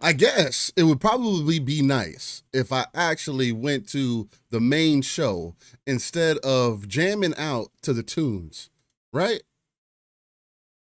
I guess it would probably be nice if I actually went to the main show instead of jamming out to the tunes, right?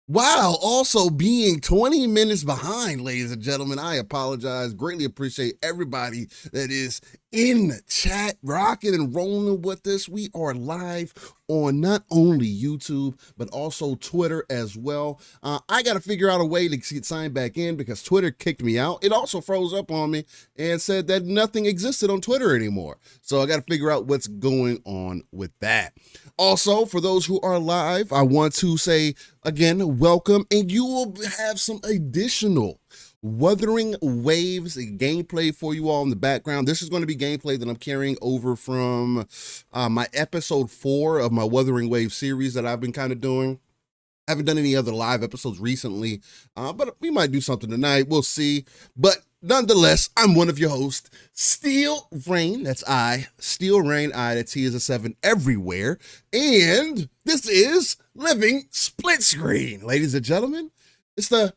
While also being 20 minutes behind, ladies and gentlemen. I apologize. Greatly appreciate everybody that is in the chat, rocking and rolling with us. We are live on not only YouTube, but also Twitter as well. I got to figure out a way to get signed back in because Twitter kicked me out. It also froze up on me and said that nothing existed on Twitter anymore. So I got to figure out what's going on with that. Also, for those who are live, I want to say again, welcome, and you will have some additional Wuthering Waves gameplay for you all in the background. This is going to be gameplay that I'm carrying over from my episode 4 of my Wuthering Waves series that I've been kind of doing. I haven't done any other live episodes recently, but we might do something tonight. We'll see. But nonetheless, I'm one of your hosts, Steel Rain. That's I. Steel Rain, I. That T is a 7 everywhere. And this is Living Split Screen, ladies and gentlemen. It's the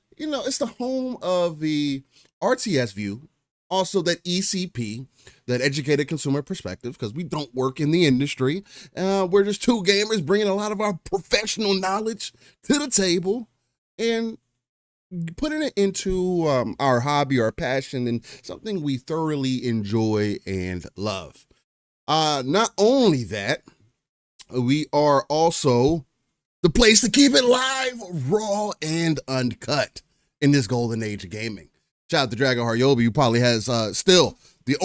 home of the RTS view, also that ECP, that educated consumer perspective, because we don't work in the industry. We're just two gamers bringing a lot of our professional knowledge to the table and putting it into our hobby, our passion, and something we thoroughly enjoy and love. Not only that, we are also the place to keep it live, raw, and uncut in this golden age of gaming. Shout out to Dragon Haryobi, who probably has still the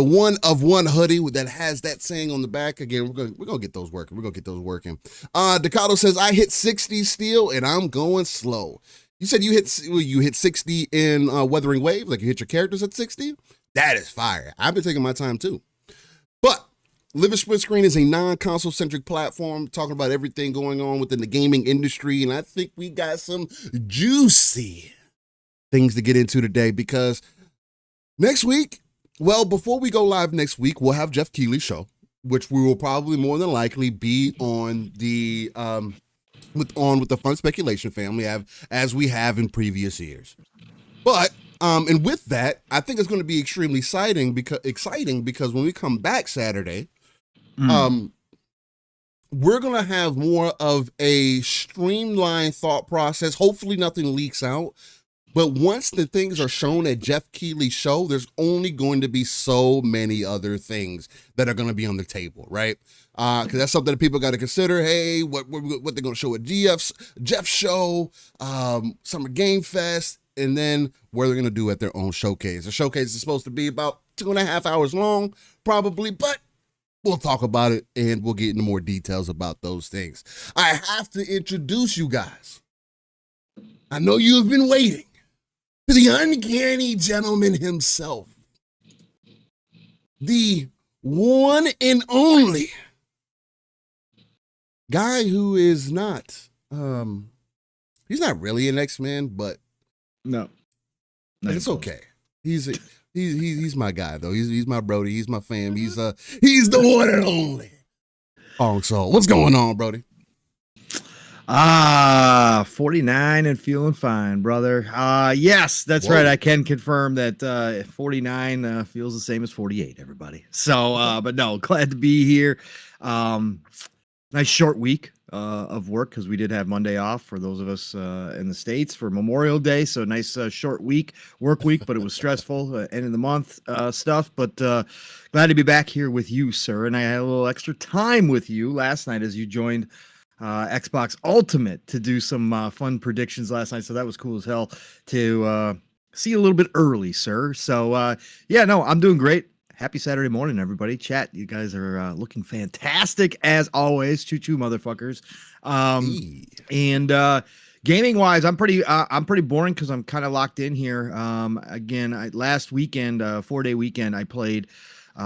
one of one hoodie that has that saying on the back. Again, we're gonna get those working. Decado says, I hit 60 Steel and I'm going slow. You said you hit 60 in Wuthering Wave, like you hit your characters at 60? That is fire. I've been taking my time too. But Living Split Screen is a non-console centric platform talking about everything going on within the gaming industry, and I think we got some juicy things to get into today because next week, well, before we go live next week, we'll have Jeff Keighley's show, which we will probably more than likely be on the with the Fun Speculation family, as we have in previous years. But and with that, I think it's going to be extremely exciting because when we come back Saturday, we're going to have more of a streamlined thought process. Hopefully nothing leaks out. But once the things are shown at Jeff Keighley's show, there's only going to be so many other things that are going to be on the table, right? Because that's something that people got to consider. Hey, what they're going to show at Jeff's show, Summer Game Fest, and then what they're going to do at their own showcase. The showcase is supposed to be about 2.5 hours long, probably, but we'll talk about it and we'll get into more details about those things. I have to introduce you guys. I know you have been waiting for the uncanny gentleman himself, the one and only guy who is not, he's not really an X-Men, but no, it's okay. He's my guy though. He's my Brody. He's my fam. He's the one and only. So what's going on, Brody? 49 and feeling fine, brother. Yes, that's right. I can confirm that 49 feels the same as 48, everybody. So, but no, glad to be here. Nice short week of work because we did have Monday off for those of us in the States for Memorial Day. So nice short work week, but it was stressful, end of the month stuff. But glad to be back here with you, sir. And I had a little extra time with you last night as you joined Xbox Ultimate to do some fun predictions last night. So that was cool as hell to see you a little bit early, sir. So yeah, no, I'm doing great. Happy Saturday morning, everybody. Chat, you guys are looking fantastic as always. Choo-choo, motherfuckers. And gaming wise, I'm pretty boring because I'm kind of locked in here. Again, last weekend, 4-day weekend, I played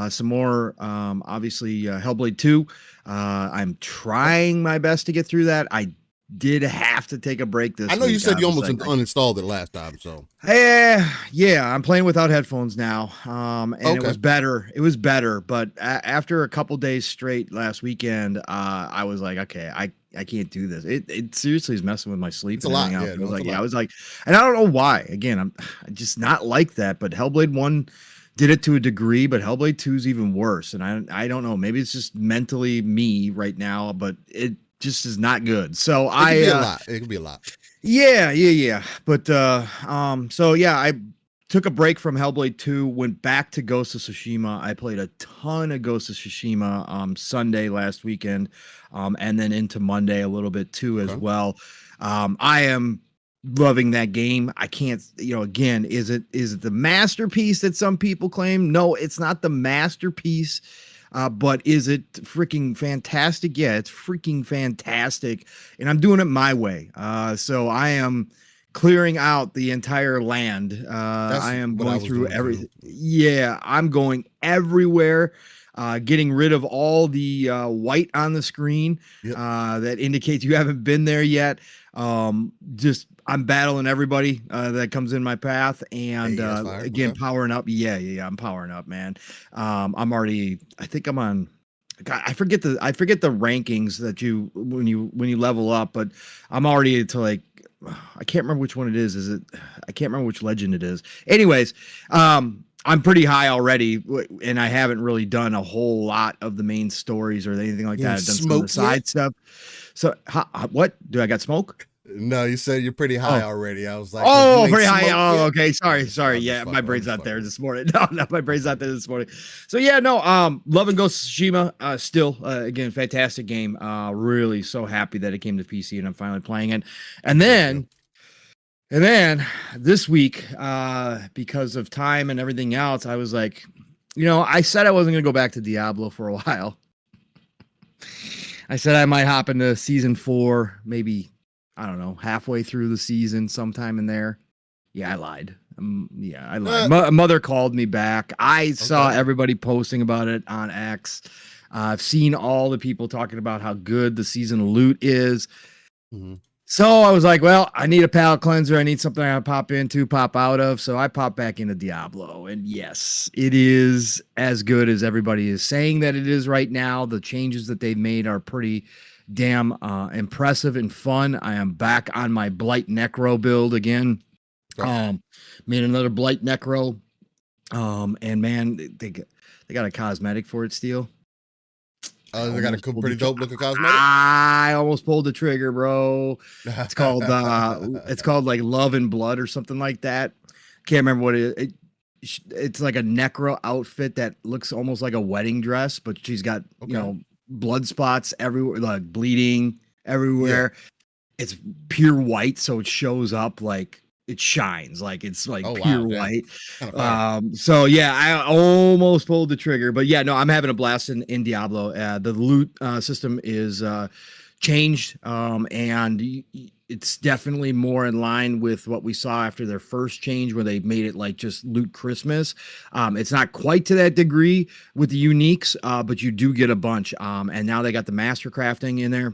some more, obviously, Hellblade 2. I'm trying my best to get through that. I did have to take a break this week. I know you said you almost like, uninstalled it last time, so. Yeah, I'm playing without headphones now. And Okay. it was better. It was better, but after a couple days straight last weekend, I was like, okay, I can't do this. It seriously is messing with my sleep. It's and a lot. everything else. Yeah, I was like, it's a lot. I was like, and I don't know why. Again, I'm just not like that. But Hellblade 1 did it to a degree, but Hellblade 2 is even worse. And I don't know. Maybe it's just mentally me right now, but it just is not good. So it could be a lot. It could be a lot. Yeah. But so yeah, I took a break from Hellblade 2, went back to Ghost of Tsushima. I played a ton of Ghost of Tsushima Sunday last weekend, and then into Monday a little bit too as well. I am loving that game. I can't, again, is it the masterpiece that some people claim? No, it's not the masterpiece. But is it freaking fantastic? Yeah, it's freaking fantastic. And I'm doing it my way. So I am clearing out the entire land. I am going through everything. Yeah, I'm going everywhere. Getting rid of all the white on the screen that indicates you haven't been there yet. I'm battling everybody that comes in my path, and again, powering up. Yeah, I'm powering up, man. I'm already. I think I'm on. God, I forget the rankings that you when you level up, but I'm already to like. I can't remember which one it is. I can't remember which legend it is. Anyways, I'm pretty high already, and I haven't really done a whole lot of the main stories or anything like that. I've done some of the side stuff. So, what? Do I got smoke? No, you said you're pretty high already. I was like, pretty high. Oh, okay. Sorry. Yeah, my brain's not there this morning. No, my brain's not there this morning. So yeah, no. Loving Ghost of Tsushima. Still, again, fantastic game. Really so happy that it came to PC and I'm finally playing it. And then this week, because of time and everything else, I was like, I said I wasn't gonna go back to Diablo for a while. I said I might hop into season 4, maybe, I don't know, halfway through the season, sometime in there. Yeah, I lied. I lied. Mother called me back. I saw everybody posting about it on X. I've seen all the people talking about how good the season loot is. Mm-hmm. So I was like, well, I need a palate cleanser. I need something I pop out of. So I popped back into Diablo. And yes, it is as good as everybody is saying that it is right now. The changes that they've made are pretty damn impressive and fun. I am back on my Blight Necro build again. Made another Blight Necro. And man, they got a cosmetic for it, Steel. They got a pretty dope looking cosmetic. I almost pulled the trigger, bro. It's called like Love and Blood or something like that. Can't remember what it is. It's like a necro outfit that looks almost like a wedding dress, but she's got blood spots everywhere, like bleeding everywhere. Yeah. It's pure white, so it shows up like it shines, like it's like pure white. So yeah, I almost pulled the trigger, but yeah, no, I'm having a blast in Diablo. The loot system is changed, and it's definitely more in line with what we saw after their first change, where they made it like just loot Christmas. It's not quite to that degree with the uniques, but you do get a bunch. And now they got the master crafting in there,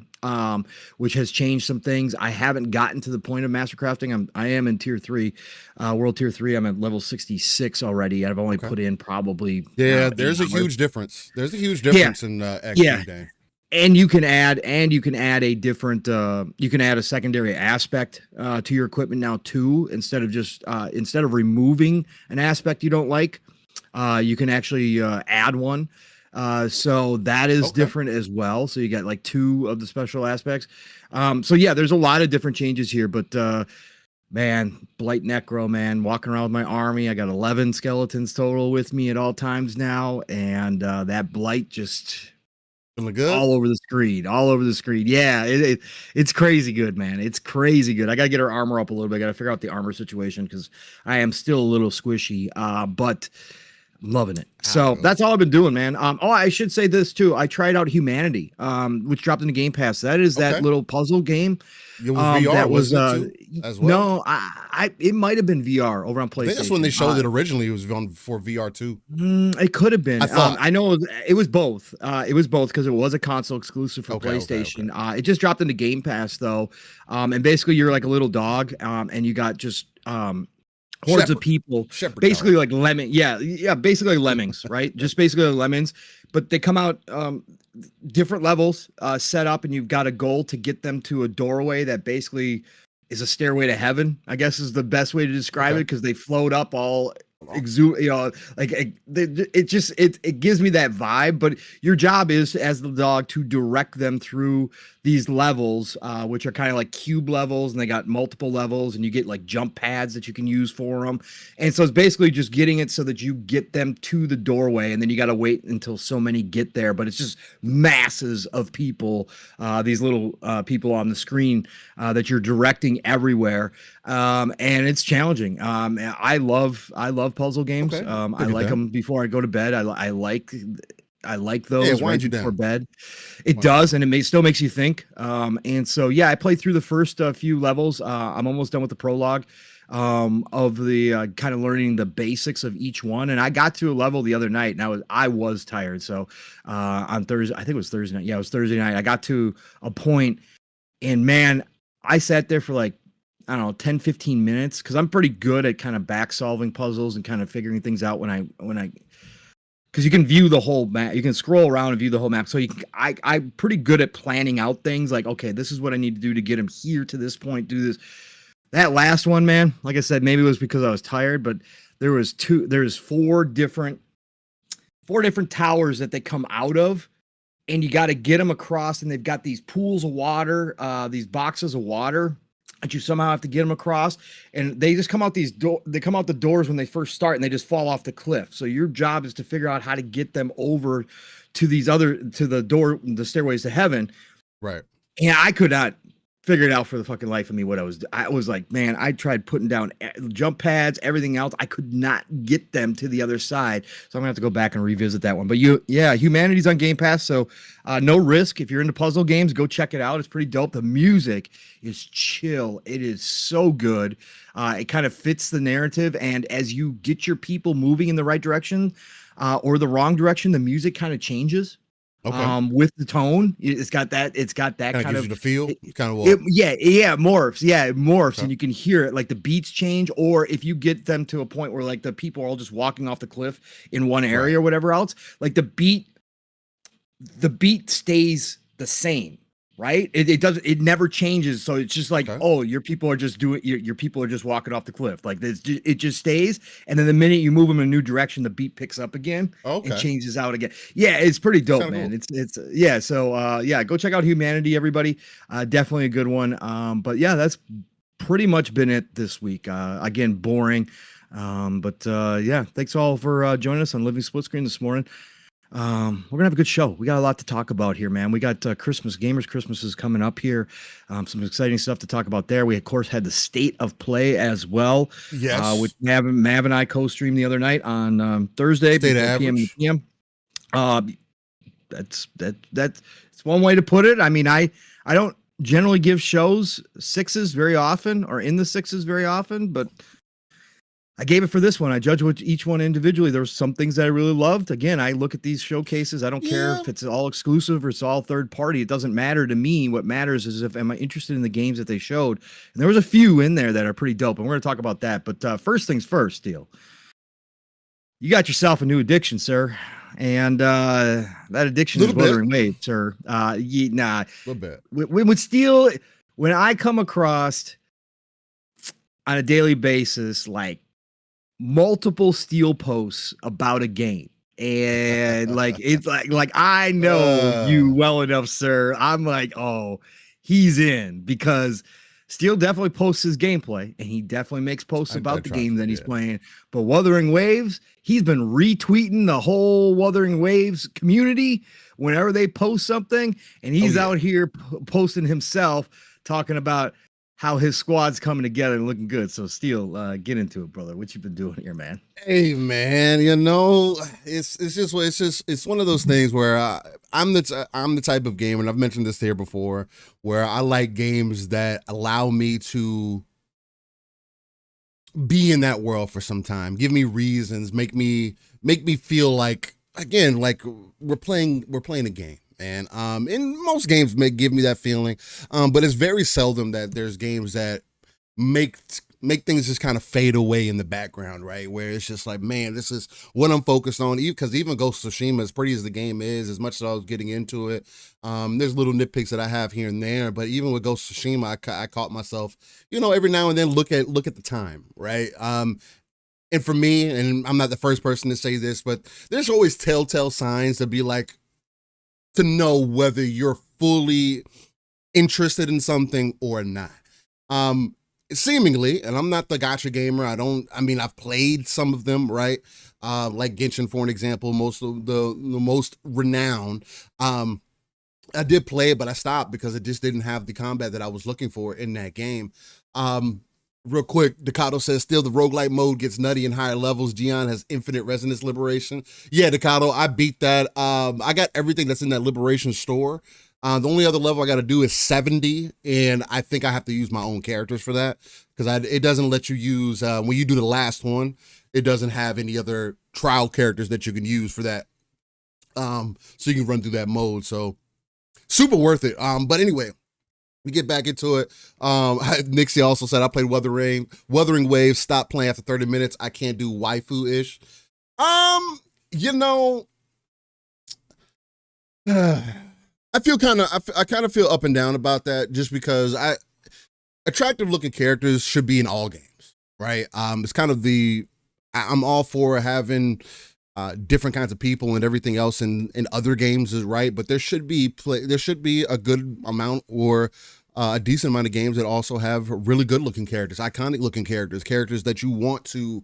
which has changed some things. I haven't gotten to the point of master crafting. I am in tier 3, world tier 3. I'm at level 66 already. I've only put in probably there's a huge difference. There's a huge difference in XP game. And you can add a different you can add a secondary aspect to your equipment now too, instead of removing an aspect you don't like, you can actually add one. So that is different as well. So you got like 2 of the special aspects. So yeah, there's a lot of different changes here, but man, Blight Necro, man, walking around with my army. I got 11 skeletons total with me at all times now, and that Blight just good? all over the screen. Yeah, it's crazy good, man. It's crazy good. I gotta get her armor up a little bit. I gotta figure out the armor situation because I am still a little squishy. But Loving it. So that's all I've been doing, man. Oh, I should say this too. I tried out Humanity, which dropped into Game Pass. That is that little puzzle game. It was VR, that was as well. No, I it might have been VR over on PlayStation. I think that's when they showed it originally. It was on for VR too. It could have been. I thought. I know it was both. It was both because it was a console exclusive for PlayStation. Okay. It just dropped into Game Pass though, and basically you're like a little dog, and you got just hordes of people, basically like lemon. Yeah, basically like lemmings, right? Just basically like lemons, but they come out different levels set up, and you've got a goal to get them to a doorway that basically is a stairway to heaven, I guess is the best way to describe it, because they float up all exude, like it gives me that vibe. But your job is, as the dog, to direct them through these levels, which are kind of like cube levels, and they got multiple levels, and you get like jump pads that you can use for them. And so it's basically just getting it so that you get them to the doorway, and then you got to wait until so many get there. But it's just masses of people, these little people on the screen that you're directing everywhere, and it's challenging. I love puzzle games. I like them before I go to bed. I like those right before bed. It does, and it still makes you think. And so, I played through the first few levels. I'm almost done with the prologue of the kind of learning the basics of each one. And I got to a level the other night, and I was tired. So on Thursday, I think it was Thursday night. Yeah, it was Thursday night. I got to a point, and man, I sat there for like, I don't know, 10, 15 minutes, because I'm pretty good at kind of back solving puzzles and kind of figuring things out when I because you can view the whole map, you can scroll around and view the whole map. So I'm pretty good at planning out things like, okay, this is what I need to do to get him here to this point, do this. That last one, man, like I said, maybe it was because I was tired, but there's four different towers that they come out of, and you got to get them across, and they've got these pools of water, these boxes of water that you somehow have to get them across, and they just come out they come out the doors when they first start, and they just fall off the cliff. So your job is to figure out how to get them over to the stairways to heaven. Right. And I could not figure it out for the fucking life of me what I was like, man, I tried putting down jump pads, everything else. I could not get them to the other side. So I'm gonna have to go back and revisit that one. But Humanity's on Game Pass, so no risk. If you're into puzzle games, go check it out. It's pretty dope. The music is chill. It is so good. It kind of fits the narrative, and as you get your people moving in the right direction or the wrong direction, the music kind of changes. With the tone, it's got that kind of the feel. It morphs. It morphs, and you can hear it. Like the beats change, or if you get them to a point where like the people are all just walking off the cliff in one area or whatever else, like the beat stays the same. Right? It never changes. So it's just like, oh, your people are just your people are just walking off the cliff. Like it just stays. And then the minute you move them in a new direction, the beat picks up again and changes out again. Yeah, it's pretty dope, man. Cool. So go check out Humanity, everybody. Definitely a good one. But yeah, that's pretty much been it this week. Again, boring. But thanks all for joining us on Living Split Screen this morning. We're gonna have a good show. We got a lot to talk about here, man. We got Christmas is coming up here. Some exciting stuff to talk about there. We of course had the State of Play as well. Yes, which Mav and I co-streamed the other night on Thursday, State of PM. That's one way to put it. I mean, I don't generally give shows sixes very often or in the sixes very often, but I gave it for this one. I judge each one individually. There were some things that I really loved. Again, I look at these showcases. I don't care if it's all exclusive or it's all third party. It doesn't matter to me. What matters is am I interested in the games that they showed? And there was a few in there that are pretty dope, and we're going to talk about that. But first things first, Steele. You got yourself a new addiction, sir. And that addiction is Wuthering Waves, sir. A little bit. With Steele, when I come across on a daily basis, like, multiple Steele posts about a game, and like it's like I know you well enough, sir. I'm like, oh, he's in, because Steele definitely posts his gameplay, and he definitely makes posts about the game that he's playing. But Wuthering Waves, he's been retweeting the whole Wuthering Waves community whenever they post something, and he's out here posting himself talking about how his squad's coming together and looking good. So, Steel, get into it, brother. What you been doing here, man? Hey, man, it's one of those things where I'm the type of gamer, and I've mentioned this here before, where I like games that allow me to be in that world for some time, give me reasons, make me feel like, again, like we're playing a game. And most games may give me that feeling, but it's very seldom that there's games that make things just kind of fade away in the background, right? Where it's just like, man, this is what I'm focused on. Because even Ghost of Tsushima, as pretty as the game is, as much as I was getting into it, there's little nitpicks that I have here and there. But even with Ghost of Tsushima, I caught myself, every now and then look at the time, right? And for me, and I'm not the first person to say this, but there's always telltale signs to be like, to know whether you're fully interested in something or not. Seemingly, and I'm not the gacha gamer. I've played some of them, right? Like Genshin, for an example, most of the most renowned. I did play it, but I stopped because it just didn't have the combat that I was looking for in that game. Real quick, Decado says, still the roguelike mode gets nutty in higher levels. Gion has infinite resonance liberation. Yeah, Decado, I beat that. I got everything that's in that liberation store. The only other level I got to do is 70, and I think I have to use my own characters for that, because it doesn't let you use, when you do the last one, it doesn't have any other trial characters that you can use for that. So you can run through that mode. So super worth it. But anyway, we get back into it. Nixie also said, I played Wuthering Waves, stopped playing after 30 minutes. I can't do waifu-ish. I feel I kind of feel up and down about that, just because attractive looking characters should be in all games, right? It's kind of I'm all for having different kinds of people and everything else in other games, is right, but there should be a good amount, or a decent amount of games that also have really good looking characters, iconic looking characters that you want to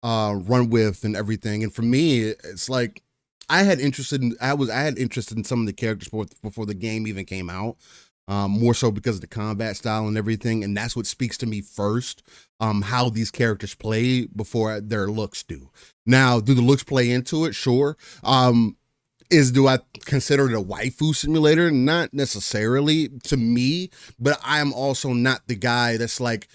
run with and everything. And for me, it's like, I had interest in some of the characters before the game even came out, more so because of the combat style and everything, and that's what speaks to me first. How these characters play before their looks do. Now, do the looks play into it? Sure. Do I consider it a waifu simulator? Not necessarily to me, but I am also not the guy that's like,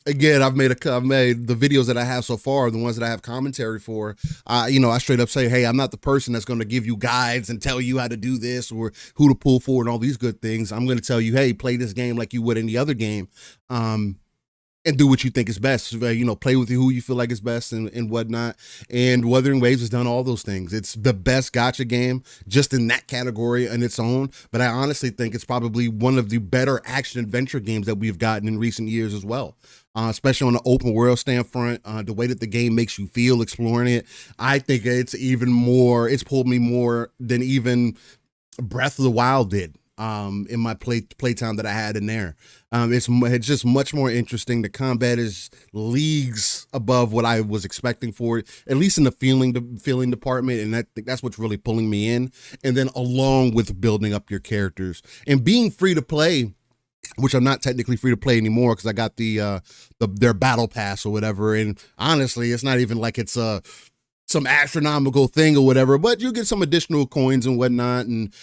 again, I've made the videos that I have so far, the ones that I have commentary for. I straight up say, hey, I'm not the person that's going to give you guides and tell you how to do this or who to pull for and all these good things. I'm going to tell you, hey, play this game like you would any other game, and do what you think is best. Play with who you feel like is best and whatnot. And Wuthering Waves has done all those things. It's the best gacha game just in that category on its own. But I honestly think it's probably one of the better action adventure games that we've gotten in recent years as well. Especially on the open world standpoint, the way that the game makes you feel exploring it. I think it's pulled me more than even Breath of the Wild did. In my playtime that I had in there. It's just much more interesting. The combat is leagues above what I was expecting for it, at least in the feeling department, and I think that's what's really pulling me in. And then along with building up your characters and being free to play, which I'm not technically free to play anymore because I got their battle pass or whatever. And honestly, it's not even like it's some astronomical thing or whatever, but you get some additional coins and whatnot. And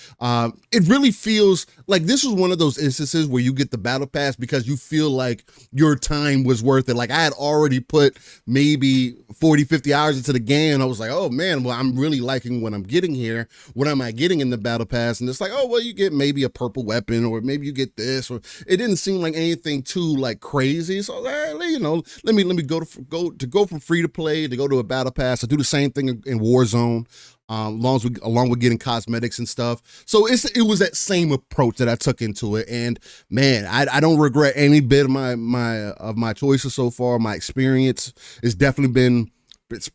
it really feels like this is one of those instances where you get the battle pass because you feel like your time was worth it. Like I had already put maybe 40, 50 hours into the game, and I was like, oh man, well, I'm really liking what I'm getting here. What am I getting in the battle pass? And it's like, oh, well, you get maybe a purple weapon, or maybe you get this, or it didn't seem like anything too like crazy. So let me go from free to play to go to a battle pass. I do the same thing in Warzone, along with getting cosmetics and stuff. So it was that same approach that I took into it, and man, I don't regret any bit of my choices so far. My experience has definitely been. It's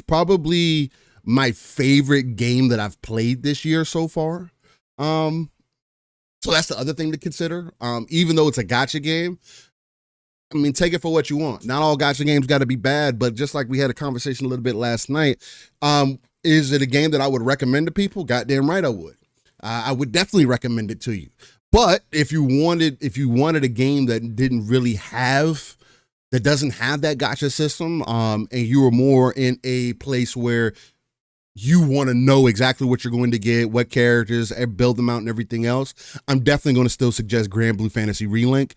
probably my favorite game that I've played this year so far. So that's the other thing to consider. Even though it's a gacha game, I mean, take it for what you want. Not all gacha games got to be bad, but just like we had a conversation a little bit last night, is it a game that I would recommend to people? Goddamn right I would. I would definitely recommend it to you. But if you wanted a game that doesn't have that gotcha system, and you were more in a place where you want to know exactly what you're going to get, what characters, and build them out and everything else, I'm definitely going to still suggest Grand Blue Fantasy Relink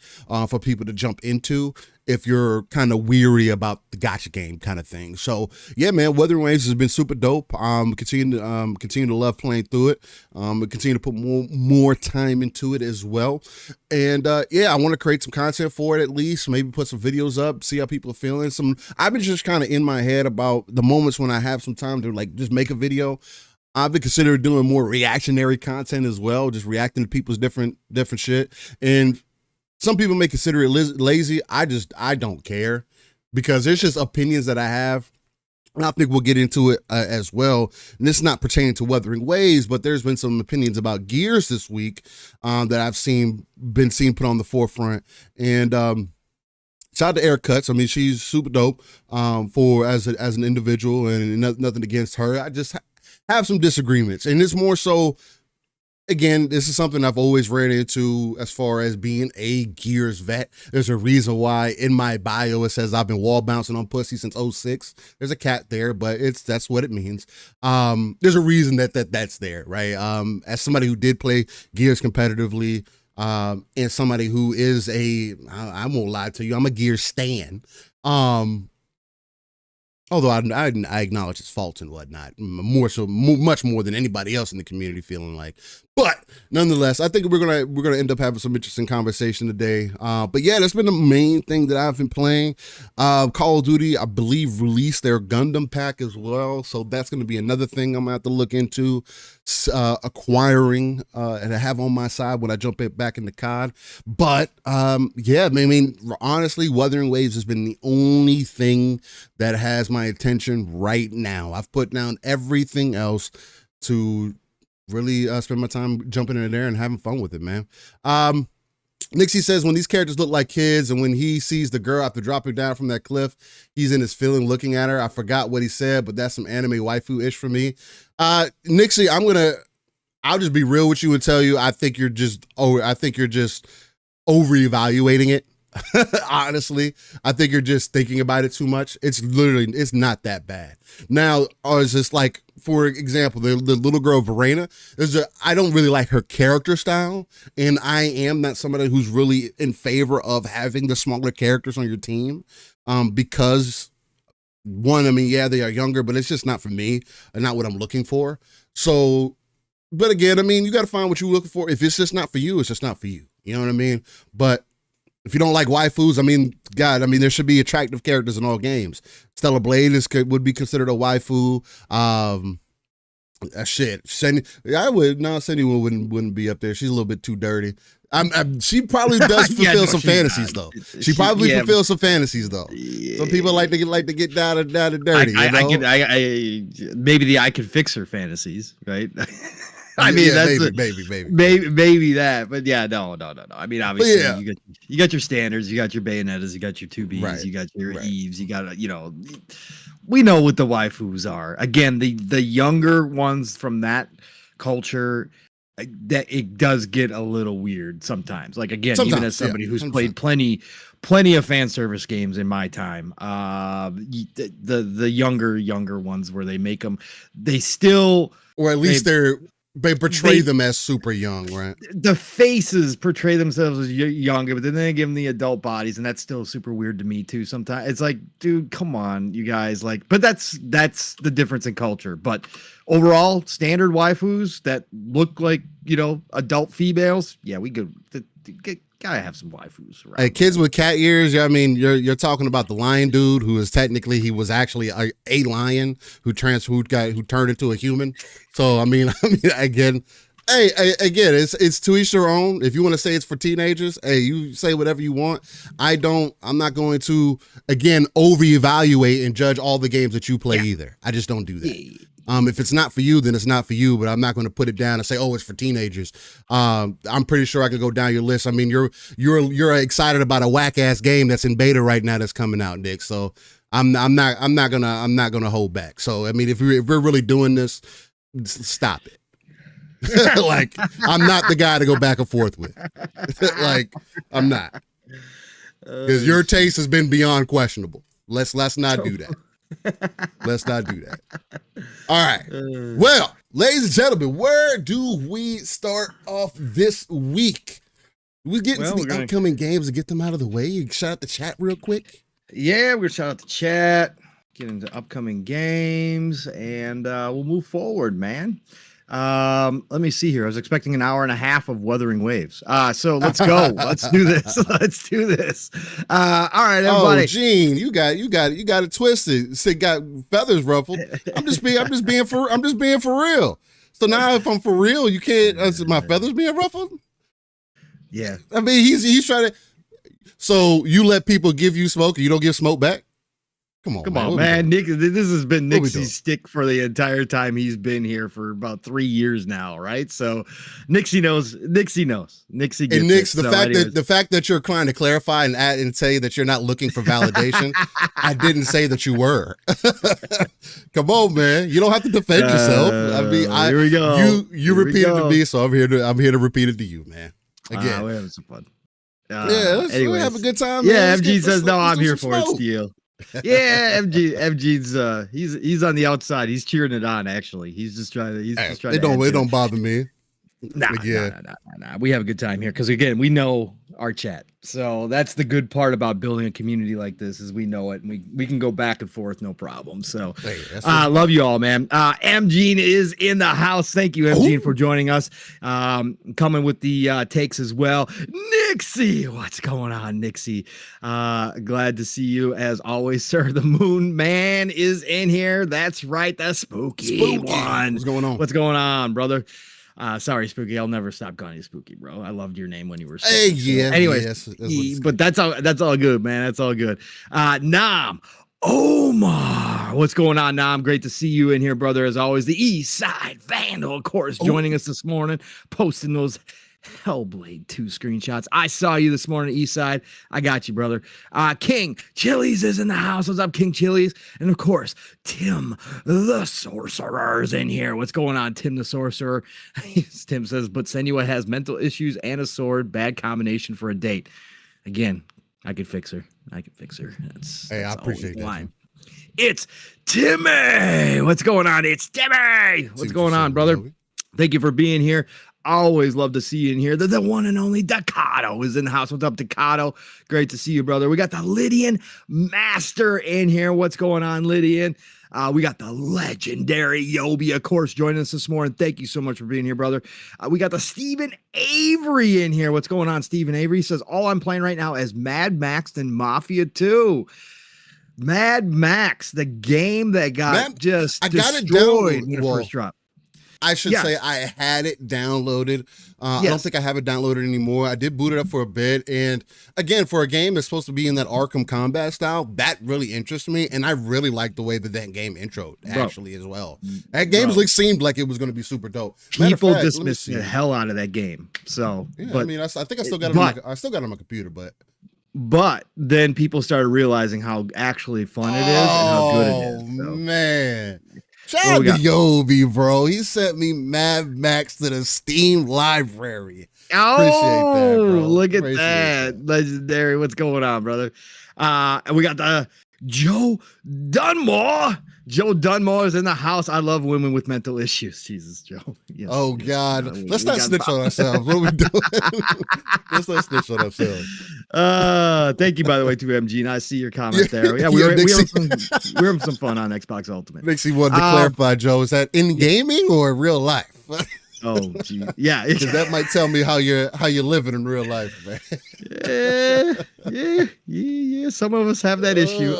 for people to jump into if you're kind of weary about the gotcha game kind of thing. So yeah, man, Wuthering Waves has been super dope. Continue to love playing through it. Continue to put more time into it as well. And yeah, I want to create some content for it at least. Maybe put some videos up, see how people are feeling. I've been just kind of in my head about the moments when I have some time to like just make a video. I've been considering doing more reactionary content as well, just reacting to people's different shit. And some people may consider it lazy. I don't care because there's just opinions that I have. And I think we'll get into it as well. And this is not pertaining to Wuthering Waves, but there's been some opinions about Gears this week that I've been seen put on the forefront. And shout out to Air Cuts. I mean, she's super dope as an individual, and nothing against her. I just have some disagreements, and it's more so. Again, this is something I've always ran into as far as being a Gears vet. There's a reason why in my bio it says I've been wall bouncing on pussy since 06. There's a cat there, but that's what it means. There's a reason that's there, right? As somebody who did play Gears competitively, and somebody who is I won't lie to you, I'm a Gears stan. Although I acknowledge its faults and whatnot, much more than anybody else in the community feeling like. But nonetheless, I think we're gonna end up having some interesting conversation today. But yeah, that's been the main thing that I've been playing. Call of Duty, I believe, released their Gundam pack as well, so that's gonna be another thing I'm gonna have to look into acquiring and have on my side when I jump back into COD. But yeah, I mean, honestly, Wuthering Waves has been the only thing that has my attention right now. I've put down everything else to really spend my time jumping in there and having fun with it, man. Nixie says, when these characters look like kids and when he sees the girl after dropping down from that cliff, he's in his feeling looking at her. I forgot what he said, but that's some anime waifu-ish for me. Nixie, I'll just be real with you and tell you, I think you're just over-evaluating it. Honestly, I think you're just thinking about it too much. It's not that bad. Now, it's just like, for example, the little girl Verena, I don't really like her character style, and I am not somebody who's really in favor of having the smaller characters on your team, because one, I mean, yeah, they are younger, but it's just not for me and not what I'm looking for. So, but again, I mean, you got to find what you're looking for. If it's just not for you, it's just not for you. You know what I mean? But if you don't like waifus, I mean, God, I mean, there should be attractive characters in all games. Stellar Blade would be considered a waifu. Shit, Cindy wouldn't be up there. She's a little bit too dirty. She probably does fulfill some fantasies though. She probably fulfills some fantasies though. Some people like to get down and dirty. Maybe I could fix her fantasies, right? I mean, yeah, that's maybe that, but yeah, no. I mean, obviously, yeah. you got your standards, you got your Bayonettas, you got your 2Bs, right. You got your Eves, you got we know what the waifus are. Again, the younger ones from that culture, that it does get a little weird sometimes. Like again, even as somebody who's 100%. Played plenty of fan service games in my time, the younger ones where they make them, they still, or at least they portray them as super young, right? The faces portray themselves as younger, but then they give them the adult bodies, and that's still super weird to me too. Sometimes it's like, dude, come on, you guys. Like, but that's the difference in culture. But overall, standard waifus that look like adult females, yeah, we could gotta have some waifus around. Hey, kids with cat ears. I mean, you're talking about the lion dude who was actually a lion who turned into a human. So I mean, again, it's to each their own. If you want to say it's for teenagers, hey, you say whatever you want. I'm not going to again over-evaluate and judge all the games that you play either. I just don't do that. If it's not for you, then it's not for you, but I'm not going to put it down and say, oh, it's for teenagers. I'm pretty sure I can go down your list. I mean, you're excited about a whack ass game that's in beta right now that's coming out, Nick. So I'm not gonna hold back. So I mean, if we're really doing this, stop it. Like, I'm not the guy to go back and forth with. Like, I'm not. Because your taste has been beyond questionable. Let's not do that. Let's not do that. All right. Well, ladies and gentlemen, where do we start off this week? We get into the upcoming games and get them out of the way. You shout out the chat real quick. Yeah, we're gonna shout out the chat, get into upcoming games, and we'll move forward, man. Let me see here. I was expecting an hour and a half of Wuthering Waves. So let's go. Let's do this. Let's do this. All right, everybody. Oh, Gene, you got it twisted. It got feathers ruffled. I'm just being for real. So now if I'm for real, you can't. My feathers being ruffled. Yeah. I mean, he's trying to. So you let people give you smoke, and you don't give smoke back? Come on, man. Nick, this has been Nixie's stick for the entire time he's been here for about 3 years now, right? So Nixie knows. Nixie gets and Nix, it. the fact that you're trying to clarify and add and say that you're not looking for validation, I didn't say that you were. Come on, man. You don't have to defend yourself. I mean, here we go. You repeated it to me, so I'm here to repeat it to you, man. Again, we're having some fun. Let's have a good time. Yeah, MG says no. I'm here for it, Steel. Yeah, MG's he's on the outside. He's cheering it on. Actually, he's just trying to. It don't bother me. Nah. We have a good time here because again, we know our chat. So that's the good part about building a community like this is we know it and we can go back and forth, no problem. So love you all, man. M Gene is in the house. Thank you, M Gene, for joining us. Coming with the takes as well. Nixie, what's going on, Nixie? Glad to see you as always, sir. The Moon Man is in here. That's right, the spooky one. What's going on? What's going on, brother? Sorry, Spooky. I'll never stop calling you Spooky, bro. I loved your name when you were. Hey, yeah. Anyway, yes, but that's all good, man. That's all good. Nam Omar, what's going on, Nam? Great to see you in here, brother. As always, the East Side Vandal, of course, joining us this morning, posting those Hellblade 2 screenshots. I saw you this morning, Eastside. I got you, brother. King Chili's is in the house. What's up, King Chili's? And of course, Tim the Sorcerer is in here. What's going on, Tim the Sorcerer? Tim says, but Senua has mental issues and a sword. Bad combination for a date. Again, I could fix her. That's I appreciate that. Line. It's Timmy. What's going on? It's Timmy. What's going on, brother? Thank you for being here. Always love to see you in here. The one and only Ducato is in the house. What's up, Ducato? Great to see you, brother. We got the Lydian Master in here. What's going on, Lydian? We got the legendary Yobi, of course, joining us this morning. Thank you so much for being here, brother. We got the Stephen Avery in here. What's going on, Stephen Avery? He says, all I'm playing right now is Mad Max and Mafia 2. Mad Max, the game that got destroyed when it first dropped. I should say I had it downloaded. I don't think I have it downloaded anymore. I did boot it up for a bit. And again, for a game that's supposed to be in that Arkham combat style, that really interests me. And I really like the way that game introed actually as well. That game seemed like it was going to be super dope. People dismissed the hell out of that game. So, I mean, I think I still got it. I still got it on my computer, but then people started realizing how actually fun it is and how good it is. So. Man. Shout out to Yobi, bro. He sent me Mad Max to the Steam library. Oh, appreciate that, bro. Look at that. Legendary. What's going on, brother? And we got the Joe Dunmore. Joe Dunmore is in the house. I love women with mental issues. Jesus, Joe. Yes, oh, God. Let's not snitch on ourselves. What are we doing? Let's not snitch on ourselves. Thank you, by the way, to MG. And I see your comment there. Yeah, we were having some fun on Xbox Ultimate. Nixie wanted to clarify, Joe. Is that in gaming or real life? Oh, gee. Yeah. Because that might tell me how you're living in real life, man. Yeah. Some of us have that issue.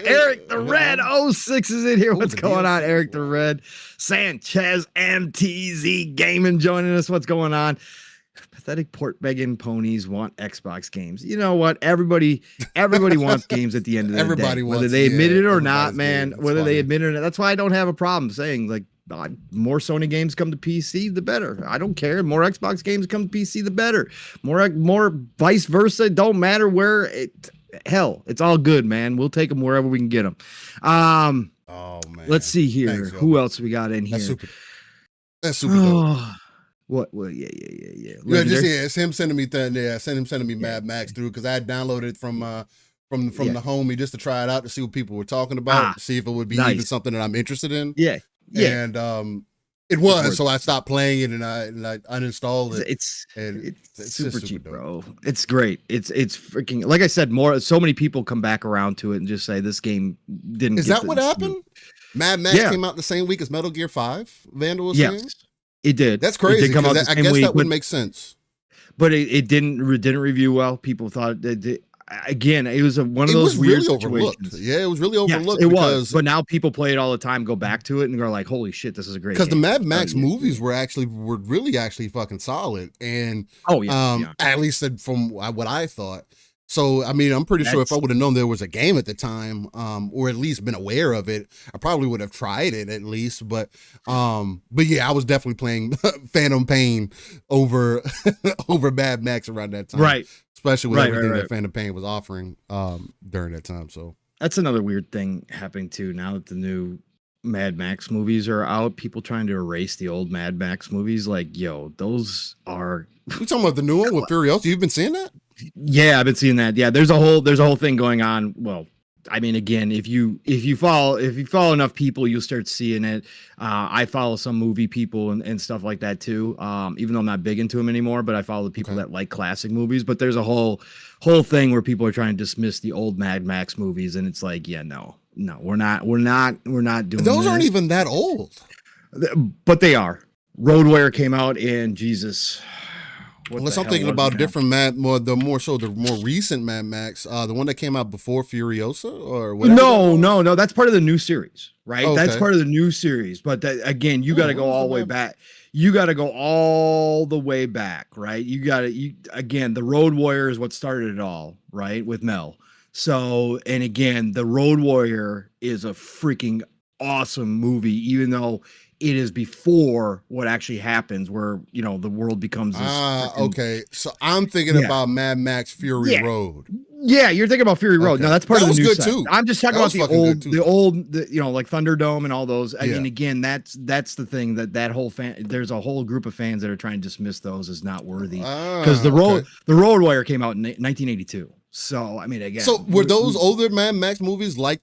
Eric the Red 06 is in here. What's going on, Eric the Red? Sanchez MTZ Gaming joining us. What's going on? Pathetic port begging ponies want Xbox games. You know what? Everybody wants games at the end of the day. Whether they admit it or not, man. Whether they admit it or not. That's why I don't have a problem saying like, more Sony games come to PC, the better. I don't care. More Xbox games come to PC, the better. More vice versa. Don't matter where. Hell, it's all good, man. We'll take them wherever we can get them. Oh man. Let's see here. Who else we got in here? That's super dope. What? Well, yeah. Yeah, Legendary? it's him sending me sending me Mad Max through because I had downloaded it from the homie just to try it out to see what people were talking about, to see if it would be even Nice. something that I'm interested in. Yeah. And it was, so I stopped playing it and I uninstalled it. It's super cheap, dope. bro. It's great. It's freaking, like I said, so many people come back around to it and just say this game didn't. Is that what happened? Mad Max came out the same week as Metal Gear 5. Vandal was saying? It did. That's crazy. It did come out I guess week, that would make sense. But it didn't review well. People thought that. Again, it was one of those weird really situations. Yeah, it was really overlooked. Yes, it was. But now people play it all the time, go back to it, and go like, "Holy shit, this is a great." Because the Mad Max movies were really fucking solid, and at least from what I thought. So I mean, I'm pretty sure if I would have known there was a game at the time, or at least been aware of it, I probably would have tried it at least. But yeah, I was definitely playing Phantom Pain over Mad Max around that time, right? Especially with everything that Phantom Pain was offering during that time. So that's another weird thing happening too. Now that the new Mad Max movies are out, people trying to erase the old Mad Max movies. Like, yo, those are. You talking about the new one with Furiosa? You've been seeing that? Yeah, I've been seeing that. Yeah, there's a whole thing going on. Well, I mean, again, if you follow enough people, you'll start seeing it. I follow some movie people and stuff like that too. Even though I'm not big into them anymore, but I follow the people that like classic movies. But there's a whole thing where people are trying to dismiss the old Mad Max movies, and it's like, yeah, no, we're not doing. Those aren't even that old, but they are. Road Warrior came out, and Jesus. Unless I'm thinking about a different the more recent Mad Max, the one that came out before Furiosa or whatever. No, that's part of the new series, right? Okay. That's part of the new series. But again, you got to go all the way back. You got to go all the way back, right? Again, the Road Warrior is what started it all, right? With Mel. So, and again, the Road Warrior is a freaking awesome movie, even though it is before what actually happens, where the world becomes this okay. So I'm thinking about Mad Max Fury Road. Yeah, you're thinking about Fury Road. Okay. No, that's part of the new good set. too. I'm just talking about the old, like Thunderdome and all those. I mean, again, that's the thing that whole there's a whole group of fans that are trying to dismiss those as not worthy because the Road Warrior came out in 1982. So I mean, again, so were those older Mad Max movies like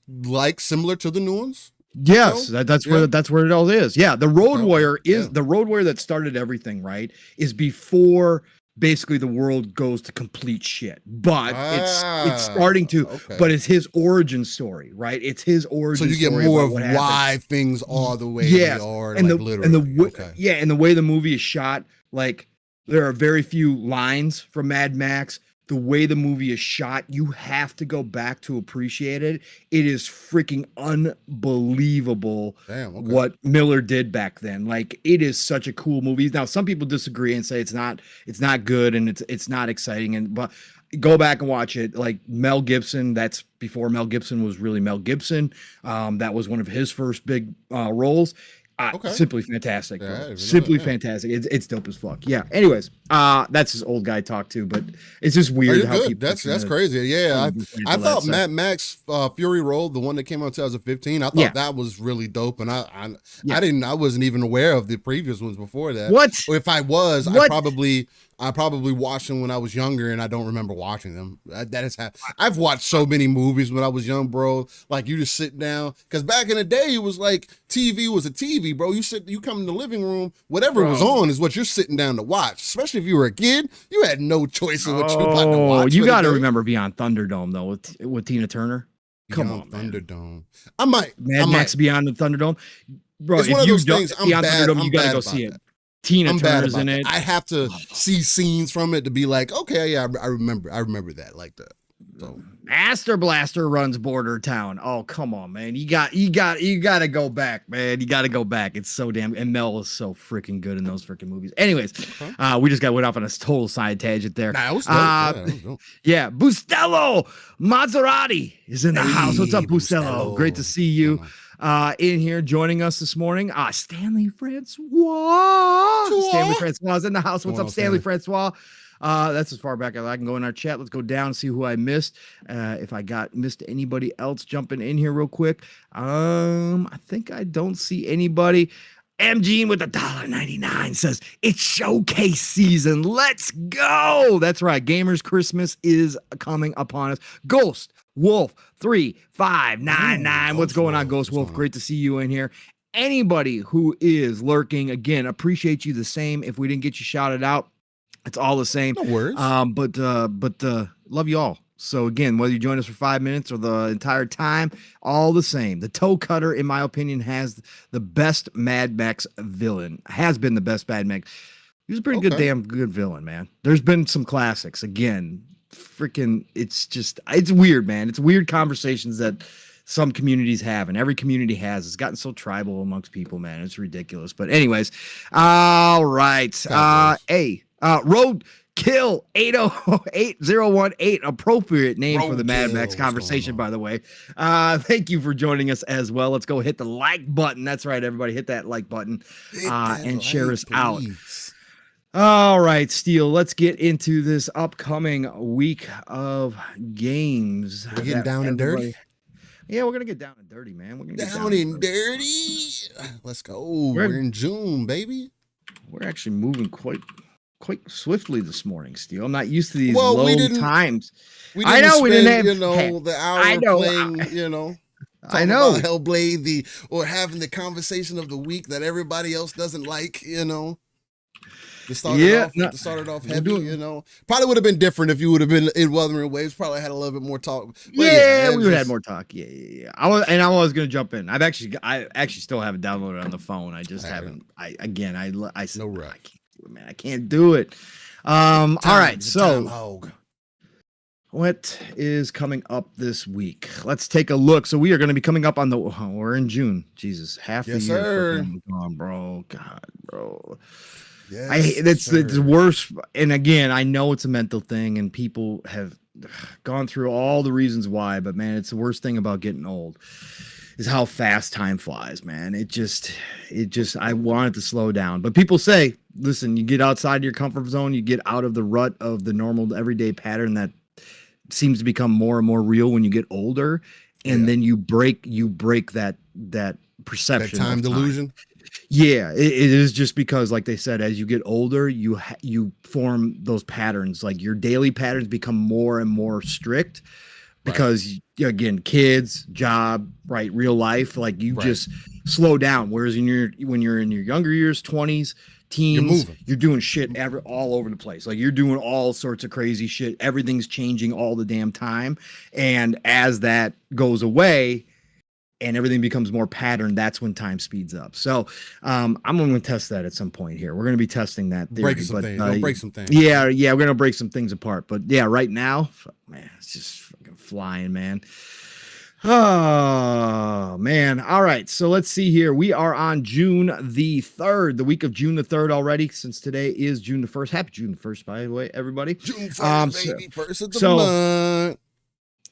similar to the new ones? Yes, that's where it all is. Yeah, the Road Warrior is the Road Warrior that started everything, right? Is before basically the world goes to complete shit. But it's starting to but it's his origin story, right? It's his origin story. So you get more of why things are the way they are, and the way the movie is shot, like there are very few lines from Mad Max. The way the movie is shot, you have to go back to appreciate it. It is freaking unbelievable what Miller did back then. Like, it is such a cool movie. Now, some people disagree and say it's not good and it's not exciting. But go back and watch it. Like Mel Gibson, that's before Mel Gibson was really Mel Gibson. That was one of his first big roles. Simply fantastic, bro. Simply fantastic. It's dope as fuck. Yeah. Anyways, that's his old guy talk too, but it's just weird how people. That's crazy. Yeah, I thought Mad Max Fury Road, the one that came out in 2015, I thought that was really dope, and I wasn't even aware of the previous ones before that. What? Or if I was, I probably watched them when I was younger, and I don't remember watching them. That is I've watched so many movies when I was young, bro. Like, you just sit down, because back in the day, it was like TV was a TV, bro. You come in the living room, whatever was on is what you're sitting down to watch. Especially if you were a kid, you had no choice of what you're about to watch. You got to remember Beyond Thunderdome though with Tina Turner. Come on, Thunderdome. I might Mad Max Beyond the Thunderdome, bro. If you don't Beyond Thunderdome, you got to go see it. Tina Turner's in it. I have to see scenes from it to be like, okay, yeah, I remember that like that. So Master Blaster runs Border Town. Oh, come on, man. You got to go back, man. You got to go back. It's so damn, and Mel is so freaking good in those freaking movies. Anyways, we just went off on a total side tangent there. Nah, it was dope. Yeah, Bustelo Maserati is in the house. What's up, Bustelo? Great to see you. In here joining us this morning, Stanley Francois. Stanley Francois is in the house. What's up, Stanley Francois? That's as far back as I can go in our chat. Let's go down and see who I missed. If I missed anybody else jumping in here real quick. I think I don't see anybody. MG with $1.99 says it's showcase season. Let's go. That's right. Gamers Christmas is coming upon us. Ghost Wolf 3599. What's going on, Ghost Wolf? Great to see you in here. Anybody who is lurking, again, appreciate you the same. If we didn't get you shouted out, it's all the same. No worries. But love you all. So again, whether you join us for 5 minutes or the entire time, all the same. The Toe Cutter, in my opinion, has the best Mad Max villain. Has been the best Mad Max. He was a pretty damn good villain, man. There's been some classics. Again, freaking, it's weird, man. It's weird conversations that some communities have, and every community has. It's gotten so tribal amongst people, man. It's ridiculous. But anyways, all right. Road Kill 8018, appropriate name for the Mad Max conversation, by the way. Thank you for joining us as well. Let's go hit the like button. That's right, everybody. Hit that like button and share us out. All right, Steele, let's get into this upcoming week of games. We're getting down and dirty. Yeah, we're going to get down and dirty, man. We're going to get down and dirty. Let's go. We're in June, baby. We're actually moving quite swiftly this morning, Steele. I'm not used to these low times. We didn't have, the hour playing, I know. Hellblade, or having the conversation of the week that everybody else doesn't like, To start it off heavy, Probably would have been different if you would have been in Wuthering Waves. Probably had a little bit more talk. But we would have had more talk. Yeah. I was going to jump in. I actually still have it downloaded on the phone. I just haven't. I no rush. I can't do it, man. I can't do it. All right. So what is coming up this week? Let's take a look. So we are going to be coming up on we're in June. Jesus, half the year gone, bro. God, bro. Yes, it's the worst. And again, I know it's a mental thing, and people have gone through all the reasons why, but man, it's the worst thing about getting old is how fast time flies, man. I want it to slow down. But people say, listen, you get outside your comfort zone, you get out of the rut of the normal everyday pattern that seems to become more and more real when you get older, and then you break that perception, that time delusion. Yeah, it is just because, like they said, as you get older, you form those patterns. Like your daily patterns become more and more strict because, again, kids, job, right, real life, like you just slow down. Whereas when you're in your younger years, 20s, teens, you're doing shit all over the place. Like you're doing all sorts of crazy shit. Everything's changing all the damn time. And as that goes away, and everything becomes more patterned, that's when time speeds up. So I'm going to test that at some point here. We're going to be testing that theory. Break some things. Yeah, we're going to break some things apart. But yeah, right now, man, it's just fucking flying, man. Oh, man. All right, so let's see here. We are on June the 3rd, the week of June the 3rd already, since today is June the 1st. Happy June the 1st, by the way, everybody. June 1st, baby, first of the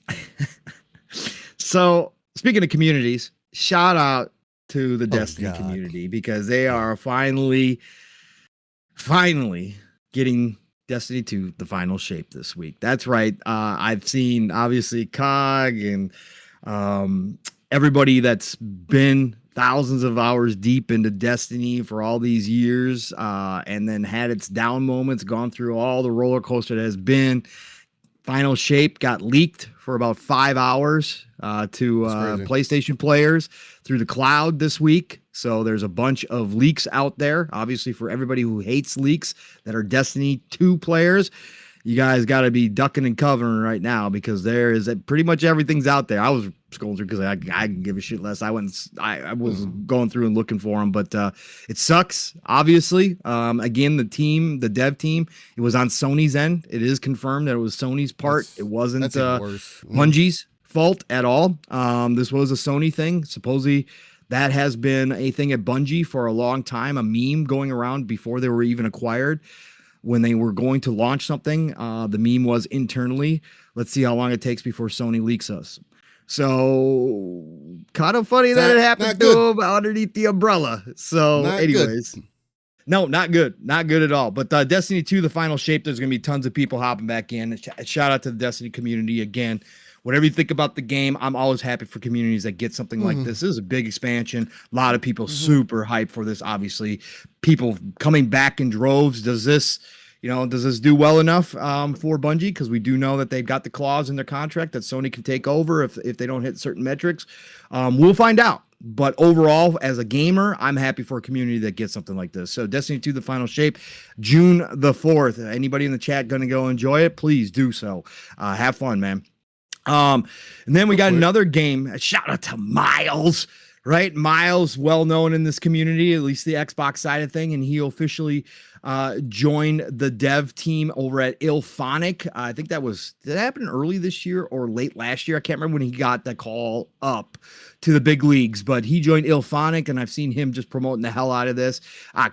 month. So, speaking of communities, shout out to the Destiny community because they are finally getting Destiny 2 the final shape this week. That's right. I've seen obviously COG and everybody that's been thousands of hours deep into Destiny for all these years and then had its down moments, gone through all the roller coaster that has been. Final shape got leaked for about 5 hours to PlayStation players through the cloud this week. So there's a bunch of leaks out there, obviously, for everybody who hates leaks that are Destiny 2 players. You guys got to be ducking and covering right now because there is pretty much everything's out there. I was scrolling through because I can give a shit less. I was going through and looking for them, but it sucks. Obviously, again, the dev team, it was on Sony's end. It is confirmed that it was Sony's part. It wasn't Bungie's fault at all. This was a Sony thing. Supposedly, that has been a thing at Bungie for a long time. A meme going around before they were even acquired. When they were going to launch something, the meme was internally, let's see how long it takes before Sony leaks us. So kind of funny that it happened to them underneath the umbrella. So anyways, no, not good. Not good at all. But Destiny 2, the final shape, there's going to be tons of people hopping back in. Shout out to the Destiny community again. whatever you think about the game, I'm always happy for communities that get something like this. This is a big expansion. A lot of people super hyped for this. Obviously, people coming back in droves. Does this do well enough for Bungie? Because we do know that they've got the clause in their contract that Sony can take over if they don't hit certain metrics. We'll find out. But overall, as a gamer, I'm happy for a community that gets something like this. So Destiny 2, the final shape, June the 4th. Anybody in the chat going to go enjoy it? Please do so. Have fun, man. And then we got another game. Shout out to Miles, right? Miles, well known in this community, at least the Xbox side of thing, and he officially joined the dev team over at Ilphonic. I think did that happen early this year or late last year? I can't remember when he got the call up to the big leagues, but he joined Ilphonic, and I've seen him just promoting the hell out of this.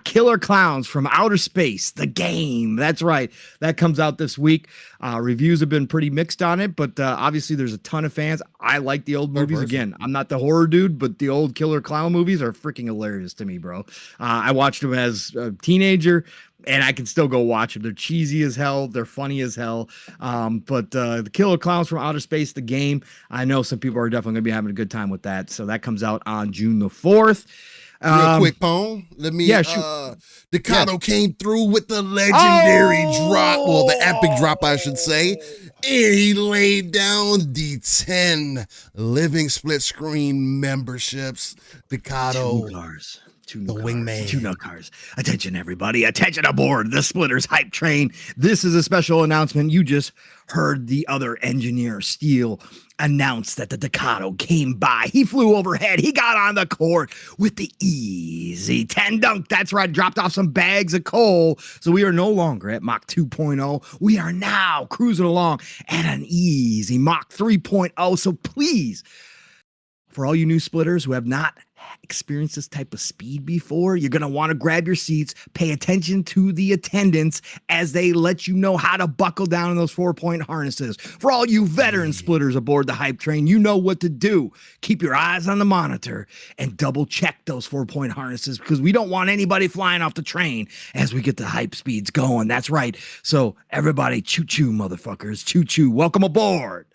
Killer Clowns from Outer Space, the game. That's right. That comes out this week. Reviews have been pretty mixed on it, but obviously there's a ton of fans. I like the old movies. Again, I'm not the horror dude, but the old Killer Clown movies are freaking hilarious to me, bro. I watched them as a teenager, and I can still go watch them. They're cheesy as hell. They're funny as hell. But the Killer Clowns from Outer Space, the game, I know some people are definitely going to be having a good time with that. So that comes out on June the 4th. Real quick, Pone. Let me. Decado came through with the legendary drop, well, the epic drop, I should say. And he laid down the 10 living split screen memberships. Decado. The wingman. Two cars. Attention, everybody. Attention aboard the Splitters hype train. This is a special announcement. You just heard the other engineer, Steele, announce that the Decado came by. He flew overhead. He got on the court with the easy 10 dunk. That's right. Dropped off some bags of coal. So we are no longer at Mach 2.0. We are now cruising along at an easy Mach 3.0. So please, for all you new splitters who have not experienced this type of speed before, you're going to want to grab your seats, pay attention to the attendants as they let you know how to buckle down in those 4-point harnesses. For all you veteran splitters aboard the hype train, you know what to do. Keep your eyes on the monitor and double check those 4-point harnesses, because we don't want anybody flying off the train as we get the hype speeds going. That's right. So everybody, choo-choo, motherfuckers. Choo-choo. Welcome aboard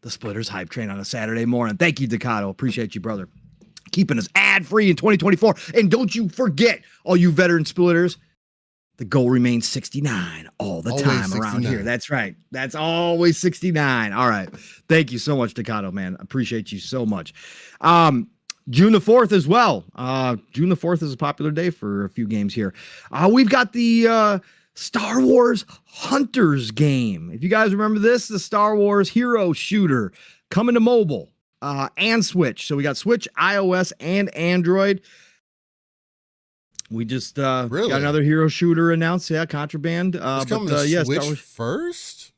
the Splitters hype train on a Saturday morning. Thank you, Decado. Appreciate you, brother. Keeping us ad-free in 2024. And don't you forget, all you veteran splitters, the goal remains 69 all the time around here. That's right. That's always 69. All right. Thank you so much, Decado, man. Appreciate you so much. June the 4th as well. June the 4th is a popular day for a few games here. We've got the Star Wars Hunters game. If you guys remember this, the Star Wars hero shooter coming to mobile. And Switch. So we got Switch, iOS, and Android. We just got another hero shooter announced. Yeah, Contraband. It's coming to Switch first?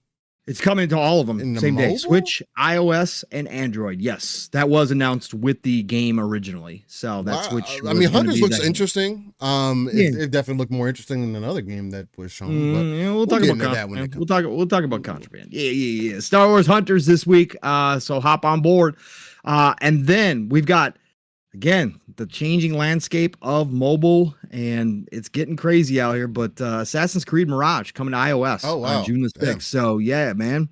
It's coming to all of them same day. Switch, iOS, and Android. Yes, that was announced with the game originally. So that's Switch. I mean, Hunters looks interesting. It definitely looked more interesting than another game that was shown. But we'll talk about that when we'll talk about Contraband. Yeah. Star Wars Hunters this week. So hop on board. And then we've got, again, the changing landscape of mobile, and it's getting crazy out here, but Assassin's Creed Mirage coming to iOS on June the 6th. Damn. So, yeah, man.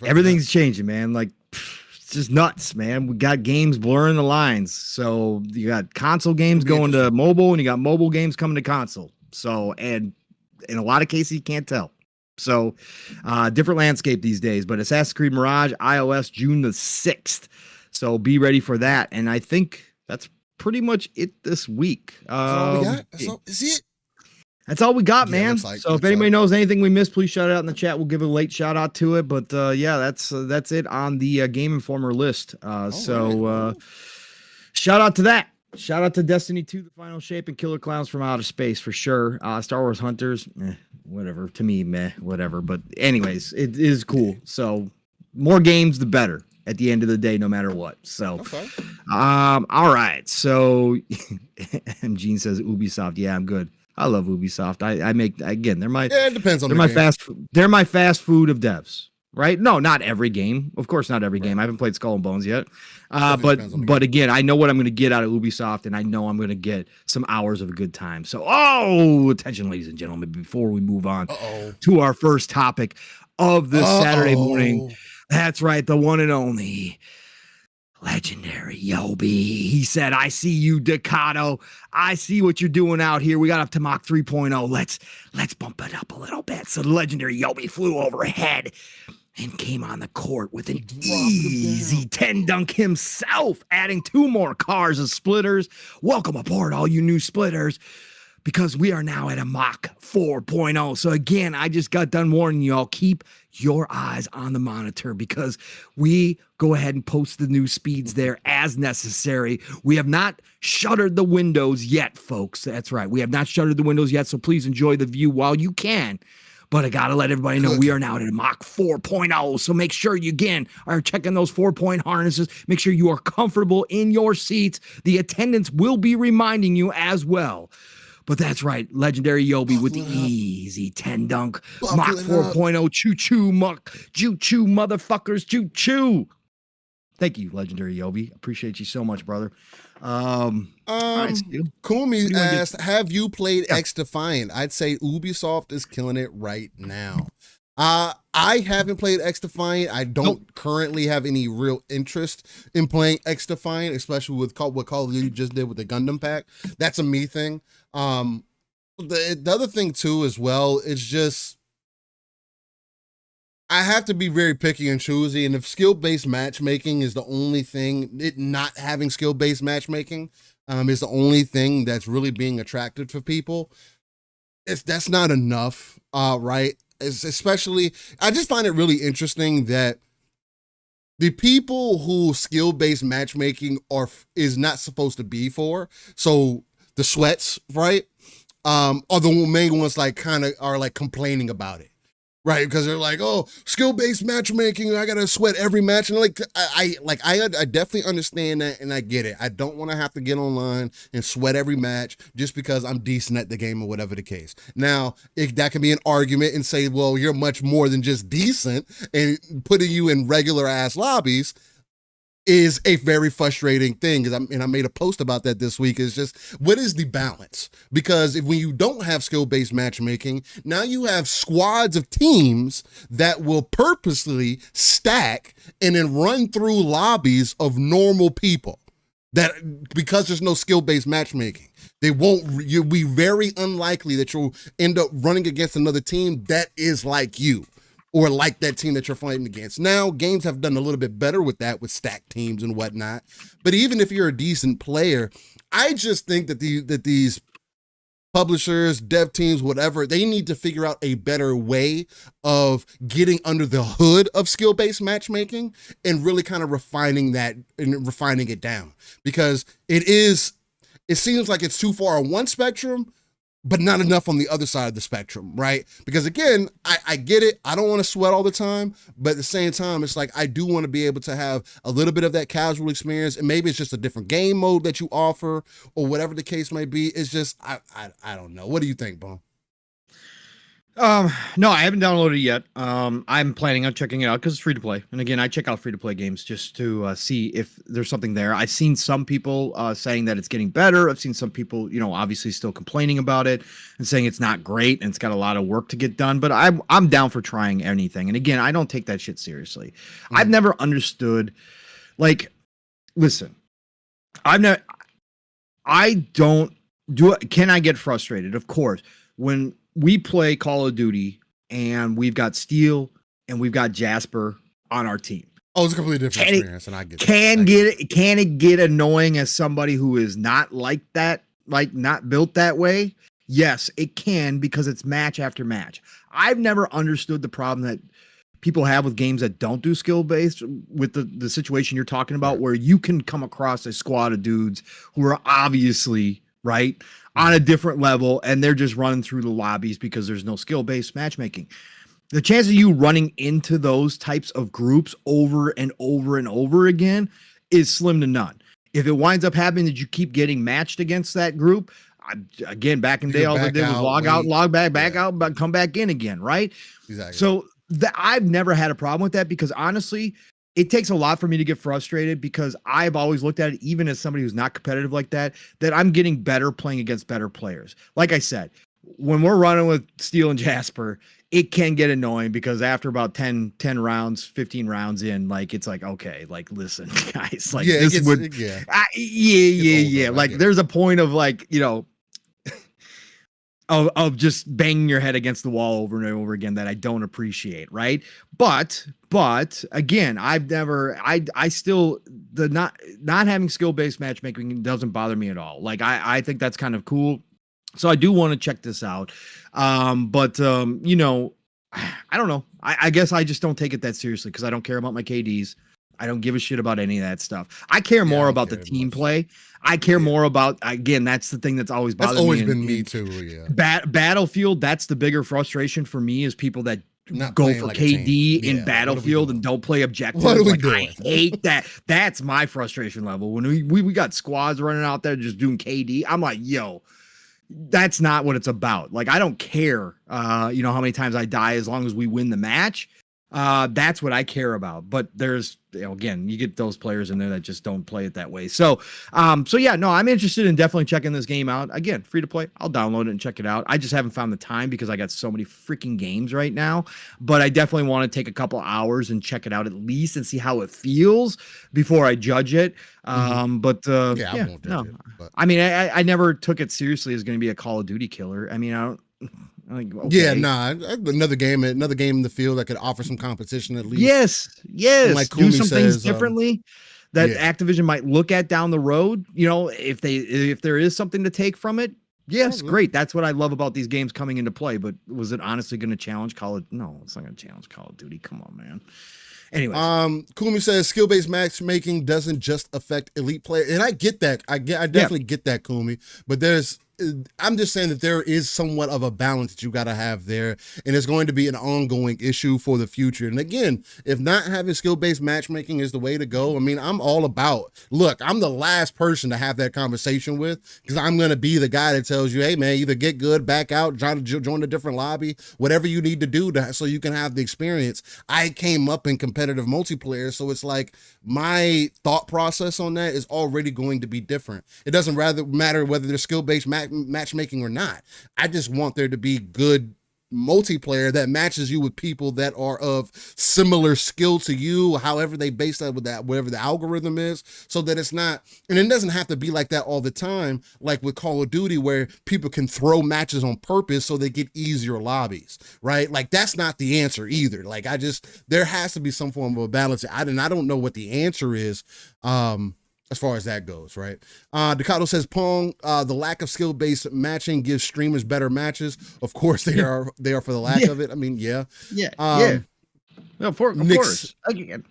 Everything's changing, man. Like, it's just nuts, man. We got games blurring the lines. So, you got console games going to mobile, and you got mobile games coming to console. So, and in a lot of cases, you can't tell. So, different landscape these days, but Assassin's Creed Mirage, iOS, June the 6th. So be ready for that. And I think that's pretty much it this week. That's all we got? Is it? That's all we got, man. So if anybody knows anything we missed, please shout it out in the chat. We'll give a late shout out to it. But yeah, that's it on the Game Informer list. Shout out to that. Shout out to Destiny 2, the final shape, and Killer Clowns from Outer Space for sure. Star Wars Hunters, whatever. To me, whatever. But anyways, it is cool. So more games, the better. At the end of the day, no matter what. So, all right. So, and Gene says Ubisoft. Yeah, I'm good. I love Ubisoft. I make, again, it depends on they're my fast food of devs, right? No, not every game. Of course, not every game. I haven't played Skull and Bones yet. But again, I know what I'm going to get out of Ubisoft, and I know I'm going to get some hours of a good time. So, attention, ladies and gentlemen, before we move on to our first topic of this Saturday morning. That's right, the one and only legendary Yobi. He said, I see you, Ducato. I see what you're doing out here. We got up to Mach 3.0. Let's bump it up a little bit. So the legendary Yobi flew overhead and came on the court with an easy 10 dunk himself, adding 2 more cars of splitters. Welcome aboard, all you new splitters, because we are now at a Mach 4.0. So again, I just got done warning y'all, keep your eyes on the monitor because we go ahead and post the new speeds there as necessary. We have not shuttered the windows yet, folks. That's right. We have not shuttered the windows yet, so please enjoy the view while you can. But I got to let everybody know we are now at a Mach 4.0. So make sure you, again, are checking those 4-point harnesses. Make sure you are comfortable in your seats. The attendants will be reminding you as well. But that's right, legendary Yobi with the easy 10 dunk, Mach 4.0, choo-choo, choo-choo, motherfuckers, choo-choo. Thank you, legendary Yobi. Appreciate you so much, brother. Right, Kumi asked, have you played X Defiant? I'd say Ubisoft is killing it right now. I haven't played X Defiant. I don't currently have any real interest in playing X Defiant, especially with what Call of Duty just did with the Gundam pack. That's a me thing. The other thing too as well is just I have to be very picky and choosy, and if skill-based matchmaking is the only thing, it not having skill-based matchmaking is the only thing that's really being attractive for people. That's not enough, right? Especially, I just find it really interesting that the people who skill-based matchmaking is not supposed to be for, so the sweats, right, are the main ones like kind of are like complaining about it, right? Because they're like, oh, skill-based matchmaking, I gotta sweat every match, and I definitely understand that, and I get it. I don't want to have to get online and sweat every match just because I'm decent at the game or whatever the case. Now, that can be an argument and say, well, you're much more than just decent, and putting you in regular ass lobbies is a very frustrating thing. And I made a post about that this week. Is just, what is the balance? Because when you don't have skill-based matchmaking, now you have squads of teams that will purposely stack and then run through lobbies of normal people. That because there's no skill-based matchmaking, you'll be very unlikely that you'll end up running against another team that is like you, or like that team that you're fighting against. Now, games have done a little bit better with that, with stacked teams and whatnot. But even if you're a decent player, I just think that these publishers, dev teams, whatever, they need to figure out a better way of getting under the hood of skill-based matchmaking and really kind of refining that and refining it down. Because it seems like it's too far on one spectrum, but not enough on the other side of the spectrum, right? Because again, I get it. I don't want to sweat all the time, but at the same time, it's like I do want to be able to have a little bit of that casual experience, and maybe it's just a different game mode that you offer, or whatever the case may be. It's just I don't know. What do you think, Bo? No, I haven't downloaded it yet. I'm planning on checking it out because it's free to play. And again, I check out free to play games just to see if there's something there. I've seen some people saying that it's getting better. I've seen some people, obviously still complaining about it and saying it's not great and it's got a lot of work to get done. But I'm down for trying anything. And again, I don't take that shit seriously. I've never understood. Listen, I don't do it. Can I get frustrated? Of course. When we play Call of Duty and we've got Steel and we've got Jasper on our team. Oh, it's a completely different experience, and I get Can it get annoying as somebody who is not like that, like not built that way? Yes, it can, because it's match after match. I've never understood the problem that people have with games that don't do skill-based, with the situation you're talking about, where you can come across a squad of dudes who are obviously, right, on a different level, and they're just running through the lobbies because there's no skill-based matchmaking. The chance of you running into those types of groups over and over and over again is slim to none. If it winds up happening that you keep getting matched against that group, again, back in the day, all they did was log out, log back out, but come back in again, right? Exactly. So I've never had a problem with that, because honestly, it takes a lot for me to get frustrated, because I've always looked at it, even as somebody who's not competitive like that I'm getting better playing against better players. Like I said, when we're running with Steel and Jasper, it can get annoying because after about 10 rounds, 15 rounds in, like, it's like, okay, like, listen, guys, like, this would, yeah. Like, there's a point of, like, you know, of just banging your head against the wall over and over again that I don't appreciate, right? But again, I still, the not having skill-based matchmaking doesn't bother me at all. Like, I think that's kind of cool. So I do want to check this out. You know, I don't know. I guess I just don't take it that seriously because I don't care about my KDs. I don't give a shit about any of that stuff. I care more about the team play. I care more about, again, that's the thing that's always bothered me. That's always been me too, yeah. Battlefield, that's the bigger frustration for me is people that go for like KD in Battlefield and don't play objectives. Like, I hate that. That's my frustration level. When we got squads running out there just doing KD, I'm like, yo, that's not what it's about. Like, I don't care, you know, how many times I die as long as we win the match. That's what I care about. But there's, you know, again, you get those players in there that just don't play it that way. So yeah, no, I'm interested in definitely checking this game out. Again, free to play. I'll download it and check it out. I just haven't found the time because I got so many freaking games right now. But I definitely want to take a couple hours and check it out at least and see how it feels before I judge it. I won't judge it. But. I mean, I never took it seriously as going to be a Call of Duty killer. I mean, I don't. Like, okay. Yeah, another game in the field that could offer some competition at least. Yes. Like do some things differently that Activision might look at down the road. You know, if there is something to take from it, yes, great. That's what I love about these games coming into play. But was it honestly going to challenge Call of? No, it's not going to challenge Call of Duty. Come on, man. Anyways, Kumi says skill-based matchmaking doesn't just affect elite play, and I get that. I definitely get that, Kumi. But I'm just saying that there is somewhat of a balance that you got to have there, and it's going to be an ongoing issue for the future. And again, if not having skill-based matchmaking is the way to go, I mean, I'm all about, look, I'm the last person to have that conversation with because I'm going to be the guy that tells you, hey, man, either get good, back out, join a different lobby, whatever you need to do so you can have the experience. I came up in competitive multiplayer, so it's like my thought process on that is already going to be different. It doesn't matter whether they're skill-based matchmaking or not. I just want there to be good multiplayer that matches you with people that are of similar skill to you, however they base that with that, whatever the algorithm is, so that it's not, and it doesn't have to be like that all the time, like with Call of Duty, where people can throw matches on purpose so they get easier lobbies, right? Like, that's not the answer either. Like, there has to be some form of a balance. I don't know what the answer is, as far as that goes, right? Ducato says, Pong, the lack of skill-based matching gives streamers better matches. Of course, they are for the lack of it. I mean, yeah. No, of course. Again,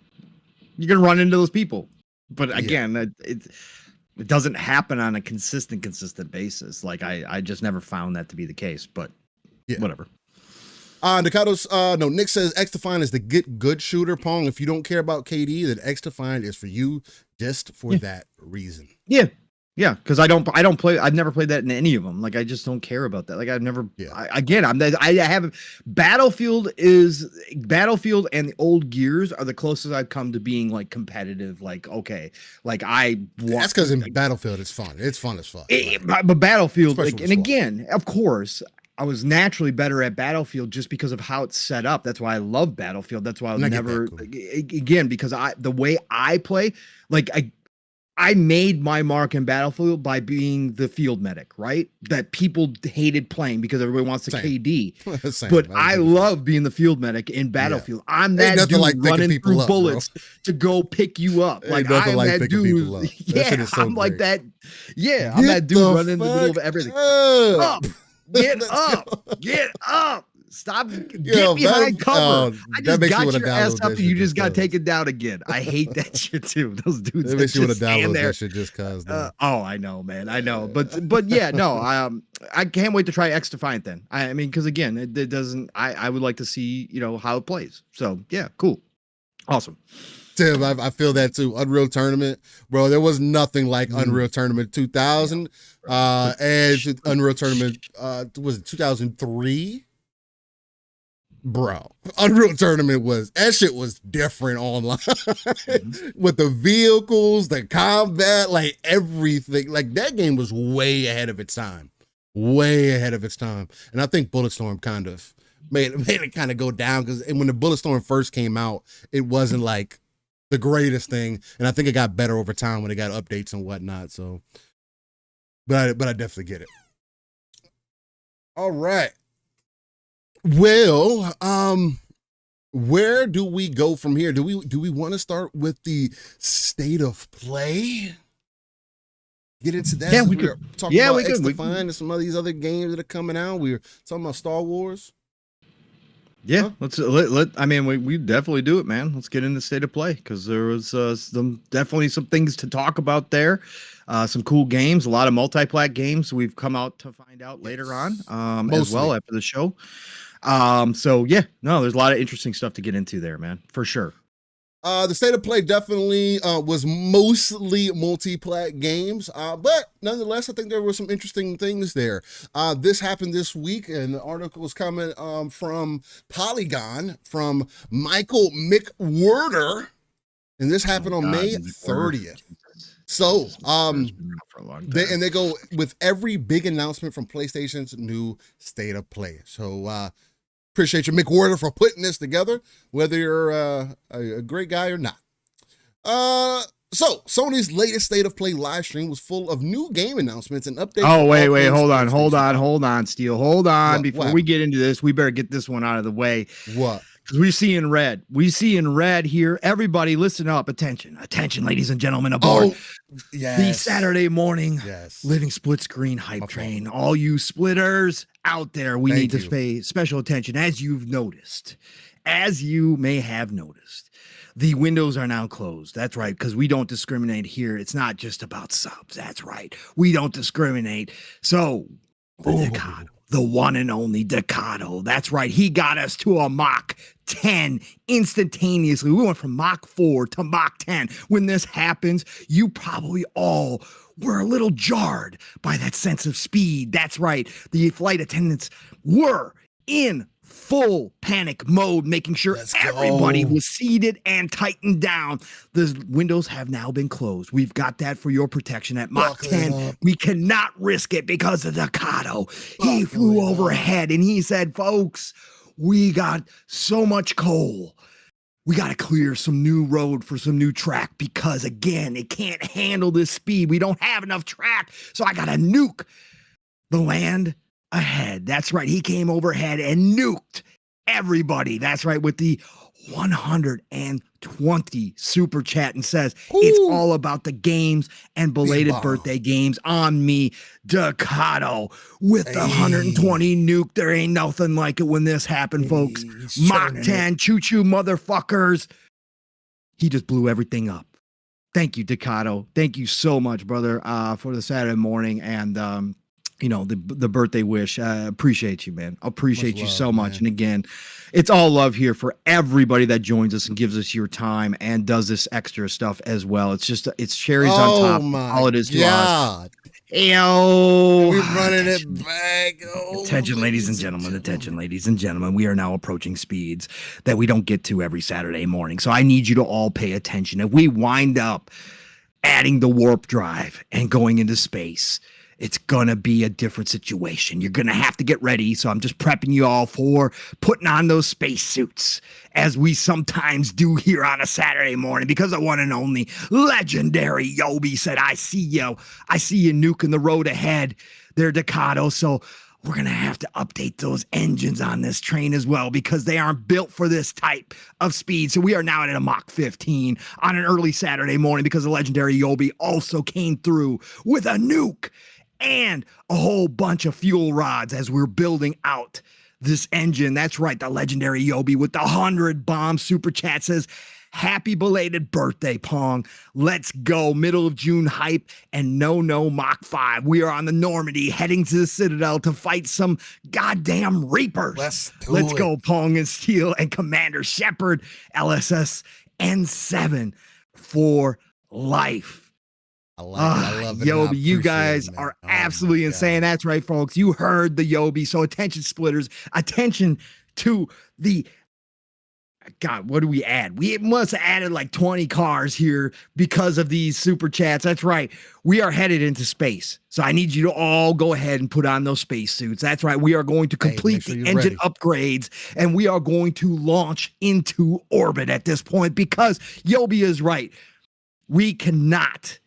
you're going to run into those people. But again, it doesn't happen on a consistent basis. Like, I just never found that to be the case, but whatever. Ducato's, Nick says X-Defined is the good shooter, Pong. If you don't care about KD, then X-Defined is for you just for that reason. Yeah, because I don't play. I've never played that in any of them. Like, I just don't care about that. Like, I've never. I haven't. Battlefield and the old Gears are the closest I've come to being like competitive. Like, okay, like that's because in Battlefield it's fun. It's fun as fuck. But Battlefield, like, and again, of course, I was naturally better at Battlefield just because of how it's set up. That's why I love Battlefield. That's why again, because the way I play, like, I made my mark in Battlefield by being the field medic, right? That people hated playing because everybody wants to KD. But I love being the field medic in Battlefield. Yeah. I'm that dude like running through bullets to go pick you up. Like, I'm that dude. Yeah, I'm like that. Yeah, I'm that dude running in the middle of everything. Up. Get up. Stop. Get behind cover. I just got your ass up and you just got taken down again. I hate that shit too. Those dudes that makes you want to download that shit just cause. I know, man. I know. But yeah, no, I can't wait to try X-Defiant then. I mean, because again, it doesn't, I would like to see, you know, how it plays. So yeah, cool. Awesome. Tim, I feel that too. Unreal Tournament, bro. There was nothing like Unreal Tournament 2000, and Unreal Tournament was it 2003, bro. Unreal Tournament that shit was different online with the vehicles, the combat, like everything. Like, that game was way ahead of its time, and I think Bulletstorm kind of made it kind of go down because when the Bulletstorm first came out, it wasn't like the greatest thing, and I think it got better over time when it got updates and whatnot. So, but I definitely get it. All right. Well, where do we go from here? Do we want to start with the state of play? Get into that. Yeah, we could talk about X-Defined and some of these other games that are coming out. We were talking about Star Wars. Yeah, I mean, we definitely do it, man. Let's get into state of play because there was definitely some things to talk about there. Some cool games, a lot of multi-plat games we've come out to find out later on as well after the show. So yeah, no, there's a lot of interesting stuff to get into there, man, for sure. The state of play definitely was mostly multi-plat games, but nonetheless, I think there were some interesting things there. This happened this week, and the article was coming from Polygon from Michael McWhorter, and this happened on May 30th. So, they go with every big announcement from PlayStation's new state of play. So, appreciate you, McWhorter, for putting this together, whether you're a great guy or not. So, Sony's latest State of Play live stream was full of new game announcements and updates. Oh, wait, hold on, Steel. Hold on. Before we get into this, we better get this one out of the way. What? Because we see in red. We see in red here. Everybody listen up. Attention, ladies and gentlemen aboard. The Saturday morning living split screen hype train. All you splitters out there, we need to pay special attention. As you've noticed, as you may have noticed, the windows are now closed. That's right, because we don't discriminate here. It's not just about subs. That's right. We don't discriminate. So, the one and only Decado. That's right. He got us to a Mach 10 instantaneously. We went from Mach 4 to Mach 10. When this happens, you probably all were a little jarred by that sense of speed. That's right. The flight attendants were in full panic mode, making sure everybody was seated and tightened down. The windows have now been closed. We've got that for your protection at Mach 10. We cannot risk it because of Decado. He flew overhead and he said, folks, we got so much coal. We got to clear some new road for some new track because, again, it can't handle this speed. We don't have enough track, so I got to nuke the land ahead. That's right. He came overhead and nuked everybody. That's right. With the 120 super chat and says, it's all about the games and belated birthday games on me, Decado. With the 120 nuke, there ain't nothing like it when this happened, folks. Mach 10, choo-choo motherfuckers. He just blew everything up. Thank you, Decado. Thank you so much, brother, for the Saturday morning and the birthday wish. I appreciate you, man. I appreciate you so much. And again, it's all love here for everybody that joins us and gives us your time and does this extra stuff as well. It's just, it's cherries on top. All it is to us. Yo, we're running it back. Attention, ladies and gentlemen. Attention, ladies and gentlemen. We are now approaching speeds that we don't get to every Saturday morning. So I need you to all pay attention. If we wind up adding the warp drive and going into space, it's going to be a different situation. You're going to have to get ready. So I'm just prepping you all for putting on those spacesuits, as we sometimes do here on a Saturday morning, because the one and only legendary Yobi said, I see you nuking the road ahead there, Decado. So we're going to have to update those engines on this train as well, because they aren't built for this type of speed. So we are now at a Mach 15 on an early Saturday morning, because the legendary Yobi also came through with a nuke and a whole bunch of fuel rods as we're building out this engine. That's right, the legendary Yobi with the 100 bomb super chat says, happy belated birthday, Pong. Let's go. Middle of June hype and no Mach 5. We are on the Normandy heading to the Citadel to fight some goddamn Reapers. Let's go, Pong and Steel and Commander Shepard. LSS N7 for life. I love it. Yobi, you guys are absolutely insane. That's right, folks. You heard the Yobi. So attention, splitters. Attention to the God, what do we add? We must have added like 20 cars here because of these super chats. That's right. We are headed into space. So I need you to all go ahead and put on those spacesuits. That's right. We are going to complete the engine upgrades, and we are going to launch into orbit at this point because Yobi is right. We cannot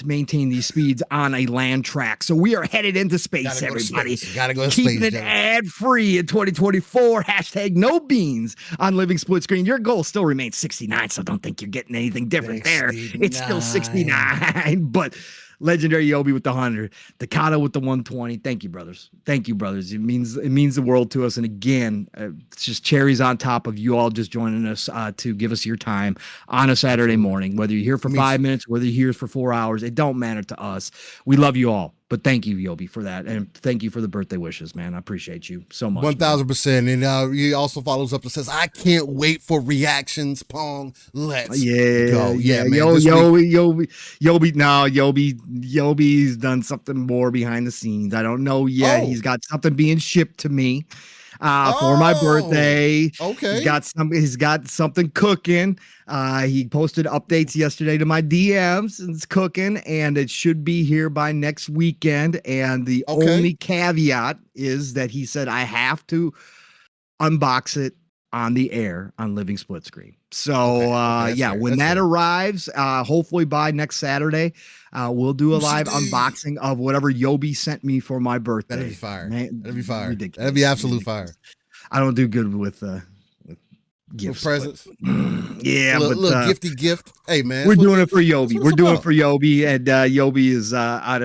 maintain these speeds on a land track. So we are headed into space, everybody. Gotta go to Keeping space, it ad-free in 2024. Hashtag no beans on Living Split Screen. Your goal still remains 69, so don't think you're getting anything different 69. There. It's still 69, but legendary Yobi with the 100, Takata with the 120. Thank you, brothers. Thank you, brothers. It means the world to us. And again, it's just cherries on top of you all just joining us to give us your time on a Saturday morning. Whether you're here for 5 minutes, whether you're here for 4 hours, it don't matter to us. We love you all. But thank you, Yobi, for that. And thank you for the birthday wishes, man. I appreciate you so much. 1,000%. And he also follows up and says, I can't wait for reactions, Pong. Let's go. Yeah, man. Yobi's done something more behind the scenes. I don't know yet. He's got something being shipped to me for my birthday. Okay. He's got something cooking. He posted updates yesterday to my DMs, and it's cooking, and it should be here by next weekend. And the only caveat is that he said I have to unbox it on the air on Living Split Screen. So when that arrives, hopefully by next Saturday, we'll do a live unboxing of whatever Yobi sent me for my birthday. That'd be fire. That'd be fire. Ridiculous. That'd be absolute fire. I don't do good with gifts, presents. Yeah, little gifty gift. Hey, man, we're doing it for Yobi. We're doing it for Yobi, and Yobi is out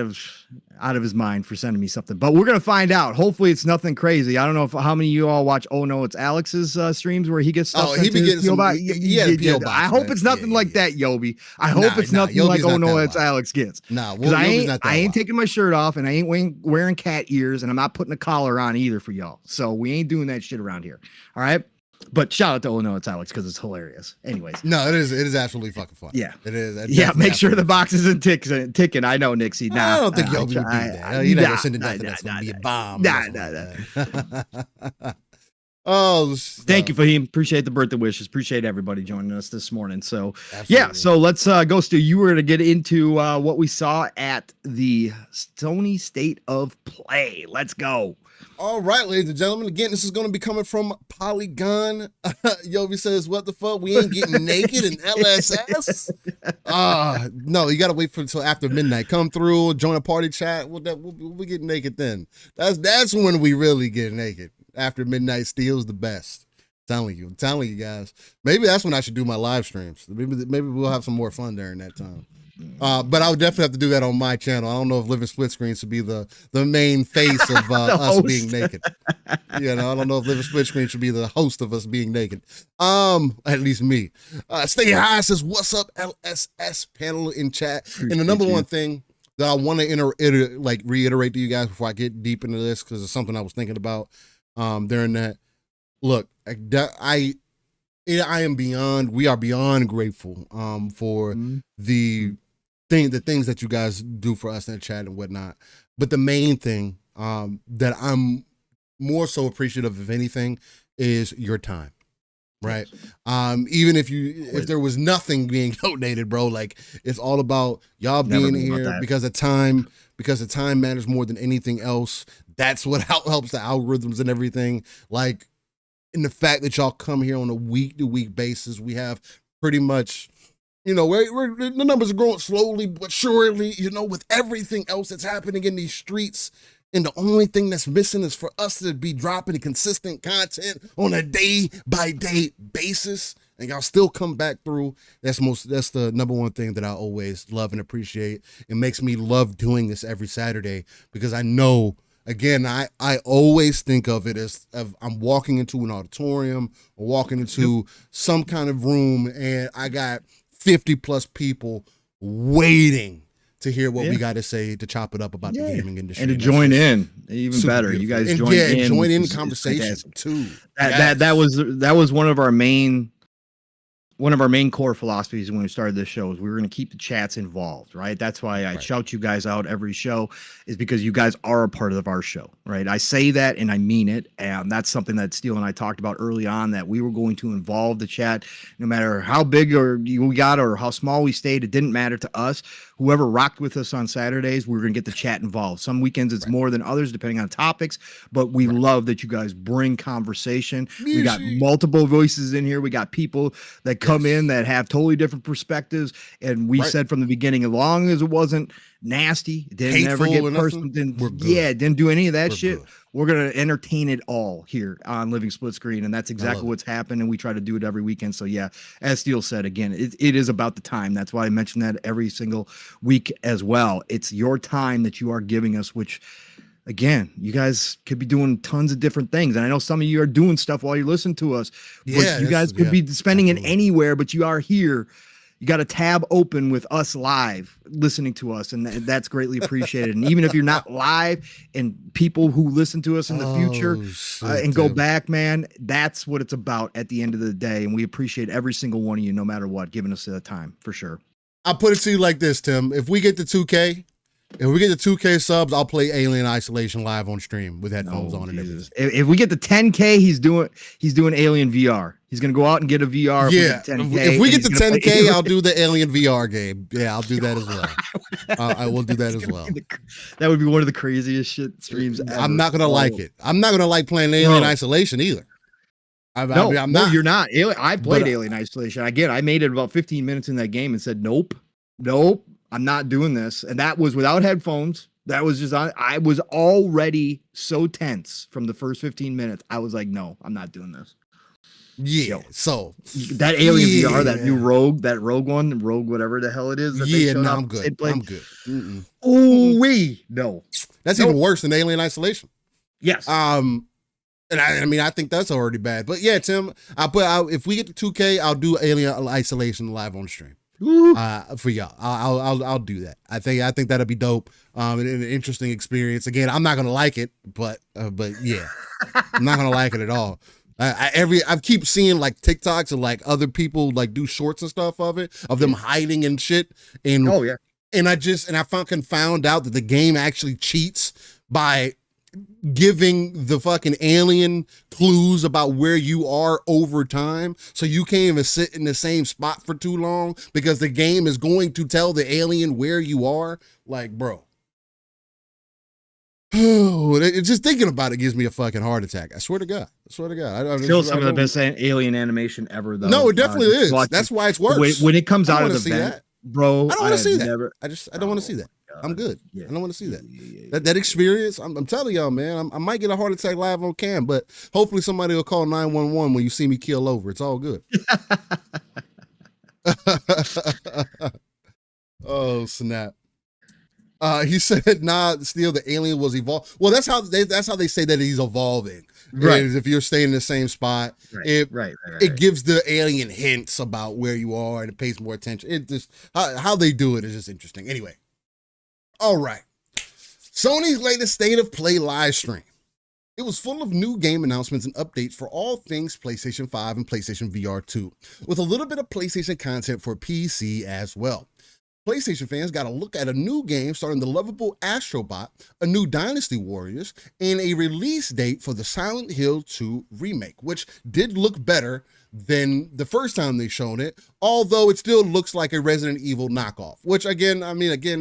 of his mind for sending me something. But we're gonna find out. Hopefully, it's nothing crazy. I don't know how many of you all watch. Oh no, it's Alex's streams where he gets stuff. He be getting some. PO box, I hope it's nothing like that, Yobi. I hope it's nothing like Oh no, it's Alex gets. Because I ain't taking my shirt off, and I ain't wearing cat ears, and I'm not putting a collar on either for y'all. So we ain't doing that shit around here. All right. But shout out to Oh No, It's Alex because it's hilarious. Anyways. No, it is absolutely fucking fun. Yeah. It is. Yeah, make sure the box isn't ticking. I know, Nixie. I don't think Yobi would do that. You're not going to send nothing that's going to be a bomb. Oh, thank you, Fahim. Appreciate the birthday wishes. Appreciate everybody joining us this morning. So, so let's go, Stu. You were to get into what we saw at the Sony State of Play. Let's go. All right, ladies and gentlemen. Again, this is going to be coming from Polygon. Yobi says, what the fuck? We ain't getting naked in LSS? No, you got to wait until after midnight. Come through, join a party chat. We'll get naked then. That's when we really get naked. After midnight steals the best. I'm telling you guys. Maybe that's when I should do my live streams. Maybe we'll have some more fun during that time. But I would definitely have to do that on my channel. I don't know if Living Split Screen should be the main face of us being naked. I don't know if Living Split Screen should be the host of us being naked. At least me. Stay High says, what's up, LSS panel in chat? And the number one thing that I want to reiterate to you guys before I get deep into this, because it's something I was thinking about during that. Look, we are beyond grateful for the things that you guys do for us in the chat and whatnot. But the main thing that I'm more so appreciative of anything is your time. Right. Even if there was nothing being donated, bro, like it's all about y'all being here because the time matters more than anything else. That's what helps the algorithms and everything. Like, in the fact that y'all come here on a week-to-week basis, we have pretty much, the numbers are growing slowly but surely, with everything else that's happening in these streets. And the only thing that's missing is for us to be dropping consistent content on a day-by-day basis. And y'all still come back through. That's the number one thing that I always love and appreciate. It makes me love doing this every Saturday because I know, again, I always think of it as I'm walking into an auditorium or walking into some kind of room and I got 50 plus people waiting to hear what we got to say to chop it up about the gaming industry. And to join in, even better. Beautiful. You guys and join in the conversation too. That was one of our main one of our main core philosophies when we started this show is we were going to keep the chats involved, right? That's why I shout you guys out every show, is because you guys are a part of our show, right? I say that and I mean it. And that's something that Steele and I talked about early on, that we were going to involve the chat, no matter how big or we got or how small we stayed. It didn't matter to us. Whoever rocked with us on Saturdays, we were going to get the chat involved. Some weekends it's more than others, depending on topics, but we love that you guys bring conversation. We got multiple voices in here. We got people that come in that have totally different perspectives. And we said from the beginning, as long as it wasn't nasty, didn't hateful ever get personal, didn't do any of that shit. Good. We're going to entertain it all here on Living Split Screen. And that's exactly what's happened. And we try to do it every weekend. So yeah, as Steele said, again, it is about the time. That's why I mention that every single week as well. It's your time that you are giving us, which, again, you guys could be doing tons of different things. And I know some of you are doing stuff while you listen to us, but you guys could be spending it anywhere, but you are here. You got a tab open with us live listening to us, and that's greatly appreciated. And even if you're not live, and people who listen to us in the future go back, man, that's what it's about at the end of the day. And we appreciate every single one of you, no matter what, giving us the time, for sure. I'll put it to you like this, Tim. If we get to 2K, if we get to 2K subs, I'll play Alien Isolation live on stream with headphones on and everything. If we get to 10K, he's doing Alien VR. He's gonna go out and get a VR. Yeah, if we get to 10K, I'll do the Alien VR game. Yeah, I'll do that as well. I will do that as well. That would be one of the craziest shit streams ever. I'm not gonna like it. I'm not gonna like playing Alien Isolation either. I'm not. No, you're not. I played Alien Isolation. Again, I made it about 15 minutes in that game and said, nope, I'm not doing this. And that was without headphones. That was just, I was already so tense from the first 15 minutes. I was like, no, I'm not doing this. Yeah. So that Alien VR, that new Rogue whatever the hell it is. I'm good. I'm good. No. That's even worse than Alien Isolation. Yes. And I think that's already bad. But yeah, Tim, if we get to 2K, I'll do Alien Isolation live on stream. For y'all. I'll do that. I think that'll be dope. An interesting experience. Again, I'm not gonna like it, but yeah, I'm not gonna like it at all. I keep seeing like TikToks and like other people like do shorts and stuff of them hiding and shit. And and I fucking found out that the game actually cheats by giving the fucking alien clues about where you are over time, so you can't even sit in the same spot for too long because the game is going to tell the alien where you are. Like, bro, just thinking about it gives me a fucking heart attack. I swear to God. Still some of the best alien animation ever, though. No, it definitely is. That's why it's worse. When it comes out of the vent, bro, I don't want to see that. I don't want to see that. I'm good. I don't want to see that. That experience, I'm telling y'all, man, I might get a heart attack live on cam, but hopefully somebody will call 911 when you see me keel over. It's all good. Oh, snap. He said, nah, still the alien was evolved. Well, that's how they say that he's evolving. Right. Is if you're staying in the same spot, it gives the alien hints about where you are and it pays more attention. It just how they do it is just interesting. Anyway. All right. Sony's latest State of Play live stream. It was full of new game announcements and updates for all things PlayStation 5 and PlayStation VR 2, with a little bit of PlayStation content for PC as well. PlayStation fans got a look at a new game starring the lovable Astrobot, a new Dynasty Warriors, and a release date for the Silent Hill 2 remake, which did look better than the first time they showed it, although it still looks like a Resident Evil knockoff, which again,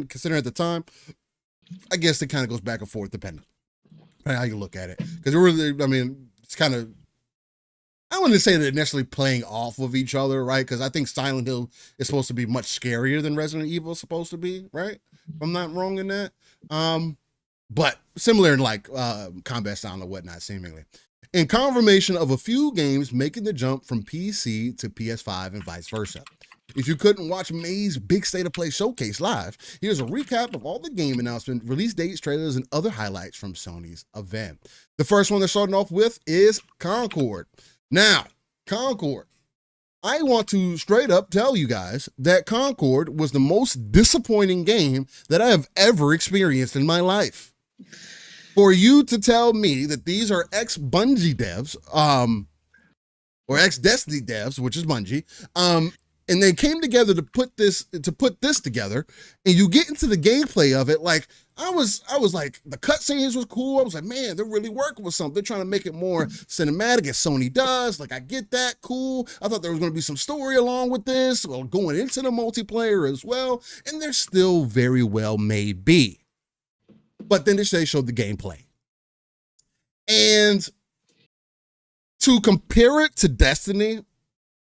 considering at the time, I guess it kind of goes back and forth depending on how you look at it. Because it really, it's kind of, I wouldn't say that they're necessarily playing off of each other, right? Because I think Silent Hill is supposed to be much scarier than Resident Evil is supposed to be, right? If I'm not wrong in that. But similar in like combat style and whatnot, seemingly. In confirmation of a few games making the jump from PC to PS5 and vice versa. If you couldn't watch May's big State of Play showcase live, here's a recap of all the game announcements, release dates, trailers, and other highlights from Sony's event. The first one they're starting off with is CONCORD. Now, CONCORD. I want to straight up tell you guys that CONCORD was the most disappointing game that I have ever experienced in my life. For you to tell me that these are ex-Bungie devs, or ex-Destiny devs, which is Bungie. And they came together to put this together, and you get into the gameplay of it. Like I was like, the cutscenes was cool. I was like, man, they're really working with something. They're trying to make it more cinematic as Sony does. Like I get that, cool. I thought there was going to be some story along with this, well, going into the multiplayer as well, and there still very well may be. But then they showed the gameplay, and to compare it to Destiny,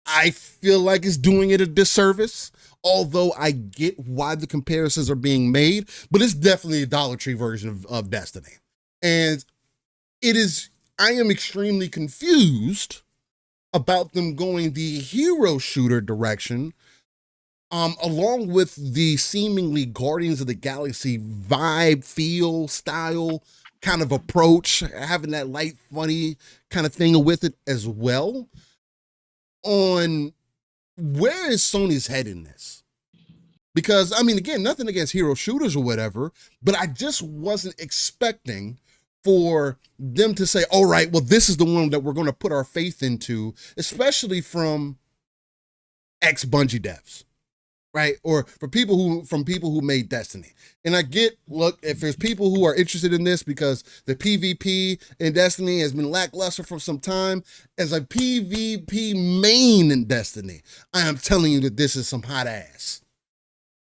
I feel like it's doing it a disservice, although I get why the comparisons are being made, but it's definitely a Dollar Tree version of Destiny. And I am extremely confused about them going the hero shooter direction, along with the seemingly Guardians of the Galaxy vibe, feel, style, kind of approach, having that light, funny kind of thing with it as well. On where is Sony's head in this? Because, I mean, again, nothing against hero shooters or whatever, but I just wasn't expecting for them to say, all right, well, this is the one that we're going to put our faith into, especially from ex-Bungie devs, right? Or from people who made Destiny. And I get, look, if there's people who are interested in this because the PvP in Destiny has been lackluster for some time, as a PvP main in Destiny, I am telling you that this is some hot ass.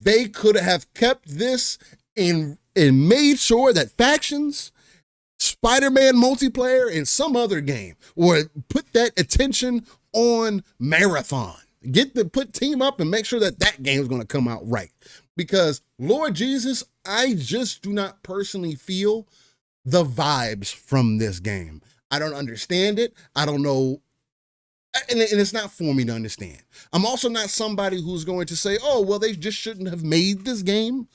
They could have kept this and made sure that factions, Spider-Man multiplayer, and some other game, or put that attention on Marathon. Put team up and make sure that game is going to come out right. Because Lord Jesus, I just do not personally feel the vibes from this game. I don't understand it. I don't know. And it's not for me to understand. I'm also not somebody who's going to say, oh, well, they just shouldn't have made this game.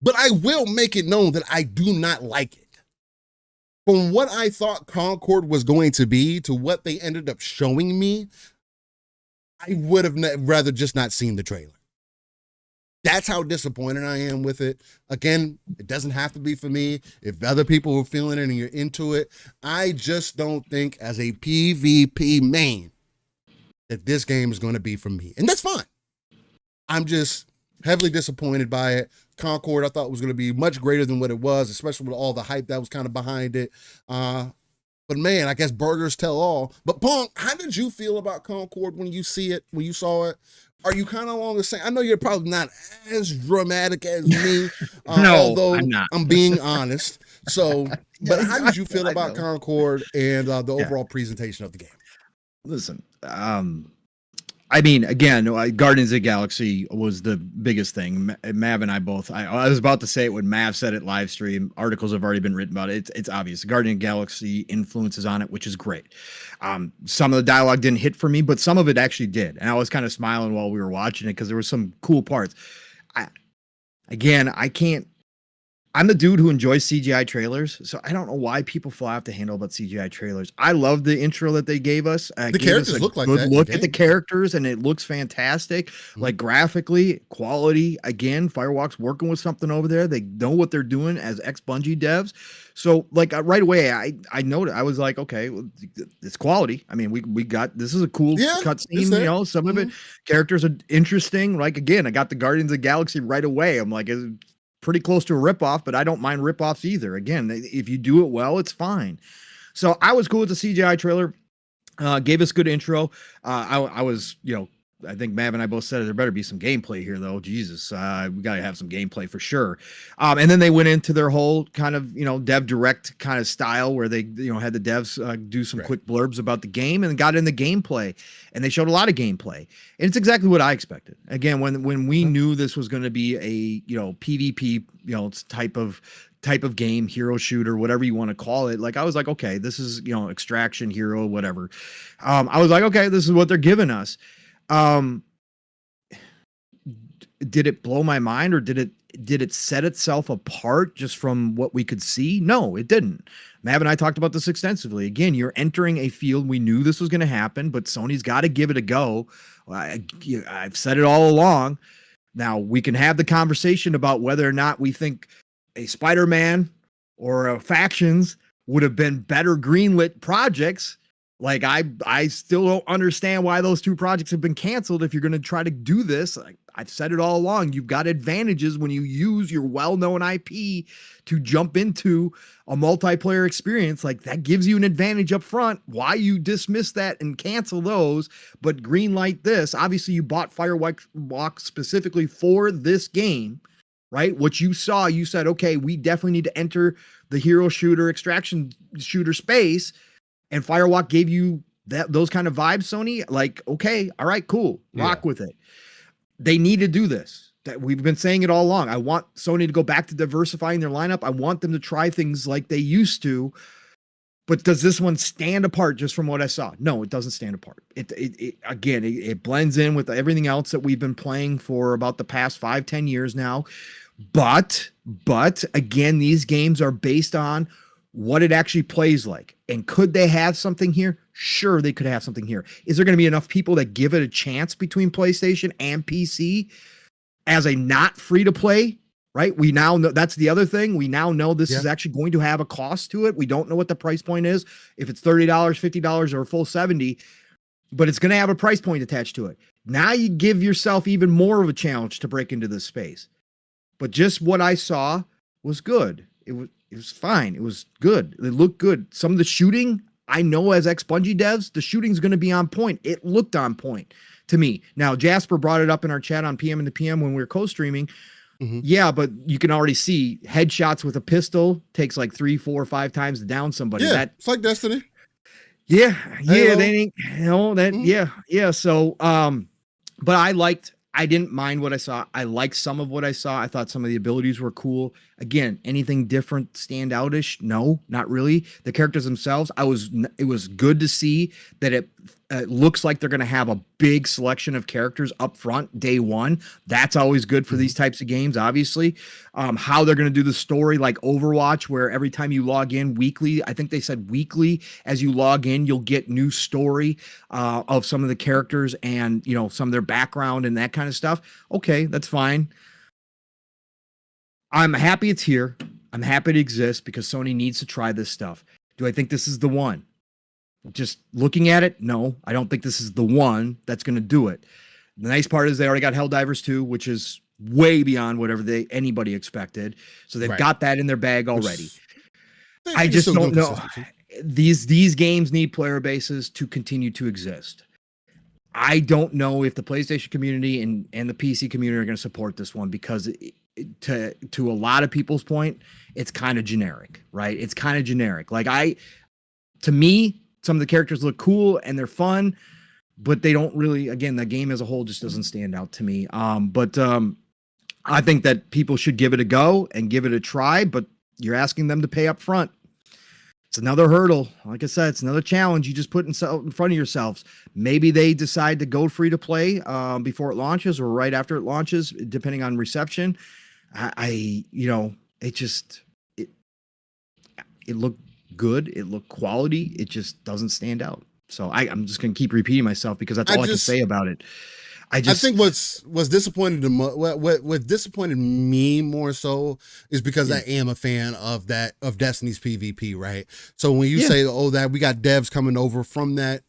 But I will make it known that I do not like it. From what I thought CONCORD was going to be to what they ended up showing me, I would have rather just not seen the trailer. That's how disappointed I am with it. Again, it doesn't have to be for me. If other people are feeling it and you're into it, I just don't think as a PvP main that this game is going to be for me. And that's fine. I'm just heavily disappointed by it. CONCORD, I thought was going to be much greater than what it was, especially with all the hype that was kind of behind it. But man, I guess burgers tell all. But Punk, how did you feel about CONCORD when you saw it? Are you kind of along the same? I know you're probably not as dramatic as me, No, although I'm not. I'm being honest. So, but how did you feel about CONCORD and the overall presentation of the game? Listen, I mean, again, Guardians of the Galaxy was the biggest thing. Mav and I both, I was about to say it when Mav said it live stream. Articles have already been written about it. It's obvious. Guardian of the Galaxy influences on it, which is great. Some of the dialogue didn't hit for me, but some of it actually did. And I was kind of smiling while we were watching it because there were some cool parts. I'm the dude who enjoys CGI trailers, so I don't know why people fly off the handle about CGI trailers. I love the intro that they gave us. The characters look like that. Look at the characters, and it looks fantastic. Mm-hmm. Like graphically, quality. Again, Firewalk's working with something over there. They know what they're doing as ex-Bungie devs. So, like right away, I noted. I was like, okay, well, it's quality. I mean, we got this is a cool cutscene. You know, some of it characters are interesting. Like again, I got the Guardians of the Galaxy right away. I'm like, pretty close to a ripoff, but I don't mind ripoffs either. Again, if you do it well, it's fine. So I was cool with the CGI trailer. Gave us good intro. I was, I think Mav and I both said there better be some gameplay here, though. Jesus, we got to have some gameplay for sure. And then they went into their whole kind of, dev direct kind of style where they, had the devs do some quick blurbs about the game and got in the gameplay. And they showed a lot of gameplay. And it's exactly what I expected. Again, when we knew this was going to be a, PvP, type of game, hero shooter, whatever you want to call it. Like, I was like, okay, this is, extraction hero, whatever. I was like, okay, this is what they're giving us. Did it blow my mind, or did it set itself apart just from what we could see? No, it didn't. Mav and I talked about this extensively. Again, you're entering a field. We knew this was going to happen, but Sony's got to give it a go. I've said it all along. Now we can have the conversation about whether or not we think a Spider-Man or a Factions would have been better greenlit projects. Like I still don't understand why those two projects have been canceled. If you're going to try to do this, like I've said it all along, you've got advantages when you use your well-known IP to jump into a multiplayer experience. Like that gives you an advantage up front. Why you dismiss that and cancel those, but green light this? Obviously, you bought Firewalk specifically for this game, right? What you saw, you said, okay, we definitely need to enter the hero shooter, extraction shooter space. And Firewalk gave you those kind of vibes, Sony. Like, okay, all right, cool, rock with it. They need to do this. That we've been saying it all along. I want Sony to go back to diversifying their lineup. I want them to try things like they used to. But does this one stand apart just from what I saw? No, it doesn't stand apart. It blends in with everything else that we've been playing for about the past 5-10 years now. But again, these games are based on what it actually plays like. And could they have something here? Sure, they could have something here. Is there going to be enough people that give it a chance between PlayStation and PC as a not free to play? Right? We now know that's the other thing. We now know this is actually going to have a cost to it. We don't know what the price point is, if it's $30, $50, or a full $70, but it's going to have a price point attached to it. Now you give yourself even more of a challenge to break into this space. But just what I saw was good. It was fine. It was good. It looked good. Some of the shooting, I know as ex-Bungie devs, the shooting's going to be on point. It looked on point to me. Now, Jasper brought it up in our chat on PM and the PM when we were co-streaming. Yeah, but you can already see headshots with a pistol takes like 3, 4, 5 times to down somebody. Yeah, it's like Destiny. Yeah, they ain't, yeah. So, but I didn't mind what I saw. I liked some of what I saw. I thought some of the abilities were cool. Again, anything different, standoutish? No, not really. The characters themselves, it was good to see that it looks like they're going to have a big selection of characters up front day one. That's always good for these types of games, obviously. How they're going to do the story like Overwatch, where every time you log in weekly, I think they said weekly, as you log in, you'll get new story of some of the characters and, some of their background and that kind of stuff. Okay, that's fine. I'm happy it's here. I'm happy it exists because Sony needs to try this stuff. Do I think this is the one? Just looking at it, no, I don't think this is the one that's going to do it. The nice part is they already got Helldivers 2, which is way beyond whatever anybody expected. So they've got that in their bag already. I just don't know. These games need player bases to continue to exist. I don't know if the PlayStation community and the PC community are going to support this one because to a lot of people's point, it's kind of generic, right? It's kind of generic. Like to me, some of the characters look cool and they're fun, but they don't really, again, the game as a whole just doesn't stand out to me. But I think that people should give it a go and give it a try, but you're asking them to pay up front. It's another hurdle. Like I said, it's another challenge you just put in front of yourselves. Maybe they decide to go free to play before it launches or right after it launches, depending on reception. It looked good. It looked quality. It just doesn't stand out. So I'm just going to keep repeating myself because that's all I can say about it. I think what's disappointed what disappointed me more so is because I am a fan of Destiny's PvP, right? So when you say, that we got devs coming over from that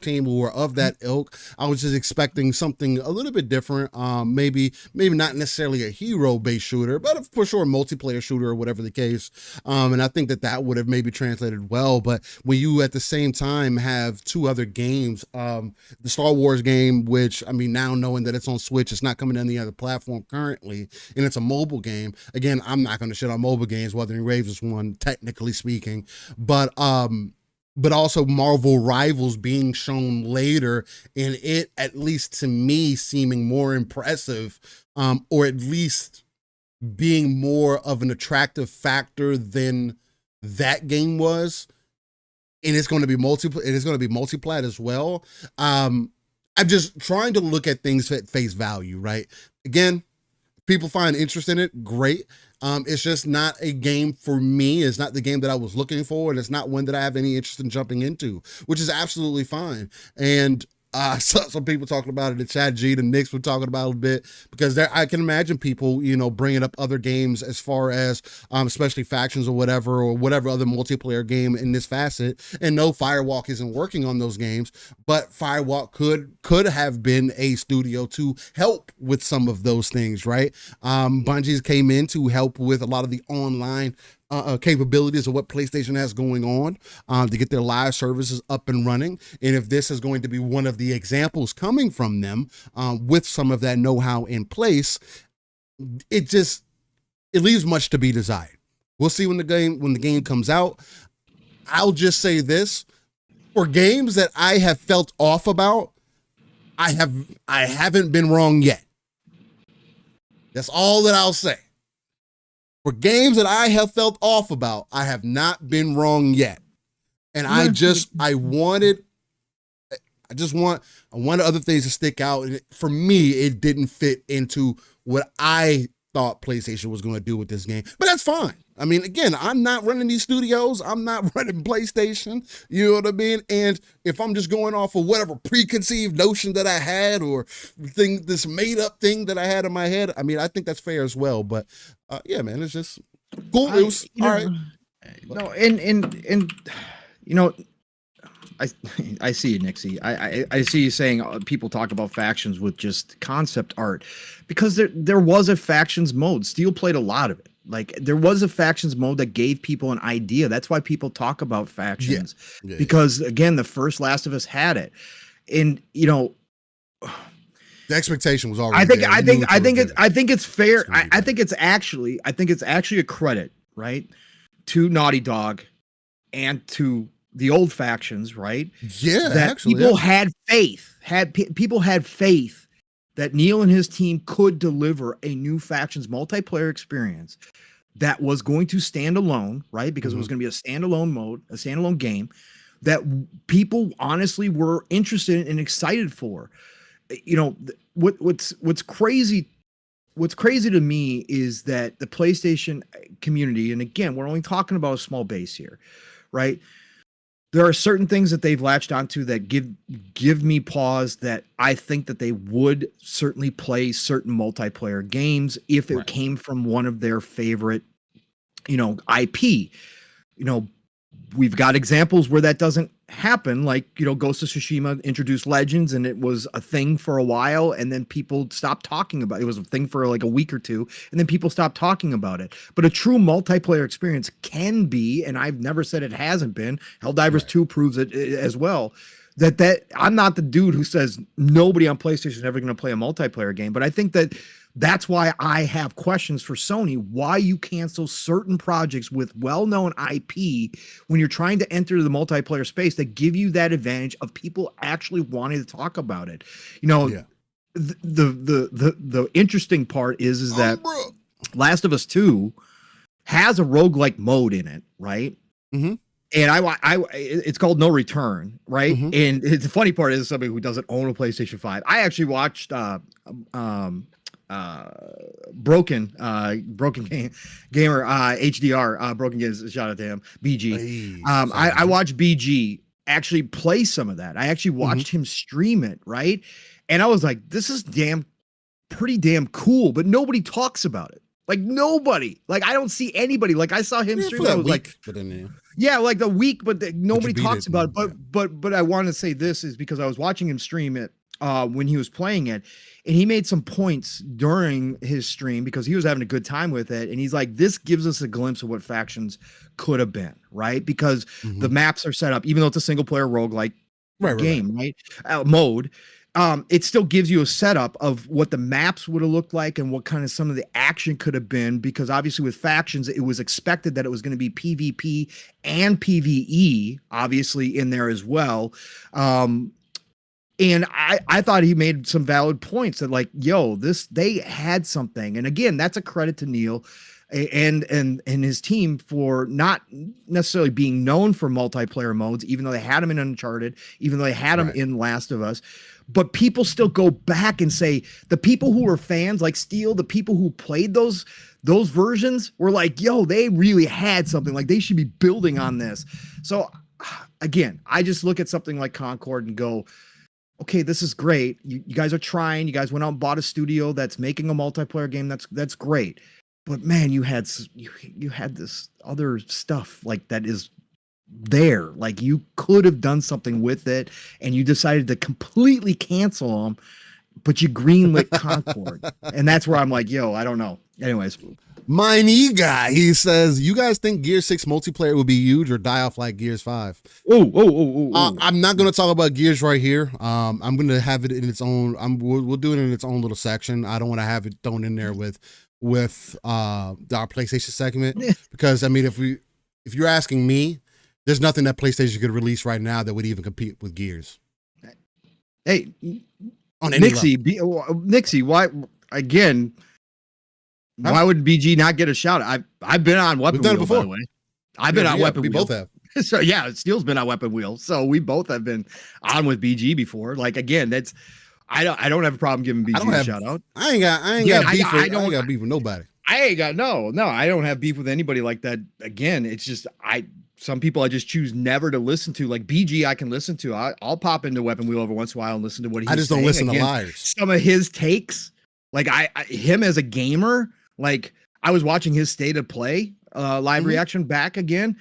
team who are of that ilk, I was just expecting something a little bit different. Maybe not necessarily a hero based shooter, but for sure a multiplayer shooter or whatever the case. And I think that would have maybe translated well. But when you at the same time have two other games, the Star Wars game, which now knowing that it's on Switch, it's not coming to any other platform currently, and it's a mobile game. Again, I'm not going to shit on mobile games. Wuthering Waves is one, technically speaking, but also Marvel Rivals being shown later, and it, at least to me, seeming more impressive, or at least being more of an attractive factor than that game was. And it's going to be multiplat as well. I'm just trying to look at things at face value, right? Again, people find interest in it, great. It's just not a game for me. It's not the game that I was looking for, and it's not one that I have any interest in jumping into, which is absolutely fine. And I saw some people talking about it in chat. G, the Knicks were talking about it a bit because I can imagine people, bringing up other games as far as, especially factions or whatever other multiplayer game in this facet. And no, Firewalk isn't working on those games, but Firewalk could have been a studio to help with some of those things, right? Bungie's came in to help with a lot of the online capabilities of what PlayStation has going on to get their live services up and running. And if this is going to be one of the examples coming from them with some of that know-how in place, it leaves much to be desired. We'll see when the game comes out. I'll just say this: for games that I have felt off about, I haven't been wrong yet. That's all that I'll say. For games that I have felt off about, I have not been wrong yet. And I wanted other things to stick out. And for me, it didn't fit into what I thought PlayStation was going to do with this game. But that's fine. I mean, again, I'm not running these studios. I'm not running PlayStation. You know what I mean? And if I'm just going off of whatever preconceived notion that I had or this made up thing that I had in my head, I mean, I think that's fair as well. But yeah, man, it's just cool. It was all right. No, and I see you, Nixie. I see you saying people talk about factions with just concept art because there was a factions mode. Steel played a lot of it. Like there was a factions mode that gave people an idea. That's why people talk about factions because again, the first Last of Us had it, and the expectation was already. I think it's fair. I think it's actually a credit, right, to Naughty Dog, and to the old factions, right? Yeah, that actually, people had faith. People had faith that Neil and his team could deliver a new factions multiplayer experience that was going to stand alone, right? Because it was going to be a standalone mode, a standalone game that people honestly were interested in and excited for. What's crazy to me is that the PlayStation community, and again, we're only talking about a small base here, right? There are certain things that they've latched onto that give me pause that I think that they would certainly play certain multiplayer games if it came from one of their favorite, IP. We've got examples where that doesn't happen. Like, Ghost of Tsushima introduced Legends and it was a thing for a while and then people stopped talking about it. It was a thing for like a week or two and then people stopped talking about it. But a true multiplayer experience can be, and I've never said it hasn't been, Helldivers 2 proves it as well, that I'm not the dude who says nobody on PlayStation is ever going to play a multiplayer game. But I think that's why I have questions for Sony, why you cancel certain projects with well-known IP when you're trying to enter the multiplayer space that give you that advantage of people actually wanting to talk about it. The interesting part is that Last of Us 2 has a roguelike mode in it, right? Mm-hmm. And it's called No Return, right? Mm-hmm. And the funny part is somebody who doesn't own a PlayStation 5. I actually watched Broken Gamer HDR Broken Games, shout out to him, BG. I watched BG actually play some of that. I actually watched him stream it, right? And I was like, this is pretty damn cool, but nobody talks about it. Like nobody. Like I don't see anybody. Like I saw him stream. I was like, like the week, but nobody talks about it. But I want to say this is because I was watching him stream it when he was playing it, and he made some points during his stream because he was having a good time with it. And he's like, this gives us a glimpse of what factions could have been, right? Because the maps are set up, even though it's a single player roguelike game, right? Mode. It still gives you a setup of what the maps would have looked like and what kind of some of the action could have been, because obviously with factions, it was expected that it was going to be PvP and PvE, obviously in there as well. And I thought he made some valid points that like, they had something. And again, that's a credit to Neil and his team for not necessarily being known for multiplayer modes, even though they had them in Uncharted, even though they had them in Last of Us. But people still go back and say the people who were fans like Steel, the people who played those versions were like, they really had something, like they should be building on this. So again, I just look at something like Concord and go, okay, this is great. You guys are trying. You guys went out and bought a studio that's making a multiplayer game. That's great. But man, you had this other stuff like that is there. Like you could have done something with it, and you decided to completely cancel them. But you greenlit Concord, and that's where I'm like, yo, I don't know. Anyways, Miney guy, he says, you guys think Gears 6 multiplayer will be huge or die off like Gears 5? I'm not going to talk about Gears right here. I'm going to have it in its own. We'll do it in its own little section. I don't want to have it thrown in there with our PlayStation segment because I mean, if you're asking me, there's nothing that PlayStation could release right now that would even compete with Gears. Hey. On any Nixie, why again? Huh? Why would BG not get a shout? I've been on Weapon Wheel, by the way. I've been on Weapon Wheel. We both have. So yeah, Steele's been on Weapon Wheel. So we both have been on with BG before. Like again, that's I don't have a problem giving BG a shout out. I ain't got beef. I don't got beef with nobody. I ain't got no. I don't have beef with anybody like that. Again, it's just some people I just choose never to listen to. Like BG, I can listen to. I'll pop into Weapon Wheel every once in a while and listen to what he's saying. I just don't listen to liars. Some of his takes, like him as a gamer, like I was watching his State of Play live reaction back again.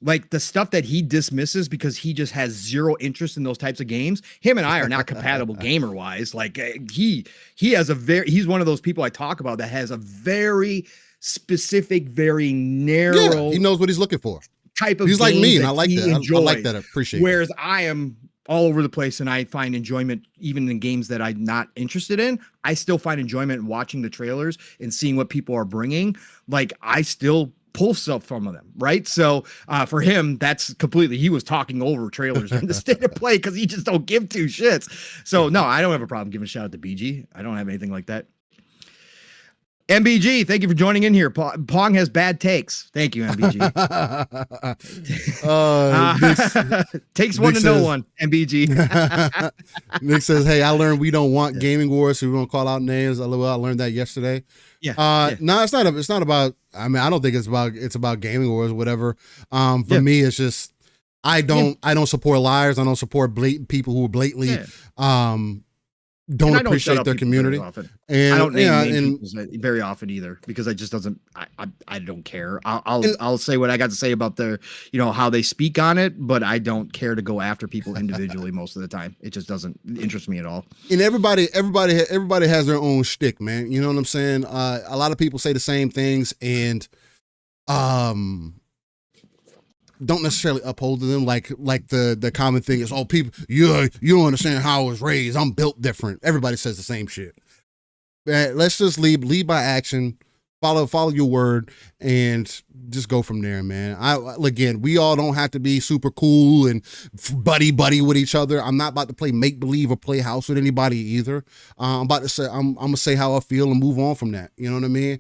Like the stuff that he dismisses because he just has zero interest in those types of games. Him and I are not compatible gamer wise. Like he has he's one of those people I talk about that has a very specific, very narrow. Yeah, he knows what he's looking for. Type of he's like me, and I like that. I like that. I appreciate. Whereas I am all over the place, and I find enjoyment even in games that I'm not interested in. I still find enjoyment in watching the trailers and seeing what people are bringing. Like I still pull stuff from them, right? So for him, that's completely. He was talking over trailers in the State of Play because he just don't give two shits. So no, I don't have a problem giving a shout out to BG. I don't have anything like that. MBG, thank you for joining in here. Pong has bad takes. Thank you, MBG. Takes one to know one, MBG. Nick says, hey, I learned we don't want gaming wars, so we don't call out names. I learned that yesterday. Yeah. No, it's not about, I mean, I don't think it's about gaming wars or whatever. For me, it's just, I don't support liars. I don't support people who blatantly, don't appreciate their community. And I don't name very often either because I just doesn't. I don't care. I'll say what I got to say about their, how they speak on it, but I don't care to go after people individually most of the time. It just doesn't interest me at all. And everybody has their own shtick, man. You know what I'm saying? A lot of people say the same things and don't necessarily uphold to them like the common thing is, oh, people, you don't understand how I was raised. I'm built different. Everybody says the same shit. Let's just lead by action, follow your word, and just go from there, man. Again, we all don't have to be super cool and buddy with each other. I'm not about to play make believe or play house with anybody either. I'm about to say I'm gonna say how I feel and move on from that. You know what I mean?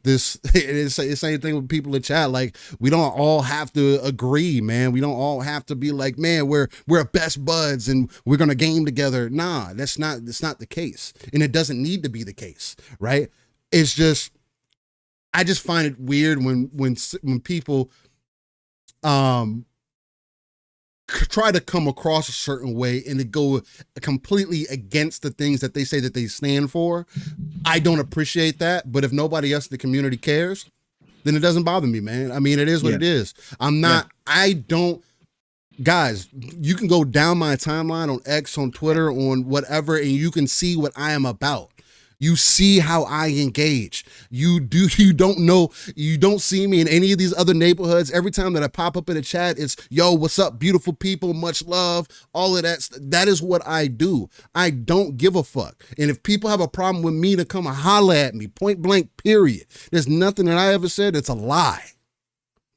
It's the same thing with people in chat. Like we don't all have to agree, man. We don't all have to be like, man, we're best buds and we're gonna game together. Nah, that's not the case, and it doesn't need to be the case, right? It's just. I just find it weird when people try to come across a certain way and to go completely against the things that they say that they stand for. I don't appreciate that, but if nobody else in the community cares, then it doesn't bother me, man. I mean, it is what it is. Guys, you can go down my timeline on X, on Twitter, on whatever, and you can see what I am about. You see how I engage. You don't see me in any of these other neighborhoods. Every time that I pop up in a chat, it's, yo, what's up, beautiful people, much love, all of that. That is what I do. I don't give a fuck. And if people have a problem with me to come and holler at me, point blank, period. There's nothing that I ever said that's a lie.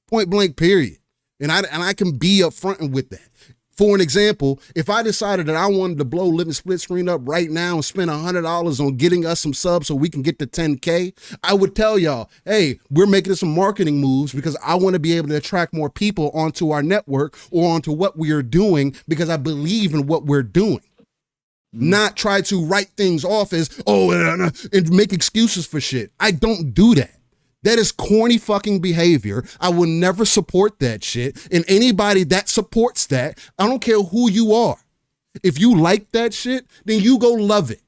Point blank, period. And I can be upfront with that. For an example, if I decided that I wanted to blow Living Split Screen up right now and spend $100 on getting us some subs so we can get to 10K, I would tell y'all, hey, we're making some marketing moves because I want to be able to attract more people onto our network or onto what we are doing because I believe in what we're doing. Not try to write things off as, and make excuses for shit. I don't do that. That is corny fucking behavior. I will never support that shit. And anybody that supports that, I don't care who you are. If you like that shit, then you go love it.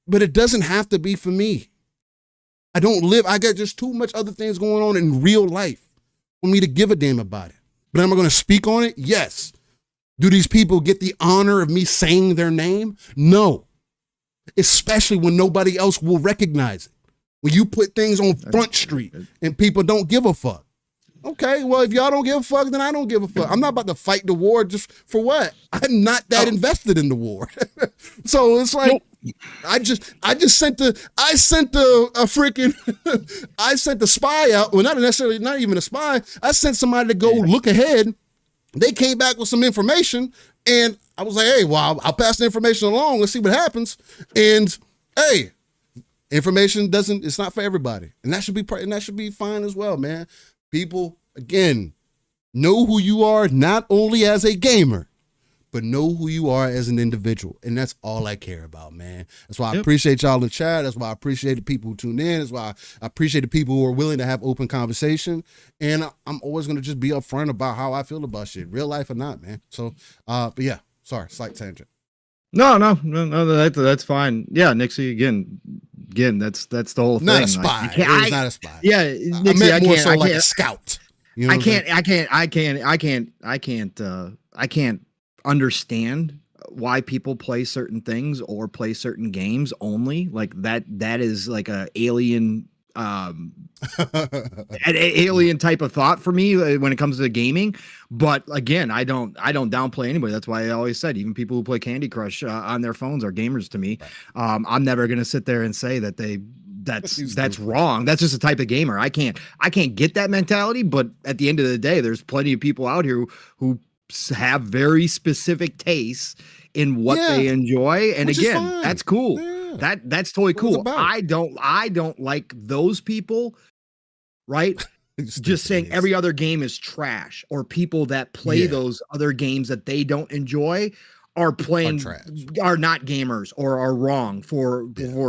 But it doesn't have to be for me. I got just too much other things going on in real life for me to give a damn about it. But am I going to speak on it? Yes. Do these people get the honor of me saying their name? No. Especially when nobody else will recognize it. When you put things on Front Street and people don't give a fuck. Okay, well, if y'all don't give a fuck, then I don't give a fuck. I'm not about to fight the war just for what? I'm not that invested in the war. So it's like, I sent the spy out. Well, not even a spy. I sent somebody to go look ahead. They came back with some information, and I was like, hey, well, I'll pass the information along. Let's see what happens. And hey, information it's not for everybody. And that should be fine as well, man. People, again, know who you are, not only as a gamer, but know who you are as an individual. And that's all I care about, man. That's why I appreciate y'all in the chat. That's why I appreciate the people who tune in. That's why I appreciate the people who are willing to have open conversation. And I'm always going to just be upfront about how I feel about shit, real life or not, man. So, but yeah, sorry, slight tangent. No, that's fine. Yeah, Nixie, again, that's the whole thing. Not a spy. Like, it's not a spy. Yeah, Nixie, I meant more so like a scout. You know I can't understand why people play certain things or play certain games only. Like that is like a alien an alien type of thought for me when it comes to gaming. But again, I don't downplay anybody. That's why I always said even people who play Candy Crush on their phones are gamers to me. I'm never gonna sit there and say that that's wrong. That's just a type of gamer. I can't get that mentality. But at the end of the day, there's plenty of people out here who have very specific tastes in what they enjoy, and again, that's cool. That's totally cool. I don't like those people, right? Just saying every other game is trash, or people that play those other games that they don't enjoy are not gamers or are wrong for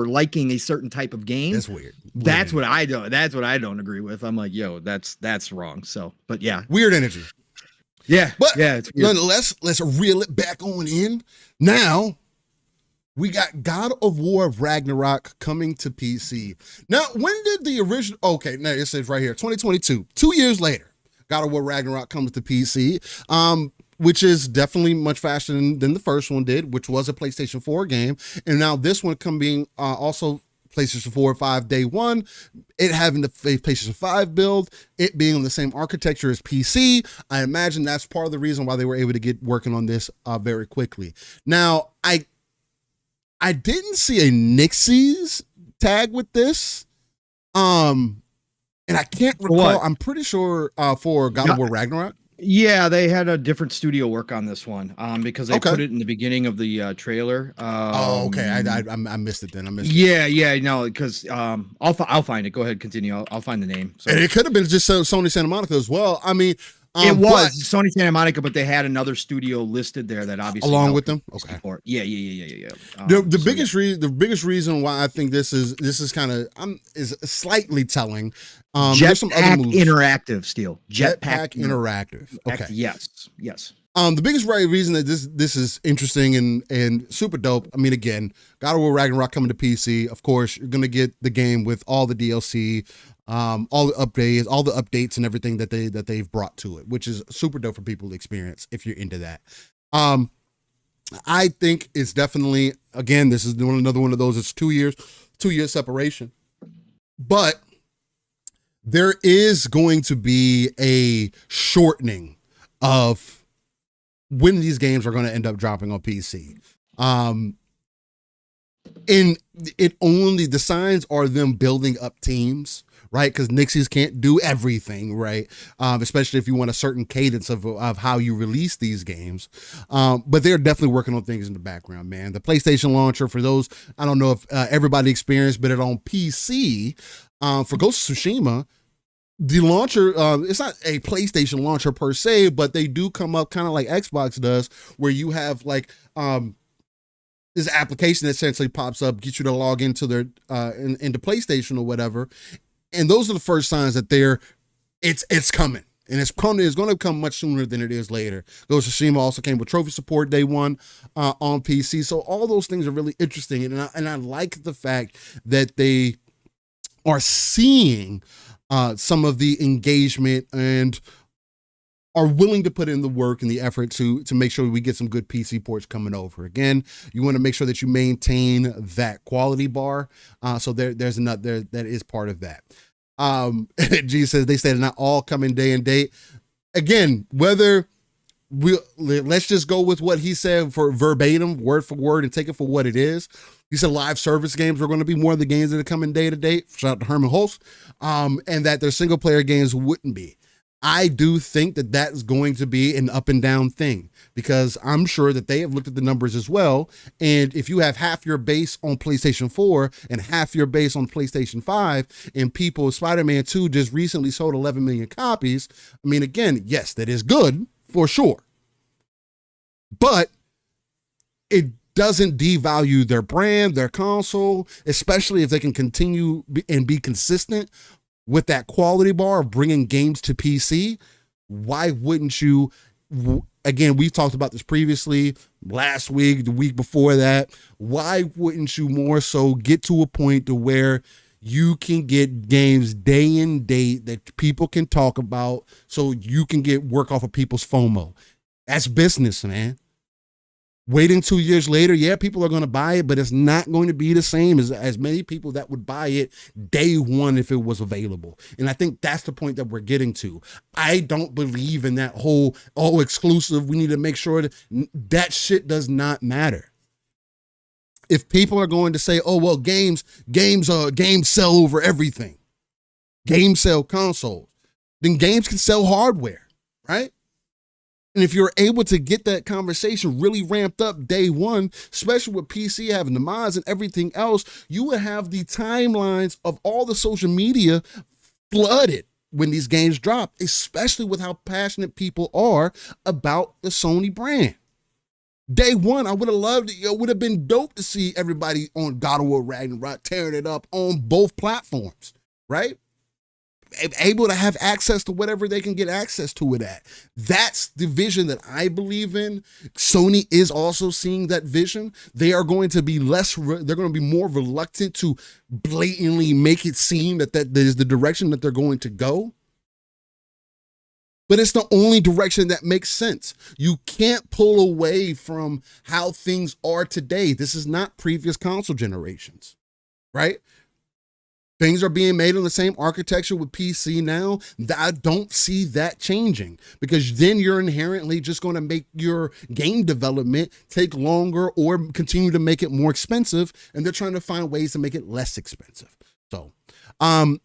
liking a certain type of game. That's weird. That's what I don't agree with. I'm like, yo, that's wrong. So, but yeah, weird energy. Yeah, but it's weird. Let's reel it back on in. Now we got God of War Ragnarok coming to PC. Now, when did the original? Okay, now it says right here, 2022. 2 years later, God of War Ragnarok comes to PC. Which is definitely much faster than the first one did, which was a PlayStation 4 game. And now this one being also PlayStation 4 and 5 day one, it having the PlayStation 5 build, it being on the same architecture as PC. I imagine that's part of the reason why they were able to get working on this very quickly. Now, I didn't see a Nixie's tag with this. And I can't recall. I'm pretty sure for God of War Ragnarok. Yeah, they had a different studio work on this one because they put it in the beginning of the trailer. Okay. I missed it then. Yeah, no, because I'll find it. Go ahead, continue. I'll find the name. So. And it could have been just Sony Santa Monica as well. I mean, it was Sony Santa Monica, but they had another studio listed there that obviously along with them. Okay. Support. Yeah. The biggest reason why I think this is kind of is slightly telling. Jetpack Interactive, Steel. Jetpack Interactive. Okay. Yes. The biggest reason that this is interesting and super dope. I mean, again, God of War Ragnarok coming to PC. Of course, you're gonna get the game with all the DLC, all the updates and everything that they've brought to it, which is super dope for people to experience if you're into that. I think it's definitely, again, this is another one of those. It's 2 years separation, but there is going to be a shortening of when these games are going to end up dropping on PC. And the signs are them building up teams, right? Because Nixies can't do everything, right? Especially if you want a certain cadence of how you release these games. But they're definitely working on things in the background, man. The PlayStation launcher, for those, I don't know if everybody experienced, but it on PC, for Ghost of Tsushima, the launcher, it's not a PlayStation launcher per se, but they do come up kind of like Xbox does, where you have like this application that essentially pops up, gets you to log into their into PlayStation or whatever, and those are the first signs that it's coming. And it's going to come much sooner than it is later. Ghost of Tsushima also came with trophy support day one on PC. So all those things are really interesting. And I like the fact that they are seeing some of the engagement and are willing to put in the work and the effort to make sure we get some good PC ports coming over. Again, you want to make sure that you maintain that quality bar. So there's another, that is part of that. G says they say they're not all coming day and date. Again, let's just go with what he said for verbatim, word for word, and take it for what it is. He said live service games were going to be more of the games that are coming day to day. Shout out to Herman Hulse. And that their single player games wouldn't be. I do think that that's going to be an up and down thing, because I'm sure that they have looked at the numbers as well. And if you have half your base on PlayStation 4 and half your base on PlayStation 5, and Spider-Man 2 just recently sold 11 million copies. I mean, again, yes, that is good for sure. But it doesn't devalue their brand, their console, especially if they can continue and be consistent with that quality bar of bringing games to PC. Why wouldn't you? Again, we've talked about this previously, last week, the week before that. Why wouldn't you more so get to a point to where you can get games day and date that people can talk about, so you can get work off of people's FOMO? That's business, man. Waiting 2 years later, yeah, people are going to buy it, but it's not going to be the same as many people that would buy it day one if it was available. And I think that's the point that we're getting to. I don't believe in that whole, exclusive. We need to make sure that shit does not matter. If people are going to say, oh, well, games sell over everything. Games sell consoles. Then games can sell hardware, right? And if you're able to get that conversation really ramped up day one, especially with PC having the mods and everything else, you would have the timelines of all the social media flooded when these games drop, especially with how passionate people are about the Sony brand. Day one, I would have loved it. It would have been dope to see everybody on God of War Ragnarok tearing it up on both platforms, right? Able to have access to whatever they can get access to it at. That's the vision that I believe in. Sony is also seeing that vision. They are going to be they're going to be more reluctant to blatantly make it seem that is the direction that they're going to go. But it's the only direction that makes sense. You can't pull away from how things are today. This is not previous console generations, right? Things are being made on the same architecture with PC now. I don't see that changing, because then you're inherently just going to make your game development take longer or continue to make it more expensive. And they're trying to find ways to make it less expensive. So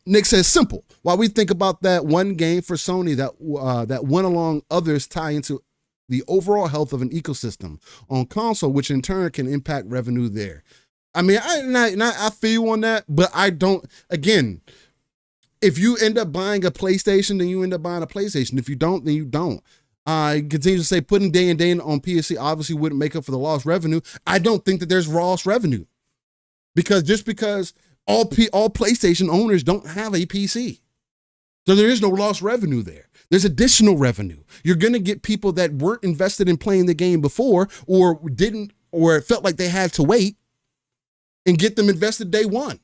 Nick says, simple. While we think about that one game for Sony that went along, others tie into the overall health of an ecosystem on console, which in turn can impact revenue there. I mean, I feel you on that, but I don't. Again, if you end up buying a PlayStation, then you end up buying a PlayStation. If you don't, then you don't. He continues to say, putting day and day on PC obviously wouldn't make up for the lost revenue. I don't think that there's lost revenue, because all PlayStation owners don't have a PC. So there is no lost revenue there. There's additional revenue. You're going to get people that weren't invested in playing the game before, or felt like they had to wait, and get them invested day one.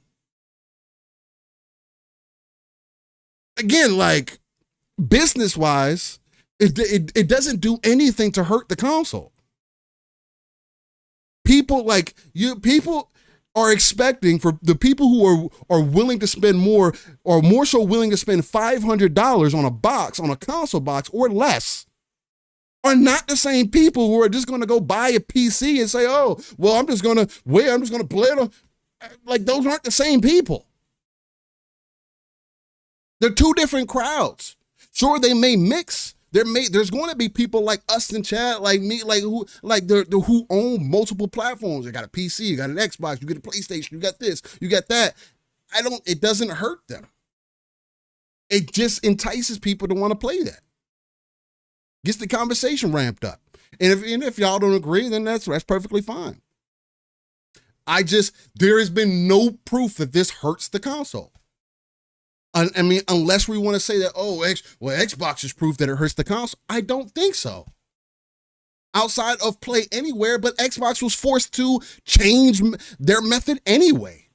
Again, like, business-wise, it doesn't do anything to hurt the console. People are expecting, for the people who are willing to spend more, or more so willing to spend $500 on a console box or less, are not the same people who are just going to go buy a PC and say, oh, well, I'm just going to play it. Like, those aren't the same people. They're two different crowds. Sure, they may mix. There's going to be people like us in chat, like me, who own multiple platforms. You got a PC, you got an Xbox, you get a PlayStation, you got this, you got that. It doesn't hurt them. It just entices people to want to play that. Gets the conversation ramped up. And if y'all don't agree, then that's perfectly fine. There has been no proof that this hurts the console. I mean, unless we want to say that, Xbox has proved that it hurts the console. I don't think so. Outside of Play Anywhere, but Xbox was forced to change their method anyway.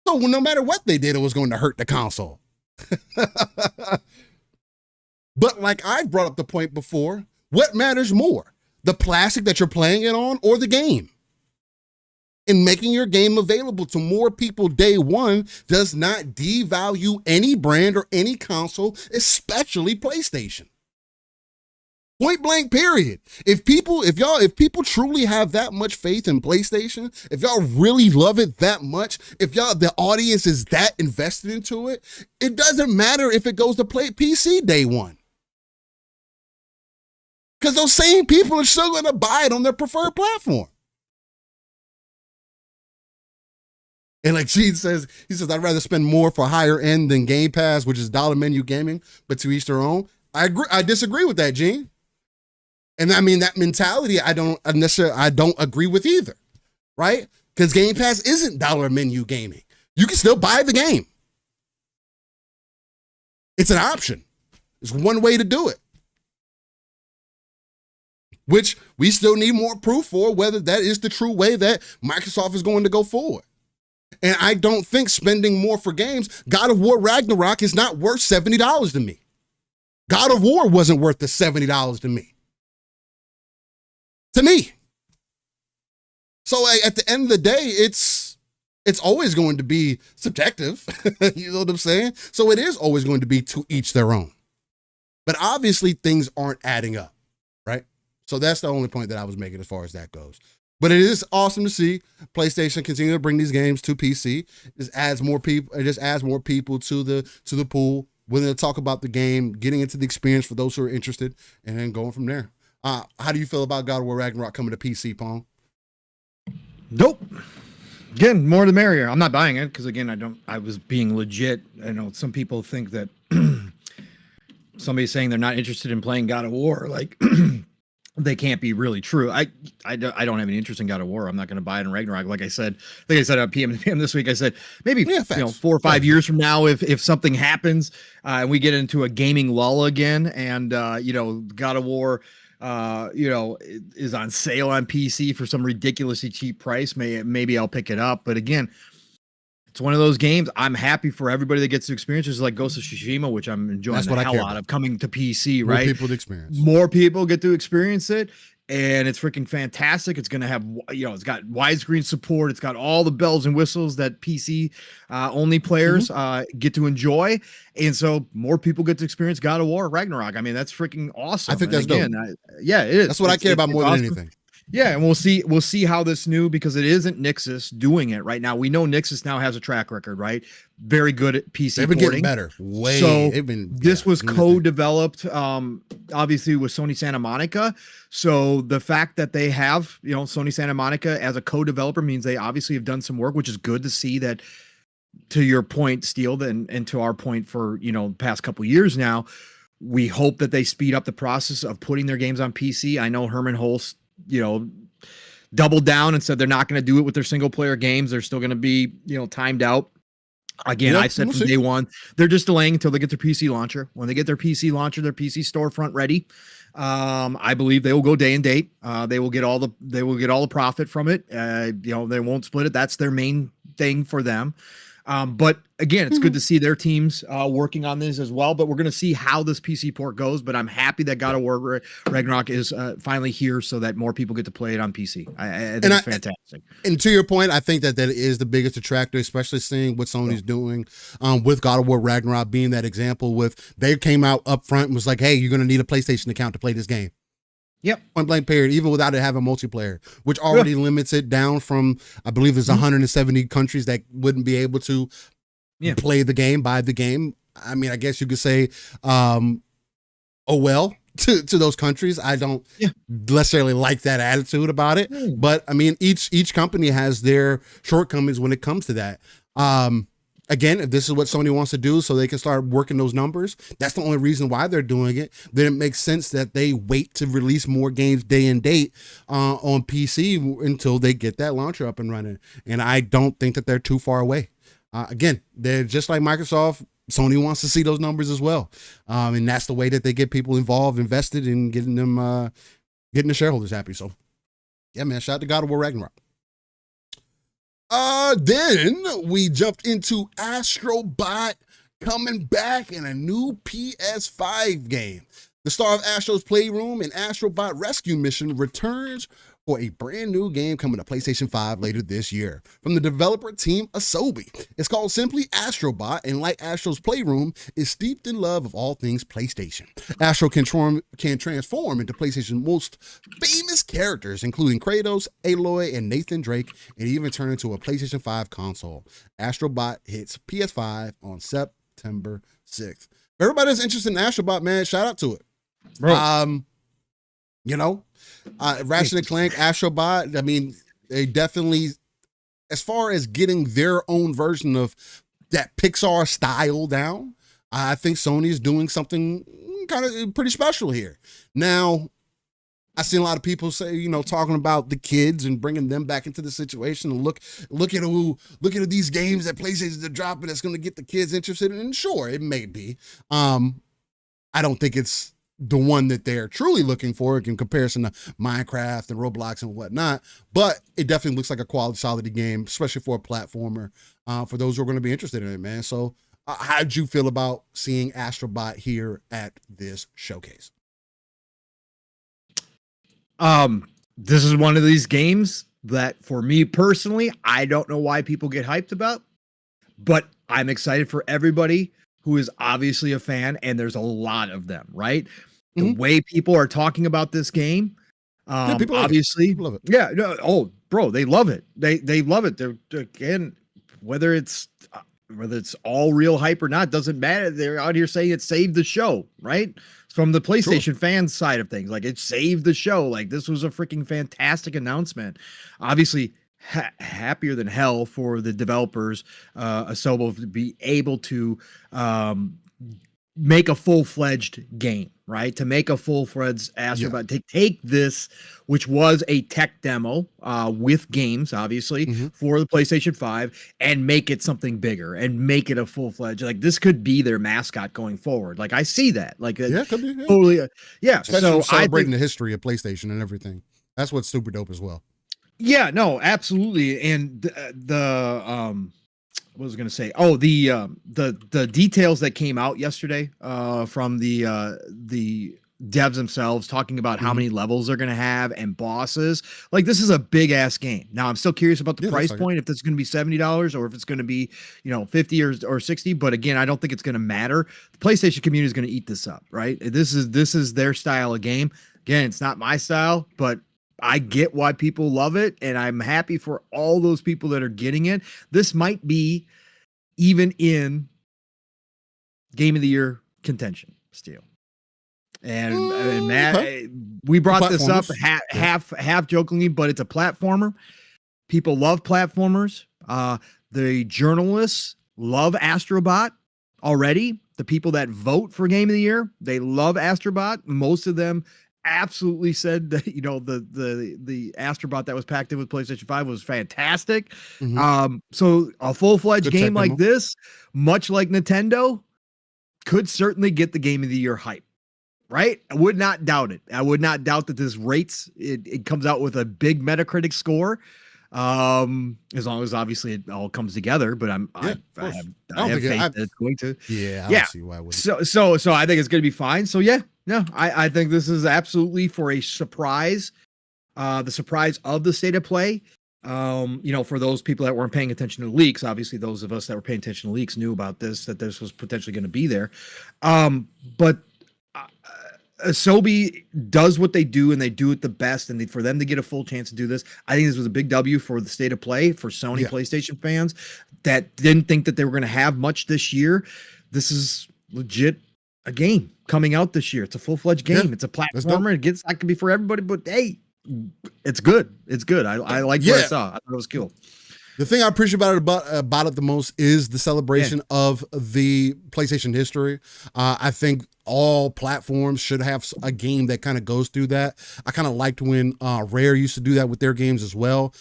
So no matter what they did, it was going to hurt the console. But like I've brought up the point before, what matters more? The plastic that you're playing it on or the game? And making your game available to more people day one does not devalue any brand or any console, especially PlayStation. Point blank, period. If people truly have that much faith in PlayStation, if y'all really love it that much, if the audience is that invested into it, it doesn't matter if it goes to play PC day one. Because those same people are still going to buy it on their preferred platform. And like Gene says, I'd rather spend more for higher end than Game Pass, which is dollar menu gaming, but to each their own. I agree. I disagree with that, Gene. And I mean, that mentality, I don't agree with either, right? Because Game Pass isn't dollar menu gaming. You can still buy the game. It's an option. It's one way to do it. Which we still need more proof for whether that is the true way that Microsoft is going to go forward. And I don't think spending more for games, God of War Ragnarok is not worth $70 to me. God of War wasn't worth the $70 to me. So at the end of the day, it's always going to be subjective. You know what I'm saying? So it is always going to be to each their own. But obviously things aren't adding up, right? So that's the only point that I was making as far as that goes. But it is awesome to see PlayStation continue to bring these games to PC. It just adds more people to the pool, willing to talk about the game, getting into the experience for those who are interested, and then going from there. How do you feel about God of War Ragnarok coming to PC, Pong? Nope. Again, more the merrier. I'm not buying it because again, I was being legit. I know some people think that somebody's saying they're not interested in playing God of War, like they can't be really true. I don't have any interest in God of War. I'm not going to buy it in Ragnarok. Like I said on PM this week, I said maybe 4 or 5 years from now, if something happens and we get into a gaming lull again, and God of War is on sale on PC for some ridiculously cheap price, maybe I'll pick it up. But again, it's one of those games. I'm happy for everybody that gets to experience. It's like Ghost of Tsushima, which I'm enjoying the hell out of, coming to PC, right? More people get to experience it, and it's freaking fantastic. It's going to have, it's got widescreen support. It's got all the bells and whistles that PC only players get to enjoy. And so more people get to experience God of War Ragnarok. I mean, that's freaking awesome. I think that's dope. It is. That's what I care about more than anything. Yeah, and we'll see how this new, because it isn't Nixxes doing it right now. We know Nixxes now has a track record, right? Very good at PC They've been porting. getting better. This was co-developed, obviously with Sony Santa Monica. So the fact that they have, Sony Santa Monica as a co-developer means they obviously have done some work, which is good to see. That, to your point, Steele, and to our point for, the past couple years now, we hope that they speed up the process of putting their games on PC. I know Herman Holst, doubled down and said they're not going to do it with their single player games. They're still going to be, timed out. Again, I said from day one, they're just delaying until they get their PC launcher. When they get their PC launcher, their PC storefront ready, I believe they will go day and date. They will get all the profit from it. They won't split it. That's their main thing for them. But again, it's good to see their teams working on this as well. But we're going to see how this PC port goes. But I'm happy that God of War Ragnarok is finally here so that more people get to play it on PC. I think it's fantastic. And to your point, I think that is the biggest attractor, especially seeing what Sony's doing with God of War Ragnarok being that example. With they came out up front and was like, hey, you're going to need a PlayStation account to play this game. Yep. Point blank period, even without it having multiplayer, which already limits it down from, I believe there's 170 countries that wouldn't be able to play the game, buy the game. I mean, I guess you could say, to those countries. I don't necessarily like that attitude about it, but I mean, each company has their shortcomings when it comes to that. Again, if this is what Sony wants to do so they can start working those numbers, that's the only reason why they're doing it. Then it makes sense that they wait to release more games day and date on PC until they get that launcher up and running. And I don't think that they're too far away. Again, they're just like Microsoft Sony wants to see those numbers as well. And that's the way that they get people involved, invested in getting them, getting the shareholders happy. So yeah, man, shout out to God of War Ragnarok. Then we jumped into Astrobot coming back in a new PS5 game. The star of Astro's Playroom and Astrobot Rescue Mission returns for a brand new game coming to PlayStation 5 later this year. From the developer team Asobi. It's called simply Astrobot, and like Astro's Playroom, is steeped in love of all things PlayStation. Astro can transform into PlayStation's most famous characters, including Kratos, Aloy, and Nathan Drake, and even turn into a PlayStation 5 console. Astrobot hits PS5 on September 6th. If everybody's interested in Astrobot, man, shout out to it. Bro. You know, Ratchet and Clank, Astrobot, I mean, they definitely, as far as getting their own version of that Pixar style down, I think Sony is doing something kind of pretty special here. Now, I've seen a lot of people say, you know, talking about the kids and bringing them back into the situation, and look at these games that PlayStation are dropping that's going to get the kids interested in. And sure, it may be. I don't think it's the one that they're truly looking for in comparison to Minecraft and Roblox and whatnot, but it definitely looks like a quality, solid game, especially for a platformer, for those who are going to be interested in it, man. So how'd you feel about seeing Astrobot here at this showcase? This is one of these games that, for me personally, I don't know why people get hyped about, but I'm excited for everybody who is obviously a fan, and there's a lot of them, right? The way people are talking about this game, people obviously, love it. Yeah, no, oh, bro, they love it. They love it. They're, again, whether it's all real hype or not, doesn't matter. They're out here saying it saved the show, right? From the PlayStation fan side of things, like, it saved the show. Like, this was a freaking fantastic announcement. Obviously, happier than hell for the developers, Asobo, to be able to make a full-fledged game, right? To make a full-fledged Astrobot, to take this, which was a tech demo with games, obviously, for the PlayStation 5, and make it something bigger and make it a full-fledged, like, this could be their mascot going forward. Like, I see that. Like, yeah, could be, yeah. Totally. Especially so celebrating the history of PlayStation and everything. That's what's super dope as well. Yeah, no, absolutely. And what was I going to say? Oh, the details that came out yesterday from the devs themselves, talking about how many levels they're going to have and bosses. Like, this is a big ass game. Now, I'm still curious about the price point, if it's going to be $70 or if it's going to be, you know, 50 or 60. But again, I don't think it's going to matter. The PlayStation community is going to eat this up, right? This is their style of game. Again, it's not my style, but I get why people love it, and I'm happy for all those people that are getting it. This might be even in Game of the Year contention still. And Matt, we brought this up half jokingly, but it's a platformer. People love platformers. The journalists love Astrobot already. The people that vote for Game of the Year, they love Astrobot. Most of them absolutely said that, you know, the Astrobot that was packed in with PlayStation 5 was fantastic. So a full-fledged game like this, much like Nintendo, could certainly get the Game of the Year hype, right? I would not doubt it. I would not doubt that this rates, it comes out with a big Metacritic score, as long as obviously it all comes together, but I have faith that it's going to. I don't see why it wouldn't. So I think it's going to be fine. So yeah, no, I think this is absolutely for a surprise, the surprise of the state of play. You know, for those people that weren't paying attention to leaks, obviously those of us that were paying attention to leaks knew about this, that this was potentially going to be there. But Asobi does what they do, and they do it the best. And for them to get a full chance to do this, I think this was a big W for the state of play for Sony PlayStation fans that didn't think that they were going to have much this year. This is legit a game coming out this year. It's a full-fledged game. It's a platformer. It that could be for everybody, but hey, it's good. It's good. I like what I saw. I thought it was cool. The thing I appreciate about it the most is the celebration of the PlayStation history. I think all platforms should have a game that kind of goes through that. I kind of liked when Rare used to do that with their games as well.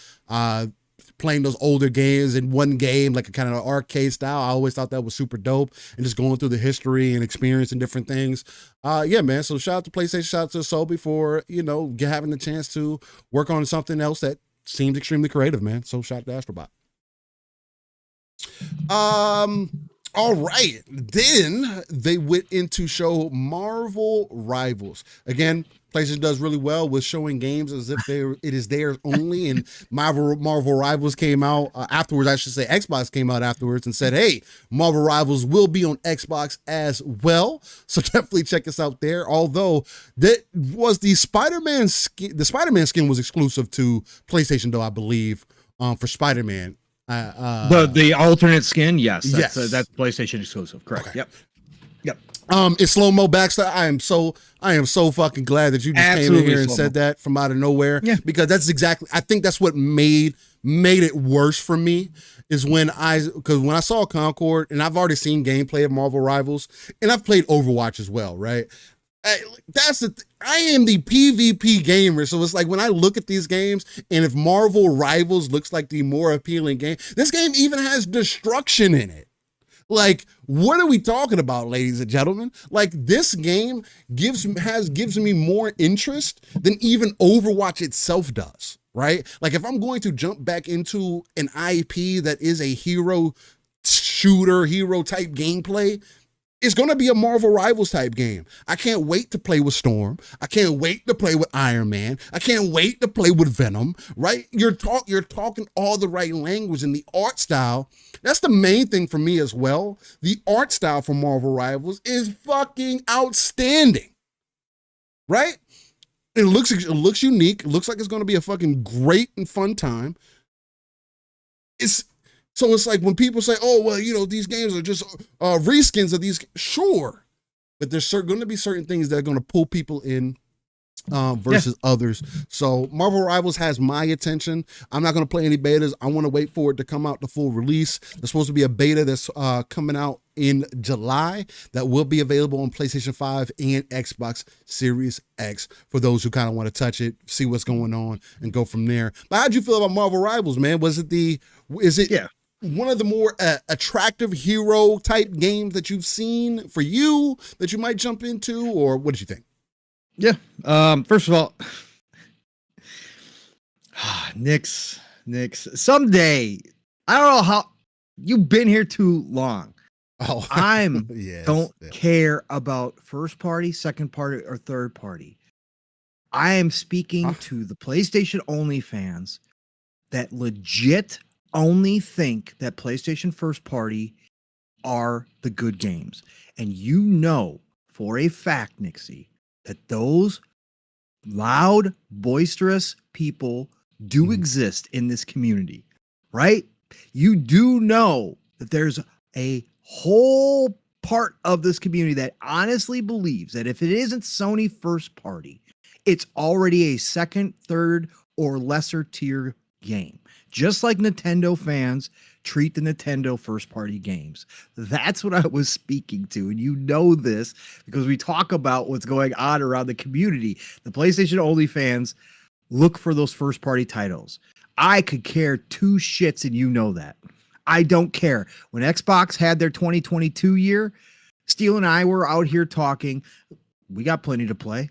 playing those older games in one game, like a kind of arcade style. I always thought that was super dope, and just going through the history and experiencing different things. Yeah, man. So shout out to PlayStation, shout out to Sony for, having the chance to work on something else that seems extremely creative, man. So shout out to Astrobot. All right. Then they went into show Marvel Rivals. Again, PlayStation does really well with showing games as if it is theirs only. And Marvel Rivals came out afterwards. I should say Xbox came out afterwards and said, hey, Marvel Rivals will be on Xbox as well. So definitely check us out there. Although that was the Spider-Man skin. The Spider-Man skin was exclusive to PlayStation, though, I believe, for Spider-Man. The alternate skin, yes, yes, that's PlayStation exclusive, correct? Okay. Yep. It's slow-mo Baxter. I am so fucking glad that you just came in here and said that from out of nowhere. Yeah, because that's exactly. I think that's what made it worse for me is because when I saw CONCORD, and I've already seen gameplay of Marvel Rivals, and I've played Overwatch as well, right? I am the PvP gamer, so it's like when I look at these games, and if Marvel Rivals looks like the more appealing game, this game even has destruction in it. Like, what are we talking about, ladies and gentlemen? Like, this game gives me more interest than even Overwatch itself does, right? Like, if I'm going to jump back into an IP that is a hero shooter, hero type gameplay, it's going to be a Marvel Rivals type game. I can't wait to play with Storm. I can't wait to play with Iron Man. I can't wait to play with Venom, right? You're talking all the right language, and the art style, that's the main thing for me as well. The art style for Marvel Rivals is fucking outstanding, right? It looks unique. It looks like it's going to be a fucking great and fun time. So it's like when people say, oh, well, these games are just reskins of these. Sure. But there's going to be certain things that are going to pull people in versus others. So Marvel Rivals has my attention. I'm not going to play any betas. I want to wait for it to come out the full release. There's supposed to be a beta that's coming out in July that will be available on PlayStation 5 and Xbox Series X for those who kind of want to touch it, see what's going on, and go from there. But how'd you feel about Marvel Rivals, man? Is it one of the more attractive hero type games that you've seen for you that you might jump into, or what did you think? Yeah. First of all, Nick's someday, I don't know how you've been here too long. Oh, don't care about first party, second party, or third party. I am speaking to the PlayStation only fans that legit only think that PlayStation first party are the good games. And for a fact, Nixie, that those loud, boisterous people do exist in this community, right? You do know that there's a whole part of this community that honestly believes that if it isn't Sony first party, it's already a second, third, or lesser tier game. Just like Nintendo fans treat the Nintendo first party games. That's what I was speaking to. And this because we talk about what's going on around the community. The PlayStation only fans look for those first party titles. I could care two shits, and that. I don't care. When Xbox had their 2022 year, Steele and I were out here talking. We got plenty to play.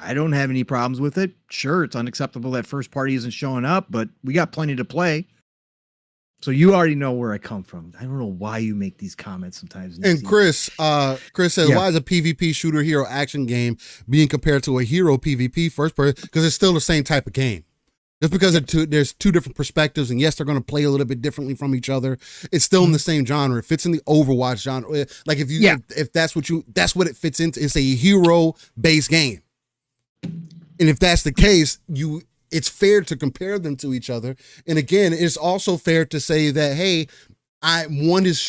I don't have any problems with it. Sure, it's unacceptable that first party isn't showing up, but we got plenty to play. So you already know where I come from. I don't know why you make these comments sometimes. And Chris says, why is a PvP shooter hero action game being compared to a hero PvP first person? Because it's still the same type of game. Just because there's two different perspectives, and yes, they're going to play a little bit differently from each other. It's still in the same genre. It fits in the Overwatch genre. Like if that's what it fits into. It's a hero based game. And if that's the case, it's fair to compare them to each other. And again, it's also fair to say that, hey, one is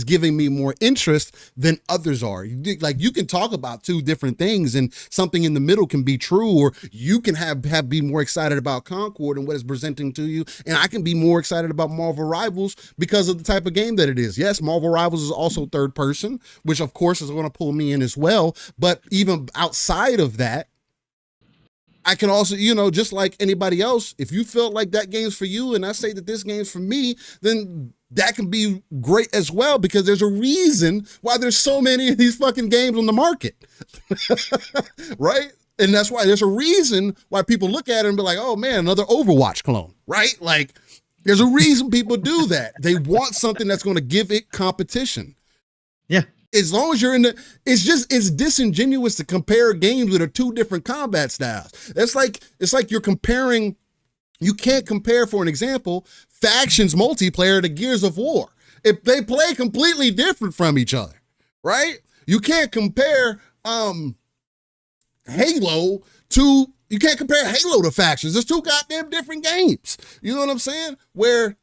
giving me more interest than others are. Like, you can talk about two different things and something in the middle can be true, or you can be more excited about CONCORD and what it's presenting to you. And I can be more excited about Marvel Rivals because of the type of game that it is. Yes, Marvel Rivals is also third person, which of course is going to pull me in as well. But even outside of that, I can also, just like anybody else, if you felt like that game's for you and I say that this game's for me, then that can be great as well, because there's a reason why there's so many of these fucking games on the market. Right? And that's why there's a reason why people look at it and be like, oh man, another Overwatch clone, right? Like, there's a reason people do that. They want something that's going to give it competition. Yeah. As long as you're it's disingenuous to compare games that are two different combat styles. It's like you're comparing, you can't compare, for an example, Factions multiplayer to Gears of War. If they play completely different from each other, right? You can't compare Halo to Factions. There's two goddamn different games. You know what I'm saying? Where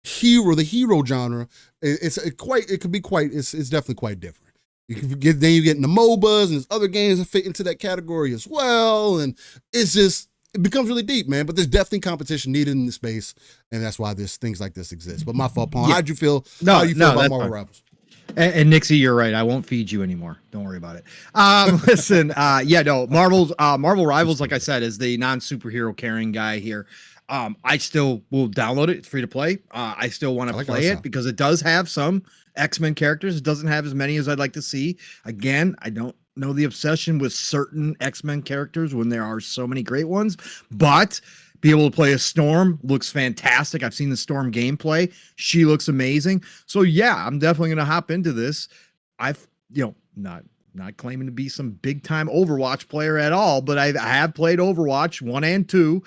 the hero genre, it's definitely quite different. You get into MOBAs and there's other games that fit into that category as well, and it becomes really deep, man. But there's definitely competition needed in the space, and that's why there's things like this exist. But my fault, Paul. Yeah. How'd you feel? How you feel about Marvel Rivals? And Nixie, you're right. I won't feed you anymore. Don't worry about it. Listen, Marvel Rivals, like I said, is the non-superhero carrying guy here. I still will download it. It's free to play. I still want to play it because it does have some X-Men characters. It doesn't have as many as I'd like to see. Again, I don't know the obsession with certain X-Men characters when there are so many great ones, but be able to play a Storm looks fantastic. I've seen the Storm gameplay. She looks amazing. So yeah, I'm definitely going to hop into this. I've, not claiming to be some big time Overwatch player at all, but I have played Overwatch 1 and 2,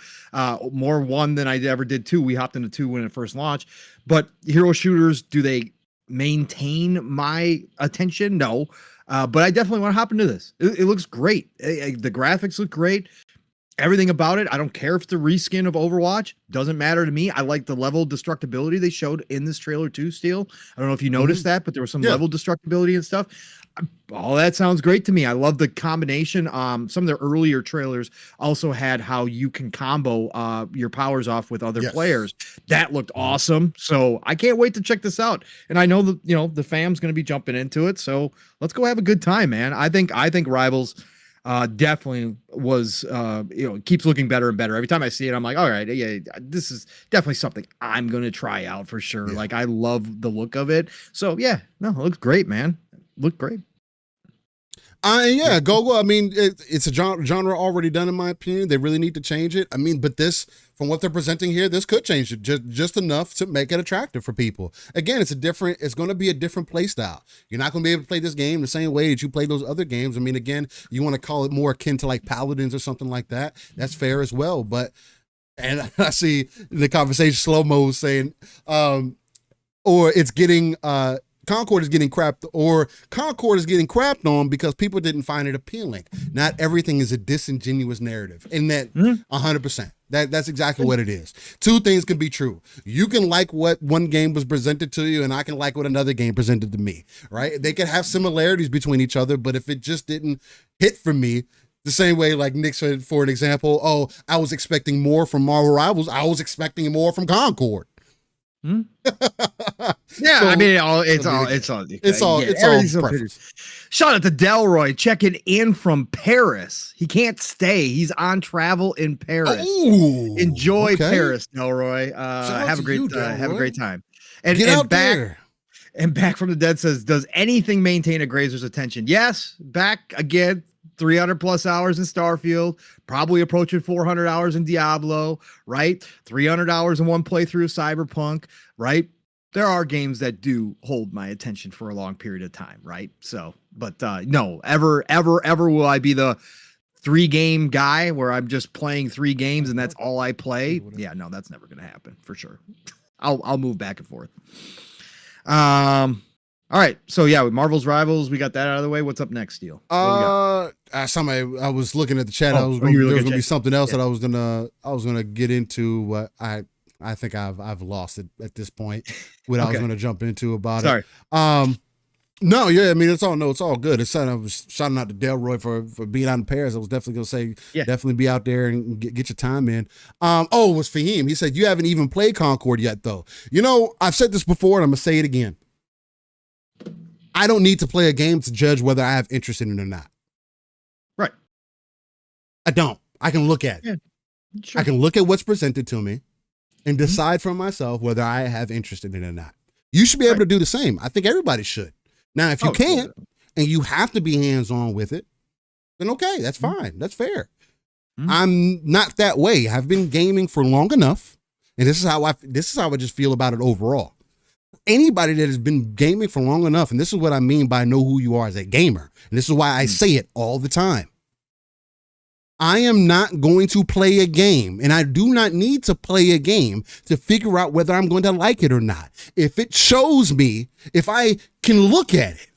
more 1 than I ever did 2. We hopped into 2 when it first launched, but hero shooters, do they maintain my attention? No. But I definitely want to hop into this. It looks great. The graphics look great. Everything about it. I don't care if it's the reskin of Overwatch. Doesn't matter to me. I like the level of destructibility they showed in this trailer too, Steel. I don't know if you noticed that, but there was some level destructibility and stuff. All that sounds great to me. I love the combination. Some of the earlier trailers also had how you can combo your powers off with other players. That looked awesome. So I can't wait to check this out. And I know that, the fam's going to be jumping into it. So let's go have a good time, man. I think Rivals definitely was, keeps looking better and better. Every time I see it, I'm like, all right, yeah, this is definitely something I'm going to try out for sure. Yeah. Like, I love the look of it. So yeah, no, it looks great, man. Look great. Go. I mean, it's a genre already done, in my opinion. They really need to change it. I mean, but this, from what they're presenting here, this could change it just enough to make it attractive for people. Again, it's going to be a different play style. You're not going to be able to play this game the same way that you play those other games. I mean, again, you want to call it more akin to like Paladins or something like that. That's fair as well. But, and I see the conversation slow-mo saying, or it's getting, CONCORD is getting crapped on because people didn't find it appealing. Not everything is a disingenuous narrative. And that 100%. That's exactly what it is. Two things can be true. You can like what one game was presented to you, and I can like what another game presented to me, right? They can have similarities between each other, but if it just didn't hit for me, the same way like Nick said, for an example, I was expecting more from Marvel Rivals. I was expecting more from CONCORD. Yeah, so, I mean, it's all preference. Shout out to Delroy checking in from Paris. He can't stay. He's on travel in Paris. Enjoy Paris, Delroy. Have a great time. And get out back there. And Back from the Dead says, does anything maintain a Grazer's attention? Yes, back again. 300 plus hours in Starfield, probably approaching 400 hours in Diablo, right? 300 hours in one playthrough of Cyberpunk, right? There are games that do hold my attention for a long period of time, right? So, but no, ever will I be the 3-game guy where I'm just playing 3 games and that's all I play? Yeah, no, that's never going to happen for sure. I'll move back and forth. All right, so yeah, with Marvel's Rivals, we got that out of the way. What's up next, Steel? I was looking at the chat. There was gonna be something else that I was gonna get into. But I think I've lost it at this point. What I was gonna jump into about it. No, yeah, I mean it's all good. I was shouting out to Delroy for being out in Paris. I was definitely gonna say definitely be out there and get your time in. It was Fahim. He said you haven't even played CONCORD yet, though. I've said this before, and I'm gonna say it again. I don't need to play a game to judge whether I have interest in it or not. Right. I don't. I can look at it. Yeah, sure. I can look at what's presented to me and decide for myself whether I have interest in it or not. You should be able to do the same. I think everybody should. Now, if you can't and you have to be hands-on with it, then okay, that's fine. That's fair. I'm not that way. I've been gaming for long enough, and this is how I just feel about it overall. Anybody that has been gaming for long enough, and this is what I mean by know who you are as a gamer, and this is why I say it all the time. I am not going to play a game, and I do not need to play a game to figure out whether I'm going to like it or not. If it shows me, if I can look at it,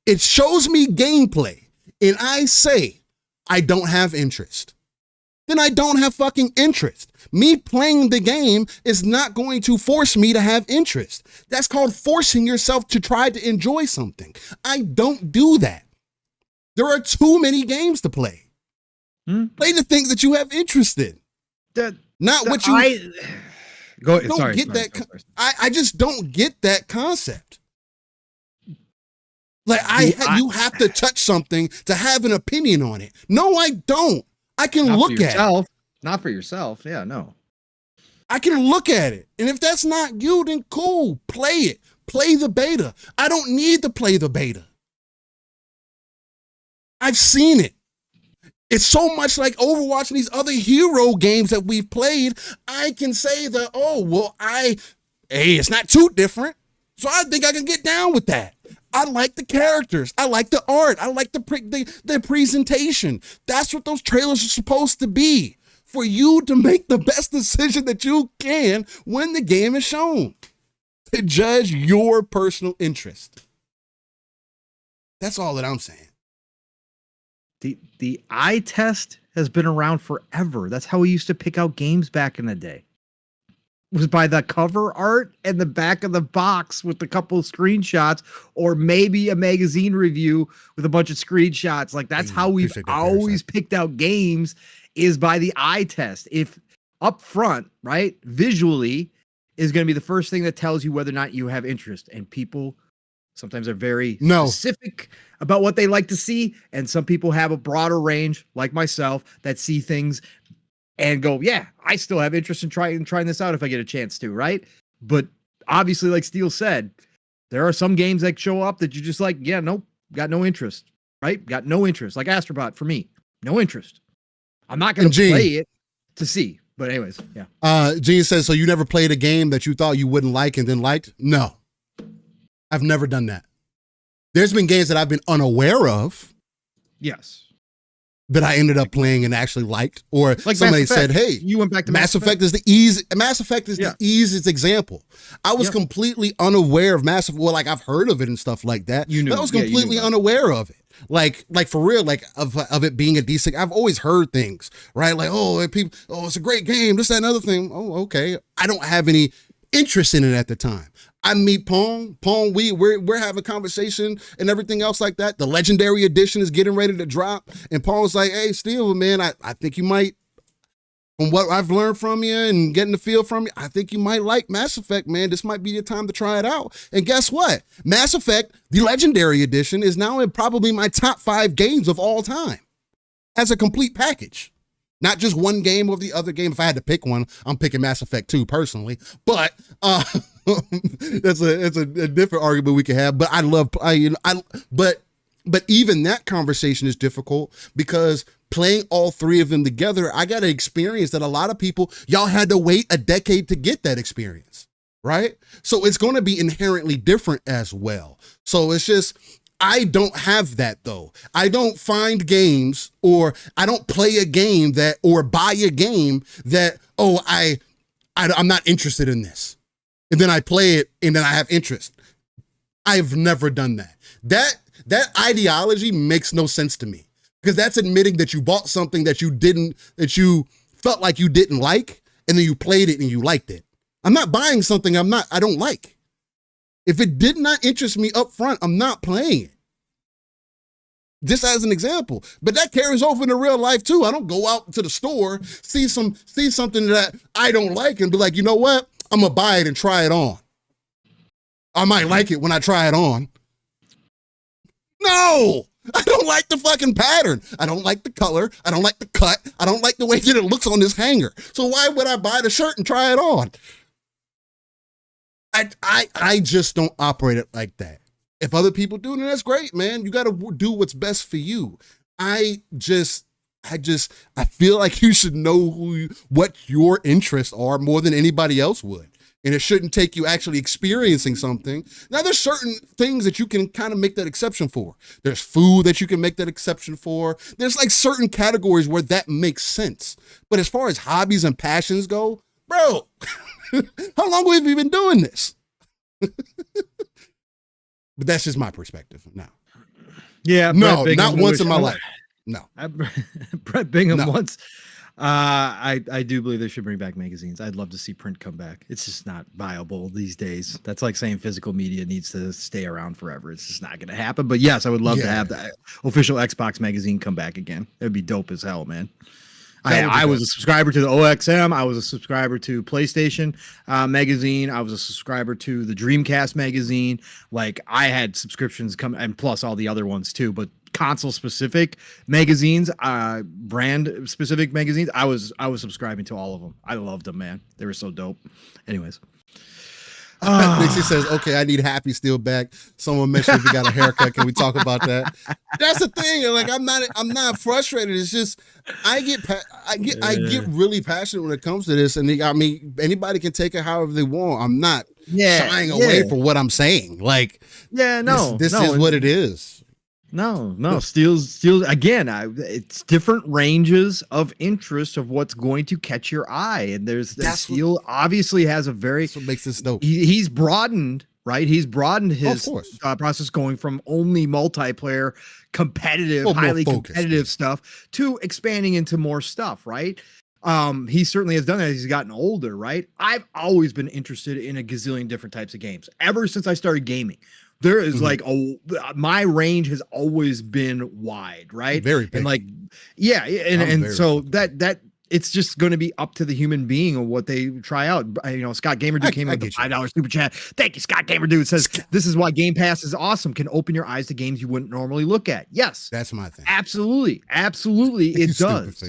it shows me gameplay, and I say I don't have interest, then I don't have fucking interest. Me playing the game is not going to force me to have interest. That's called forcing yourself to try to enjoy something. I don't do that. There are too many games to play. Play the things that you have interest in. Not what you go. Don't Sorry, get that. I just don't get that concept. Like you have to touch something to have an opinion on it. No, I don't. I can look at it. Not for yourself. Yeah, no. I can look at it. And if that's not you, then cool. Play it. Play the beta. I don't need to play the beta. I've seen it. It's so much like Overwatch and these other hero games that we've played. I can say that, it's not too different. So I think I can get down with that. I like the characters. I like the art. I like the presentation. That's what those trailers are supposed to be. For you to make the best decision that you can when the game is shown. To judge your personal interest. That's all that I'm saying. The eye test has been around forever. That's how we used to pick out games back in the day. It was by the cover art and the back of the box with a couple of screenshots, or maybe a magazine review with a bunch of screenshots. Like that's how we've always picked out games, is by the eye test. If up front, right, visually is going to be the first thing that tells you whether or not you have interest. And people sometimes are very specific about what they like to see. And some people have a broader range, like myself, that see things and go, yeah, I still have interest in trying this out if I get a chance to, right? But obviously, like Steele said, there are some games that show up that you just like, yeah, nope, got no interest, right? Got no interest. Like Astrobot for me, no interest. I'm not going to play it to see. But anyways, yeah. Gene says, so you never played a game that you thought you wouldn't like and then liked? No. I've never done that. There's been games that I've been unaware of. Yes. That I ended up playing and actually liked, or like somebody said, "Hey, you went back to Mass Effect is the easiest example." I was completely unaware of Mass Effect. Well, like I've heard of it and stuff like that. But I was completely unaware of it. Like for real, like of it being a decent. I've always heard things, right? Like, it's a great game. This, that, and other thing. Oh, okay. I don't have any interest in it at the time. I meet Pong, we're having a conversation and everything else like that. The Legendary Edition is getting ready to drop. And Pong's like, hey, Steele, man, I think you might, from what I've learned from you and getting the feel from you, I think you might like Mass Effect, man. This might be the time to try it out. And guess what? Mass Effect, the Legendary Edition, is now in probably my top 5 games of all time as a complete package. Not just one game or the other game. If I had to pick one, I'm picking Mass Effect 2 personally. But that's a different argument we could have. But but even that conversation is difficult because playing all 3 of them together, I got an experience that a lot of people, y'all had to wait a decade to get that experience, right? So it's going to be inherently different as well. So it's just, I don't have that though. I don't find games, or I don't play a game that, or buy a game that, I'm not interested in this. And then I play it and then I have interest. I've never done that. That ideology makes no sense to me, because that's admitting that you bought something that you felt like you didn't like, and then you played it and you liked it. I'm not buying something I don't like. If it did not interest me up front, I'm not playing it. Just as an example. But that carries over into real life too. I don't go out to the store, see something that I don't like and be like, you know what? I'm going to buy it and try it on. I might like it when I try it on. No, I don't like the fucking pattern. I don't like the color. I don't like the cut. I don't like the way that it looks on this hanger. So why would I buy the shirt and try it on? I just don't operate it like that. If other people do, then that's great, man. You got to do what's best for you. I feel like you should know what your interests are more than anybody else would. And it shouldn't take you actually experiencing something. Now, there's certain things that you can kind of make that exception for. There's food that you can make that exception for. There's like certain categories where that makes sense. But as far as hobbies and passions go, bro, how long have we been doing this? But that's just my perspective now. Yeah. No, not once in my life. No. Brett Bingham once. I do believe they should bring back magazines. I'd love to see print come back. It's just not viable these days. That's like saying physical media needs to stay around forever. It's just not going to happen. But yes, I would love to have the official Xbox magazine come back again. It'd be dope as hell, man. I was a subscriber to the OXM. I was a subscriber to PlayStation magazine. I was a subscriber to the Dreamcast magazine. Like I had subscriptions come, and plus all the other ones too. But console specific magazines, brand specific magazines, I was subscribing to all of them. I loved them, man. They were so dope. Anyways. Nixie says, okay, I need Happy Steel back. Someone mentioned if you got a haircut. Can we talk about that? That's the thing. Like, I'm not frustrated. It's just, I get really passionate when it comes to this. And I mean, anybody can take it however they want. I'm not shying away from what I'm saying. Like, this is what it is. No. Steel's again. It's different ranges of interest of what's going to catch your eye, and Steel obviously has a very. That's what makes this dope. He's broadened, right? He's broadened his process, going from only multiplayer, competitive, highly competitive stuff to expanding into more stuff, right? He certainly has done that as he's gotten older, right? I've always been interested in a gazillion different types of games ever since I started gaming. There is like my range has always been wide, right? Very big. And like, and so that it's just going to be up to the human being and what they try out. You know, Scott Gamerdude came in with a $5 super chat. Thank you, Scott Gamerdude. Says this is why Game Pass is awesome. Can open your eyes to games you wouldn't normally look at. Yes, that's my thing. Absolutely, it does.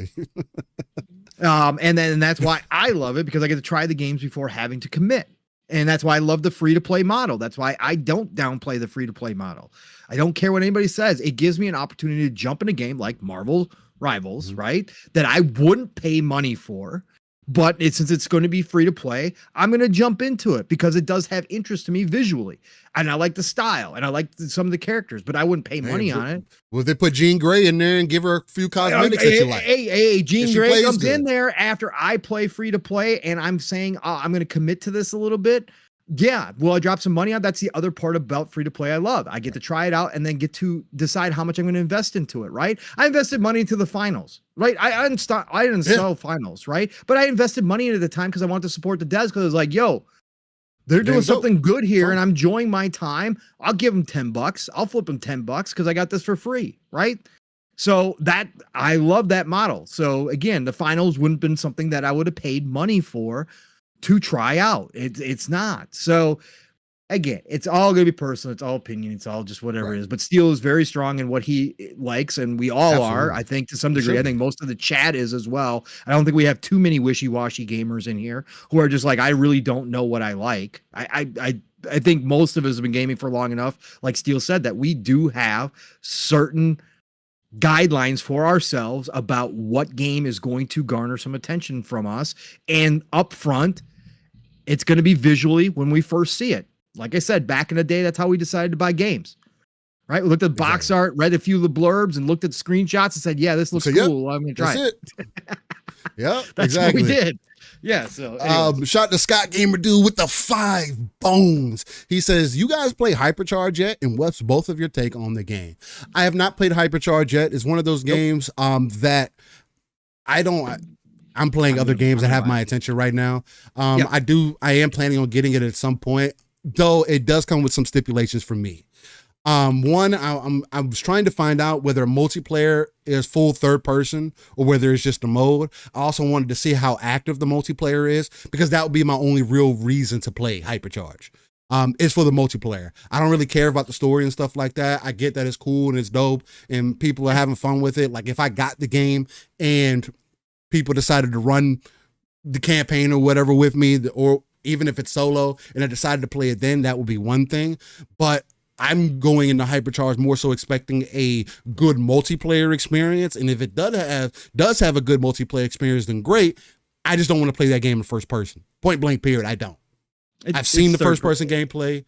And that's why I love it, because I get to try the games before having to commit. And that's why I love the free-to-play model. That's why I don't downplay the free-to-play model. I don't care what anybody says. It gives me an opportunity to jump in a game like Marvel Rivals, right? That I wouldn't pay money for. But since it's going to be free-to-play, I'm going to jump into it because it does have interest to me visually. And I like the style, and I like some of the characters, but I wouldn't pay money on it. Well, they put Jean Grey in there and give her a few cosmetics that you like. Hey, Jean Grey comes in there after I play free-to-play, and I'm saying, I'm going to commit to this a little bit. Yeah, will I drop some money on? That's the other part about free-to-play I love. I get to try it out and then get to decide how much I'm going to invest into it, right? I invested money into the finals, right? I didn't sell finals, right? But I invested money into the time because I wanted to support the devs, because I was like, yo, they're doing something good here, and I'm enjoying my time. I'll give them $10. I'll flip them $10 because I got this for free, right? So that I love that model. So again, the finals wouldn't have been something that I would have paid money for to try out. It's not. So again, it's all going to be personal. It's all opinion. It's all just whatever it is. But Steel is very strong in what he likes, and we all are, I think, to some degree. I think most of the chat is as well. I don't think we have too many wishy-washy gamers in here who are just like, I really don't know what I like. I think most of us have been gaming for long enough, like Steel said, that we do have certain guidelines for ourselves about what game is going to garner some attention from us. And up front, it's going to be visually when we first see it. Like I said, back in the day, that's how we decided to buy games, right? We looked at box art, read a few of the blurbs, and looked at the screenshots and said, yeah, this looks cool. I'm going to try it. Yeah, that's what we did. Yeah. So shout to Scott Gamerdude with the 5 bones. He says, you guys play Hypercharge yet? And what's both of your take on the game? I have not played Hypercharge yet. It's one of those games that I'm playing other games that have my attention right now. I am planning on getting it at some point, though it does come with some stipulations for me. One, I was trying to find out whether multiplayer is full third person or whether it's just a mode. I also wanted to see how active the multiplayer is, because that would be my only real reason to play Hypercharge. is for the multiplayer. I don't really care about the story and stuff like that. I get that it's cool and it's dope and people are having fun with it. Like if I got the game and people decided to run the campaign or whatever with me, or even if it's solo and I decided to play it, then that would be one thing. But I'm going into Hypercharge more so expecting a good multiplayer experience. And if it does have a good multiplayer experience, then great. I just don't want to play that game in first person. Point blank period. I don't. I've seen the first person gameplay.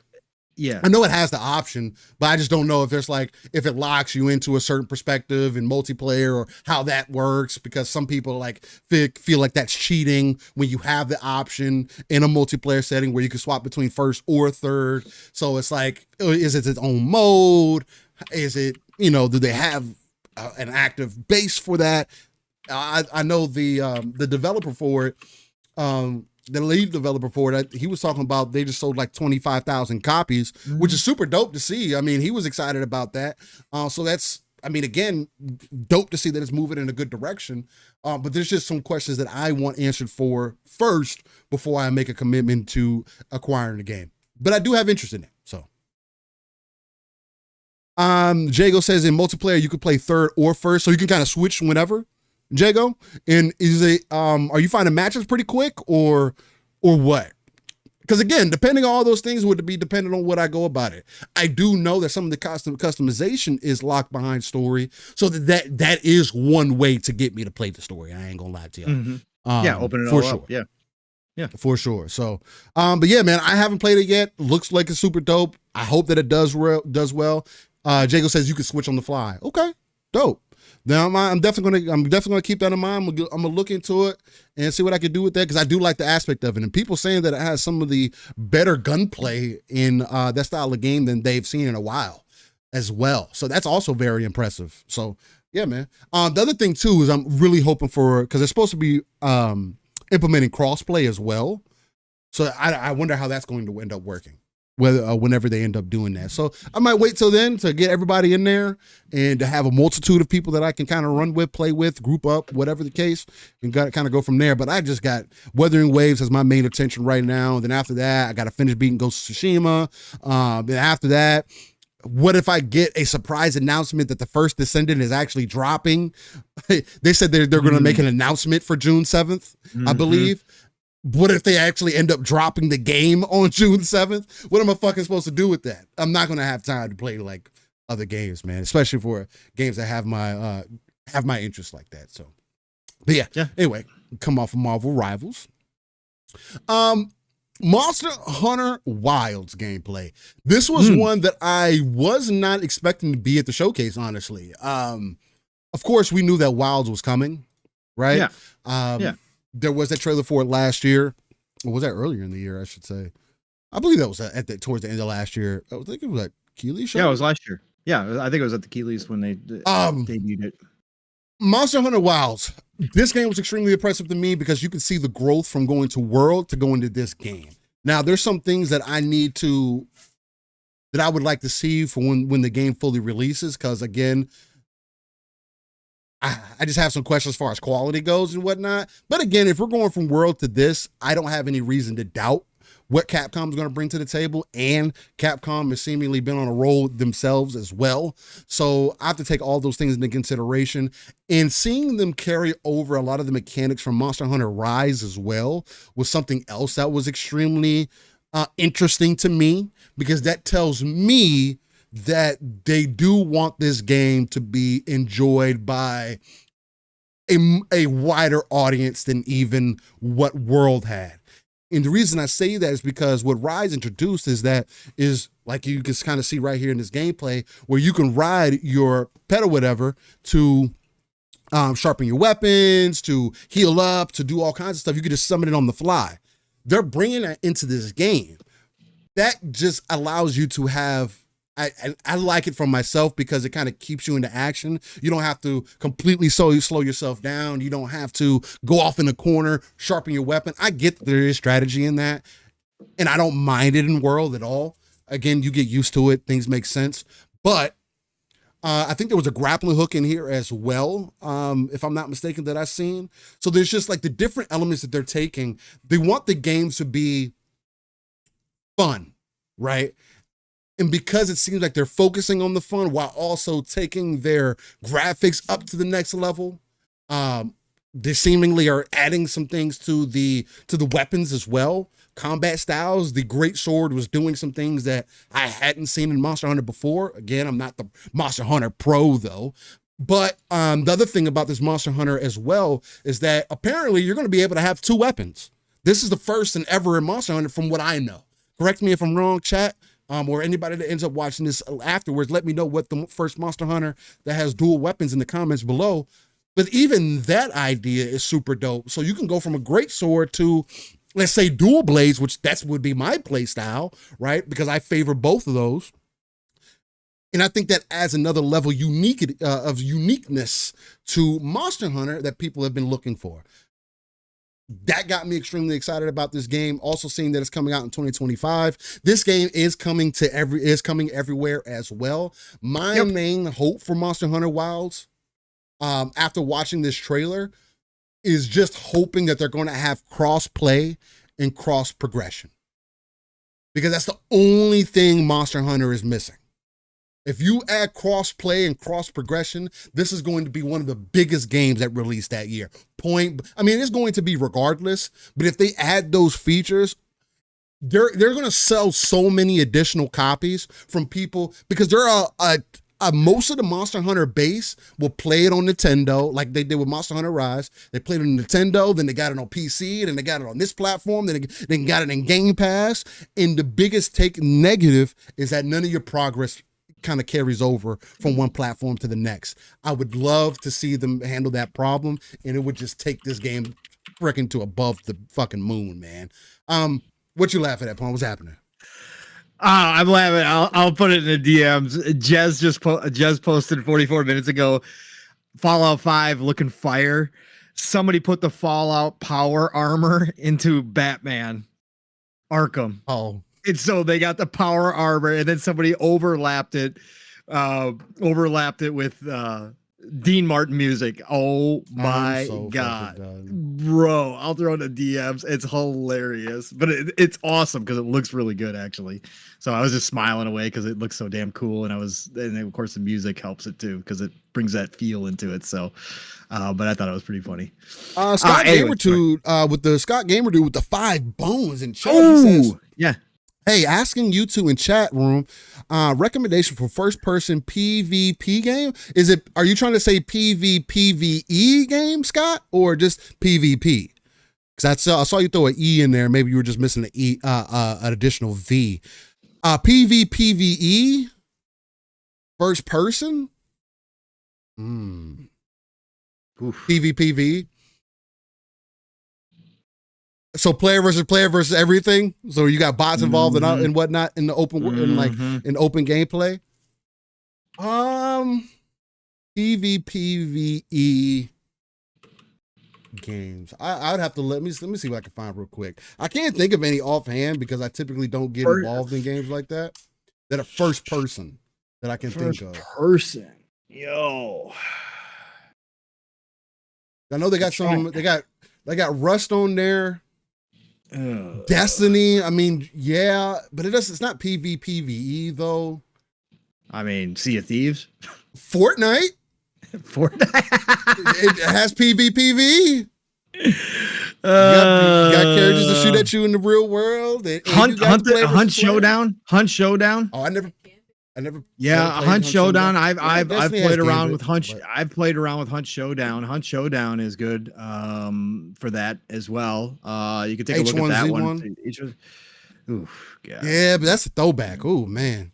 Yeah. I know it has the option, but I just don't know if there's if it locks you into a certain perspective in multiplayer or how that works, because some people feel like that's cheating when you have the option in a multiplayer setting where you can swap between first or third. So it's is it its own mode? Is it, do they have an active base for that? I know the developer for it, the lead developer for it, he was talking about they just sold 25,000 copies, which is super dope to see. I mean, he was excited about that. So that's, again, dope to see that it's moving in a good direction. But there's just some questions that I want answered for first before I make a commitment to acquiring the game. But I do have interest in it. So, Jago says in multiplayer you could play third or first, so you can kind of switch whenever. Jago, and is it are you finding matches pretty quick or what? Because again, depending on all those things would be dependent on what I go about it. I do know that some of the customization is locked behind story, so that is one way to get me to play the story. I ain't gonna lie to you. Mm-hmm. Open it for all sure. up. Yeah, for sure. So, but yeah, man, I haven't played it yet. Looks like it's super dope. I hope that it does well. Jago says you can switch on the fly. Okay, dope. Now I'm definitely gonna keep that in mind. I'm gonna look into it and see what I can do with that, because I do like the aspect of it. And people saying that it has some of the better gunplay in that style of game than they've seen in a while as well. So that's also very impressive. So yeah, man. The other thing too is I'm really hoping for, because they're supposed to be implementing crossplay as well. So I wonder how that's going to end up working, whenever they end up doing that. So I might wait till then to get everybody in there and to have a multitude of people that I can kind of run with, play with, group up, whatever the case, and kind of go from there. But I just got Wuthering Waves as my main attention right now. And then after that, I got to finish beating Ghost of Tsushima. Then after that, what if I get a surprise announcement that the first Descendant is actually dropping? They said they're going to make an announcement for June 7th, I believe. What if they actually end up dropping the game on June 7th? What am I fucking supposed to do with that? I'm not going to have time to play other games, man, especially for games that have my interest like that. So, but yeah. Anyway, come off of Marvel Rivals. Monster Hunter Wilds gameplay. This was one that I was not expecting to be at the showcase, honestly. Of course, we knew that Wilds was coming, right? Yeah. There was that trailer for it last year. Or was that earlier in the year, I should say? I believe that was towards the end of last year. I think it was at Keeley show. Yeah, it was last year. Yeah, I think it was at the Keeleys when they debuted it. Monster Hunter Wilds. This game was extremely impressive to me because you can see the growth from going to World to going to this game. Now, there's some things that I would like to see for when the game fully releases, because again, I just have some questions as far as quality goes and whatnot. But again, if we're going from World to this, I don't have any reason to doubt what Capcom's going to bring to the table. And Capcom has seemingly been on a roll themselves as well. So I have to take all those things into consideration. And seeing them carry over a lot of the mechanics from Monster Hunter Rise as well was something else that was extremely interesting to me, because that tells me that they do want this game to be enjoyed by a wider audience than even what World had. And the reason I say that is because what Rise introduced is like you can kind of see right here in this gameplay, where you can ride your pet or whatever to sharpen your weapons, to heal up, to do all kinds of stuff. You can just summon it on the fly. They're bringing that into this game. That just allows you to have, I like it from myself because it kind of keeps you into action. You don't have to completely slow yourself down. You don't have to go off in a corner, sharpen your weapon. I get that there is strategy in that, and I don't mind it in World at all. Again, you get used to it. Things make sense. But I think there was a grappling hook in here as well, if I'm not mistaken, that I've seen. So there's just like the different elements that they're taking. They want the games to be fun. right? And because it seems like they're focusing on the fun while also taking their graphics up to the next level, they seemingly are adding some things to the weapons as well. Combat styles, the Great Sword was doing some things that I hadn't seen in Monster Hunter before. Again, I'm not the Monster Hunter pro though. But the other thing about this Monster Hunter as well is that apparently you're going to be able to have 2 weapons. This is the first and ever in Monster Hunter from what I know. Correct me if I'm wrong, chat. Or anybody that ends up watching this afterwards, let me know what the first Monster Hunter that has dual weapons in the comments below. But even that idea is super dope. So you can go from a great sword to, let's say, dual blades, which would be my play style, right? Because I favor both of those. And I think that adds another level of uniqueness to Monster Hunter that people have been looking for. That got me extremely excited about this game. Also seeing that it's coming out in 2025. This game is coming everywhere as well. My main hope for Monster Hunter Wilds, after watching this trailer, is just hoping that they're going to have cross play and cross progression, because that's the only thing Monster Hunter is missing. If you add cross play and cross progression, this is going to be one of the biggest games that released that year. It's going to be regardless, but if they add those features, they're going to sell so many additional copies from people, because there are most of the Monster Hunter base will play it on Nintendo, like they did with Monster Hunter Rise. They played it on Nintendo, then they got it on PC, then they got it on this platform, then they got it in Game Pass. And the biggest negative is that none of your progress kind of carries over from one platform to the next. I would love to see them handle that problem, and it would just take this game freaking to above the fucking moon, man. What you laughing at, Paul? What's happening? I'm laughing. I'll put it in the DMs. Jez posted 44 minutes ago, Fallout 5 looking fire. Somebody put the Fallout power armor into Batman Arkham. Oh. And so they got the power armor, and then somebody overlapped it with Dean Martin music. Oh my God, bro. I'll throw in the DMs. It's hilarious, but it's awesome because it looks really good, actually. So I was just smiling away because it looks so damn cool. And of course the music helps it too, because it brings that feel into it. So, but I thought it was pretty funny. Scott Gamer Dude, with the Scott Gamer Dude with the 5 bones in chat. He says, yeah. Hey, asking you two in chat room, recommendation for first person PvP game. Are you trying to say PvPvE game, Scott, or just PvP? Because I saw you throw an E in there. Maybe you were just missing an additional V. PvPvE, first person. PvPvE. So player versus everything. So you got bots involved and whatnot in the open in open gameplay. PvPvE games. I'd have to let me see what I can find real quick. I can't think of any offhand because I typically don't get involved in games like that are first person that I can think of. Person. Yo. I know they got they got Rust on there. Destiny, I mean, yeah, but it's not PvPvE though. I mean, Sea of Thieves, Fortnite. It has PvPvE. You got characters to shoot at you in the real world. Hunt Showdown. Oh, I never. Yeah, Hunt Showdown. I've played around with Hunt. I've played around with Hunt Showdown. Hunt Showdown is good for that as well. You can take a look at that one. Oof, God. Yeah, but that's a throwback. Oh man.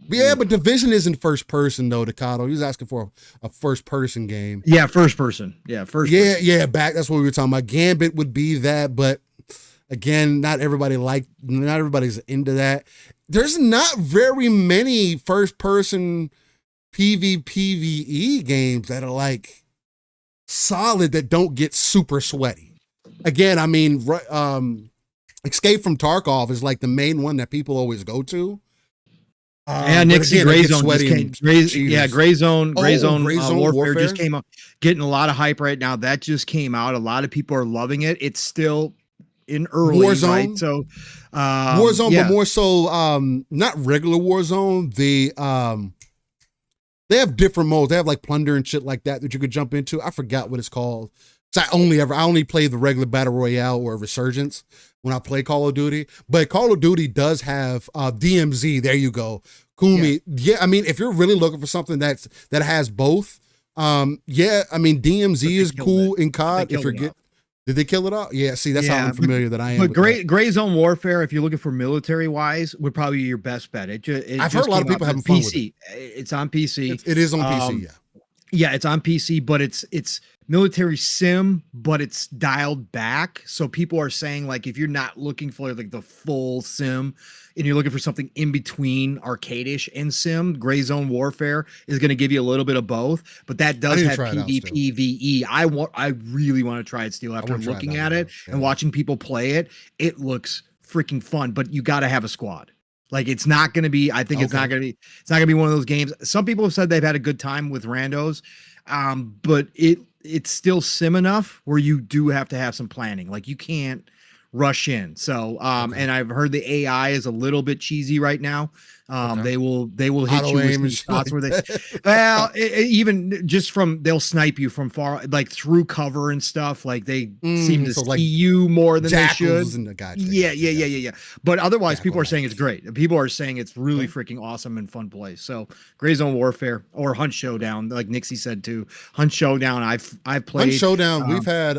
Yeah, but Division isn't first person though, Decado. He was asking for a first person game. Yeah, first person. Yeah, first. Yeah, back. That's what we were talking about. Gambit would be that, but again, not everybody's into that. There's not very many first person PvPvE games that are like solid that don't get super sweaty. Again, I mean, Escape from Tarkov is like the main one that people always go to. Nixie Gray Zone Gray Zone Warfare just came out, getting a lot of hype right now. That just came out. A lot of people are loving it. It's still in early, Warzone. right? So Warzone, but more so not regular Warzone. They have different modes. They have like plunder and shit like that you could jump into. I forgot what it's called. So I only play the regular battle royale or resurgence when I play Call of Duty. But Call of Duty does have DMZ. There you go, Kumi. Yeah, I mean, if you're really looking for something that has both, yeah, I mean, DMZ is cool in COD. If you're did they kill it off? Yeah, see, that's how unfamiliar that I am. But Gray Zone Warfare, if you're looking for military wise, would probably be your best bet. I've heard a lot of people having fun with it. It's on PC. It is on PC, yeah. Yeah, it's on PC, but it's military sim, but it's dialed back. So people are saying, like, if you're not looking for like the full sim and you're looking for something in between arcade-ish and sim, Gray Zone Warfare is going to give you a little bit of both, but that does have PvP VE. I really want to try it still after looking at it and watching people play it. It looks freaking fun, but you got to have a squad. Like, it's not going to be, I think it's not going to be one of those games. Some people have said they've had a good time with randos, but it's still sim enough where you do have to have some planning. Like, you can't rush in. So, and I've heard the AI is a little bit cheesy right now. They will hit you with some shots where they, well, even just from, they'll snipe you from far, like through cover and stuff. Like, they seem to see you more than they should. Yeah. But otherwise, people are saying it's great. People are saying it's really freaking awesome and fun play. So Gray Zone Warfare or Hunt Showdown, like Nixie said too. Hunt Showdown, I've played. Hunt Showdown, we've had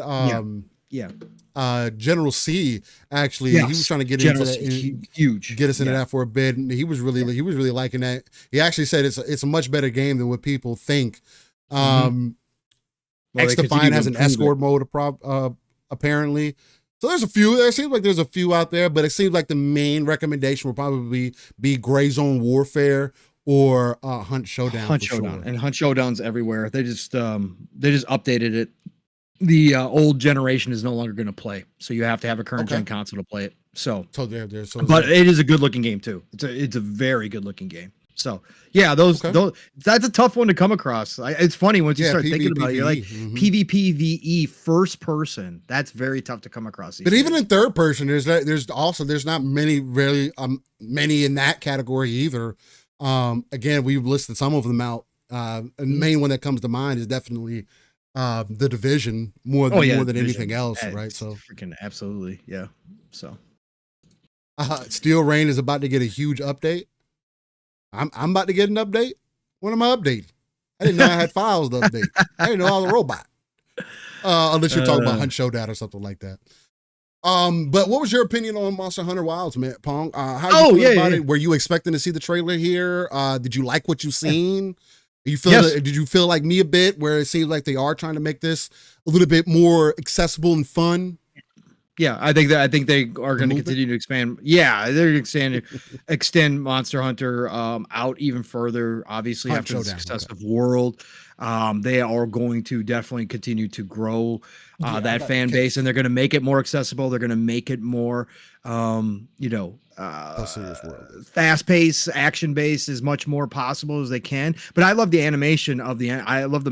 General C, actually, he was trying to get into that, get us into that for a bit, and he was really liking that. He actually said it's a much better game than what people think. X Defiant has an escort mode, apparently. So there's a few. There seems like there's a few out there, but it seems like the main recommendation will probably be Gray Zone Warfare or Hunt Showdown. And Hunt Showdown's everywhere. They just updated it. The old generation is no longer going to play, so you have to have a current gen console to play it. But it is a good looking game too. It's a very good looking game. So yeah, those that's a tough one to come across. It's funny once you start thinking about it. You're like PvP VE first person. That's very tough to come across. But even in third person, there's not many really many in that category either. Again, we've listed some of them out. The main one that comes to mind is definitely the Division more than anything else, right? So freaking absolutely, yeah. So Steel Rain is about to get a huge update. I'm about to get an update. When am I updating? I didn't know I had files to update. I didn't know I was a robot. Unless you're talking about Hunt Showdown or something like that. But what was your opinion on Monster Hunter Wilds, man, Pong? How you feel about it? Were you expecting to see the trailer here? Did you like what you seen? Did you feel like me a bit, where it seems like they are trying to make this a little bit more accessible and fun? Yeah, I think they are going to continue to expand. Yeah, they're going to extend Monster Hunter out even further. Obviously, after the success of World, they are going to definitely continue to grow that fan base, and they're going to make it more accessible. They're going to make it more, fast paced, action based, as much more possible as they can. But I love the animation of the animation of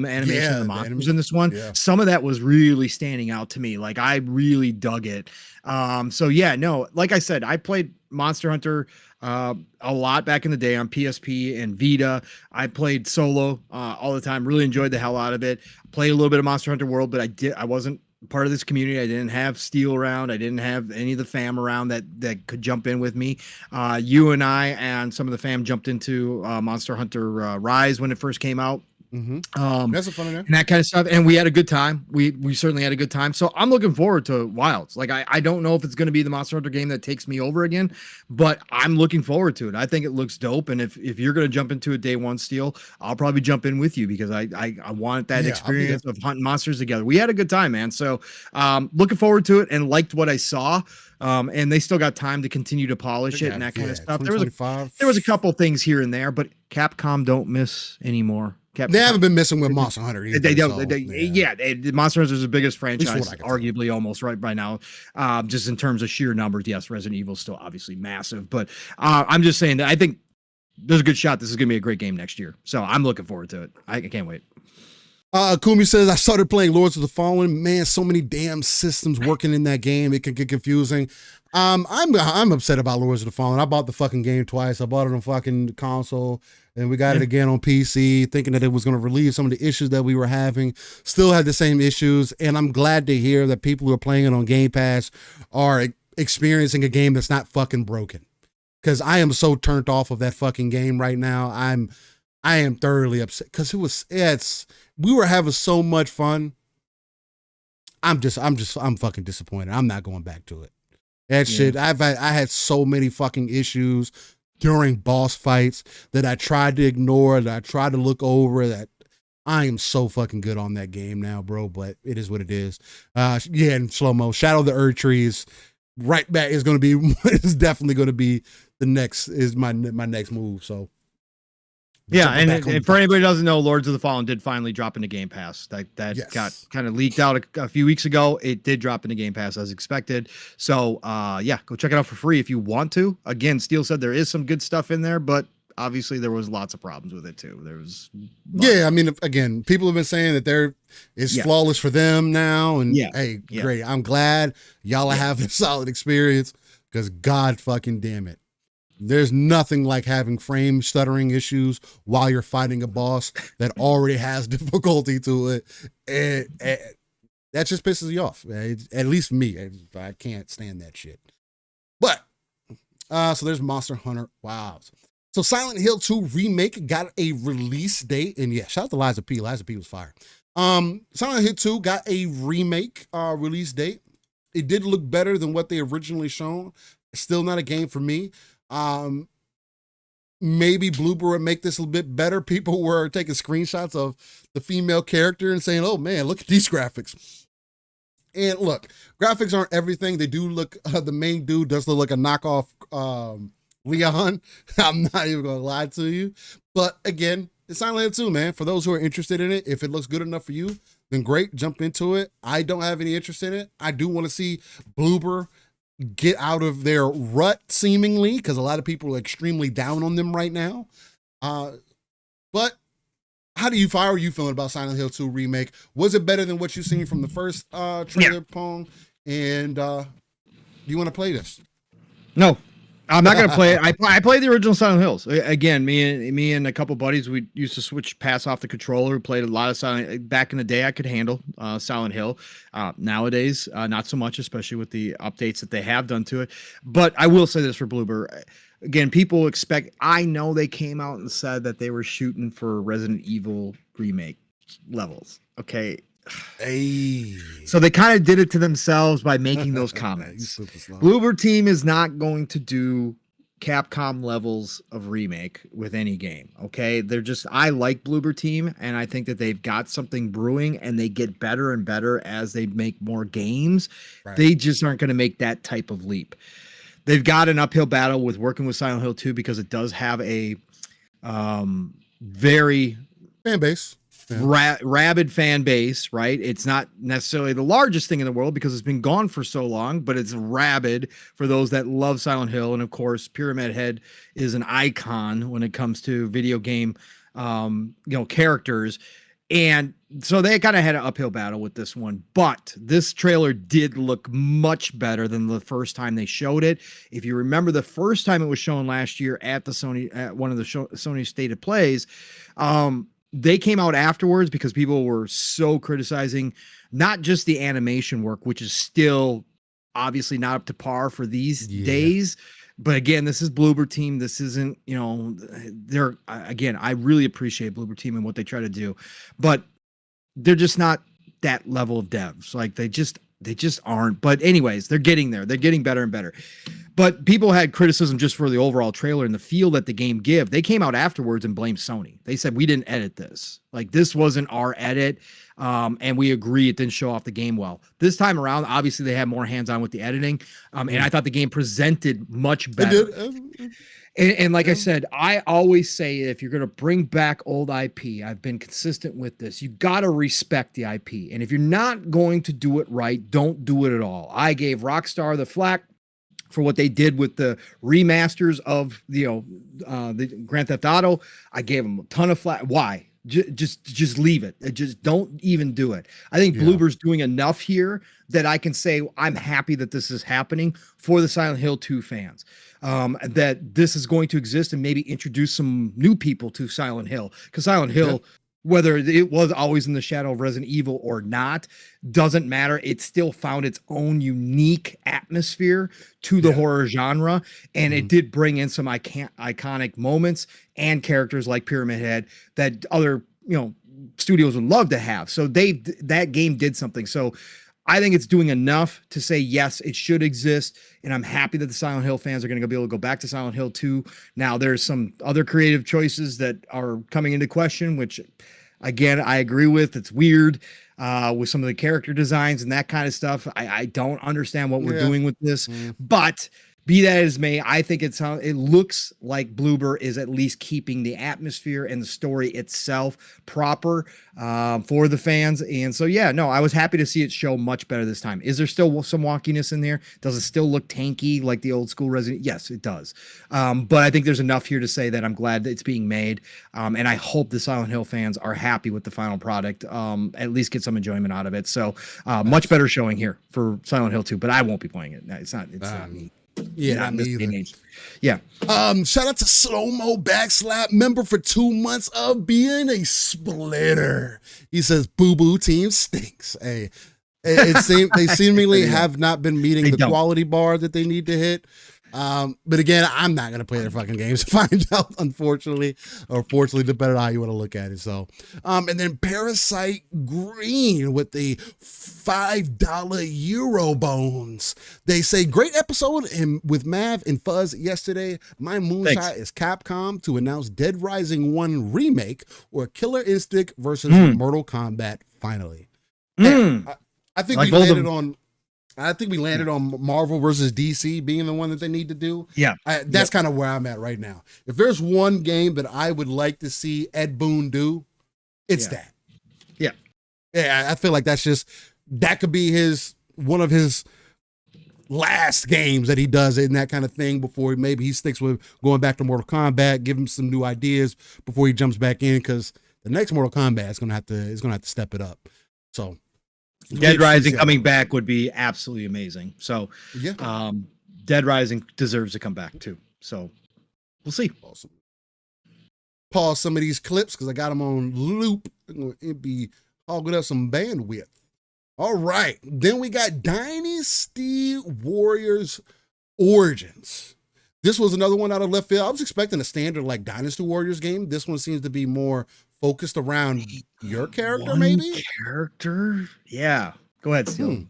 the monsters in this one. Yeah. Some of that was really standing out to me. Like, I really dug it. Like I said, I played Monster Hunter a lot back in the day on PSP and Vita. I played solo all the time. Really enjoyed the hell out of it. Played a little bit of Monster Hunter World, but I wasn't part of this community. I didn't have Steel around. I didn't have any of the fam around that could jump in with me. You and I and some of the fam jumped into Monster Hunter Rise when it first came out. That's a fun and that kind of stuff, and we had a good time. We certainly had a good time. So I'm looking forward to Wilds. Like, I don't know if it's going to be the Monster Hunter game that takes me over again, but I'm looking forward to it. I think it looks dope, and if you're going to jump into it day one, Steel, I'll probably jump in with you, because I want that experience of hunting monsters together. We had a good time, man. So looking forward to it, and liked what I saw. And they still got time to continue to polish it and that kind of stuff. There was a couple things here and there, but Capcom don't miss anymore. They haven't been missing with Monster Hunter either. They don't. Monster Hunter is the biggest franchise, arguably, almost right by now. Just in terms of sheer numbers, yes, Resident Evil is still obviously massive, but I'm just saying that I think there's a good shot this is going to be a great game next year. So I'm looking forward to it. I can't wait. Kumi says, I started playing Lords of the Fallen. Man, so many damn systems working in that game. It can get confusing. I'm upset about Lords of the Fallen. I bought the fucking game twice. I bought it on fucking console, and we got it again on PC, thinking that it was going to relieve some of the issues that we were having. Still had the same issues, and I'm glad to hear that people who are playing it on Game Pass are experiencing a game that's not fucking broken. Because I am so turned off of that fucking game right now. I am thoroughly upset because we were having so much fun. I'm fucking disappointed. I'm not going back to it. That shit, I had so many fucking issues during boss fights that I tried to ignore, that I tried to look over, that I am so fucking good on that game now, bro, but it is what it is. And slow-mo, Shadow of the Erd Tree is right back, is definitely going to be my next move, so. Yeah, and for anybody who doesn't know, Lords of the Fallen did finally drop into Game Pass. That got kind of leaked out a few weeks ago. It did drop into Game Pass as expected. So, go check it out for free if you want to. Again, Steele said there is some good stuff in there, but obviously there was lots of problems with it too. There was I mean, again, people have been saying that it's flawless for them now, and hey, great. I'm glad y'all are having a solid experience because God fucking damn it. There's nothing like having frame stuttering issues while you're fighting a boss that already has difficulty to it. And that just pisses you off. At least me. I can't stand that shit. But, so there's Monster Hunter. Wow. So Silent Hill 2 Remake got a release date. And shout out to Liza P. Liza P was fire. Silent Hill 2 got a remake release date. It did look better than what they originally shown. Still not a game for me. Maybe Bloober would make this a little bit better. People were taking screenshots of the female character and saying, oh man, look at these graphics. And look, graphics aren't everything. They do look, the main dude does look like a knockoff Leon. I'm not even gonna lie to you. But again, it's Silent Hill 2, man. For those who are interested in it, if it looks good enough for you, then great, jump into it. I don't have any interest in it. I do want to see Bloober get out of their rut, seemingly, because a lot of people are extremely down on them right now. But how are you feeling about Silent Hill 2 Remake? Was it better than what you've seen from the first trailer, Pong? And do you want to play this? No, I'm not going to play it. I played the original Silent Hills. Again, me and a couple buddies, we used to pass off the controller. We played a lot of Silent. Back in the day, I could handle Silent Hill. Nowadays, not so much, especially with the updates that they have done to it. But I will say this for Bloober. Again, people expect. I know they came out and said that they were shooting for Resident Evil remake levels. Okay. Hey. So they kind of did it to themselves by making those comments. Bloober Team is not going to do Capcom levels of remake with any game. Okay. I like Bloober Team, and I think that they've got something brewing, and they get better and better as they make more games. Right. They just aren't going to make that type of leap. They've got an uphill battle with working with Silent Hill 2 because it does have a very fan base. Rabid fan base, right? It's not necessarily the largest thing in the world because it's been gone for so long, but it's rabid for those that love Silent Hill. And of course, Pyramid Head is an icon when it comes to video game, characters. And so they kind of had an uphill battle with this one, but this trailer did look much better than the first time they showed it. If you remember the first time it was shown last year at one of the Sony State of Plays, they came out afterwards because people were so criticizing not just the animation work, which is still obviously not up to par for these days. But again, this is Bloober Team. This isn't, I really appreciate Bloober Team and what they try to do, but they're just not that level of devs. Like they just aren't. But anyways, they're getting there. They're getting better and better. But people had criticism just for the overall trailer and the feel that the game give. They came out afterwards and blamed Sony. They said, we didn't edit this. Like this wasn't our edit. And we agree it didn't show off the game well. This time around, obviously they had more hands-on with the editing. And I thought the game presented much better. And like I said, I always say if you're going to bring back old IP, I've been consistent with this. You got to respect the IP. And if you're not going to do it right, don't do it at all. I gave Rockstar the flack for what they did with the remasters of the Grand Theft Auto. I gave them a ton of flack. Why? just leave it. Just don't even do it. I think Bloober's doing enough here that I can say I'm happy that this is happening for the Silent Hill 2 fans. That this is going to exist and maybe introduce some new people to Silent Hill, because Silent Hill, whether it was always in the shadow of Resident Evil or not, doesn't matter. It still found its own unique atmosphere to the horror genre. And it did bring in some iconic moments and characters like Pyramid Head that other, studios would love to have. So that game did something. So I think it's doing enough to say, yes, it should exist. And I'm happy that the Silent Hill fans are going to be able to go back to Silent Hill 2. Now, there's some other creative choices that are coming into question, which, again, I agree with. It's weird with some of the character designs and that kind of stuff. I don't understand what we're doing with this. But be that as may, I think it looks like Bloober is at least keeping the atmosphere and the story itself proper for the fans. And so, I was happy to see it show much better this time. Is there still some wonkiness in there? Does it still look tanky like the old school Resident? Yes, it does. But I think there's enough here to say that I'm glad that it's being made. And I hope the Silent Hill fans are happy with the final product, at least get some enjoyment out of it. So much better showing here for Silent Hill 2, but I won't be playing it. It's not me. Not me either. Yeah. Shout out to Slow Mo Backslap, member for 2 months of being a splitter. He says, "Boo Boo team stinks." Hey, they seemingly have not been meeting the quality bar that they need to hit. But again, I'm not going to play their fucking games to find out, unfortunately, or fortunately, depending on how you want to look at it. So, and then Parasite Green with the $5 Euro bones. They say, great episode with Mav and Fuzz yesterday. My moonshot is Capcom to announce Dead Rising 1 remake or Killer Instinct versus Mortal Kombat finally. I think we landed on... I think we landed on Marvel versus DC being the one that they need to do. Yeah. That's kind of where I'm at right now. If there's one game that I would like to see Ed Boon do, it's that. Yeah. Yeah, I feel like that could be one of his last games that he does in that kind of thing before maybe he sticks with going back to Mortal Kombat, give him some new ideas before he jumps back in, because the next Mortal Kombat is gonna have to step it up. So Dead Rising coming back would be absolutely amazing. So, Dead Rising deserves to come back too. So, we'll see. Awesome. Pause some of these clips because I got them on loop. It'd be hogging up some bandwidth. All right. Then we got Dynasty Warriors Origins. This was another one out of left field. I was expecting a standard like Dynasty Warriors game. This one seems to be more focused around your character, maybe? Character? Yeah. Go ahead, Steel.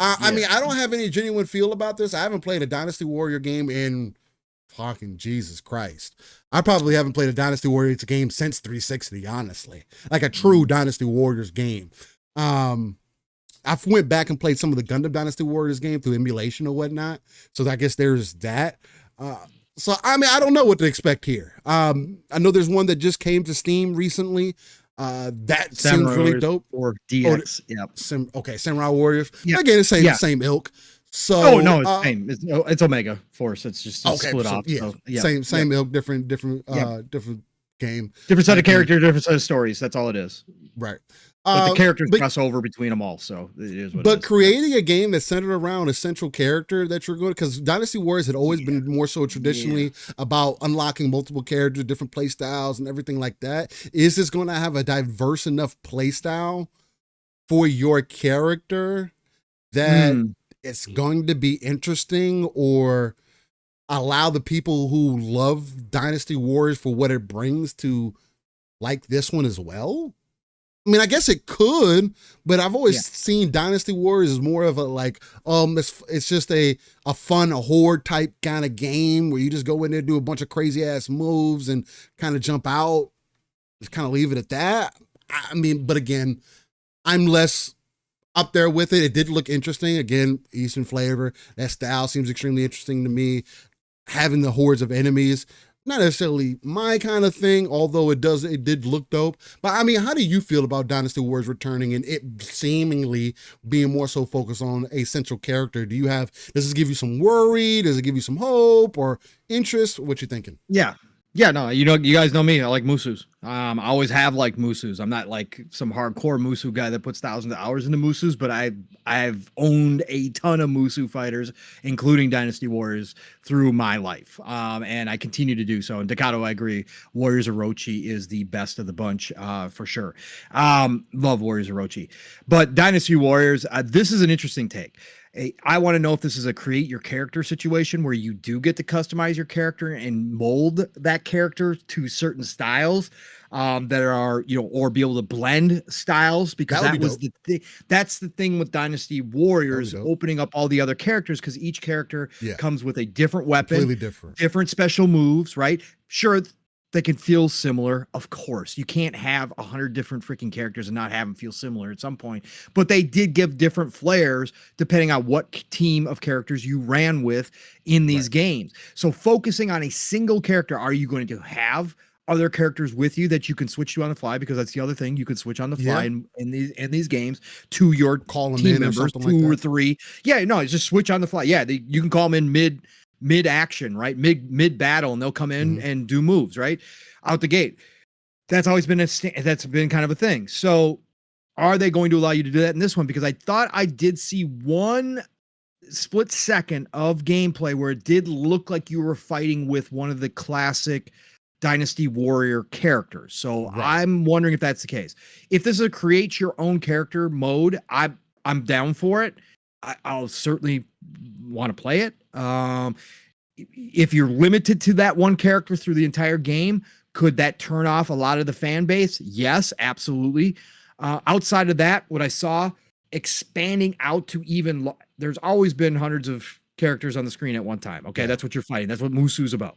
I mean, I don't have any genuine feel about this. I haven't played a Dynasty Warrior game in fucking Jesus Christ. I probably haven't played a Dynasty Warriors game since 360, honestly. Like a true Dynasty Warriors game. I went back and played some of the Gundam Dynasty Warriors game through emulation or whatnot. So I guess there's that. So, I mean, I don't know what to expect here. I know there's one that just came to Steam recently. That seems really dope. Or DX. Samurai Warriors. Yep. Again, same ilk. So, no, it's same. It's Omega Force. It's just split off. Yeah. So, same ilk, different game. Different set of characters, different set of stories. That's all it is. Right. But the characters cross over between them all, so it is what it is. But creating a game that's centered around a central character that you're going to, because Dynasty Warriors had always been more so traditionally about unlocking multiple characters, different play styles, and everything like that. Is this going to have a diverse enough play style for your character that it's going to be interesting, or allow the people who love Dynasty Warriors for what it brings to like this one as well? I mean, I guess it could, but I've always seen Dynasty Warriors as more of a like, it's just a fun horde type kind of game where you just go in there, do a bunch of crazy ass moves and kind of jump out, just kind of leave it at that. I mean, but again, I'm less up there with it. It did look interesting. Again, Eastern flavor. That style seems extremely interesting to me. Having the hordes of enemies, not necessarily my kind of thing, although it did look dope. But I mean, how do you feel about Dynasty Warriors returning and it seemingly being more so focused on a central character? Does this give you some worry? Does it give you some hope or interest? What you thinking? Yeah, Yeah, no, you guys know me. I like Musus. I always have liked Musus. I'm not like some hardcore Musu guy that puts thousands of hours into Musus, but I've owned a ton of Musu fighters, including Dynasty Warriors, through my life. And I continue to do so. And Decado, I agree. Warriors Orochi is the best of the bunch, for sure. Love Warriors Orochi. But Dynasty Warriors, this is an interesting take. I want to know if this is a create your character situation where you do get to customize your character and mold that character to certain styles that are, or be able to blend styles, because that was the thing. That's the thing with Dynasty Warriors, opening up all the other characters, because each character comes with a different weapon, completely different special moves, right? Sure, they can feel similar. Of course, you can't have 100 different freaking characters and not have them feel similar at some point, but they did give different flares depending on what team of characters you ran with in these games. So focusing on a single character, are you going to have other characters with you that you can switch to on the fly? Because that's the other thing, you can switch on the fly in these games to your team members, two or three. Yeah, no, it's just switch on the fly. Yeah, you can call them in mid action, right? Mid battle, and they'll come in and do moves right out the gate. That's always been that's been kind of a thing. So are they going to allow you to do that in this one? Because I thought I did see one split second of gameplay where it did look like you were fighting with one of the classic Dynasty Warrior characters. So I'm wondering if that's the case. If this is a create your own character mode, I'm down for it. I'll certainly want to play it. If you're limited to that one character through the entire game, could that turn off a lot of the fan base? Yes, absolutely. Outside of that, what I saw expanding out to even, there's always been hundreds of characters on the screen at one time. Okay. That's what you're fighting. That's what Musu's about.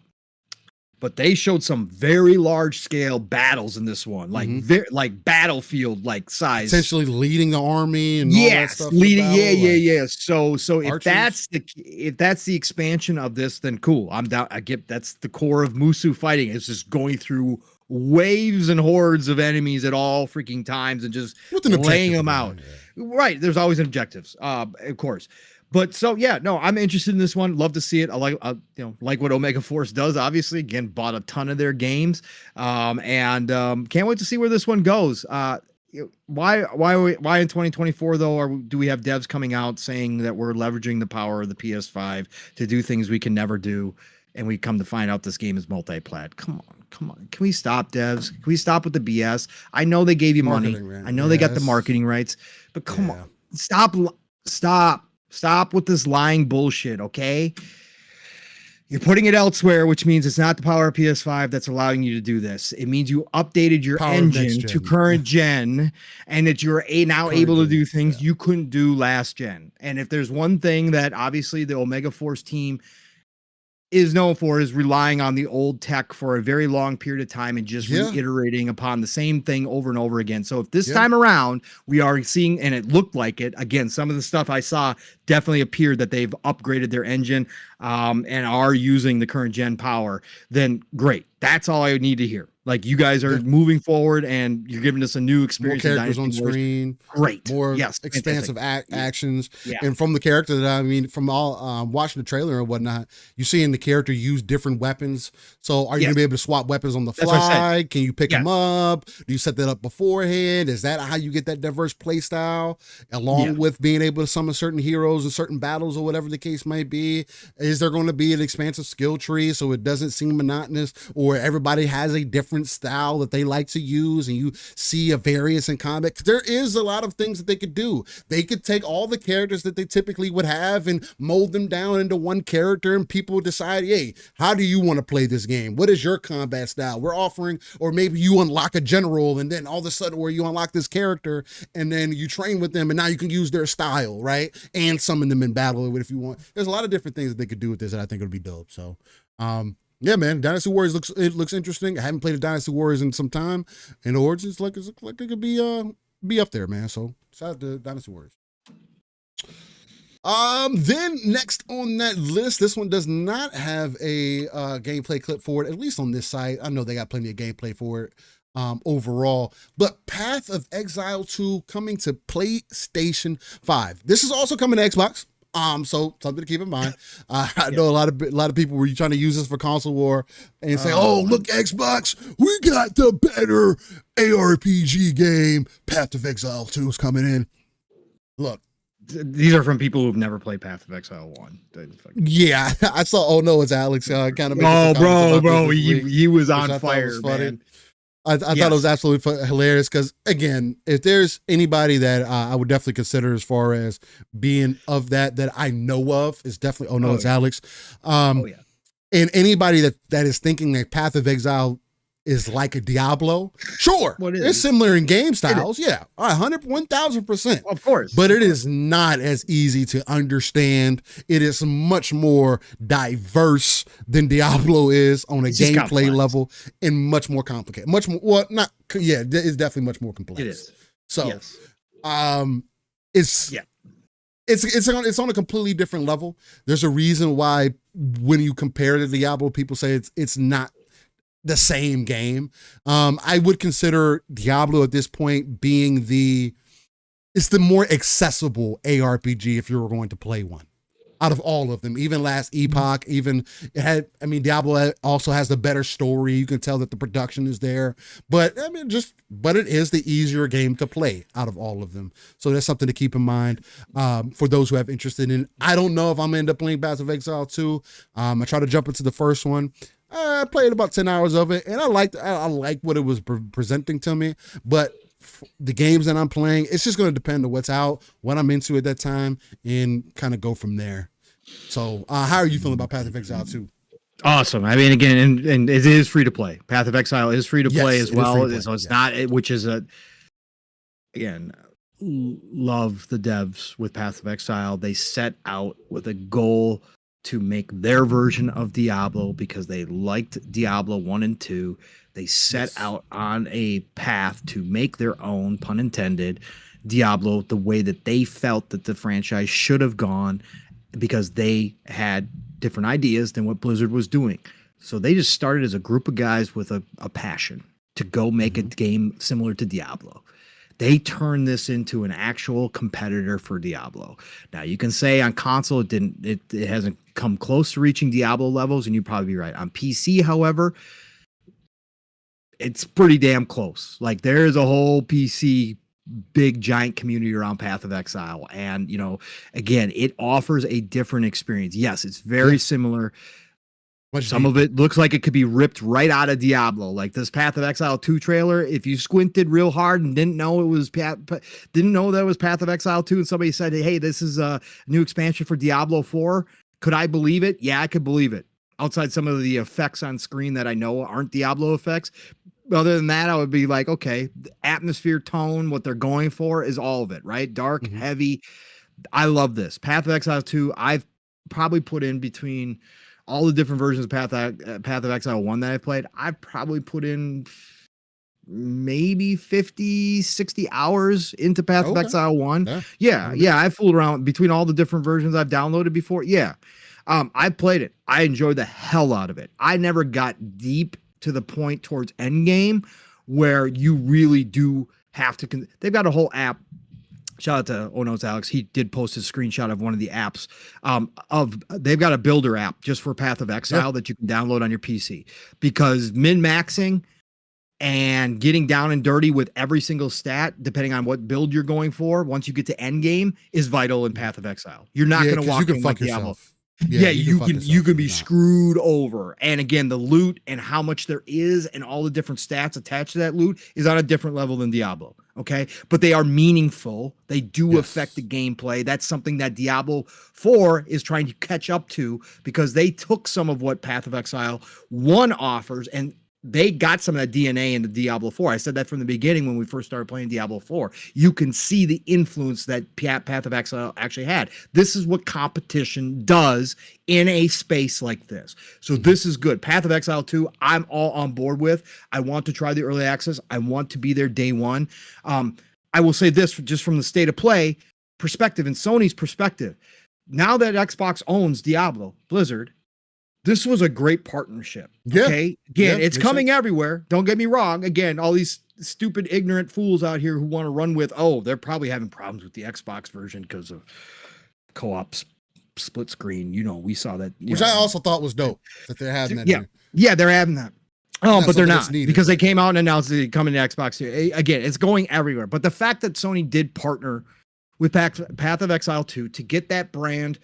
But they showed some very large scale battles in this one, like like battlefield like size, essentially leading the army and all that stuff. Yeah. So archers. if that's the expansion of this, then cool. I'm down. That's the core of Musu fighting. It's just going through waves and hordes of enemies at all freaking times and just laying them out. Right. There's always objectives, of course. But so, yeah, no, I'm interested in this one. Love to see it. I like, like what Omega Force does, obviously. Again, bought a ton of their games. And can't wait to see where this one goes. Why in 2024, though, do we have devs coming out saying that we're leveraging the power of the PS5 to do things we can never do? And we come to find out this game is multi-plat. Come on. Can we stop, devs? Can we stop with the BS? I know they gave you money. I know they got the marketing rights, but come on, Stop with this lying bullshit, okay? You're putting it elsewhere, which means it's not the power of PS5 that's allowing you to do this. It means you updated your engine to current gen, and that you're now able to do things you couldn't do last gen. And if there's one thing that obviously the Omega Force team is known for, is relying on the old tech for a very long period of time and just reiterating upon the same thing over and over again. So if this time around we are seeing, and it looked like it, again, some of the stuff I saw definitely appeared that they've upgraded their engine and are using the current gen power, then great. That's all I need to hear. Like, you guys are moving forward and you're giving us a new experience. More characters on screen. Great. More expansive actions. Yeah. And from the character from all watching the trailer and whatnot, you're seeing the character use different weapons. So are you going to be able to swap weapons on the fly? Can you pick them up? Do you set that up beforehand? Is that how you get that diverse play style? Along with being able to summon certain heroes in certain battles or whatever the case might be? Is there going to be an expansive skill tree so it doesn't seem monotonous, or everybody has a different style that they like to use and you see a variance in combat? Because there is a lot of things that they could do. They could take all the characters that they typically would have and mold them down into one character, and people decide, hey, how do you want to play this game? What is your combat style? We're offering, or maybe you unlock a general and then all of a sudden where you unlock this character and then you train with them and now you can use their style, right? And summon them in battle if you want. There's a lot of different things that they could do with this that I think would be dope. So, yeah, man, Dynasty Warriors looks interesting. I haven't played a Dynasty Warriors in some time, and Origins like it could be up there, man. So shout out to Dynasty Warriors. Then next on that list, this one does not have a gameplay clip for it, at least on this site. I know they got plenty of gameplay for it overall, but Path of Exile 2 coming to PlayStation 5. This is also coming to Xbox. So something to keep in mind. I know a lot of people were trying to use this for console war and say, "Oh, look, Xbox, we got the better ARPG game. Path of Exile 2 is coming in." Look, these are from people who've never played Path of Exile 1. Yeah, I saw. Oh no, it's Alex. Kind of. Oh, bro, he was on fire, man. I thought it was absolutely hilarious because, again, if there's anybody that I would definitely consider as far as being of that I know of, is definitely, it's Alex. And anybody that is thinking that Path of Exile is like a Diablo, sure, it's similar in game styles, 1000%, of course, but it is not as easy to understand. It is much more diverse than Diablo is on a gameplay level, and much more complicated, it's definitely much more complex. It is. So it's on a completely different level. There's a reason why when you compare to Diablo, people say it's not the same game. I would consider Diablo at this point being it's the more accessible ARPG if you were going to play one out of all of them. Even Last Epoch, Diablo also has the better story. You can tell that the production is there, but it is the easier game to play out of all of them. So that's something to keep in mind for those who have interest in it. I don't know if I'm gonna end up playing Path of Exile 2. I tried to jump into the first one. I played about 10 hours of it, and I liked what it was presenting to me. But the games that I'm playing, it's just going to depend on what's out, what I'm into at that time, and kind of go from there. So, how are you feeling about Path of Exile 2? Awesome. I mean, again, and it is free to play. Path of Exile is free to play as well. So it's not, which is again, love the devs with Path of Exile. They set out with a goal to make their version of Diablo because they liked Diablo 1 and 2. They set out on a path to make their own, pun intended, Diablo the way that they felt that the franchise should have gone, because they had different ideas than what Blizzard was doing. So they just started as a group of guys with a passion to go make a game similar to Diablo. They turned this into an actual competitor for Diablo. Now you can say on console it hasn't come close to reaching Diablo levels, and you'd probably be right. On PC, however, it's pretty damn close. Like, there is a whole PC big giant community around Path of Exile, and again, it offers a different experience. Yes, it's very similar. Some of it looks like it could be ripped right out of Diablo. Like this Path of Exile 2 trailer, if you squinted real hard and didn't know that was Path of Exile 2, and somebody said, "Hey, this is a new expansion for Diablo 4," could I believe it? Yeah, I could believe it. Outside some of the effects on screen that I know aren't Diablo effects. Other than that, I would be like, okay, the atmosphere, tone, what they're going for is all of it, right? Dark, heavy. I love this. Path of Exile 2, I've probably put in between all the different versions of Path of Exile 1 that I played, I've probably put in maybe 50, 60 hours into Path of Exile 1. Yeah. I fooled around between all the different versions I've downloaded before. Yeah. I played it. I enjoyed the hell out of it. I never got deep to the point towards endgame where you really do have to. They've got a whole app. Shout out to it's Alex. He did post a screenshot of one of the apps. They've got a builder app just for Path of Exile that you can download on your PC, because min-maxing and getting down and dirty with every single stat, depending on what build you're going for, once you get to end game, is vital in Path of Exile. You're not going to walk in like Diablo. You can be screwed over. And again, the loot and how much there is and all the different stats attached to that loot is on a different level than Diablo. Okay. But they are meaningful. They do affect the gameplay. That's something that Diablo 4 is trying to catch up to, because they took some of what Path of Exile 1 offers and they got some of that DNA into Diablo 4. I said that from the beginning when we first started playing Diablo 4. You can see the influence that Path of Exile actually had. This is what competition does in a space like this. So this is good. Path of Exile 2, I'm all on board with. I want to try the early access. I want to be there day one. I will say this, just from the state of play perspective and Sony's perspective. Now that Xbox owns Diablo, Blizzard, this was a great partnership. Okay. Again, it's coming everywhere. Don't get me wrong. Again, all these stupid, ignorant fools out here who want to run with, they're probably having problems with the Xbox version because of co-ops split screen. You know, we saw that. Which I also thought was dope that they're having that. Yeah, they're having that. Oh, but they're not, because they came out and announced they coming to Xbox. Again, it's going everywhere. But the fact that Sony did partner with Path of Exile 2 to get that brand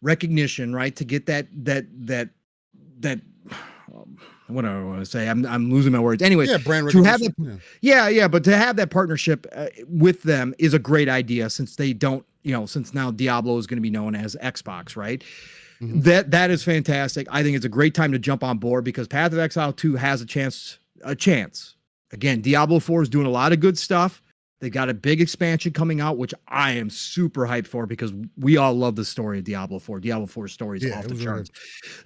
recognition, right? To get that what do I want to say? I'm losing my words. Anyway, brand recognition. But to have that partnership with them is a great idea, since they don't, since now Diablo is going to be known as Xbox, right? Mm-hmm. That is fantastic. I think it's a great time to jump on board, because Path of Exile 2 has a chance. Again, Diablo 4 is doing a lot of good stuff. They got a big expansion coming out, which I am super hyped for, because we all love the story of Diablo 4. Diablo 4 story is off the charts.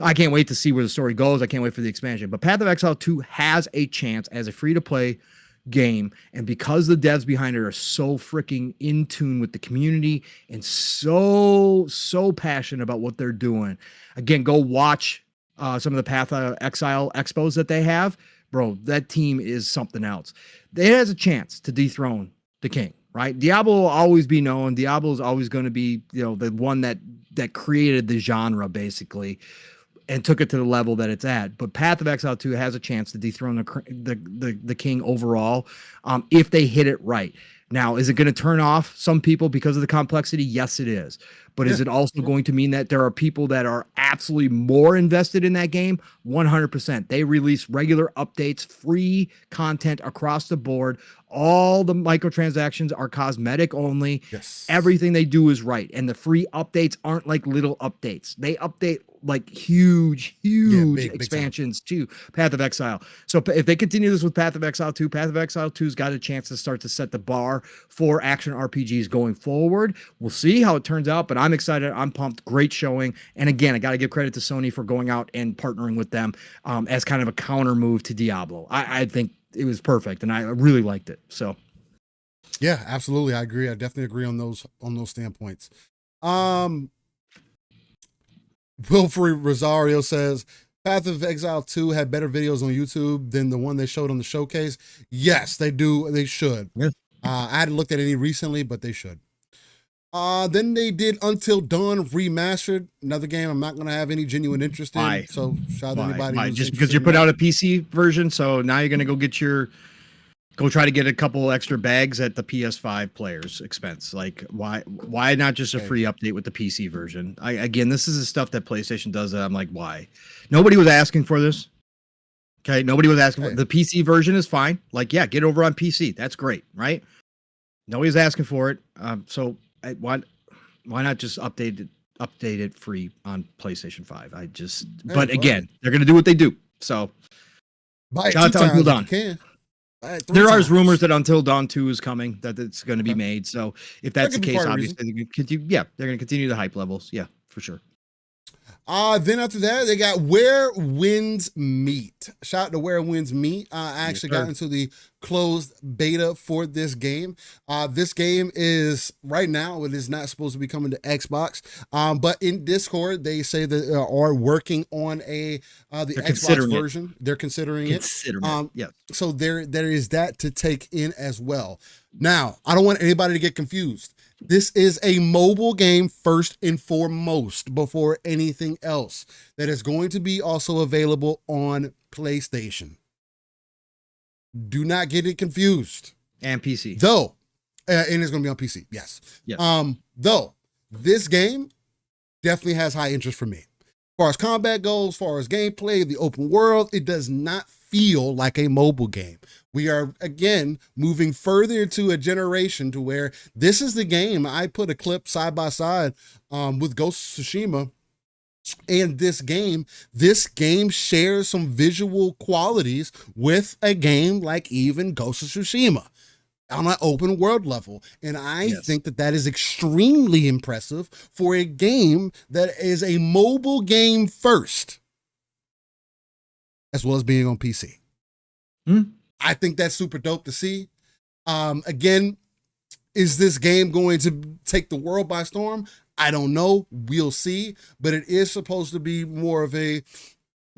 I can't wait to see where the story goes. I can't wait for the expansion. But Path of Exile 2 has a chance as a free-to-play game, and because the devs behind it are so freaking in tune with the community and so passionate about what they're doing. Again, go watch some of the Path of Exile expos that they have. Bro, that team is something else. It has a chance to dethrone the king, right? Diablo will always be known. Diablo is always going to be, the one that created the genre, basically, and took it to the level that it's at. But Path of Exile 2 has a chance to dethrone the king overall, if they hit it right. Now, is it going to turn off some people because of the complexity? Yes, it is. But is it also going to mean that there are people that are absolutely more invested in that game? 100%. They release regular updates, free content across the board. All the microtransactions are cosmetic only. Yes. Everything they do is right. And the free updates aren't like little updates. They update like huge big expansions to Path of Exile. So if they continue this with Path of Exile 2, Path of Exile 2's got a chance to start to set the bar for action RPGs going forward. We'll see how it turns out, but I'm excited. I'm pumped. Great showing. And again, I got to give credit to Sony for going out and partnering with them as kind of a counter move to Diablo. I think it was perfect, and I really liked it. So yeah, absolutely. I agree. I definitely agree on those standpoints. Wilfrey Rosario says Path of Exile 2 had better videos on YouTube than the one they showed on the showcase. Yes, they do. They should. Yeah. I hadn't looked at any recently, but they should. Then they did Until Dawn Remastered, another game I'm not going to have any genuine interest in. Why? So shout out to anybody. Why? Just because you put out a PC version, so now you're going to go try to get a couple extra bags at the PS5 players' expense. Like, why not just a free update with the PC version? Again, this is the stuff that PlayStation does that I'm like, why? Nobody was asking for this. Okay, nobody was asking for it. The PC version is fine. Like, yeah, get over on PC. That's great, right? Nobody's asking for it. So why not just update it free on PlayStation 5? But again, they're gonna do what they do. So shout out to Until Dawn. There are rumors that Until Dawn 2 is coming, that it's going to be made. So if that's the case, obviously they're going to continue the hype levels. Yeah, for sure. Then after that, they got Where Winds Meet. Shout out to Where Winds Meet. I actually got into the closed beta for this game. This game is right now, it is not supposed to be coming to Xbox. But in Discord, they say that they are working on the Xbox version. They're considering it. Yeah. So there is that to take in as well. Now, I don't want anybody to get confused. This is a mobile game first and foremost before anything else that is going to be also available on PlayStation. Do not get it confused. And PC. Though, and it's going to be on PC. Yes. Though this game definitely has high interest for me. As far as combat goes, as far as gameplay, the open world, it does not feel like a mobile game. We are, again, moving further to a generation to where this is the game. I put a clip side by side with Ghost of Tsushima and this game. This game shares some visual qualities with a game like even Ghost of Tsushima on an open world level. And I think that is extremely impressive for a game that is a mobile game first, as well as being on PC. I think that's super dope to see. Again, is this game going to take the world by storm? I don't know. We'll see. But it is supposed to be more of a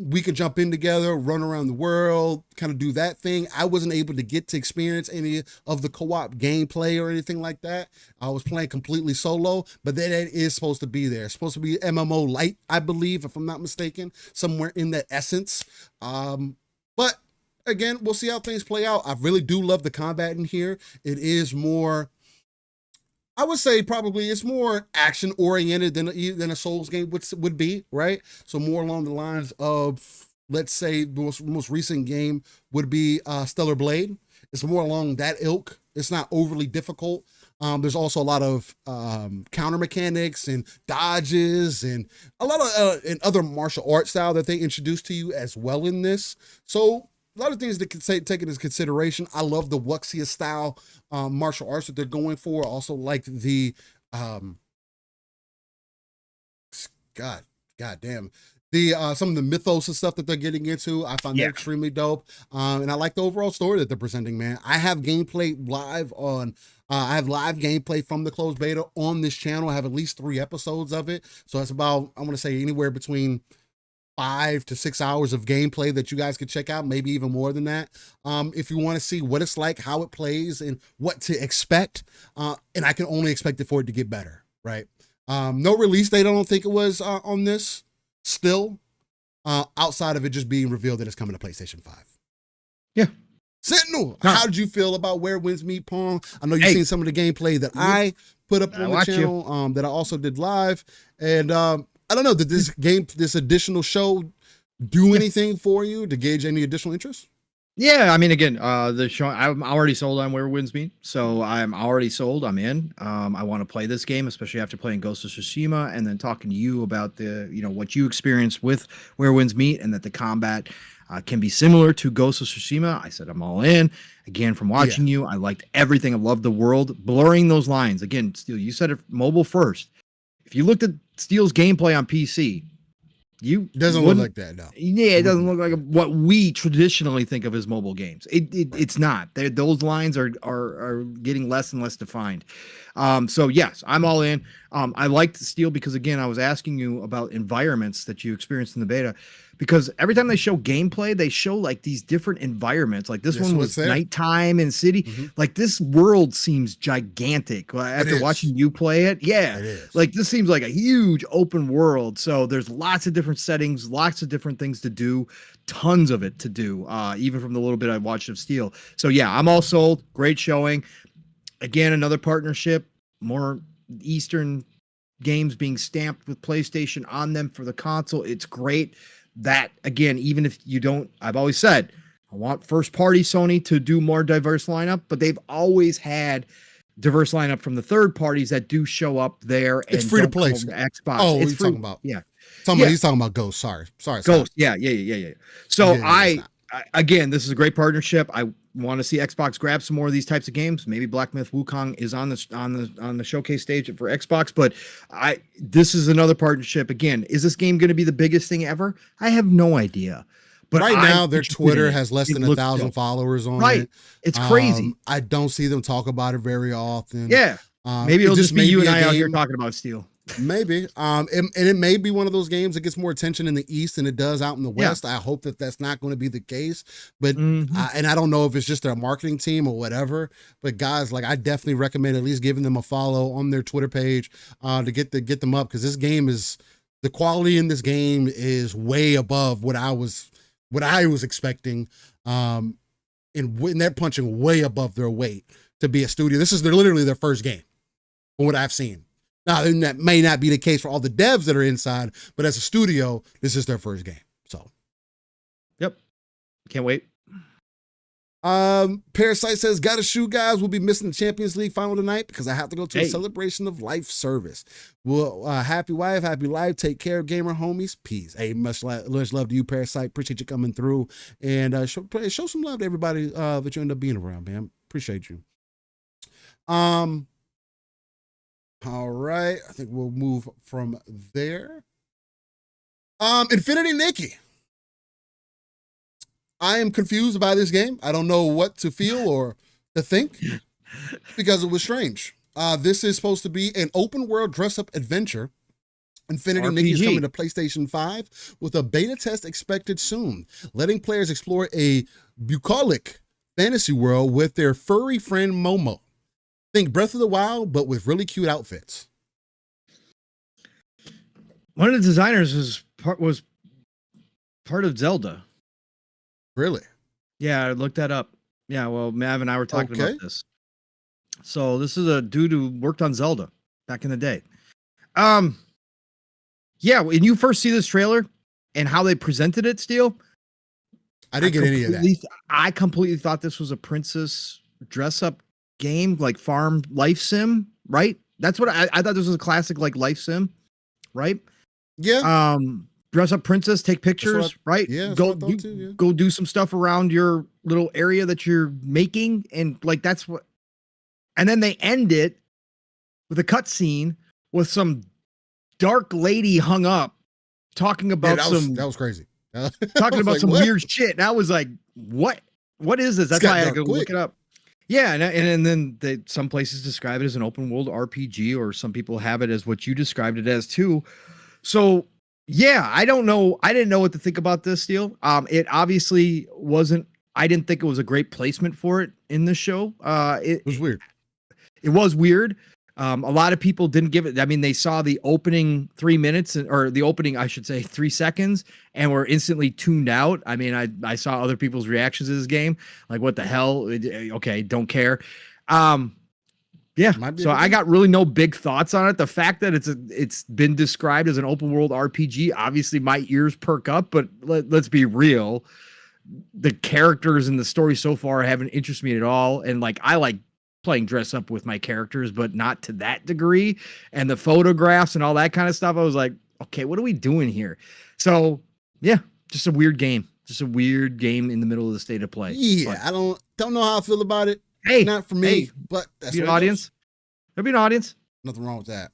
we could jump in together, run around the world, kind of do that thing. I wasn't able to get to experience any of the co-op gameplay or anything like that. I was playing completely solo, but then it is supposed to be there. It's supposed to be MMO light, I believe, if I'm not mistaken, somewhere in that essence. But again, we'll see how things play out. I really do love the combat in here. It is more, I would say probably it's more action oriented than a Souls game would be, right? So more along the lines of, let's say the most recent game would be Stellar Blade. It's more along that ilk. It's not overly difficult. There's also a lot of counter mechanics and dodges and a lot of and other martial arts style that they introduce to you as well in this. So a lot of things that can take into consideration. I love the Wuxia style martial arts that they're going for. I also like the God damn. Some of the mythos and stuff that they're getting into. I find that extremely dope. And I like the overall story that they're presenting, man. I have gameplay live on I have live gameplay from the closed beta on this channel. I have at least 3 episodes of it. So that's about, I want to say, anywhere between 5 to 6 hours of gameplay that you guys could check out, maybe even more than that. If you want to see what it's like, how it plays, and what to expect. And I can only expect it for it to get better, right? No release date, I don't think it was on this still, outside of it just being revealed that it's coming to PlayStation 5. Yeah. Sentinel, how did you feel about Where Winds Meet Pong? I know you've seen some of the gameplay that I put up on the channel, that I also did live. And I don't know, did this additional show do anything for you to gauge any additional interest? Yeah, I mean, again, the show, I'm already sold on Where Winds Meet, so I'm already sold. I'm in. I want to play this game, especially after playing Ghost of Tsushima and then talking to you about what you experienced with Where Winds Meet, and that the combat can be similar to Ghost of Tsushima. I said I'm all in. Again, from watching you, I liked everything. I loved the world. Blurring those lines. Again, Steel, you said it mobile first. If you looked at Steel's gameplay on PC, doesn't look like that, no. Yeah, it doesn't look like what we traditionally think of as mobile games. It's not. Those lines are getting less and less defined. So yes, I'm all in. I liked Steel because, again, I was asking you about environments that you experienced in the beta, because every time they show gameplay, they show like these different environments. Like this one was nighttime in city. Like this world seems gigantic after watching you play it. Yeah, it is. Like this seems like a huge open world. So there's lots of different settings, lots of different things to do, tons of it to do, even from the little bit I watched of Steel. So yeah, I'm all sold. Great showing. Again, another partnership, more Eastern games being stamped with PlayStation on them for the console. It's great. That, again, even if you don't, I've always said, I want first party Sony to do more diverse lineup, but they've always had diverse lineup from the third parties that do show up there. It's free to play. Xbox. Oh, it's he's talking about. Yeah. He's talking about Ghost. Sorry. Ghost. Yeah. So again, this is a great partnership. I want to see Xbox grab some more of these types of games. Maybe Black Myth Wukong is on the showcase stage for Xbox, but this is another partnership. Again, is this game going to be the biggest thing ever? I have no idea. But right now, their Twitter has less than 1,000 followers on it. It's crazy. I don't see them talk about it very often. Yeah. Maybe it'll just be you and I out here talking about Steel. Maybe. And it may be one of those games that gets more attention in the East than it does out in the West. I hope that that's not going to be the case. But and I don't know if it's just their marketing team or whatever. But guys, like, I definitely recommend at least giving them a follow on their Twitter page to get them up, because this game is, the quality in this game is way above what I was expecting. And they're punching way above their weight to be a studio. This is literally their first game from what I've seen. Now, that may not be the case for all the devs that are inside, but as a studio, this is their first game. So, yep. Can't wait. Parasite says, gotta shoot, guys. We'll be missing the Champions League final tonight because I have to go to a celebration of life service. Well, happy wife, happy life. Take care, gamer homies. Peace. Hey, much love to you, Parasite. Appreciate you coming through, and show some love to everybody that you end up being around, man. Appreciate you. All right, I think we'll move from there. Infinity Nikki. I am confused by this game. I don't know what to feel or to think because it was strange. This is supposed to be an open world dress up adventure Infinity Nikki is coming to PlayStation 5 with a beta test expected soon, letting players explore a bucolic fantasy world with their furry friend Momo. Think Breath of the Wild, but with really cute outfits. One of the designers was part of Zelda. Really? Yeah, I looked that up. Yeah, well, Mav and I were talking about this. So this is a dude who worked on Zelda back in the day. Yeah, when you first see this trailer and how they presented it, Steele, I didn't get any of that. I completely thought this was a princess dress-up game, like farm life sim, right? That's what I thought this was a classic like life sim, right? Yeah. Dress up princess, take pictures, right? Yeah. Go do some stuff around your little area that you're making, and like that's what. And then they end it with a cutscene with some dark lady hung up talking about that was crazy. Talking about some weird shit. And I was like, what is this? That's why I had to go look it up. Yeah, and then some places describe it as an open world RPG, or some people have it as what you described it as too. So yeah, I don't know. I didn't know what to think about this deal. It obviously wasn't. I didn't think it was a great placement for it in the show. It was weird. It was weird. A lot of people didn't give it. I mean, they saw the opening 3 minutes, or the opening, I should say, 3 seconds, and were instantly tuned out. I mean, I saw other people's reactions to this game, like, what the hell? Okay, don't care. Yeah. So I got really no big thoughts on it. The fact that it's been described as an open world RPG, obviously my ears perk up. But let's be real, the characters and the story so far haven't interested me at all. And like, I like playing dress up with my characters, but not to that degree. And the photographs and all that kind of stuff, I was like, okay, what are we doing here? So yeah, just a weird game. Just a weird game in the middle of the state of play. Yeah, but I don't know how I feel about it. Hey, not for me, but that's an audience. There'll be an audience. Nothing wrong with that.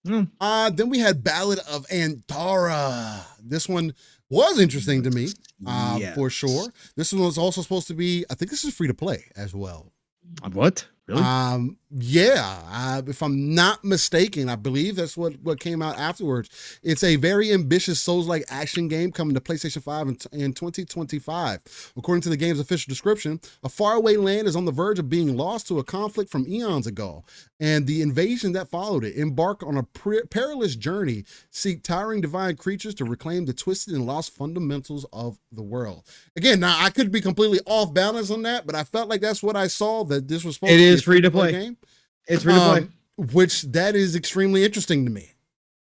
Mm. Then we had Ballad of Andorra. This one was interesting to me, for sure. This one was also supposed to be, I think this is free to play as well. What? Really? Yeah. If I'm not mistaken, I believe that's what came out afterwards. It's a very ambitious Souls-like action game coming to PlayStation 5 in 2025. According to the game's official description, a faraway land is on the verge of being lost to a conflict from eons ago, and the invasion that followed it. Embark on a perilous journey, seek towering divine creatures to reclaim the twisted and lost fundamentals of the world. Again, now I could be completely off balance on that, but I felt like that's what I saw, that this was supposed to be free to play game. It's free to play. Which that is extremely interesting to me.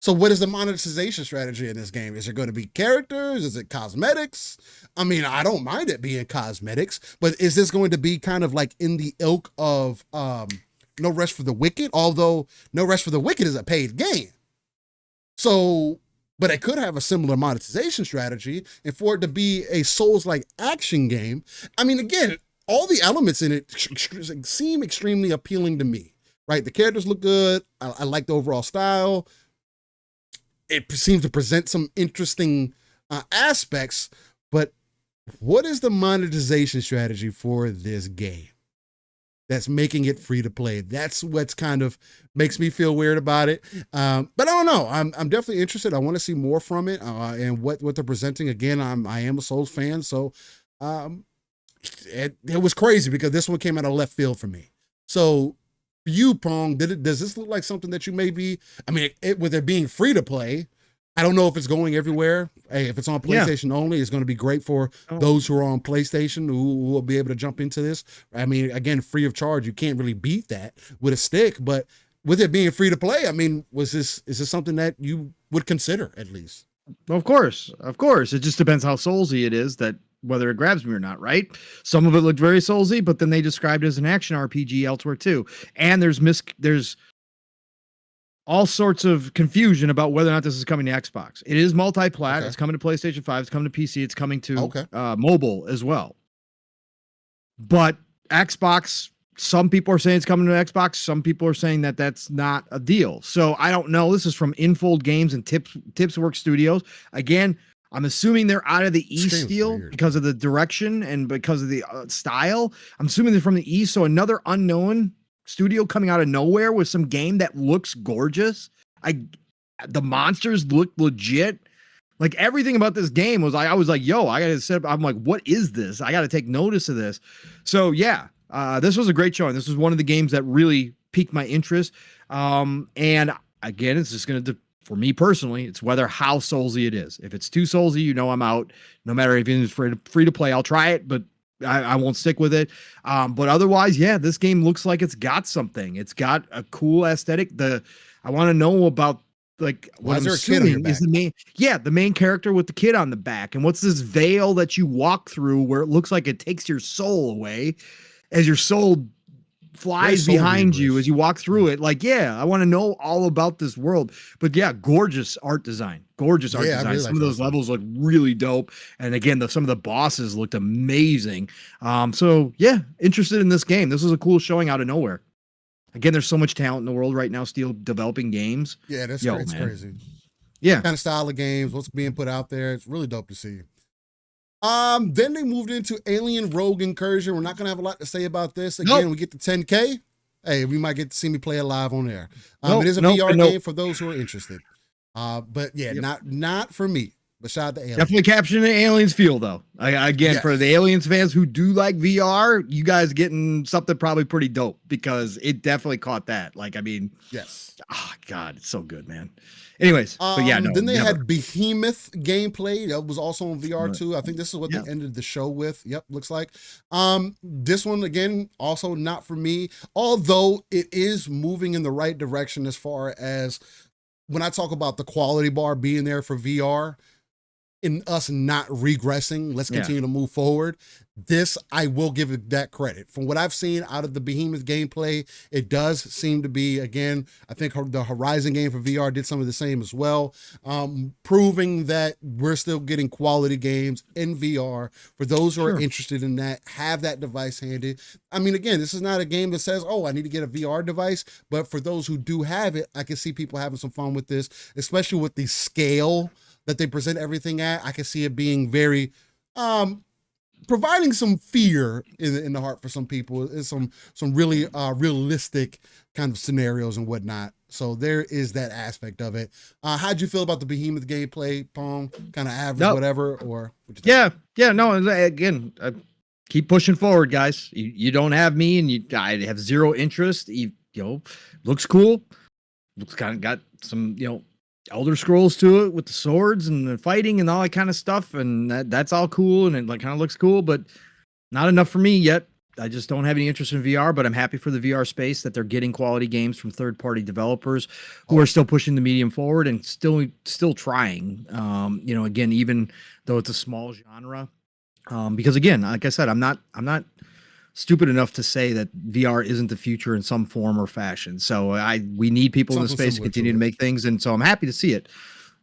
So what is the monetization strategy in this game? Is it going to be characters? Is it cosmetics? I mean, I don't mind it being cosmetics, but is this going to be kind of like in the ilk of No Rest for the Wicked? Although No Rest for the Wicked is a paid game. So, but it could have a similar monetization strategy, and for it to be a Souls-like action game, I mean, again, all the elements in it seem extremely appealing to me, right? The characters look good. I like the overall style. It seems to present some interesting aspects, but what is the monetization strategy for this game that's making it free to play? That's what's kind of makes me feel weird about it. But I don't know. I'm definitely interested. I want to see more from it and what they're presenting. Again, I am a Souls fan, so it was crazy because this one came out of left field for me. So for you, Prong, does this look like something that you may be, I mean, with it being free to play, I don't know if it's going everywhere. Hey, if it's on PlayStation only, it's going to be great for those who are on PlayStation who will be able to jump into this. I mean, again, free of charge. You can't really beat that with a stick, but with it being free to play, I mean, is this something that you would consider at least? Of course. It just depends how soulsy it is, that whether it grabs me or not, right? Some of it looked very soulsy, but then they described it as an action RPG elsewhere too. And there's all sorts of confusion about whether or not this is coming to Xbox. It is multi-plat. Okay. It's coming to PlayStation 5. It's coming to PC. It's coming to mobile as well. But Xbox, some people are saying it's coming to Xbox. Some people are saying that that's not a deal. So I don't know. This is from Infold Games and Tipsworks Studios. Again, I'm assuming they're out of the East deal because of the direction and because of the style. I'm assuming they're from the East. So another unknown studio coming out of nowhere with some game that looks gorgeous. The monsters look legit. Like everything about this game was I was like, yo, I gotta set up. I'm like, what is this? I gotta take notice of this. So yeah, this was a great showing. This was one of the games that really piqued my interest. And again, it's just gonna for me personally, it's whether how soulsy it is. If it's too soulsy, you know I'm out. No matter if it's free to play, I'll try it, but I won't stick with it. But otherwise, yeah, this game looks like it's got something. It's got a cool aesthetic. I want to know about like what I'm assuming is the main character with the kid on the back. And what's this veil that you walk through where it looks like it takes your soul away as your soul flies behind you as you walk through it. Like, yeah, I want to know all about this world. But yeah, gorgeous art design. Gorgeous art design. Really some of those levels look really dope. And again, some of the bosses looked amazing. So yeah, interested in this game. This was a cool showing out of nowhere. Again, there's so much talent in the world right now still developing games. Yeah, it's crazy. Yeah. Kind of style of games, what's being put out there. It's really dope to see. Then they moved into Alien Rogue Incursion. We're not going to have a lot to say about this. Again, we get to 10K. Hey, we might get to see me play it live on air. It is a VR game for those who are interested. But yeah, not for me. But shout out to Aliens. Definitely capturing the Aliens feel though. For the Aliens fans who do like VR, you guys getting something probably pretty dope because it definitely caught that. Like, I mean, yes. Oh God, it's so good, man. Anyways, but yeah, no. Then they had Behemoth gameplay. That was also on VR too. I think this is what they ended the show with. Yep, looks like. This one again, also not for me. Although it is moving in the right direction as far as when I talk about the quality bar being there for VR. In us not regressing, let's continue to move forward. This, I will give it that credit. From what I've seen out of the Behemoth gameplay, it does seem to be, again, I think the Horizon game for VR did some of the same as well, proving that we're still getting quality games in VR. For those who are interested in that, have that device handy. I mean, again, this is not a game that says, oh, I need to get a VR device, but for those who do have it, I can see people having some fun with this, especially with the scale that they present everything at. I can see it being very, providing some fear in the heart for some people. It's some really realistic kind of scenarios and whatnot. So there is that aspect of it. How'd you feel about the Behemoth gameplay, Pong? Kind of average, whatever, or? No. Again, keep pushing forward, guys. You don't have me, and I have zero interest. Looks cool. Looks kind of got some, Elder Scrolls to it with the swords and the fighting and all that kind of stuff, and that's all cool and it kind of looks cool, but not enough for me yet. I just don't have any interest in VR, but I'm happy for the VR space that they're getting quality games from third-party developers who are still pushing the medium forward and still trying. Again, even though it's a small genre, because again, like I said, I'm not stupid enough to say that VR isn't the future in some form or fashion. So we need people in the space to continue to make things. And so I'm happy to see it.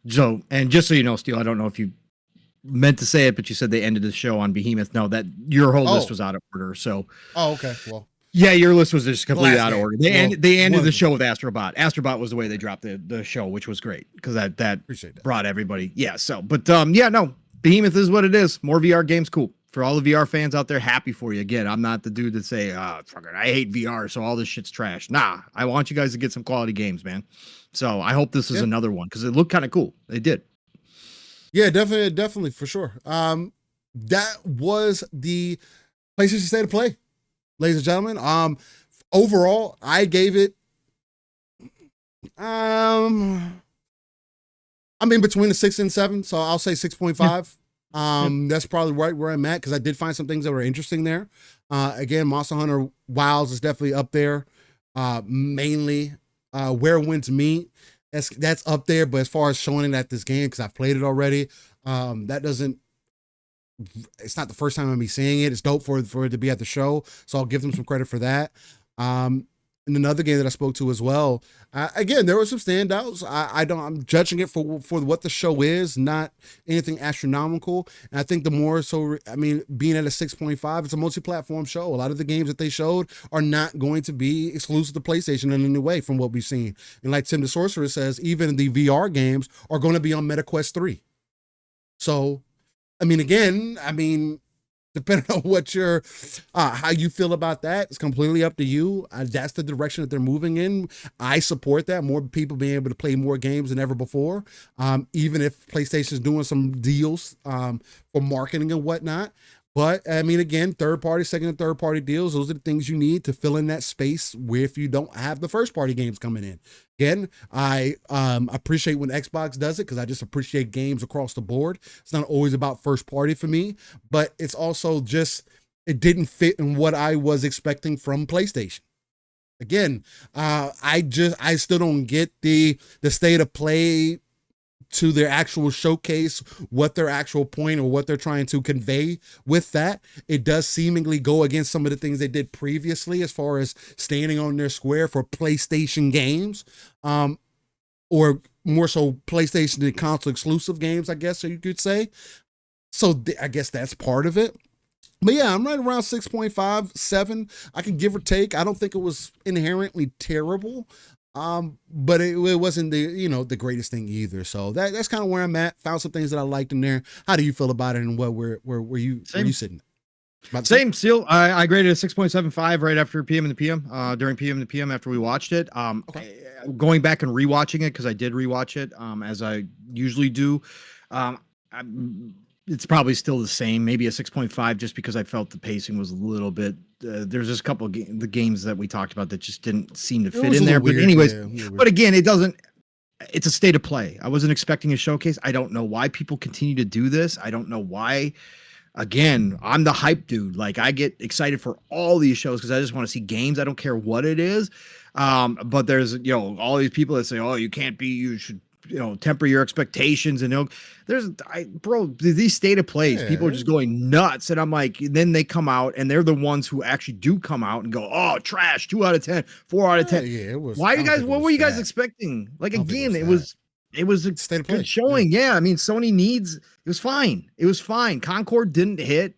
So, and just so you know, Steele, I don't know if you meant to say it, but you said they ended the show on Behemoth. No, that your whole list was out of order. So, okay. Well, yeah, your list was just completely out of order. They ended the show with Astrobot. Astrobot was the way they dropped the show, which was great because that brought everybody. Yeah. So, but no, Behemoth is what it is. More VR games. Cool. For all the VR fans out there, happy for you. Again, I'm not the dude that say, I hate VR, so all this shit's trash. Nah, I want you guys to get some quality games, man. So I hope this is another one because it looked kind of cool. They did. Yeah, definitely, for sure. That was the PlayStation State of Play, ladies and gentlemen. Overall, I gave it, I'm in between a 6 and 7, so I'll say 6.5. That's probably right where I'm at because I did find some things that were interesting there. Again, Monster Hunter Wilds is definitely up there. Mainly Where Winds Meet, that's up there. But as far as showing it at this game, because I've played it already, it's not the first time I'm be seeing it. It's dope for it to be at the show, so I'll give them some credit for that. And another game that I spoke to as well. Again, there were some standouts. I'm judging it for what the show is, not anything astronomical. And I think the more so, being at a 6.5, it's a multi-platform show. A lot of the games that they showed are not going to be exclusive to PlayStation in any way from what we've seen. And like Tim the Sorcerer says, even the VR games are going to be on MetaQuest 3. So, depending on what your how you feel about that. It's completely up to you. That's the direction that they're moving in. I support that, more people being able to play more games than ever before, even if PlayStation's doing some deals for marketing and whatnot. But I mean, again, second and third party deals, those are the things you need to fill in that space where if you don't have the first party games coming in. Again, I appreciate when Xbox does it, because I just appreciate games across the board. It's not always about first party for me, but it's also just, it didn't fit in what I was expecting from PlayStation. Again, I still don't get the state of play to their actual showcase, what their actual point or what they're trying to convey with that. It does seemingly go against some of the things they did previously as far as standing on their square for PlayStation games, or more so PlayStation and console exclusive games, I guess, or you could say. So I guess that's part of it. But yeah, I'm right around 6.5, 7. I can give or take. I don't think it was inherently terrible. But it wasn't the greatest thing either. So that's kind of where I'm at. Found some things that I liked in there. How do you feel about it, and where you sitting? Same seal. I graded a 6.75 right after PM and the PM, during PM and the PM after we watched it. Okay. Going back and rewatching it, because I did rewatch it, as I usually do. It's probably still the same, maybe a 6.5, just because I felt the pacing was a little bit. There's just a couple of the games that we talked about that just didn't seem to fit in there. But anyways, but again, it's a state of play. I wasn't expecting a showcase. I don't know why people continue to do this. I don't know why. Again, I'm the hype dude. Like, I get excited for all these shows because I just want to see games. I don't care what it is. But there's, all these people that say, oh, you should, temper your expectations, and these state of plays, people are just going nuts. And I'm like, then they come out and they're the ones who actually do come out and go, oh, trash, 2 out of 10, 4 out of 10. It was. Why you guys? What were you guys expecting? Like, again, it was a state of play showing. Yeah, I mean, Sony needs. It was fine. It was fine. Concord didn't hit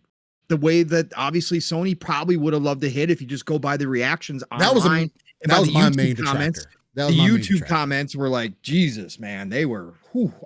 the way that obviously Sony probably would have loved to hit if you just go by the reactions online. That was my main comments. The YouTube comments were like, Jesus, man, they were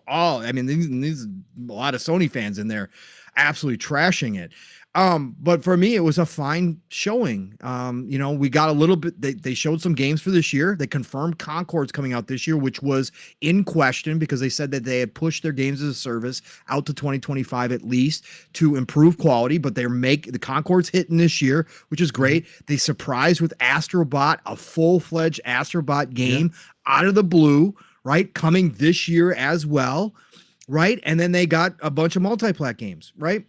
I mean, these a lot of Sony fans in there absolutely trashing it. But for me, it was a fine showing. We got a little bit, they showed some games for this year. They confirmed Concord's coming out this year, which was in question because they said that they had pushed their games as a service out to 2025 at least to improve quality, but the Concord's hitting this year, which is great. They surprised with Astrobot, a full-fledged Astrobot game out of the blue, right? Coming this year as well, right? And then they got a bunch of multi-plat games, right?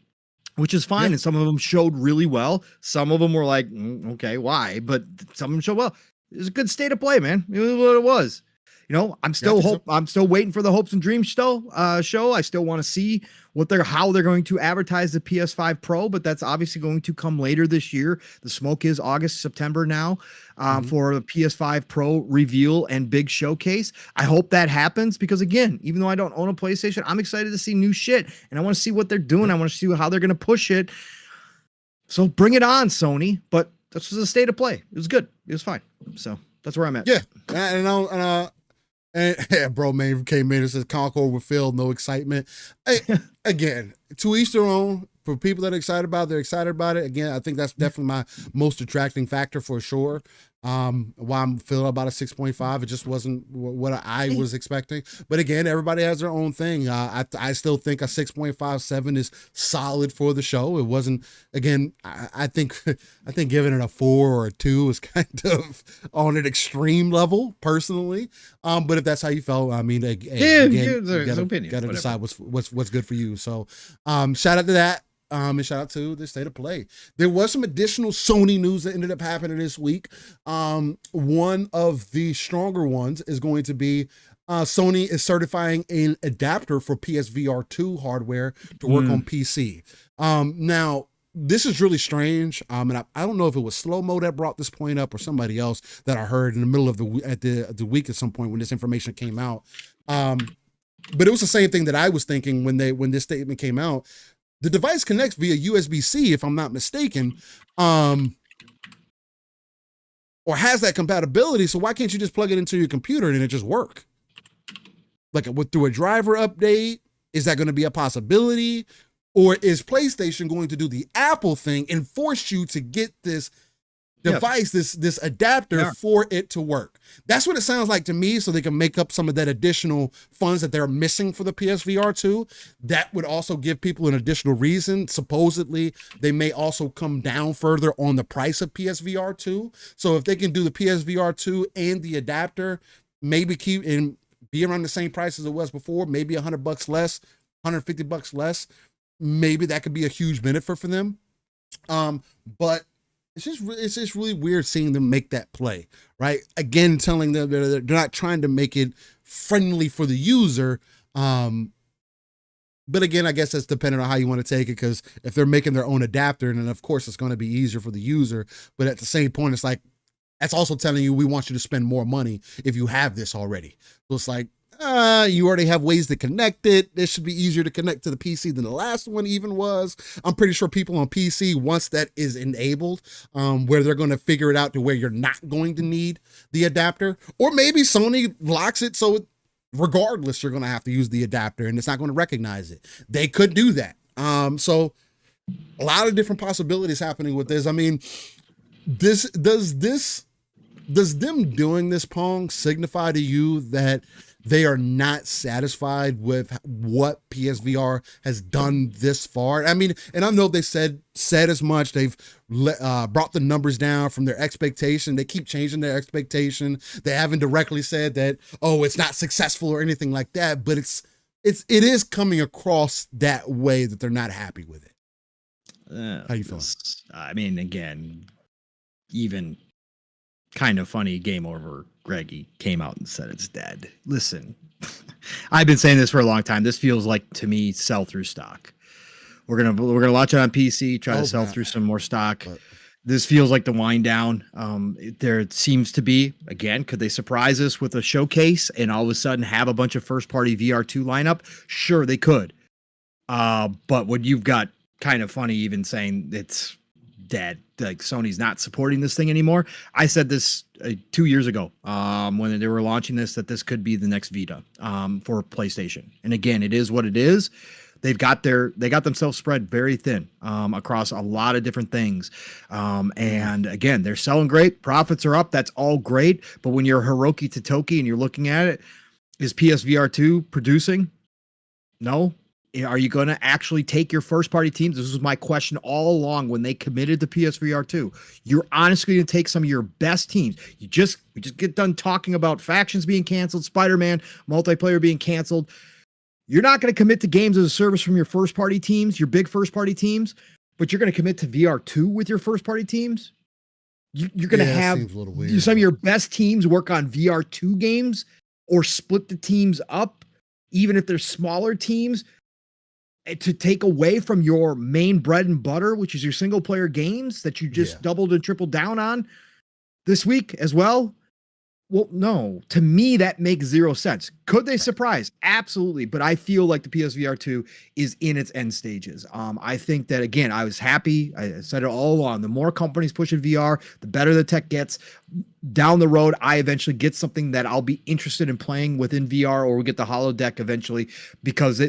Which is fine. And some of them showed really well. Some of them were like, okay, why? But some of them showed well. It was a good state of play, man. It was what it was. I'm still waiting for the Hopes and Dreams show. I still want to see how they're going to advertise the PS5 Pro, but that's obviously going to come later this year. The smoke is August, September now, for the PS5 Pro reveal and big showcase. I hope that happens because, again, even though I don't own a PlayStation, I'm excited to see new shit, and I want to see what they're doing. I want to see how they're going to push it. So bring it on, Sony. But this was a state of play. It was good. It was fine. So that's where I'm at. Yeah, and bro, man, came in and says Concord will feel no excitement. Again, to each their own. For people that are excited about it, they're excited about it. Again, I think that's definitely my most attracting factor for sure. Why I'm feeling about a 6.5. It just wasn't what I was expecting. But again, everybody has their own thing. I still think a 6.57 is solid for the show. It wasn't, again, I think giving it a 4 or a 2 is kind of on an extreme level personally. But if that's how you felt, I mean, again, you gotta decide what's good for you. So, shout out to that. And shout out to the state of play. There was some additional Sony news that ended up happening this week. One of the stronger ones is going to be Sony is certifying an adapter for PSVR 2 hardware to work on PC. Now, this is really strange. And I don't know if it was Slow Mo that brought this point up or somebody else that I heard in the middle of the week at some point when this information came out. But it was the same thing that I was thinking when this statement came out. The device connects via USB-C, if I'm not mistaken, or has that compatibility. So why can't you just plug it into your computer and it just work? Like through a driver update, is that going to be a possibility? Or is PlayStation going to do the Apple thing and force you to get this device, this adapter for it to work? That's what it sounds like to me, so they can make up some of that additional funds that they're missing for the PSVR 2. That would also give people an additional reason. Supposedly, they may also come down further on the price of PSVR 2. So if they can do the PSVR 2 and the adapter, maybe keep and be around the same price as it was before, maybe $100 less, $150 less, maybe that could be a huge benefit for them. But it's just really weird seeing them make that play, right? Again, telling them they're not trying to make it friendly for the user. But again, I guess that's dependent on how you want to take it, because if they're making their own adapter, then of course it's going to be easier for the user. But at the same point, it's like, that's also telling you we want you to spend more money if you have this already. So it's like, you already have ways to connect it. This should be easier to connect to the PC than the last one even was. I'm pretty sure people on PC, once that is enabled, where they're going to figure it out to where you're not going to need the adapter, or maybe Sony locks it so regardless you're going to have to use the adapter and it's not going to recognize it. They could do that. So a lot of different possibilities happening with this. I mean, does them doing this, Pong, signify to you that they are not satisfied with what PSVR has done this far? I mean, and I know they said as much. They've brought the numbers down from their expectation. They keep changing their expectation. They haven't directly said that, oh, it's not successful or anything like that, but it is coming across that way that they're not happy with it. How you feeling? I mean, again, even kind of funny, Game Over Greggy came out and said it's dead. Listen, I've been saying this for a long time. This feels like, to me, sell through stock. We're gonna launch it on PC, try to sell through some more stock. This feels like the wind down. There seems to be, again, could they surprise us with a showcase and all of a sudden have a bunch of first party VR2 lineup? Sure, they could. But when you've got kind of funny even saying it's dead, like Sony's not supporting this thing anymore. I said this 2 years ago when they were launching this, that this could be the next Vita for PlayStation. And again, it is what it is. They got themselves spread very thin across a lot of different things. And again, they're selling great. Profits are up. That's all great. But when you're Hiroki Totoki and you're looking at it, is PSVR 2 producing? No. Are you going to actually take your first party teams? This was my question all along when they committed to PSVR 2. You're honestly going to take some of your best teams. We just get done talking about factions being canceled, Spider-Man multiplayer being canceled. You're not going to commit to games as a service from your first party teams, your big first party teams, but you're going to commit to VR 2 with your first party teams. You're going to have some of your best teams work on VR 2 games, or split the teams up, even if they're smaller teams, to take away from your main bread and butter, which is your single player games that you just doubled and tripled down on this week as well. Well, no, to me, that makes zero sense. Could they surprise? Absolutely. But I feel like the PSVR 2 is in its end stages. I think that, again, I was happy. I said it all along. The more companies pushing VR, the better the tech gets. Down the road, I eventually get something that I'll be interested in playing within VR, or we get the holodeck eventually, because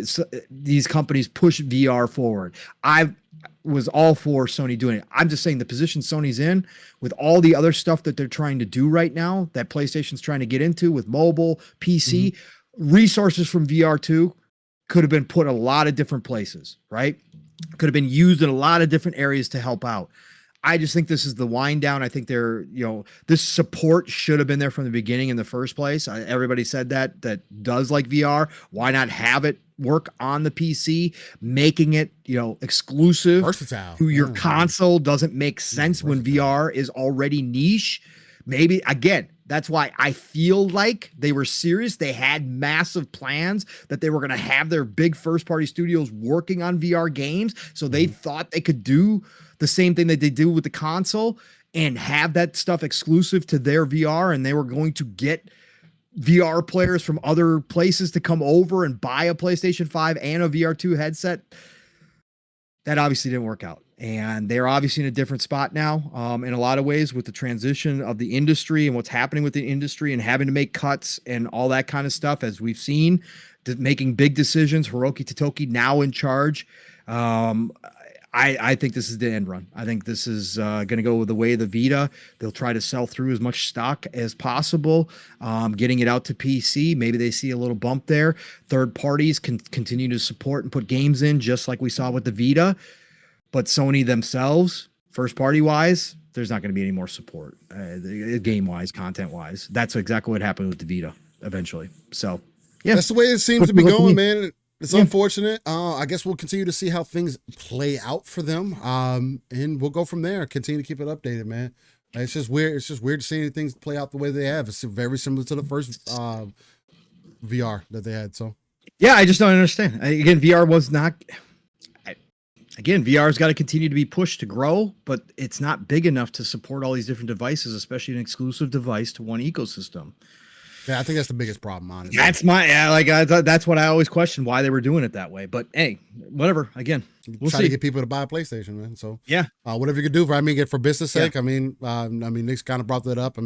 these companies push VR forward. I was all for Sony doing it. I'm just saying the position Sony's in with all the other stuff that they're trying to do right now, that PlayStation's trying to get into with mobile, PC, resources from VR2 could have been put a lot of different places, right? Could have been used in a lot of different areas to help out. I just think this is the wind down. I think this support should have been there from the beginning in the first place. Everybody said that does like VR. Why not have it work on the PC? Making it, exclusive versatile to your console doesn't make sense when VR is already niche. Maybe, again, that's why I feel like they were serious. They had massive plans that they were going to have their big first party studios working on VR games. So they thought they could do the same thing that they do with the console and have that stuff exclusive to their VR. And they were going to get VR players from other places to come over and buy a PlayStation 5 and a VR2 headset. That obviously didn't work out. And they're obviously in a different spot now, in a lot of ways, with the transition of the industry and what's happening with the industry and having to make cuts and all that kind of stuff, as we've seen, making big decisions. Hiroki Totoki now in charge. I think this is the end run. I think this is going to go the way of the Vita. They'll try to sell through as much stock as possible, getting it out to PC. Maybe they see a little bump there. Third parties can continue to support and put games in, just like we saw with the Vita. But Sony themselves, first party wise, there's not going to be any more support, game wise, content wise. That's exactly what happened with the Vita eventually. So, yeah, that's the way it seems to be going, man. It's unfortunate. I guess we'll continue to see how things play out for them. And we'll go from there. Continue to keep it updated, man. It's just weird. It's just weird to see things play out the way they have. It's very similar to the first VR that they had. So, yeah, I just don't understand. Again, VR was not. Again, VR's got to continue to be pushed to grow, but it's not big enough to support all these different devices, especially an exclusive device to one ecosystem. Yeah, I think that's the biggest problem, honestly. That's that's what I always question, why they were doing it that way. But hey, whatever. Again, we'll try see. to get people to buy a PlayStation, man. So yeah, whatever you could do for business sake. Yeah. I mean, Nick's kind of brought that up. For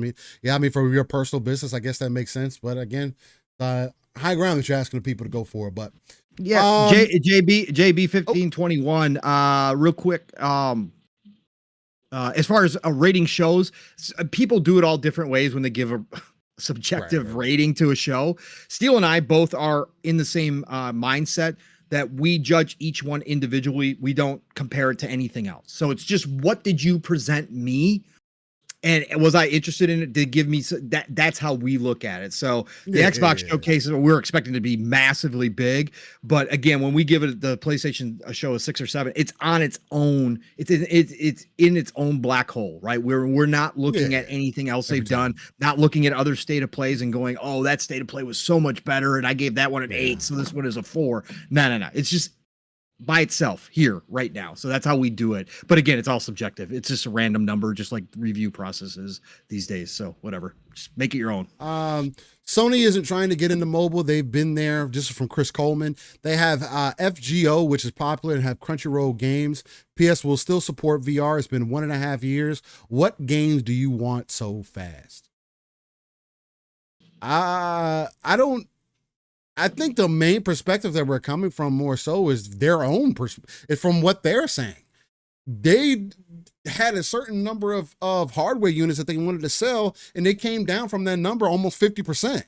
your personal business, I guess that makes sense. But again, high ground that you're asking the people to go for. But yeah, JB 1521. Real quick. As far as a rating shows, people do it all different ways when they give a subjective rating to a show. Steele and I both are in the same mindset that we judge each one individually. We don't compare it to anything else. So it's just, what did you present me? And was I interested in it? Did give me that? That's how we look at it. So the Xbox showcases, we're expecting to be massively big. But again, when we give it the PlayStation a show of 6 or 7, it's on its own. It's in its own black hole, right? We're not looking at anything else they've done. Not looking at other state of plays and going, oh, that state of play was so much better, and I gave that one an 8, so this one is a 4. No. It's just by itself here right now. So that's how we do it. But again, it's all subjective. It's just a random number, just like review processes these days. So whatever, just make it your own. Sony isn't trying to get into mobile. They've been there. This is from Chris Coleman. They have FGO, which is popular, and have Crunchyroll games. PS will still support VR. It's been 1.5 years. What games do you want so fast? I think the main perspective that we're coming from more so is their own perspective, from what they're saying. They had a certain number of hardware units that they wanted to sell, and they came down from that number almost 50%,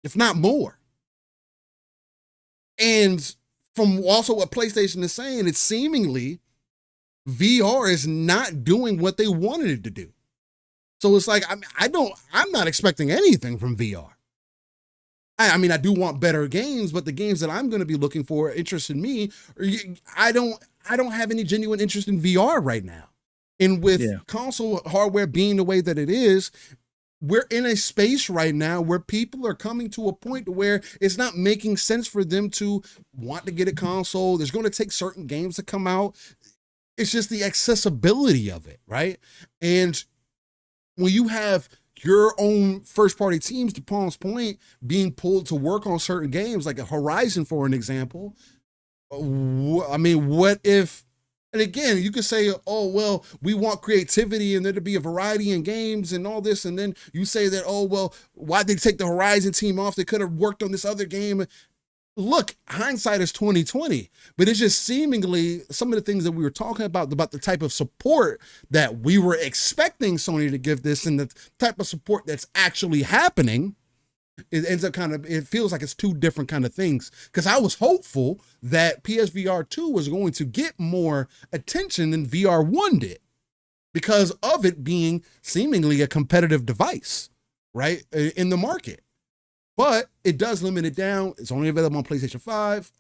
if not more. And from also what PlayStation is saying, it's seemingly VR is not doing what they wanted it to do. So it's like, I'm not expecting anything from VR. I do want better games, but the games that I'm going to be looking for interest in me. I don't have any genuine interest in VR right now. And with console hardware being the way that it is, we're in a space right now where people are coming to a point where it's not making sense for them to want to get a console. There's going to take certain games to come out. It's just the accessibility of it, right? And when you have your own first-party teams, to Paul's point, being pulled to work on certain games, like a Horizon, for an example. What if, and again, you could say, oh, well, we want creativity and there to be a variety in games and all this, and then you say that, oh, well, why'd they take the Horizon team off? They could have worked on this other game. Look, hindsight is 2020, but it's just seemingly some of the things that we were talking about the type of support that we were expecting Sony to give this and the type of support that's actually happening. It ends up it feels like it's two different kind of things. Because I was hopeful that PSVR 2 was going to get more attention than VR 1 did because of it being seemingly a competitive device, right, in the market. But it does limit it down. It's only available on PlayStation 5,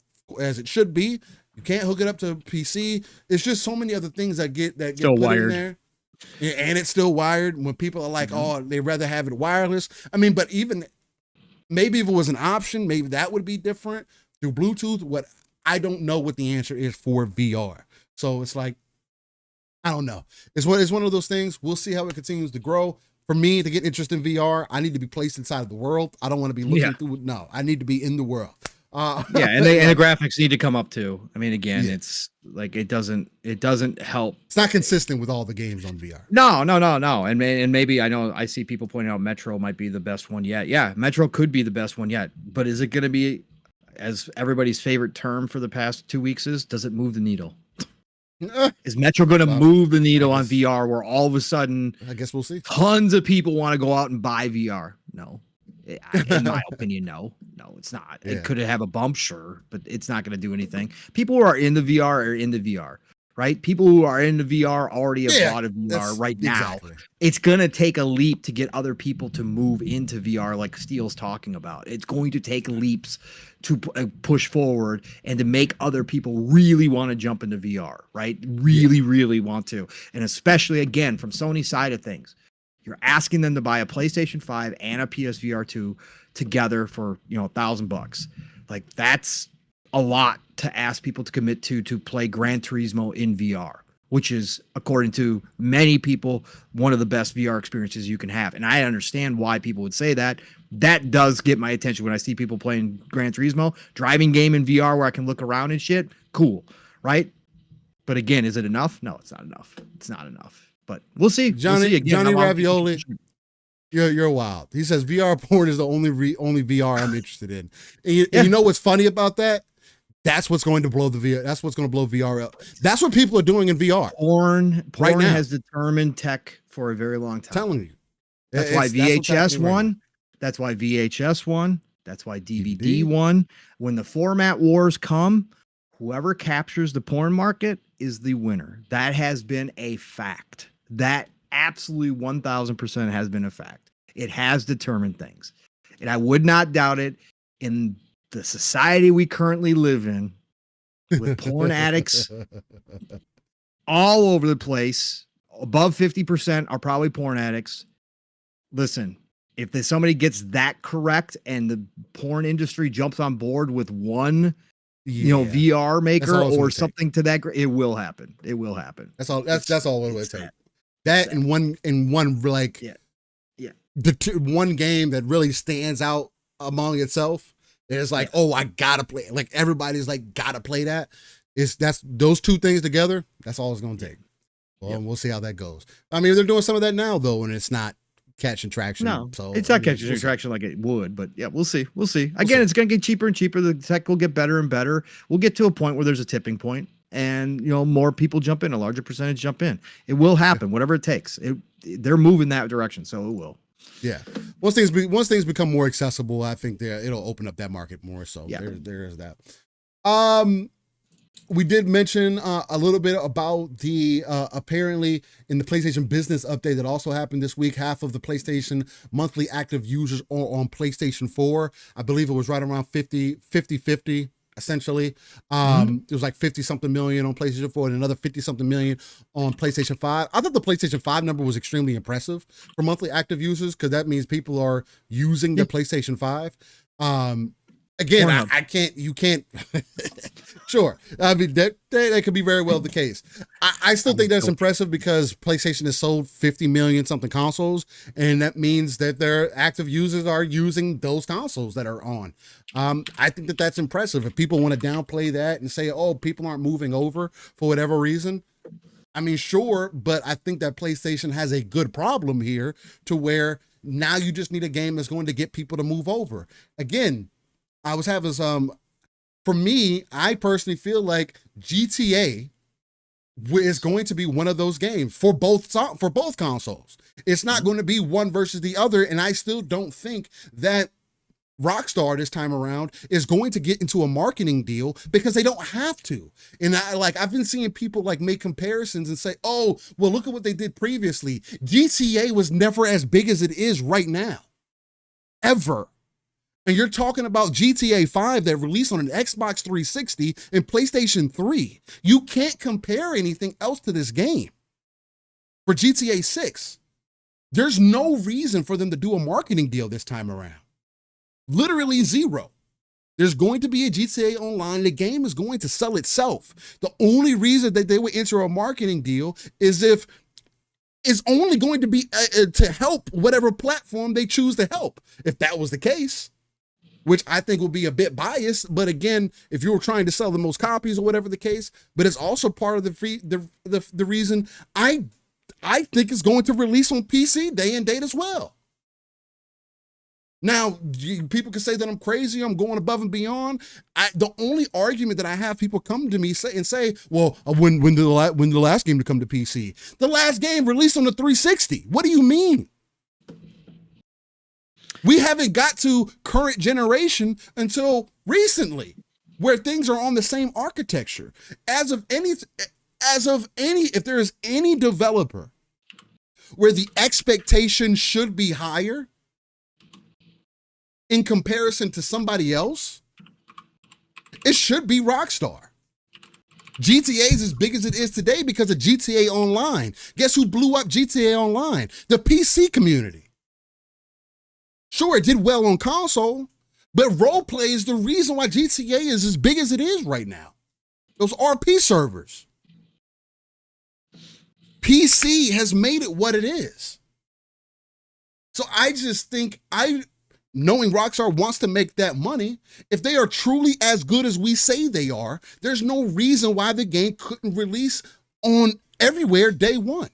as it should be. You can't hook it up to PC. It's just so many other things that get still put wired in there. And it's still wired. When people are like, oh, they'd rather have it wireless. But even maybe if it was an option, maybe that would be different through Bluetooth. I don't know what the answer is for VR. So it's like, I don't know. It's one of those things. We'll see how it continues to grow. For me to get interest in VR, I need to be placed inside of the world. I don't want to be looking through. No, I need to be in the world. And the graphics need to come up too. It's like it doesn't help. It's not consistent with all the games on VR. No. And maybe I see people pointing out Metro might be the best one yet. Yeah, Metro could be the best one yet. But is it going to be? as everybody's favorite term for the past 2 weeks is, does it move the needle? Is Metro going to move the needle on VR where all of a sudden, I guess we'll see. Tons of people want to go out and buy VR. No, in my opinion, no, it's not. Yeah. It could have a bump, sure, but it's not going to do anything. People who are into VR are into VR, right? People who are into VR already have bought a VR right now. It's going to take a leap to get other people to move into VR like Steele's talking about. It's going to take leaps to push forward and to make other people really want to jump into VR, right? Really want to. And especially, again, from Sony's side of things, you're asking them to buy a PlayStation 5 and a PSVR 2 together for, $1,000. Like, that's a lot to ask people to commit to play Gran Turismo in VR, which is, according to many people, one of the best VR experiences you can have. And I understand why people would say that. That does get my attention when I see people playing Gran Turismo, driving game in VR where I can look around and shit. Cool, right? But again, is it enough? No, it's not enough. It's not enough. But we'll see. Johnny Ravioli, you're wild. He says VR porn is the only VR I'm interested in. And you know what's funny about that? That's what's going to blow the VR. That's what's going to blow VR up. That's what people are doing in VR. Porn right now has determined tech for a very long time. I'm telling you. That's why VHS won. That's why VHS won. That's why DVD won. When the format wars come, whoever captures the porn market is the winner. That has been a fact. That absolutely 1000% has been a fact. It has determined things. And I would not doubt it in the society we currently live in, with porn addicts all over the place. Above 50% are probably porn addicts. Listen, if somebody gets that correct and the porn industry jumps on board with one, VR maker or something to that, it will happen. It will happen. That's all. That's all it would take. That and one like one game that really stands out among itself. It's like, I gotta play. Like everybody's like, gotta play that. That's those two things together. That's all it's gonna take. Well, we'll see how that goes. I mean, they're doing some of that now though, and it's not catching traction. No, so it's not catching traction like it would. But yeah, we'll see. We'll see. Again, it's gonna get cheaper and cheaper. The tech will get better and better. We'll get to a point where there's a tipping point, and more people jump in. A larger percentage jump in. It will happen, whatever it takes. They're moving that direction, so it will. Yeah. Once things become more accessible, I think it'll open up that market more. So there is that. We did mention a little bit about the apparently in the PlayStation business update that also happened this week. Half of the PlayStation monthly active users are on PlayStation 4. I believe it was right around 50-50. Essentially, it was like 50 something million on PlayStation 4 and another 50 something million on PlayStation 5. I thought the PlayStation 5 number was extremely impressive for monthly active users, because that means people are using the PlayStation 5. Again, you can't. Sure. I mean, that could be very well the case. I still think that's impressive because PlayStation has sold 50 million something consoles, and that means that their active users are using those consoles that are on. I think that that's impressive. If people want to downplay that and say, people aren't moving over for whatever reason, I mean, sure, but I think that PlayStation has a good problem here to where now you just need a game that's going to get people to move over. Again, I was having for me, I personally feel like GTA is going to be one of those games for both consoles. It's not going to be one versus the other, and I still don't think that Rockstar this time around is going to get into a marketing deal, because they don't have to. And I've been seeing people make comparisons and say, well, look at what they did previously. GTA was never as big as it is right now, ever. And you're talking about GTA 5 that released on an Xbox 360 and PlayStation 3. You can't compare anything else to this game. For GTA 6, there's no reason for them to do a marketing deal this time around. Literally zero. There's going to be a GTA Online. The game is going to sell itself. The only reason that they would enter a marketing deal is if it's only going to be to help whatever platform they choose to help. If that was the case, which I think will be a bit biased, but again, if you were trying to sell the most copies or whatever the case, but it's also part of the reason I think it's going to release on PC day and date as well. Now, people can say that I'm crazy, I'm going above and beyond. The only argument that I have people come to me say, well, when did the last game to come to PC? The last game released on the 360. What do you mean? We haven't got to current generation until recently, where things are on the same architecture. If there is any developer where the expectation should be higher in comparison to somebody else, it should be Rockstar. GTA is as big as it is today because of GTA Online. Guess who blew up GTA Online? The PC community. Sure, it did well on console, but roleplay is the reason why GTA is as big as it is right now. Those RP servers. PC has made it what it is. So I just think knowing Rockstar wants to make that money, if they are truly as good as we say they are, there's no reason why the game couldn't release on everywhere day one.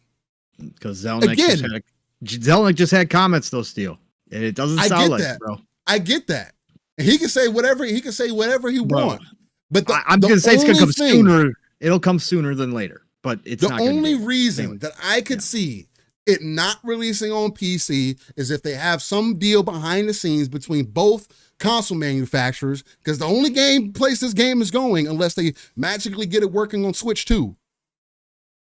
Because Zelnick just had comments though, Steel. And it doesn't sound like that, bro. I get that. And he can say whatever he wants. But I'm gonna say it's gonna come sooner. It'll come sooner than later. But it's the only reason that I could see it not releasing on PC is if they have some deal behind the scenes between both console manufacturers, because the only place this game is going, unless they magically get it working on Switch 2,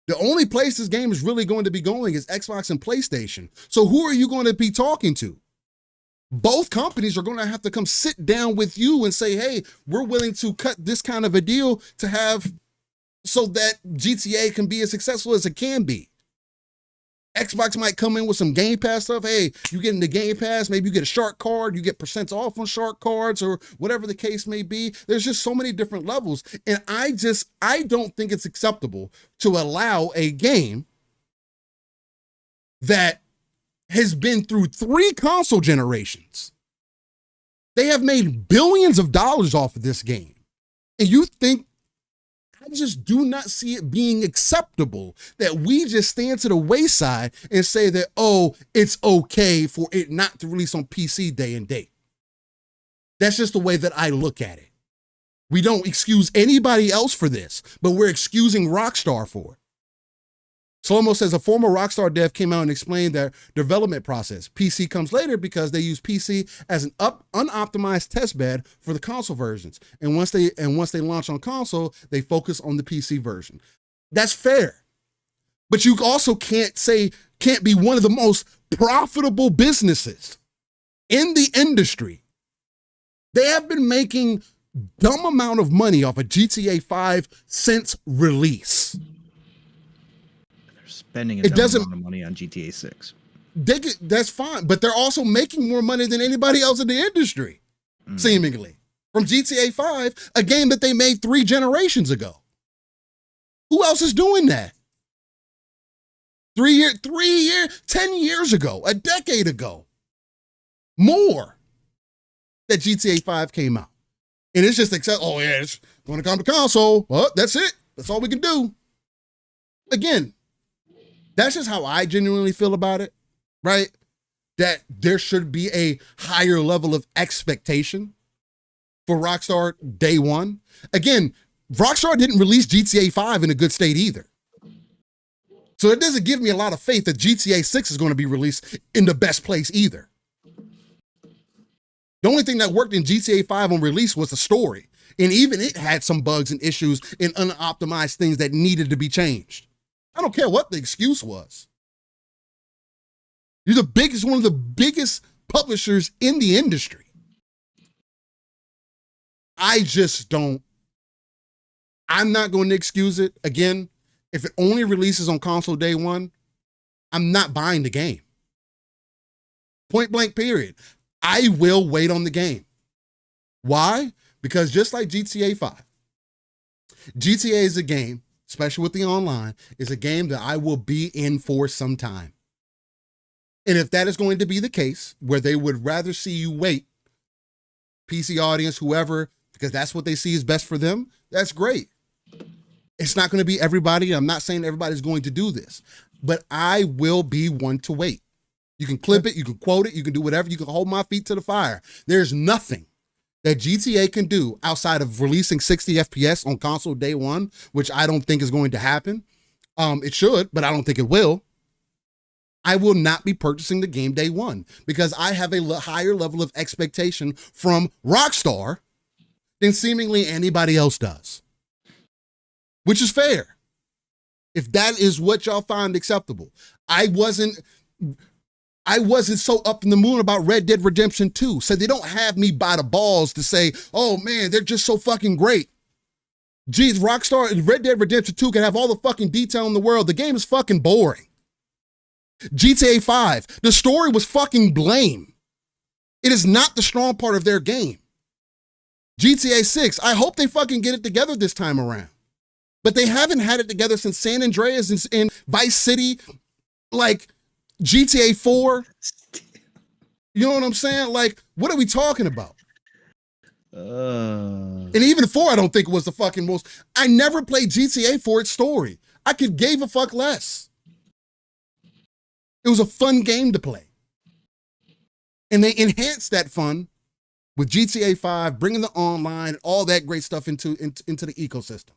the only place this game is really going to be going is Xbox and PlayStation. So who are you going to be talking to? Both companies are going to have to come sit down with you and say, hey, we're willing to cut this kind of a deal to have so that GTA can be as successful as it can be. Xbox might come in with some Game Pass stuff. Hey, you get into Game Pass, maybe you get a Shark card, you get % off on Shark cards or whatever the case may be. There's just so many different levels. And I don't think it's acceptable to allow a game that has been through 3 console generations. They have made billions of dollars off of this game. And you think, I just do not see it being acceptable that we just stand to the wayside and say that, oh, it's okay for it not to release on PC day and date. That's just the way that I look at it. We don't excuse anybody else for this, but we're excusing Rockstar for it. Slomo says a former Rockstar dev came out and explained their development process. PC comes later because they use PC as an unoptimized test bed for the console versions. And once they launch on console, they focus on the PC version. That's fair. But you also can't be one of the most profitable businesses in the industry. They have been making dumb amount of money off of GTA 5 since release. Spending a dumb amount of money on GTA 6. That's fine, but they're also making more money than anybody else in the industry, seemingly, from GTA 5, a game that they made 3 generations ago. Who else is doing that? 10 years ago, a decade ago, more, that GTA 5 came out. And it's just it's going to come to console. Well, that's it. That's all we can do. Again, that's just how I genuinely feel about it, right? That there should be a higher level of expectation for Rockstar day one. Again, Rockstar didn't release GTA 5 in a good state either. So it doesn't give me a lot of faith that GTA 6 is going to be released in the best place either. The only thing that worked in GTA 5 on release was the story. And even it had some bugs and issues and unoptimized things that needed to be changed. I don't care what the excuse was. You're one of the biggest publishers in the industry. I'm not going to excuse it. Again, if it only releases on console day one, I'm not buying the game. Point blank period. I will wait on the game. Why? Because just like GTA 5, GTA is a game, especially with the online, is a game that I will be in for some time. And if that is going to be the case, where they would rather see you wait, PC audience, whoever, because that's what they see is best for them, that's great. It's not going to be everybody. I'm not saying everybody's going to do this, but I will be one to wait. You can clip it, you can quote it, you can do whatever, you can hold my feet to the fire. There's nothing that GTA can do outside of releasing 60 FPS on console day one, which I don't think is going to happen. It should, but I don't think it will. I will not be purchasing the game day one because I have a higher level of expectation from Rockstar than seemingly anybody else does, which is fair. If that is what y'all find acceptable. I wasn't so up in the moon about Red Dead Redemption 2. So they don't have me by the balls to say, oh man, they're just so fucking great. Geez, Rockstar, Red Dead Redemption 2 can have all the fucking detail in the world. The game is fucking boring. GTA 5, the story was fucking lame. It is not the strong part of their game. GTA 6, I hope they fucking get it together this time around. But they haven't had it together since San Andreas and Vice City, like GTA 4. You know what I'm saying? Like, what are we talking about? And even 4, I don't think was the fucking most. I never played GTA for its story. I could gave a fuck less. It was a fun game to play. And they enhanced that fun with GTA 5, bringing the online, all that great stuff into the ecosystem.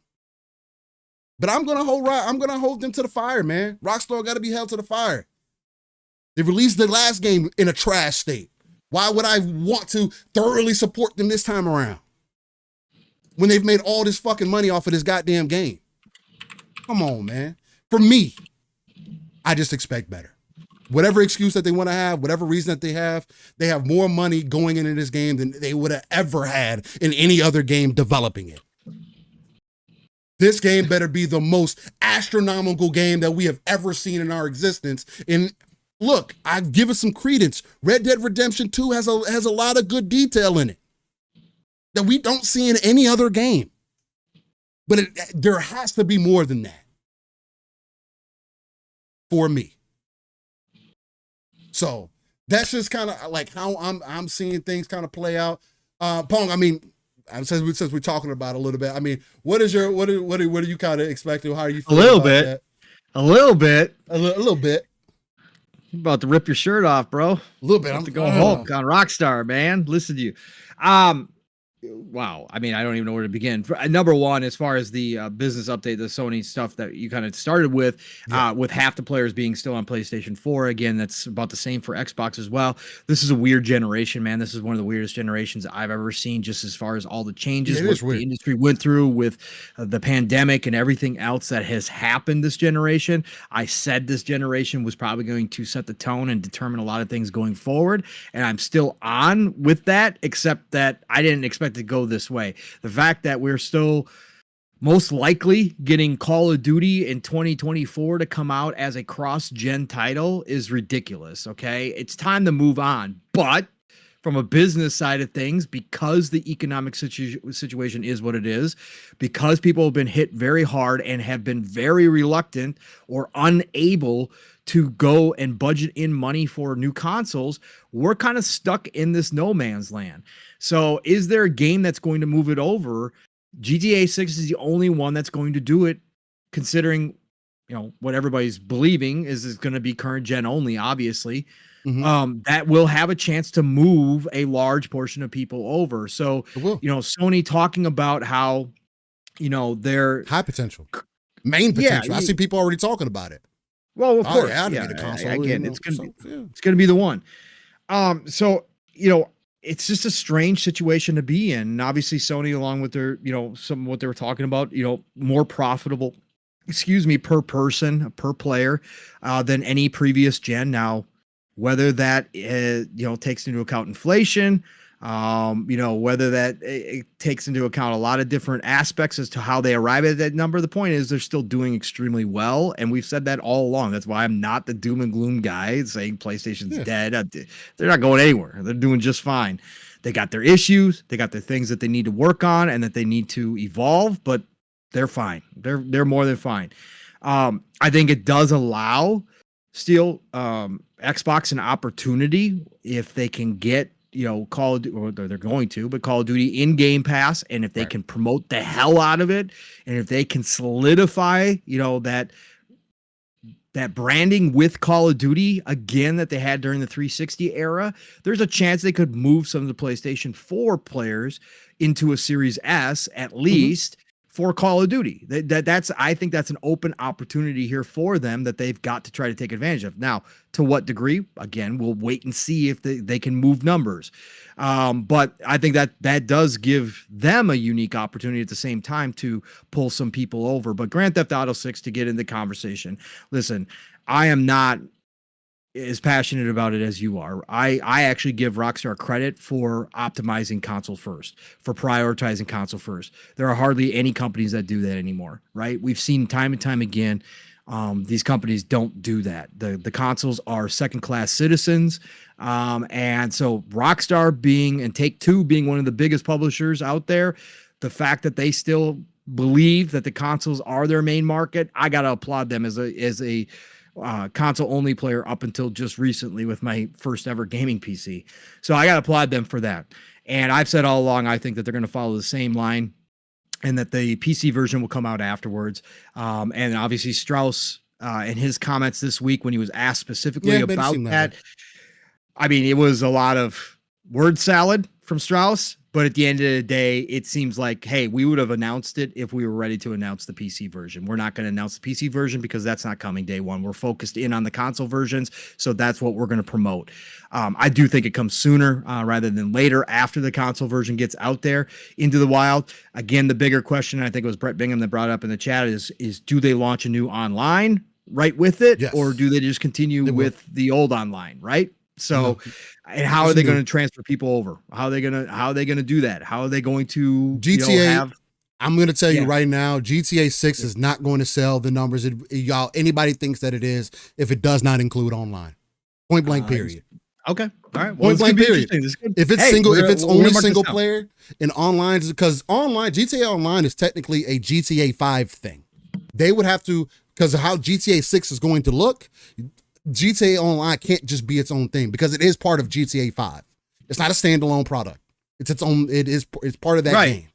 But I'm gonna hold them to the fire, man. Rockstar gotta be held to the fire. They released the last game in a trash state. Why would I want to thoroughly support them this time around? When they've made all this fucking money off of this goddamn game. Come on, man. For me, I just expect better. Whatever excuse that they want to have, whatever reason that they have more money going into this game than they would have ever had in any other game developing it. This game better be the most astronomical game that we have ever seen in our existence. And look, I give it some credence. Red Dead Redemption 2 has a lot of good detail in it that we don't see in any other game. But there has to be more than that for me. So that's just kind of like how I'm seeing things kind of play out. Pong, I mean, since we're talking about it a little bit, I mean, what are you kind of expecting? How are you feeling? A little bit. You're about to rip your shirt off, bro. A little bit. I'm to go Hulk on Rockstar, man. Listen to you. Wow. I mean, I don't even know where to begin. Number one, as far as the business update, the Sony stuff that you kind of started with half the players being still on PlayStation 4. Again, that's about the same for Xbox as well. This is a weird generation, man. This is one of the weirdest generations I've ever seen, just as far as all the changes the industry went through with the pandemic and everything else that has happened this generation. I said this generation was probably going to set the tone and determine a lot of things going forward. And I'm still on with that, except that I didn't expect to go this way. The fact that we're still most likely getting Call of Duty in 2024 to come out as a cross-gen title is ridiculous, okay? It's time to move on. But from a business side of things, because the economic situation is what it is, because people have been hit very hard and have been very reluctant or unable to go and budget in money for new consoles, we're kind of stuck in this no man's land. So is there a game that's going to move it over? GTA 6 is the only one that's going to do it, considering, you know, what everybody's believing is going to be current gen only, obviously. Mm-hmm. That will have a chance to move a large portion of people over. So, you know, Sony talking about how, you know, they're high potential, main potential. I see people already talking about it. Well, of course, get a console, again, it's gonna be the one. So, you know, it's just a strange situation to be in. And obviously, Sony, along with their, you know, some of what they were talking about, you know, more profitable, per person, per player, than any previous gen. Now, whether that you know, takes into account inflation, you know, whether that it takes into account a lot of different aspects as to how they arrive at that number. The point is they're still doing extremely well. And we've said that all along. That's why I'm not the doom and gloom guy saying PlayStation's dead. They're not going anywhere. They're doing just fine. They got their issues. They got their things that they need to work on and that they need to evolve, but they're fine. They're more than fine. I think it does allow still Xbox an opportunity if they can get, you know, Call of Duty, or they're going to, but Call of Duty in Game Pass, and if they can promote the hell out of it, and if they can solidify, you know, that that branding with Call of Duty, again, that they had during the 360 era, there's a chance they could move some of the PlayStation 4 players into a Series S at least for Call of Duty. I think that's an open opportunity here for them that they've got to try to take advantage of. Now, to what degree? Again, we'll wait and see if they can move numbers. But I think that does give them a unique opportunity at the same time to pull some people over. But Grand Theft Auto 6, to get into the conversation, listen, I am not as passionate about it as you are. I actually give Rockstar credit for optimizing console first, for prioritizing console first. There are hardly any companies that do that anymore, right? We've seen time and time again, these companies don't do that. The consoles are second-class citizens. And so Rockstar and Take-Two being one of the biggest publishers out there, the fact that they still believe that the consoles are their main market, I got to applaud them as a console only player up until just recently with my first ever gaming PC. So I got to applaud them for that. And I've said all along, I think that they're going to follow the same line and that the PC version will come out afterwards. And obviously Strauss, in his comments this week, when he was asked specifically about that, I mean, it was a lot of word salad from Strauss, but at the end of the day, it seems like, hey, we would have announced it if we were ready to announce the PC version. We're not going to announce the PC version because that's not coming day one. We're focused in on the console versions, so that's what we're going to promote. I do think it comes sooner rather than later after the console version gets out there into the wild. Again, the bigger question, I think it was Brett Bingham that brought up in the chat, is do they launch a new online right with it, or do they just continue with the old online, right? So, and how are they going to transfer people over? How are they going to do that? How are they going to GTA? I'm going to tell you right now, GTA 6 is not going to sell the numbers. Y'all, anybody thinks that it is if it does not include online. Point blank, period. Okay. All right. Well, point blank, period. If it's only single player and online, because GTA Online is technically a GTA 5 thing. They would have to, because of how GTA 6 is going to look, GTA Online can't just be its own thing because it is part of GTA 5. It's not a standalone product. It's its own. It's part of that game.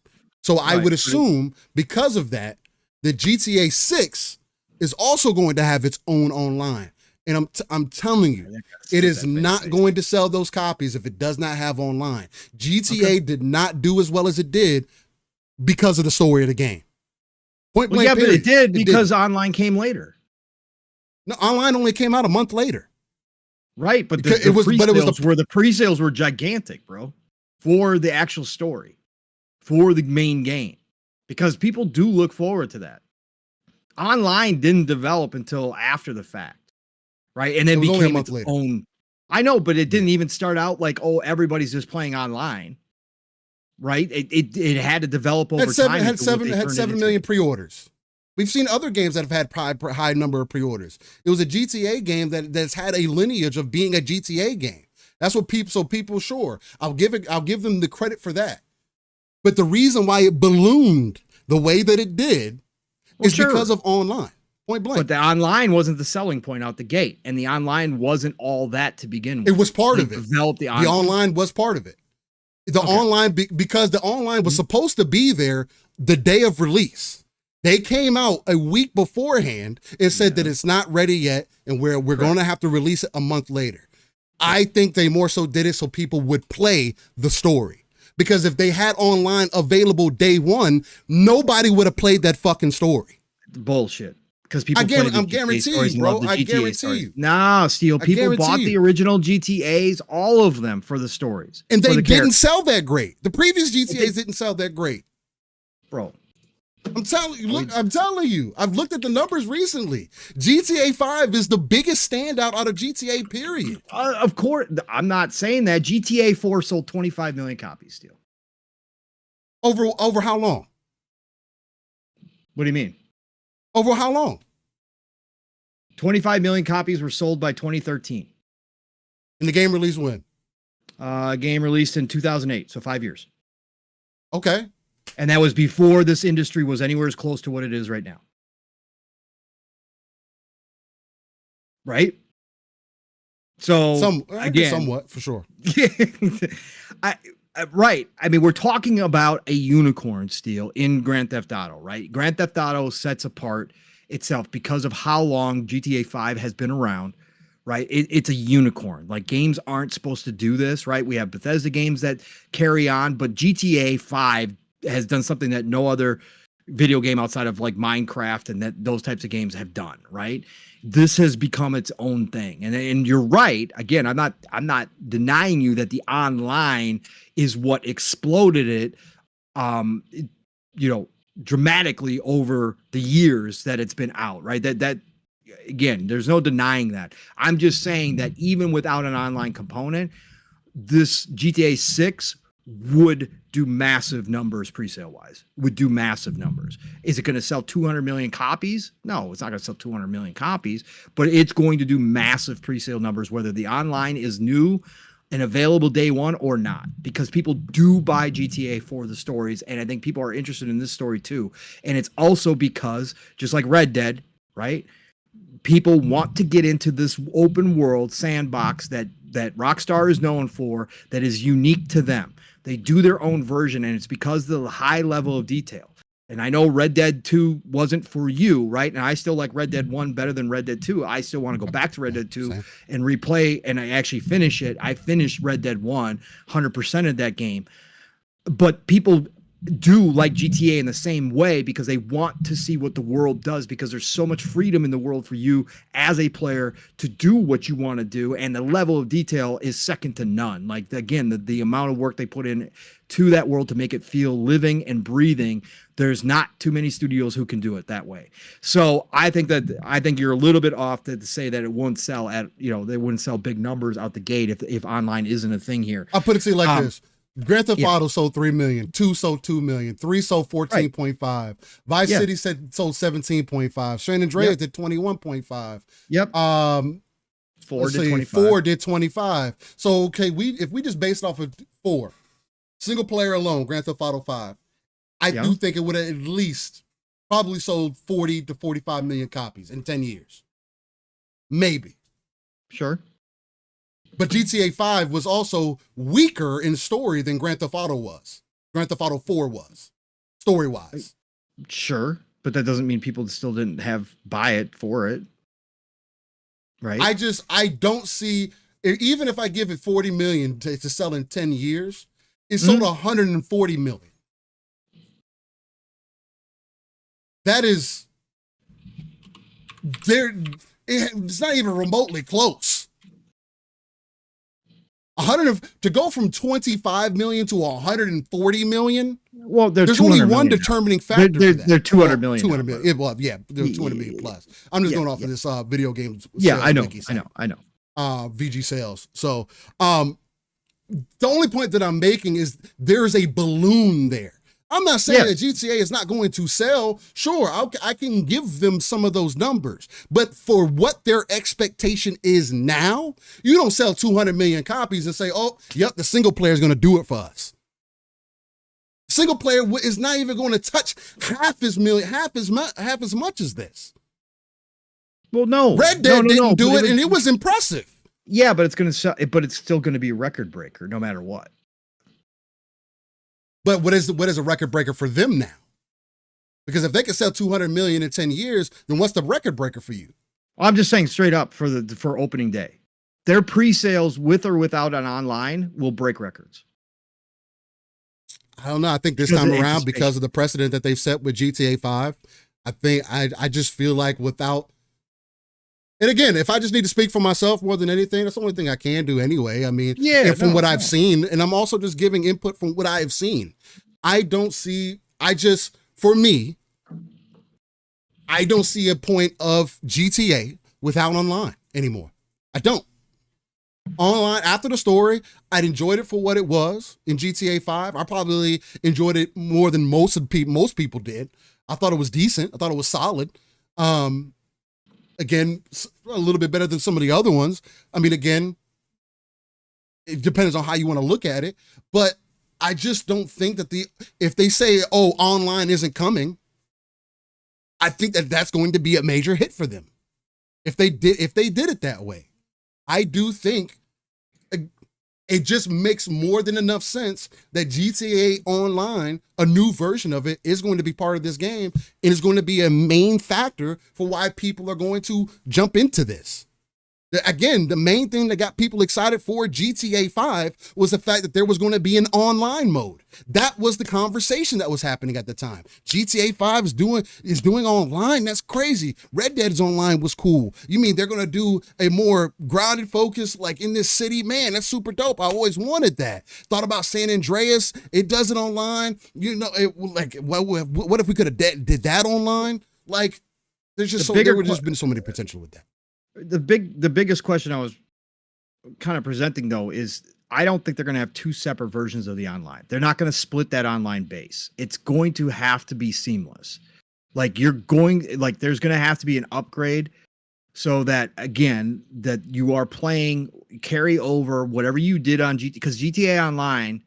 So I would assume because of that, the GTA 6 is also going to have its own online. And I'm telling you, it is not going to sell those copies if it does not have online. GTA did not do as well as it did because of the story of the game. Point blank. But it did because online came later. No, online only came out a month later. Right, but the pre-sales were gigantic, bro, for the actual story, for the main game, because people do look forward to that. Online didn't develop until after the fact, right? And then became its own. I know, but it didn't even start out like, oh, everybody's just playing online, right? It had to develop over time. It had 7 million pre-orders. We've seen other games that have had high number of pre-orders. It was a GTA game that's had a lineage of being a GTA game. That's what people, sure, I'll give them the credit for that. But the reason why it ballooned the way that it did is because of online. Point blank. But the online wasn't the selling point out the gate, and the online wasn't all that to begin with. It was part of it. Developed the online was part of it. Online, because the online was supposed to be there the day of release. They came out a week beforehand and said that it's not ready yet, and we're going to have to release it a month later. I think they more so did it so people would play the story. Because if they had online available day one, nobody would have played that fucking story. Bullshit. Because people I'm guaranteed, bro. I guarantee you. No, Steel. People bought the original GTAs, all of them, for the stories. And they didn't sell that great. The previous GTAs didn't sell that great. Bro. I'm telling you, I've looked at the numbers recently. GTA 5 is the biggest standout out of GTA, period. Of course, I'm not saying that. GTA 4 sold 25 million copies still. Over how long? What do you mean? Over how long? 25 million copies were sold by 2013. And the game released when? Game released in 2008, so 5 years. Okay. And that was before this industry was anywhere as close to what it is right now. Right? So somewhat, for sure. Right. I mean, we're talking about a unicorn, Steel, in Grand Theft Auto, right? Grand Theft Auto sets apart itself because of how long GTA 5 has been around, right? It's a unicorn. Like, games aren't supposed to do this, right? We have Bethesda games that carry on, but GTA 5 has done something that no other video game outside of like Minecraft and that those types of games have done, right? This has become its own thing. And you're right. Again, I'm not denying you that the online is what exploded it, dramatically over the years that it's been out, right? That again, there's no denying that. I'm just saying that even without an online component, this GTA 6 would do massive numbers pre-sale wise, would do massive numbers. Is it going to sell 200 million copies? No, it's not going to sell 200 million copies, but it's going to do massive pre-sale numbers, whether the online is new and available day one or not, because people do buy GTA for the stories. And I think people are interested in this story too. And it's also because, just like Red Dead, right? People want to get into this open world sandbox that Rockstar is known for, that is unique to them. They do their own version, and it's because of the high level of detail. And I know Red Dead 2 wasn't for you, right? And I still like Red Dead 1 better than Red Dead 2. I still want to go back to Red Dead 2 and replay, and I actually finish it. I finished Red Dead 1, 100% of that game. But people do like GTA in the same way because they want to see what the world does, because there's so much freedom in the world for you as a player to do what you want to do, and the level of detail is second to none. Like, again, the amount of work they put in to that world to make it feel living and breathing, there's not too many studios who can do it that way. So I think you're a little bit off to say that it won't sell at, they wouldn't sell big numbers out the gate if online isn't a thing here. I'll put it to you like this. Grand Theft Auto sold 3 million, 2 sold 2 million, 3 sold 14.5. Right. Vice City sold 17.5. San Andreas did 21.5. Yep. 4 did 25. So okay, if we just based off of 4, single player alone, Grand Theft Auto 5, I do think it would have at least probably sold 40 to 45 million copies in 10 years. Maybe. Sure. But GTA 5 was also weaker in story than Grand Theft Auto was. Grand Theft Auto 4 was, story-wise. Sure, but that doesn't mean people still didn't buy it for it, right? I don't see, even if I give it 40 million to sell in 10 years, it sold 140 million. That is, it's not even remotely close. To go from 25 million to 140 million. Well, there's only one determining factor. They're 200 million. 200 million. They're 200 million plus. I'm just going off of this video game. I know. VG sales. So, the only point that I'm making is there's a balloon there. I'm not saying that GTA is not going to sell. Sure, I can give them some of those numbers. But for what their expectation is now, you don't sell 200 million copies and say, oh, yep, the single player is going to do it for us. Single player is not even going to touch half as much as this. Well, no. Red Dead didn't do it, and it was impressive. Yeah, but it's going to sell, but it's still going to be a record breaker no matter what. But what is a record breaker for them now? Because if they can sell 200 million in 10 years, then what's the record breaker for you? I'm just saying straight up for opening day, their pre-sales with or without an online will break records. I don't know. I think this time around, because of the precedent that they've set with GTA 5, I just feel like without. And again, if I just need to speak for myself more than anything, that's the only thing I can do anyway. I mean, from what I've seen, and I'm also just giving input from what I have seen. For me, I don't see a point of GTA without online anymore. I don't. Online, after the story, I'd enjoyed it for what it was in GTA 5. I probably enjoyed it more than most people did. I thought it was decent. I thought it was solid. Again, a little bit better than some of the other ones. I mean, again, it depends on how you want to look at it. But I just don't think that if they say, oh, online isn't coming, I think that that's going to be a major hit for them. If they did it that way. I do think it just makes more than enough sense that GTA Online, a new version of it, is going to be part of this game and is going to be a main factor for why people are going to jump into this. Again, the main thing that got people excited for GTA 5 was the fact that there was going to be an online mode. That was the conversation that was happening at the time. GTA 5 is doing online. That's crazy. Red Dead's online was cool. You mean they're going to do a more grounded focus like in this city? Man, that's super dope. I always wanted that. Thought about San Andreas. It does it online. You know, what if we could have did that online? Like, there would just been so many potential with that. The biggest question I was kind of presenting though is I don't think they're going to have two separate versions of the online. They're not going to split that online base. It's going to have to be seamless. Like there's going to have to be an upgrade so that again, that you are playing carry over whatever you did on because GTA Online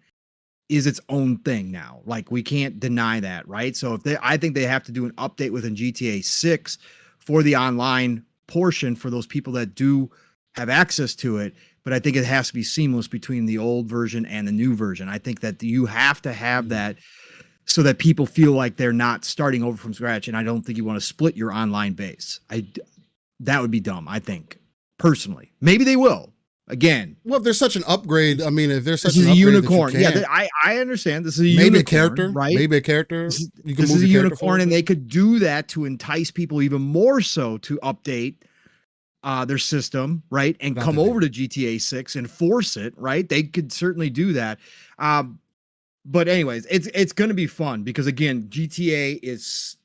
is its own thing now. Like we can't deny that, right? So I think they have to do an update within GTA 6 for the online portion for those people that do have access to it, but I think it has to be seamless between the old version and the new version. I think that you have to have that so that people feel like they're not starting over from scratch, and I don't think you want to split your online base. That would be dumb, I think, personally. Maybe they will. Again, well, if there's such an upgrade, I mean, if there's such an upgrade unicorn, I understand. This is a maybe unicorn, a character, right? Maybe a character. This is a unicorn, and they could do that to entice people even more so to update their system, right, and come over to GTA 6 and force it, right? They could certainly do that. But anyways, it's going to be fun because again, GTA is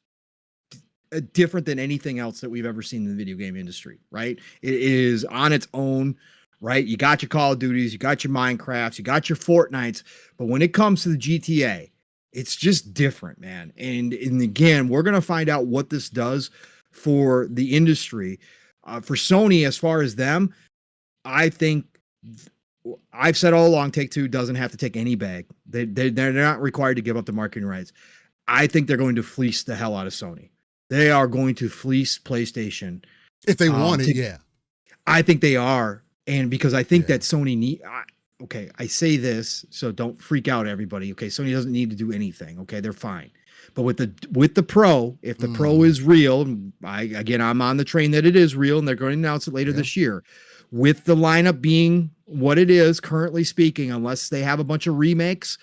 different than anything else that we've ever seen in the video game industry, right? It is on its own. Right? You got your Call of Duties, you got your Minecrafts, you got your Fortnites, but when it comes to the GTA, it's just different, man. And again, we're going to find out what this does for the industry. For Sony, as far as them, I think I've said all along, Take-Two doesn't have to take any bag. They're not required to give up the marketing rights. I think they're going to fleece the hell out of Sony. They are going to fleece PlayStation. If they want it, yeah. I think they are. And because I think that Sony I say this, so don't freak out everybody. Okay. Sony doesn't need to do anything. Okay. They're fine. But with the Pro, if the Pro is real, I'm on the train that it is real and they're going to announce it later this year with the lineup being what it is currently speaking, unless they have a bunch of remakes,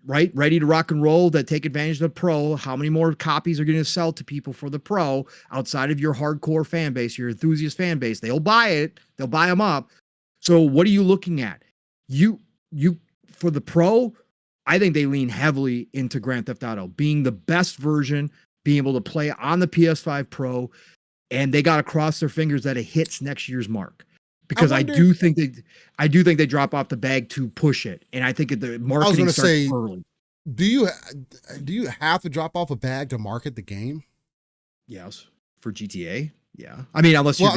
right? Ready to rock and roll that take advantage of the Pro. How many more copies are going to sell to people for the Pro outside of your hardcore fan base, your enthusiast fan base? They'll buy it. They'll buy them up. So what are you looking at? You for the Pro, I think they lean heavily into Grand Theft Auto being the best version, being able to play on the PS5 Pro, and they got to cross their fingers that it hits next year's mark. Because I do think they drop off the bag to push it, and I think the marketing starts early. Do you have to drop off a bag to market the game? Yes, for GTA. Yeah, I mean, unless you're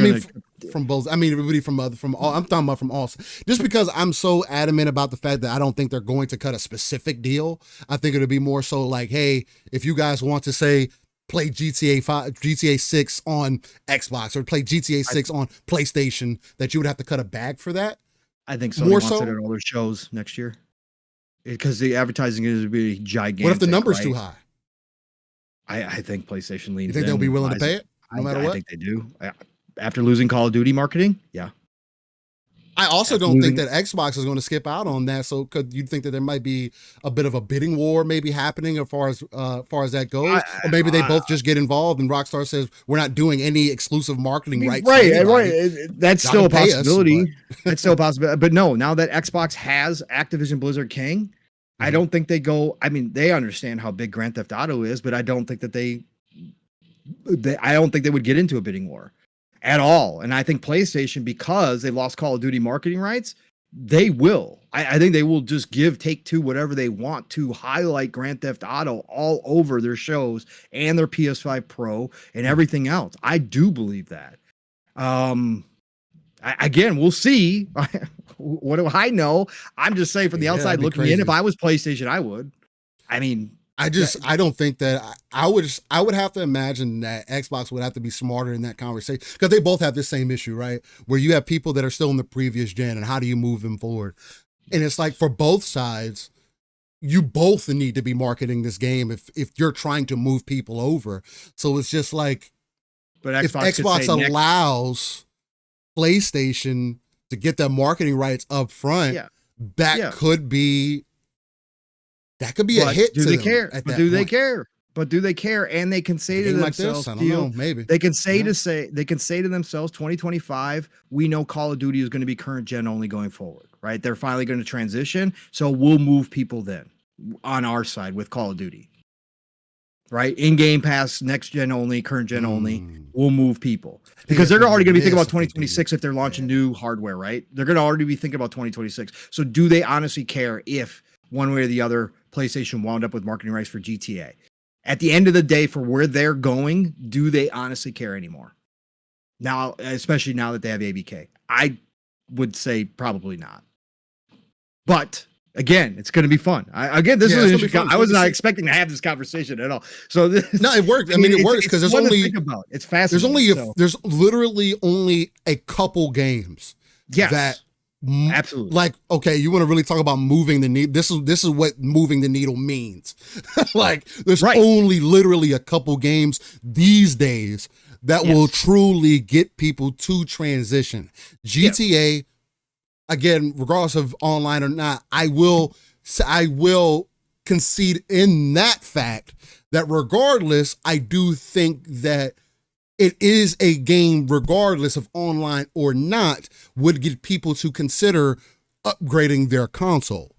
from both. I mean, everybody from all. I'm talking about from all. Just because I'm so adamant about the fact that I don't think they're going to cut a specific deal. I think it'll be more so like, hey, if you guys want to say, play GTA 6 on Xbox or play GTA 6 on PlayStation, that you would have to cut a bag for that. I think Sony wants it at all their shows next year because the advertising is going to be gigantic. What if the number's too high? I think PlayStation leans. You think they'll be willing to pay it no matter what? I think they do. After losing Call of Duty marketing, yeah. I also don't think that Xbox is going to skip out on that. So could you think that there might be a bit of a bidding war maybe happening as far as that goes? Or maybe they both just get involved and Rockstar says, we're not doing any exclusive marketing rights. Right. That's still a possibility. That's still a possibility. But no, now that Xbox has Activision Blizzard King, I don't think they go. I mean, they understand how big Grand Theft Auto is, but I don't think that I don't think they would get into a bidding war at all. And I think PlayStation, because they lost Call of Duty marketing rights, they will. I think they will just give Take-Two whatever they want to highlight Grand Theft Auto all over their shows and their PS5 Pro and everything else. I do believe that. Again, we'll see. What do I know? I'm just saying from the outside looking in, if I was PlayStation, I would. I mean, I don't think that I would have to imagine that Xbox would have to be smarter in that conversation because they both have this same issue, right? Where you have people that are still in the previous gen and how do you move them forward? And it's like for both sides, you both need to be marketing this game if you're trying to move people over. So it's just like, But if Xbox allows PlayStation to get their marketing rights up front, that could be a hit. Do to they them care? at But that do they point. care? But do they care? And they can say to themselves, like this, I don't know, maybe they can say to themselves, 2025, we know Call of Duty is going to be current gen only going forward, right? They're finally going to transition, so we'll move people then on our side with Call of Duty, right? In Game Pass, next gen only, current gen only, we'll move people because they're already going to be thinking about 2026 if they're launching new hardware, right? They're going to already be thinking about 2026. So do they honestly care if one way or the other PlayStation wound up with marketing rights for GTA? At the end of the day, for where they're going, do they honestly care anymore? Now, especially now that they have ABK, I would say probably not. But again, it's going to be fun. I was not expecting to have this conversation at all. So no, it worked. I mean, it works because it's fascinating. There's literally only a couple games that absolutely, like, okay, you want to really talk about moving the needle? This is what moving the needle means. Like, there's only literally a couple games these days that will truly get people to transition. GTA, again, regardless of online or not, I will concede in that fact that regardless, I do think that it is a game, regardless of online or not, would get people to consider upgrading their console.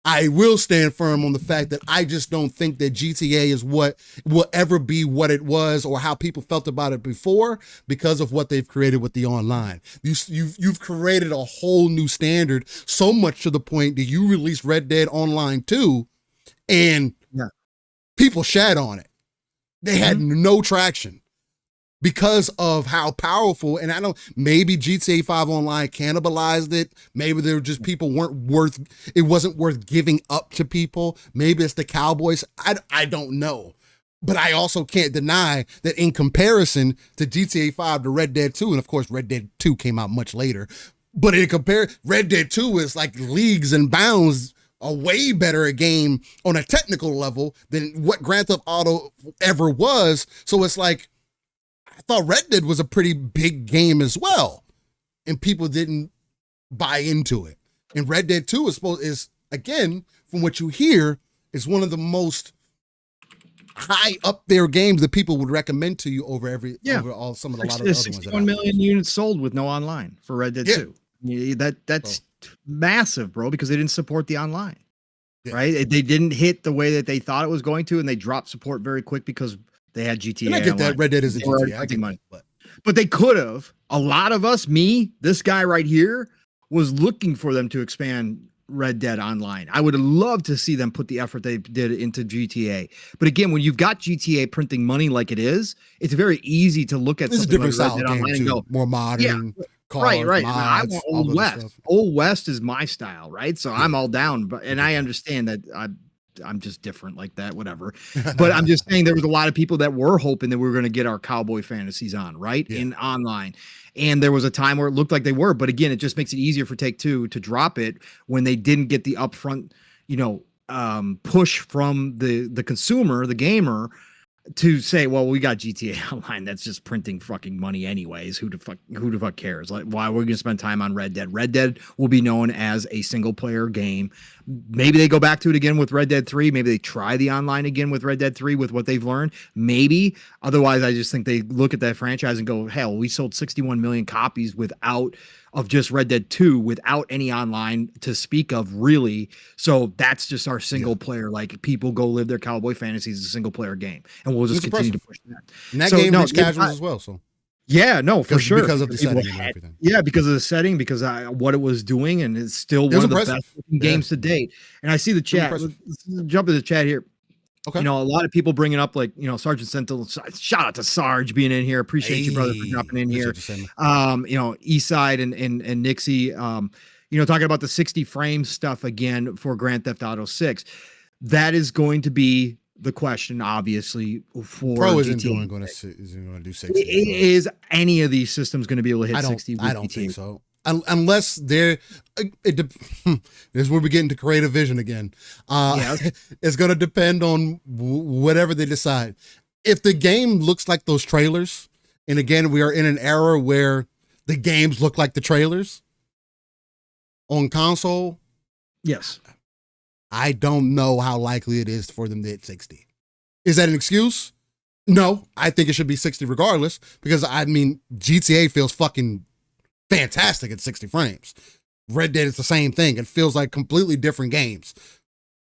I will stand firm on the fact that I just don't think that GTA is what will ever be what it was or how people felt about it before because of what they've created with the online. You've created a whole new standard, so much to the point that you released Red Dead Online 2 and people shat on it. They had no traction because of how powerful, and I don't, maybe GTA 5 Online cannibalized it. Maybe there were just people it wasn't worth giving up to people. Maybe it's the Cowboys. I don't know. But I also can't deny that in comparison to GTA 5 to Red Dead 2, and of course Red Dead 2 came out much later, but Red Dead 2 is like leagues and bounds a way better game on a technical level than what Grand Theft Auto ever was. So it's like, I thought Red Dead was a pretty big game as well, and people didn't buy into it. And Red Dead 2 is again, from what you hear, is one of the most high up there games that people would recommend to you over a lot of the other ones. 61 million units sold with no online for Red Dead 2. That's massive, bro, because they didn't support the online. Right? They didn't hit the way that they thought it was going to, and they dropped support very quick because they had GTA. And I get that Red Dead is a GTA. I get money. But they could have. A lot of us, this guy right here, was looking for them to expand Red Dead Online. I would have loved to see them put the effort they did into GTA. But again, when you've got GTA printing money like it is, it's very easy to look at something like Red Dead Online and go, more modern. Cars, right. Mods, I want Old West. Old West is my style, right? So I'm all down, and I understand that I'm just different like that, whatever. But I'm just saying there was a lot of people that were hoping that we were going to get our cowboy fantasies on, right? In online. And there was a time where it looked like they were, but again, it just makes it easier for Take-Two to drop it when they didn't get the upfront, push from the consumer, the gamer, to say, well, we got GTA Online. That's just printing fucking money anyways. Who the fuck cares? Like, why we're gonna spend time on Red Dead? Red Dead will be known as a single player game. Maybe they go back to it again with Red Dead 3. Maybe they try the online again with Red Dead 3 with what they've learned. Maybe. Otherwise, I just think they look at that franchise and go, hell, we sold 61 million copies of just Red Dead 2 without any online to speak of, really. So that's just our single player. Like, people go live their cowboy fantasies as a single player game, and we'll just continue to push that. And that game is casuals as well. So for sure, because of the setting and everything. Yeah, because of the setting, because what it was doing, and it's still one of the best games to date. And I see the chat. Let's jump into the chat here. Okay. A lot of people bringing up, like, Sergeant Sentinel. Shout out to Sarge being in here. Appreciate you, brother, for dropping in here. Eastside and Nixie, talking about the 60 frame stuff again for Grand Theft Auto 6. That is going to be the question, obviously, for Pro isn't going to do 60. Is any of these systems going to be able to hit 60? I don't think so. unless they're, this is where we get into creative vision again. It's going to depend on whatever they decide. If the game looks like those trailers, and again, we are in an era where the games look like the trailers on console. Yes. I don't know how likely it is for them to hit 60. Is that an excuse? No, I think it should be 60 regardless, because I mean, GTA feels fucking fantastic at 60 frames. Red Dead is the same thing. It feels like completely different games.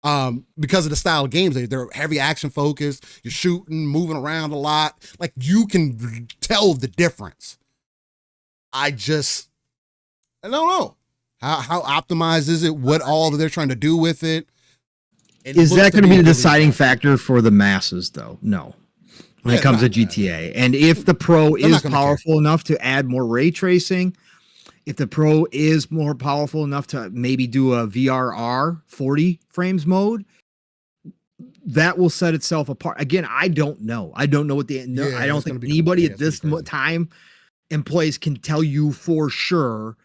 Because of the style of games, they're heavy action focused. You're shooting, moving around a lot. Like, you can tell the difference. I don't know. How optimized is it? What all they're trying to do with it? Is that going to be the deciding factor for the masses, though? No. When it comes to GTA. And if the Pro is powerful enough to add more ray tracing, if the Pro is more powerful enough to maybe do a VRR 40 frames mode, that will set itself apart. Again, I don't know. I don't know what I don't think anybody at this time and place can tell you for sure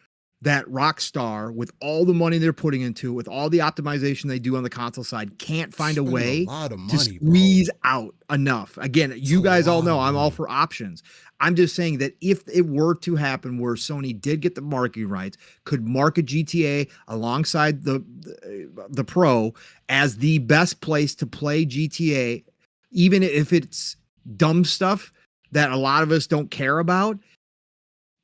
that Rockstar, with all the money they're putting into, with all the optimization they do on the console side, can't find a way to squeeze out enough. Again, you guys all know I'm all for options. I'm just saying that if it were to happen where Sony did get the marketing rights, could market GTA alongside the Pro as the best place to play GTA, even if it's dumb stuff that a lot of us don't care about,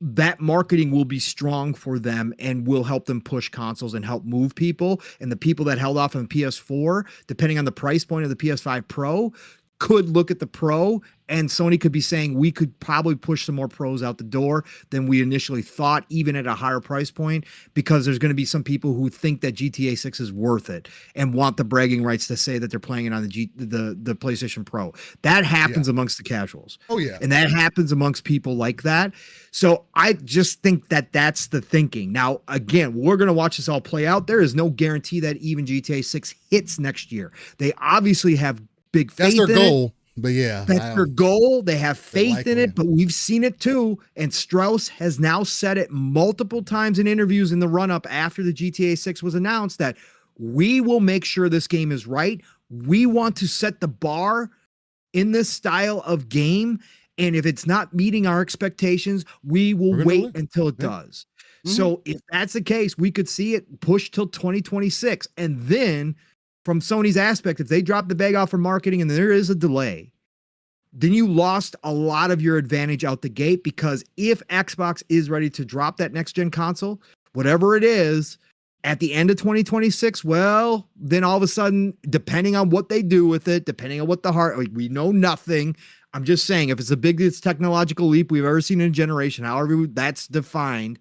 that marketing will be strong for them and will help them push consoles and help move people. And the people that held off on PS4, depending on the price point of the PS5 Pro, could look at the Pro, and Sony could be saying we could probably push some more Pros out the door than we initially thought, even at a higher price point, because there's going to be some people who think that GTA 6 is worth it and want the bragging rights to say that they're playing it on the PlayStation Pro. That happens amongst the casuals. Oh yeah. And that happens amongst people like that. So I just think that that's the thinking. Now, again, we're going to watch this all play out. There is no guarantee that even GTA 6 hits next year. They obviously have big faith in it. That's their goal. But yeah, that's their goal. They have faith in it, but we've seen it too. And Strauss has now said it multiple times in interviews in the run up after the GTA 6 was announced that we will make sure this game is right. We want to set the bar in this style of game. And if it's not meeting our expectations, we will wait until it does. So if that's the case, we could see it push till 2026. And then from Sony's aspect, if they drop the bag off for marketing and there is a delay, then you lost a lot of your advantage out the gate, because if Xbox is ready to drop that next gen console, whatever it is, at the end of 2026, well, then all of a sudden, depending on what they do with it, depending on what we know nothing. I'm just saying, if it's the biggest technological leap we've ever seen in a generation, however that's defined,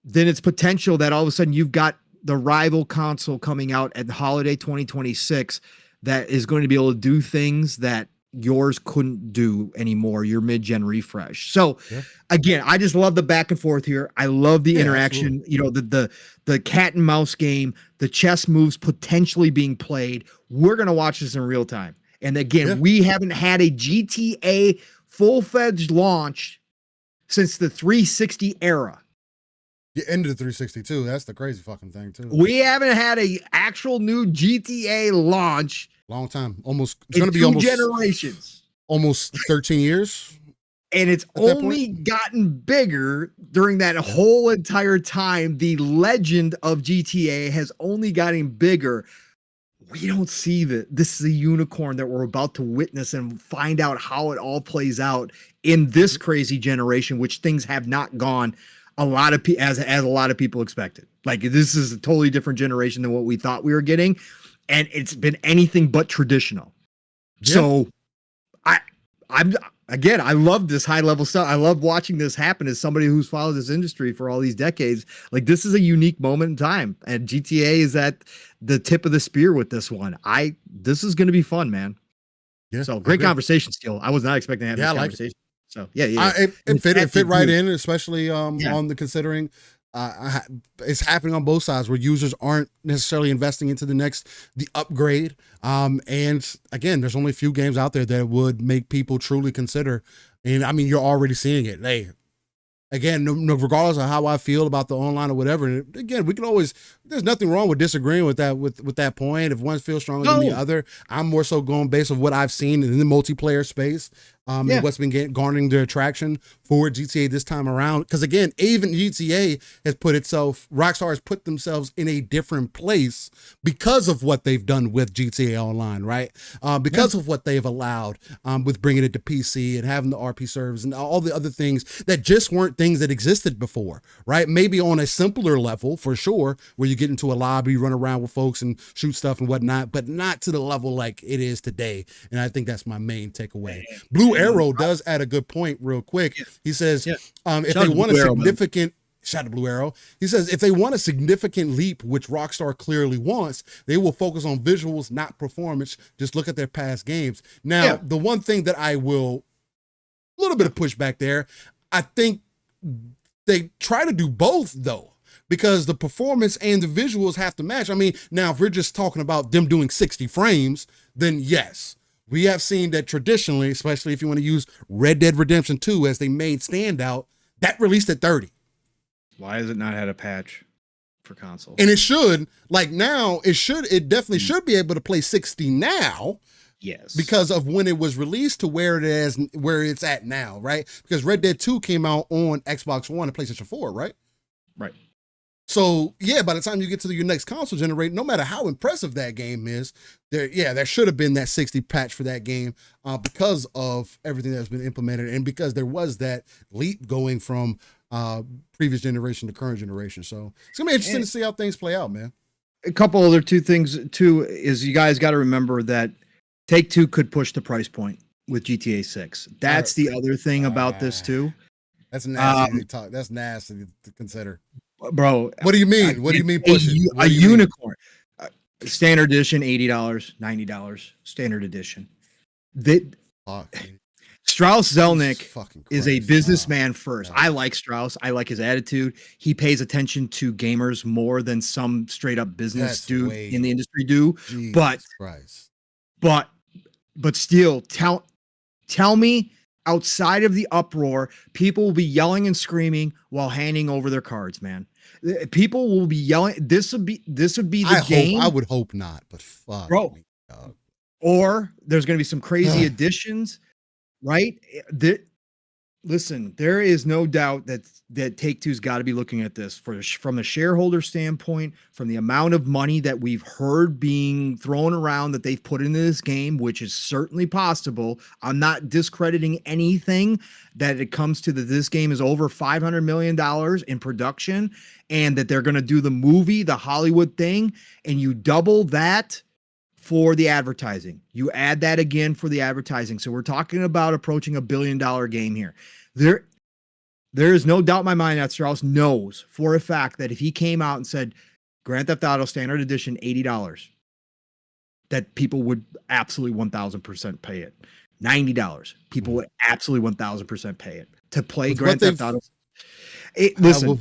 then it's potential that all of a sudden you've got the rival console coming out at the holiday 2026 that is going to be able to do things that yours couldn't do anymore, your mid-gen refresh. So again, I just love the back and forth here. I love the interaction, the cat and mouse game, the chess moves potentially being played. We're going to watch this in real time. And again, we haven't had a GTA full-fledged launch since the 360 era. The end of the 362. That's the crazy fucking thing too. We haven't had a actual new GTA launch. Long time. It's going to be almost generations. Almost 13 years. And it's only gotten bigger during that whole entire time. The legend of GTA has only gotten bigger. We don't see that this is a unicorn that we're about to witness and find out how it all plays out in this crazy generation, which things have not gone a lot of as a lot of people expected. Like, this is a totally different generation than what we thought we were getting, and it's been anything but traditional. So I love this high level stuff. I love watching this happen as somebody who's followed this industry for all these decades. Like, this is a unique moment in time, and GTA is at the tip of the spear with this one. This is going to be fun, man. Yeah. So great conversation skill. I was not expecting to have this conversation. So it fit right in, especially on the considering it's happening on both sides where users aren't necessarily investing into the upgrade. And again, there's only a few games out there that would make people truly consider. And I mean, you're already seeing it. Hey, Again, no, regardless of how I feel about the online or whatever. And again, we can always. There's nothing wrong with disagreeing with that with that point. If one feels stronger than the other, I'm more so going based on what I've seen in the multiplayer space. And what's been garnering the attraction for GTA this time around. Because again, even GTA has Rockstar has put themselves in a different place because of what they've done with GTA Online, right? Because of what they've allowed with bringing it to PC and having the RP servers and all the other things that just weren't things that existed before, right? Maybe on a simpler level, for sure, where you get into a lobby, run around with folks and shoot stuff and whatnot, but not to the level like it is today. And I think that's my main takeaway. Blue Arrow does add a good point real quick. He says, if they want a significant shout out to Blue Arrow. He says, if they want a significant leap, which Rockstar clearly wants, they will focus on visuals, not performance. Just look at their past games. Now, the one thing that I will, a little bit of pushback there, I think they try to do both though, because the performance and the visuals have to match. I mean, now if we're just talking about them doing 60 frames, then yes. We have seen that traditionally, especially if you want to use Red Dead Redemption 2 as the main standout, that released at 30. Why has it not had a patch for console? And it should, like now, it definitely should be able to play 60 now. Yes. Because of when it was released to where it's at now, right? Because Red Dead 2 came out on Xbox One and PlayStation 4, right? Right. So yeah, by the time you get to your next console generation, no matter how impressive that game is, there should have been that 60 patch for that game because of everything that's been implemented and because there was that leap going from previous generation to current generation. So it's gonna be interesting to see how things play out, man. A couple other two things too is you guys got to remember that Take-Two could push the price point with GTA 6. That's the other thing about this too. That's nasty to talk. That's nasty to consider. Bro, what do you mean? What do you mean pushing? A unicorn. Standard edition, $80, $90. Standard edition. Strauss Zelnick is a businessman first. I like Strauss. I like his attitude. He pays attention to gamers more than some straight up business dude in the industry do. But still, tell me, outside of the uproar, people will be yelling and screaming while handing over their cards, man. People will be yelling. This would be the game. I would hope not, but fuck, bro. Me, dog. Or there's going to be some crazy additions, right? Listen, there is no doubt that Take-Two's got to be looking at this from a shareholder standpoint, from the amount of money that we've heard being thrown around that they've put into this game, which is certainly possible. I'm not discrediting anything that it comes to that this game is over $500 million in production and that they're going to do the movie, the Hollywood thing, and you double that for the advertising. You add that again for the advertising. So we're talking about approaching $1 billion game here. There is no doubt in my mind that Strauss knows for a fact that if he came out and said Grand Theft Auto Standard Edition, $80, that people would absolutely 1,000% pay it. $90, people would absolutely 1,000% pay it to play Grand Theft Auto. Listen,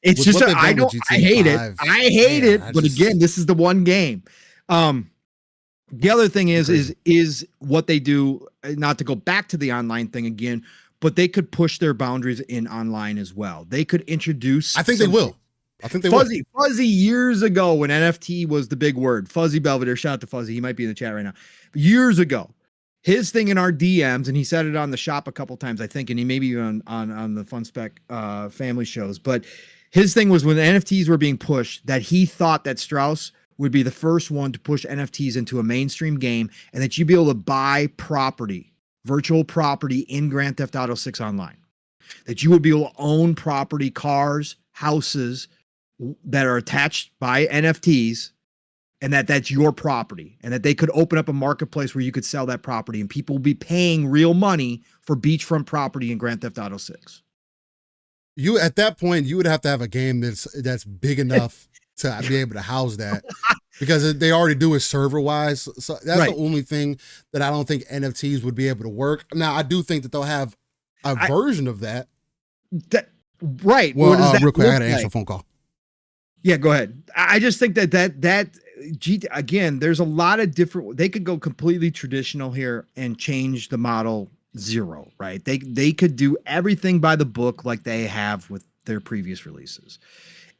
it's just, I hate it. But again, this is the one game. The other thing is what they do, not to go back to the online thing again, but they could push their boundaries in online as well. They could introduce. I think they will. Fuzzy years ago when NFT was the big word. Fuzzy Belvedere, shout out to Fuzzy. He might be in the chat right now. But years ago, his thing in our DMs, and he said it on the shop a couple times, I think, and he may be on the Fun Spec family shows. But his thing was when NFTs were being pushed, that he thought that Strauss would be the first one to push NFTs into a mainstream game and that you'd be able to buy property, virtual property in Grand Theft Auto 6 online. That you would be able to own property, cars, houses that are attached by NFTs and that's your property and that they could open up a marketplace where you could sell that property and people will be paying real money for beachfront property in Grand Theft Auto 6. At that point, you would have to have a game that's big enough to be able to house that because they already do it server wise. So that's the only thing that I don't think NFTs would be able to work. Now, I do think that they'll have a version of that. Right. Well, real quick, I got to answer a phone call. Yeah, go ahead. I just think that again, there's a lot of different, they could go completely traditional here and change the model zero, right? They could do everything by the book like they have with their previous releases.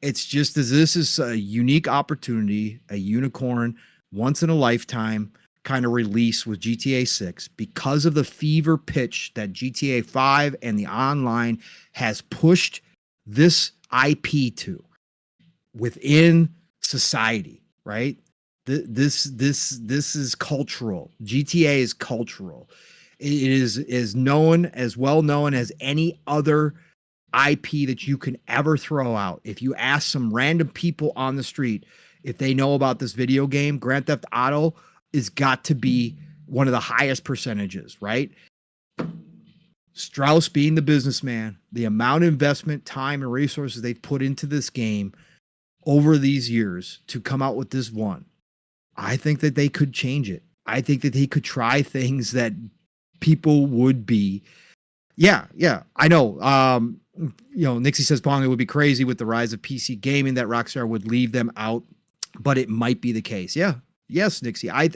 It's just as this is a unique opportunity, a unicorn, once in a lifetime kind of release with GTA 6 because of the fever pitch that GTA 5 and the online has pushed this IP to within society, right? This is cultural. GTA is cultural. It is known as well known as any other IP that you can ever throw out. If you ask some random people on the street if they know about this video game, Grand Theft Auto is got to be one of the highest percentages, right? Strauss being the businessman, the amount of investment, time, and resources they've put into this game over these years to come out with this one, I think that they could change it. I think that they could try things that people would be. Yeah, I know. Nixie says Pong, it would be crazy with the rise of PC gaming that Rockstar would leave them out, but it might be the case. Yeah. Yes, Nixie. I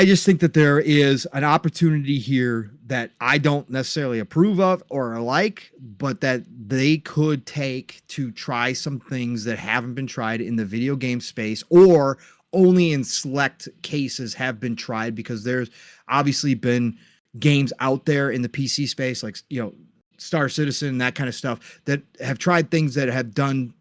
just think that there is an opportunity here that I don't necessarily approve of or like, but that they could take to try some things that haven't been tried in the video game space or only in select cases have been tried, because there's obviously been games out there in the PC space, like, Star Citizen, that kind of stuff, that have tried things that have done,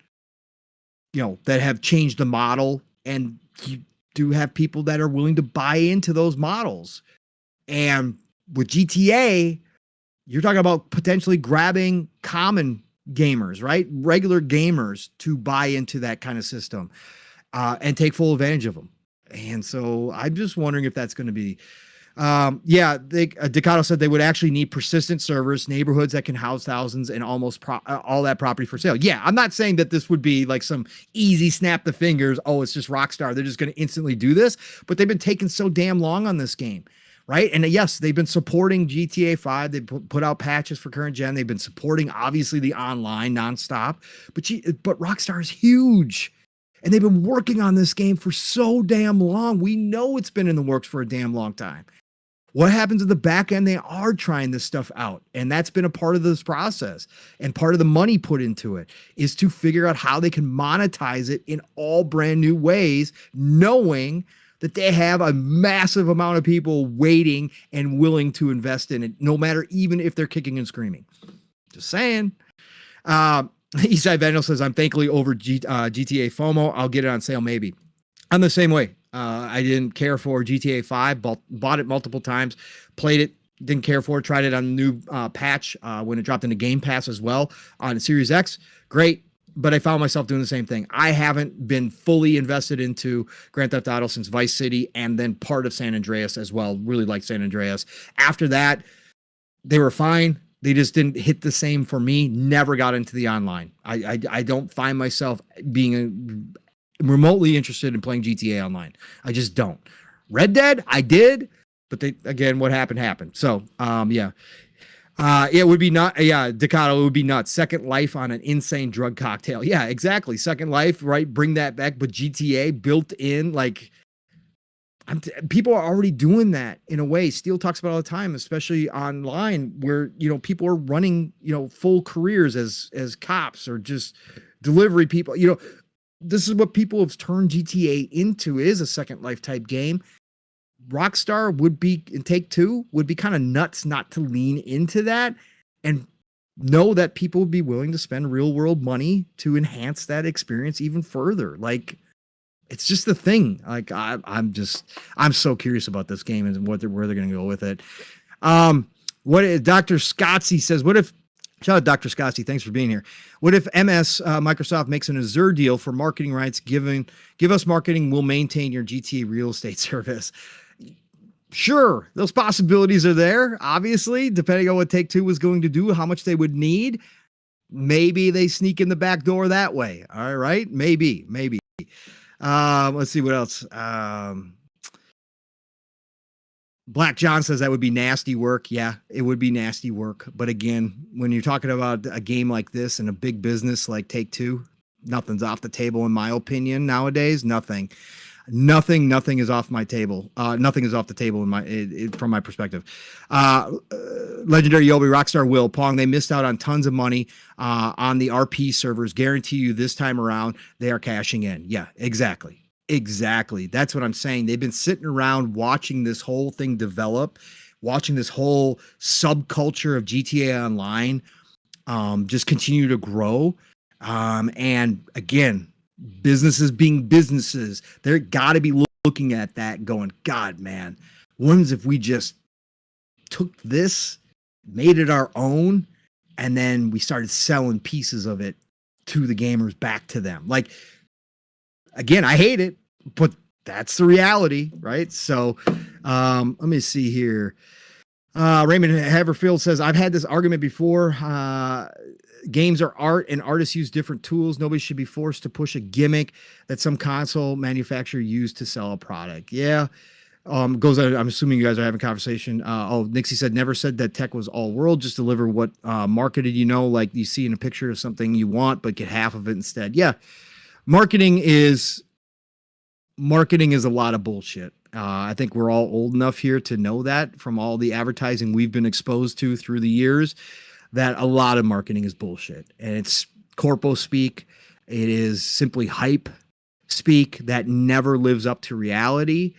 that have changed the model, and you do have people that are willing to buy into those models. And with GTA, you're talking about potentially grabbing common gamers, right? Regular gamers to buy into that kind of system and take full advantage of them. And so I'm just wondering if that's going to be, Decado said they would actually need persistent servers, neighborhoods that can house thousands, and almost all that property for sale. Yeah, I'm not saying that this would be like some easy snap the fingers. Oh, it's just Rockstar. They're just going to instantly do this. But they've been taking so damn long on this game, right? And yes, they've been supporting GTA 5. They put out patches for current gen. They've been supporting, obviously, the online nonstop. But Rockstar is huge. And they've been working on this game for so damn long. We know it's been in the works for a damn long time. What happens at the back end? They are trying this stuff out. And that's been a part of this process. And part of the money put into it is to figure out how they can monetize it in all brand new ways, knowing that they have a massive amount of people waiting and willing to invest in it, no matter even if they're kicking and screaming. Just saying. Eastside Vandal says, I'm thankfully over GTA FOMO. I'll get it on sale maybe. I'm the same way. I didn't care for GTA 5, bought it multiple times, played it, didn't care for it, tried it on a new patch when it dropped into Game Pass as well on Series X. Great, but I found myself doing the same thing. I haven't been fully invested into Grand Theft Auto since Vice City and then part of San Andreas as well. Really liked San Andreas. After that, they were fine. They just didn't hit the same for me. Never got into the online. I don't find myself being remotely interested in playing GTA Online. I just don't. Red Dead, I did, but what happened. So, it would be not, Decado, it would be nuts. Second Life on an insane drug cocktail. Yeah, exactly. Second Life, right? Bring that back, but GTA built in, like, people are already doing that in a way. Steel talks about all the time, especially online, where, people are running, full careers as cops or just delivery people, This is what people have turned GTA into, is a Second Life type game. Rockstar would be, in Take-Two, would be kind of nuts not to lean into that and know that people would be willing to spend real world money to enhance that experience even further. Like, it's just the thing. Like, I'm so curious about this game and where they're going to go with it. What Dr. Scotsy says, what if, shout out Dr. Scotsy, thanks for being here. What if Microsoft makes an Azure deal for marketing rights? Give us marketing, we'll maintain your GTA real estate service. Sure, those possibilities are there, obviously, depending on what Take-Two was going to do, how much they would need. Maybe they sneak in the back door that way. All right, maybe. Let's see what else. Black John says that would be nasty work. Yeah, it would be nasty work. But again, when you're talking about a game like this and a big business like Take-Two, nothing's off the table, in my opinion, nowadays. Nothing. Nothing is off my table. Nothing is off the table from my perspective. Legendary Yobi, Rockstar, Will, Pong, they missed out on tons of money on the RP servers. Guarantee you this time around, they are cashing in. Yeah, exactly. That's what I'm saying. They've been sitting around watching this whole thing develop, watching this whole subculture of GTA Online just continue to grow. And again, businesses being businesses, they're got to be looking at that going, God, man, when's if we just took this, made it our own, and then we started selling pieces of it to the gamers back to them. Like, again, I hate it, but that's the reality, right? So let me see here. Raymond Haverfield says, I've had this argument before. Games are art and artists use different tools. Nobody should be forced to push a gimmick that some console manufacturer used to sell a product. Yeah. I'm assuming you guys are having a conversation. Nixie said, never said that tech was all world, just deliver what marketed, like you see in a picture of something you want, but get half of it instead. Yeah. Marketing is a lot of bullshit. I think we're all old enough here to know that from all the advertising we've been exposed to through the years, that a lot of marketing is bullshit. And it's corpo speak. It is simply hype speak that never lives up to reality.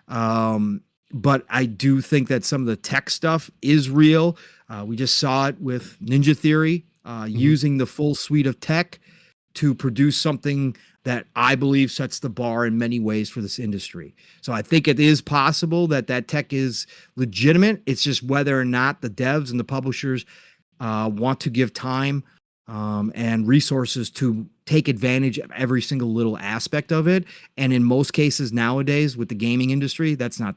But I do think that some of the tech stuff is real. We just saw it with Ninja Theory, using the full suite of tech to produce something that I believe sets the bar in many ways for this industry. So I think it is possible that tech is legitimate. It's just whether or not the devs and the publishers want to give time and resources to take advantage of every single little aspect of it. And in most cases nowadays with the gaming industry, that's not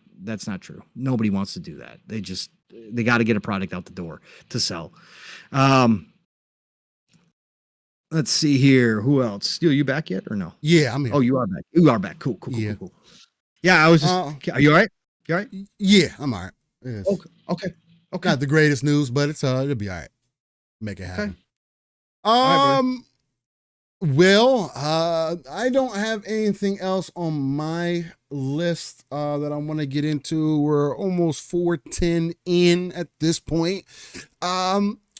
true. Nobody wants to do that. They got to get a product out the door to sell. Let's see here. Who else? Steel, you back yet or no? Yeah, I'm here. Oh, you are back. You are back. Cool. Yeah, I was just. Are you all right? You all right? Yeah, I'm all right. Yes. Okay. Not the greatest news, but it'll be all right. Make it happen. Okay. Well, I don't have anything else on my list that I want to get into. We're almost 410 in at this point.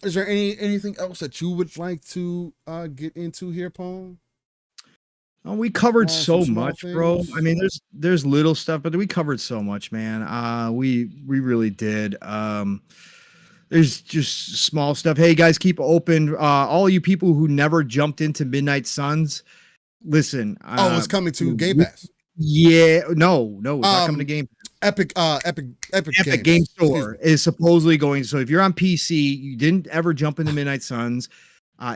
Is there anything else that you would like to get into here, Pong? Oh, we covered so much, bro. I mean, there's little stuff, but we covered so much, man. We really did. There's just small stuff. Hey guys, keep open. All you people who never jumped into Midnight Suns, listen. It's coming to Game Pass. Yeah, no, it's not coming to Game Pass. Epic Game Store is supposedly going. So if you're on PC, you didn't ever jump into Midnight Suns.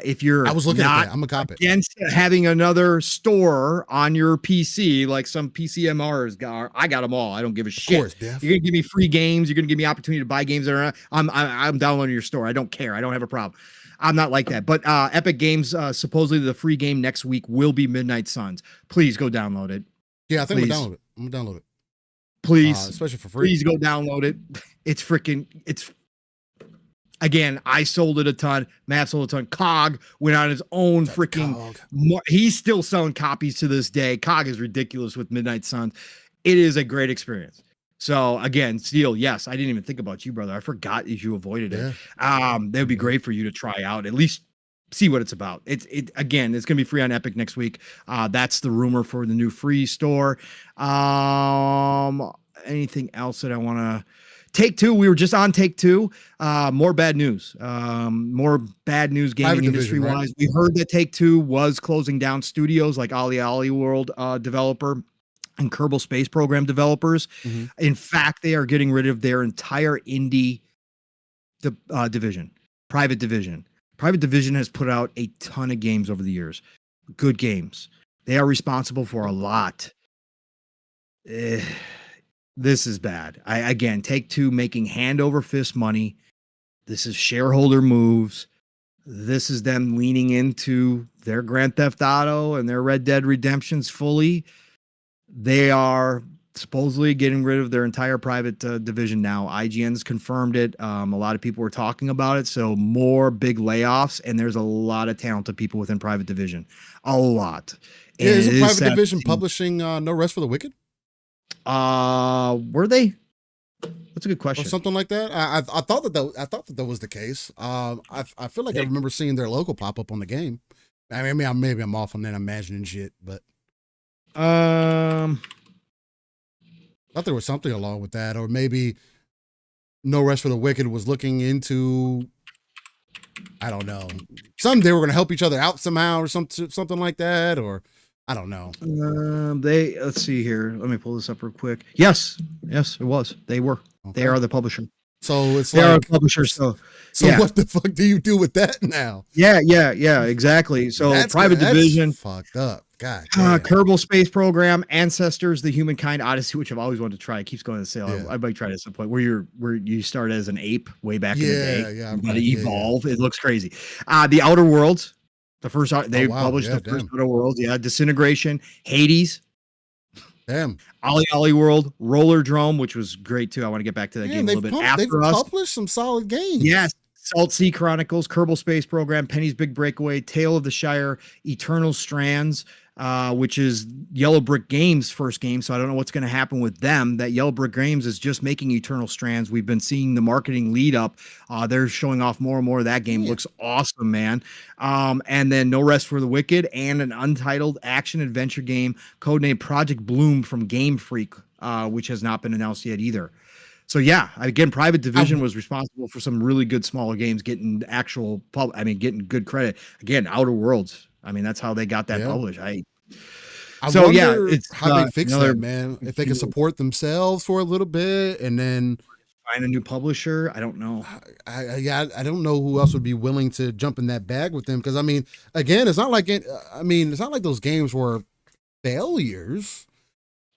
If you're I was looking at that, I'm a cop against having another store on your PC, like some PCMRs got. I got them all. I don't give a shit. Of course, you're gonna give me free games. You're gonna give me opportunity to buy games that are. I'm downloading your store. I don't care. I don't have a problem. I'm not like that. But Epic Games, supposedly the free game next week will be Midnight Suns. Please go download it. Yeah, I think I'm gonna download it. Please, especially for free. Please go download it. It's again, I sold it a ton. Matt sold a ton. COG went on his own freaking. He's still selling copies to this day. COG is ridiculous with Midnight Suns. It is a great experience. So again, Steel, yes, I didn't even think about you, brother. I forgot that you avoided it. That would be great for you to try out. At least see what it's about. Again, it's gonna be free on Epic next week. That's the rumor for the new free store. Anything else that I want to Take-Two? We were just on Take-Two. More bad news. More bad news gaming industry wise. Right? We heard that Take-Two was closing down studios like Ali World developer and Kerbal Space Program developers. Mm-hmm. In fact, they are getting rid of their entire indie division, private division. Private division has put out a ton of games over the years. Good games. They are responsible for a lot. This is bad. Again, Take-Two making hand over fist money. This is shareholder moves. This is them leaning into their Grand Theft Auto and their Red Dead Redemptions fully. They are supposedly getting rid of their entire private division now. IGN's confirmed it. A lot of people were talking about it. So more big layoffs, and there's a lot of talented people within private division. A lot. And Yeah, isn't it is Private sad to Division see. publishing No Rest for the Wicked Were they? That's a good or question. something like that? I thought that was the case. I feel like I remember seeing their logo pop up on the game. I mean, maybe I'm off on that, imagining shit, but I thought there was something along with that, or maybe No Rest for the Wicked was looking into, I don't know, they were going to help each other out somehow, or something like that, or I don't know. Let's see here. Let me pull this up real quick. Yes, it was. They were. Okay. They are the publisher. So it's They are like a publisher. So yeah. What the fuck do you do with that now? Yeah, exactly. So private division, fucked up. God. Kerbal Space Program, Ancestors, The Humankind Odyssey, which I've always wanted to try. It keeps going to sale. Yeah. I might try it at some point. Where you start as an ape way back in the day. Yeah. You gotta evolve. Yeah. It looks crazy. The Outer Worlds, the first published the first Outer Worlds. Yeah, Disintegration, Hades. Damn. Ollie World, Roller Drome, which was great too. I want to get back to that game a little bit after they've published some solid games. Yes. Salt Sea Chronicles, Kerbal Space Program, Penny's Big Breakaway, Tale of the Shire, Eternal Strands, which is Yellow Brick Games' first game. So I don't know what's going to happen with them. That Yellow Brick Games is just making Eternal Strands. We've been seeing the marketing lead up. They're showing off more and more of that game. Looks awesome, man. And then No Rest for the Wicked and an untitled action adventure game codenamed Project Bloom from Game Freak, which has not been announced yet either. So yeah, again, Private Division was responsible for some really good smaller games getting getting good credit. Again, Outer Worlds. I mean, that's how they got that published. I wonder it's how they fix that, man. If they can support themselves for a little bit and then find a new publisher, I don't know. I don't know who else would be willing to jump in that bag with them, because I mean, again, it's not like those games were failures.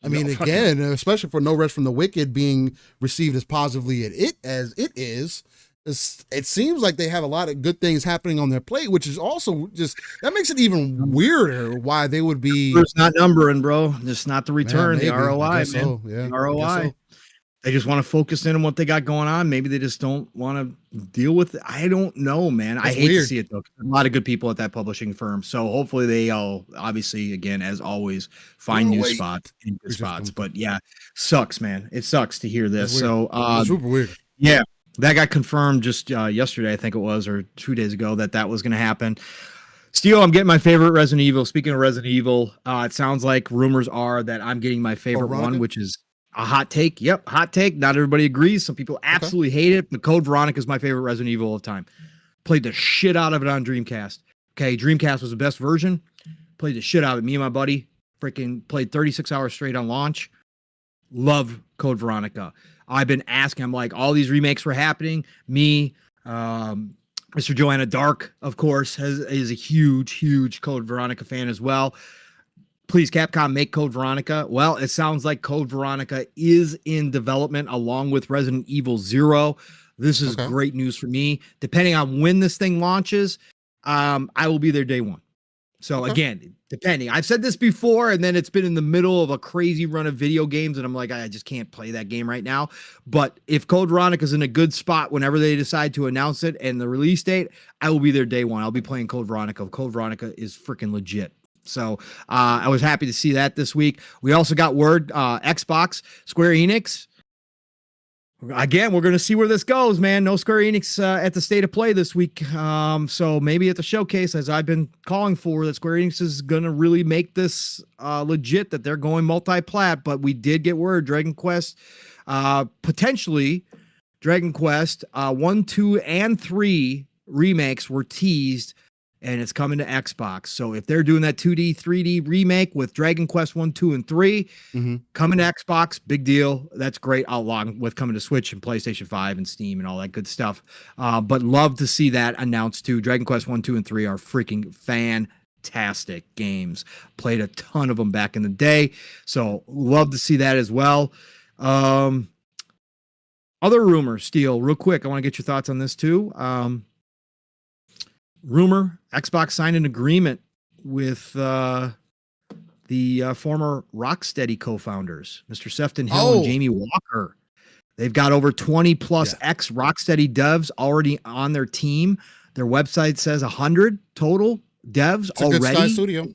I mean, again, especially for No Rest from the Wicked being received as positively as it is, it seems like they have a lot of good things happening on their plate, which is also that makes it even weirder why they would be. It's not numbering, bro. Just not the return, the ROI, man. So, yeah. The ROI. So. They just want to focus in on what they got going on. Maybe they just don't want to deal with it. I don't know, man. I hate to see it, though. A lot of good people at that publishing firm. So hopefully they all, obviously, again, as always, find new spots. But yeah, sucks, man. It sucks to hear this. So it's super weird. Yeah, that got confirmed just yesterday, I think it was, or 2 days ago, that was going to happen. Steel, I'm getting my favorite Resident Evil. Speaking of Resident Evil, it sounds like rumors are that I'm getting my favorite one, which is a hot take. Yep, hot take. Not everybody agrees. Some people absolutely hate it, but Code Veronica is my favorite Resident Evil of time. Played the shit out of it on Dreamcast. Okay, Dreamcast was the best version. Played the shit out of it. Me and my buddy freaking played 36 hours straight on launch. Love Code Veronica. I've been asking. I'm like, all these remakes were happening. Me, Mr. Joanna Dark, of course, is a huge Code Veronica fan as well. Please, Capcom, make Code Veronica. Well, it sounds like Code Veronica is in development along with Resident Evil 0. This is great news for me. Depending on when this thing launches, I will be there day one. So again, depending. I've said this before, and then it's been in the middle of a crazy run of video games, and I'm like, I just can't play that game right now. But if Code Veronica is in a good spot whenever they decide to announce it and the release date, I will be there day one. I'll be playing Code Veronica. Code Veronica is freaking legit. So I was happy to see that this week. We also got word, Xbox, Square Enix. Again, we're going to see where this goes, man. No Square Enix at the State of Play this week. So maybe at the showcase, as I've been calling for, that Square Enix is going to really make this legit, that they're going multi-plat. But we did get word, Dragon Quest, potentially Dragon Quest 1, 2, and 3 remakes were teased, and it's coming to Xbox. So if they're doing that 2D, 3D remake with Dragon Quest 1, 2, and 3, coming to Xbox, big deal. That's great, along with coming to Switch and PlayStation 5 and Steam and all that good stuff. But love to see that announced too. Dragon Quest 1, 2, and 3 are freaking fantastic games. Played a ton of them back in the day. So love to see that as well. Other rumors, Steel, real quick. I want to get your thoughts on this too. Rumor, Xbox signed an agreement with the former Rocksteady co-founders, Mr. Sefton Hill and Jamie Walker. They've got over 20 plus ex Rocksteady devs already on their team. Their website says 100 total devs already. Good Sky studio.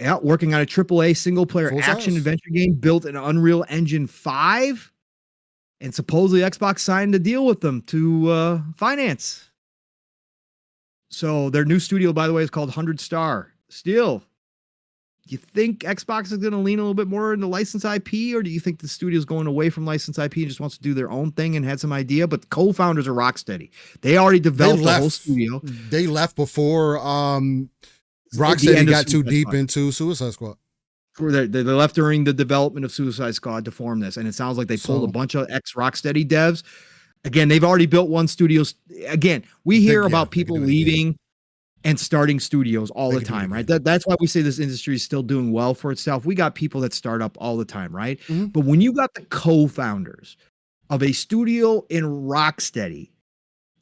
Yeah, working on a AAA single player action adventure game built in Unreal Engine 5. And supposedly Xbox signed a deal with them to finance. So their new studio, by the way, is called 100 Star. Still, do you think Xbox is going to lean a little bit more into licensed IP, or do you think the studio is going away from licensed IP and just wants to do their own thing and had some idea? But the co-founders are Rocksteady. They already developed the whole studio. They left before Rocksteady got too deep into Suicide Squad. They left during the development of Suicide Squad to form this, and it sounds like they pulled a bunch of ex-Rocksteady devs. Again, they've already built one studio. Again, we hear about people leaving and starting studios all the time, right? That's why we say this industry is still doing well for itself. We got people that start up all the time, right? Mm-hmm. But when you got the co-founders of a studio in Rocksteady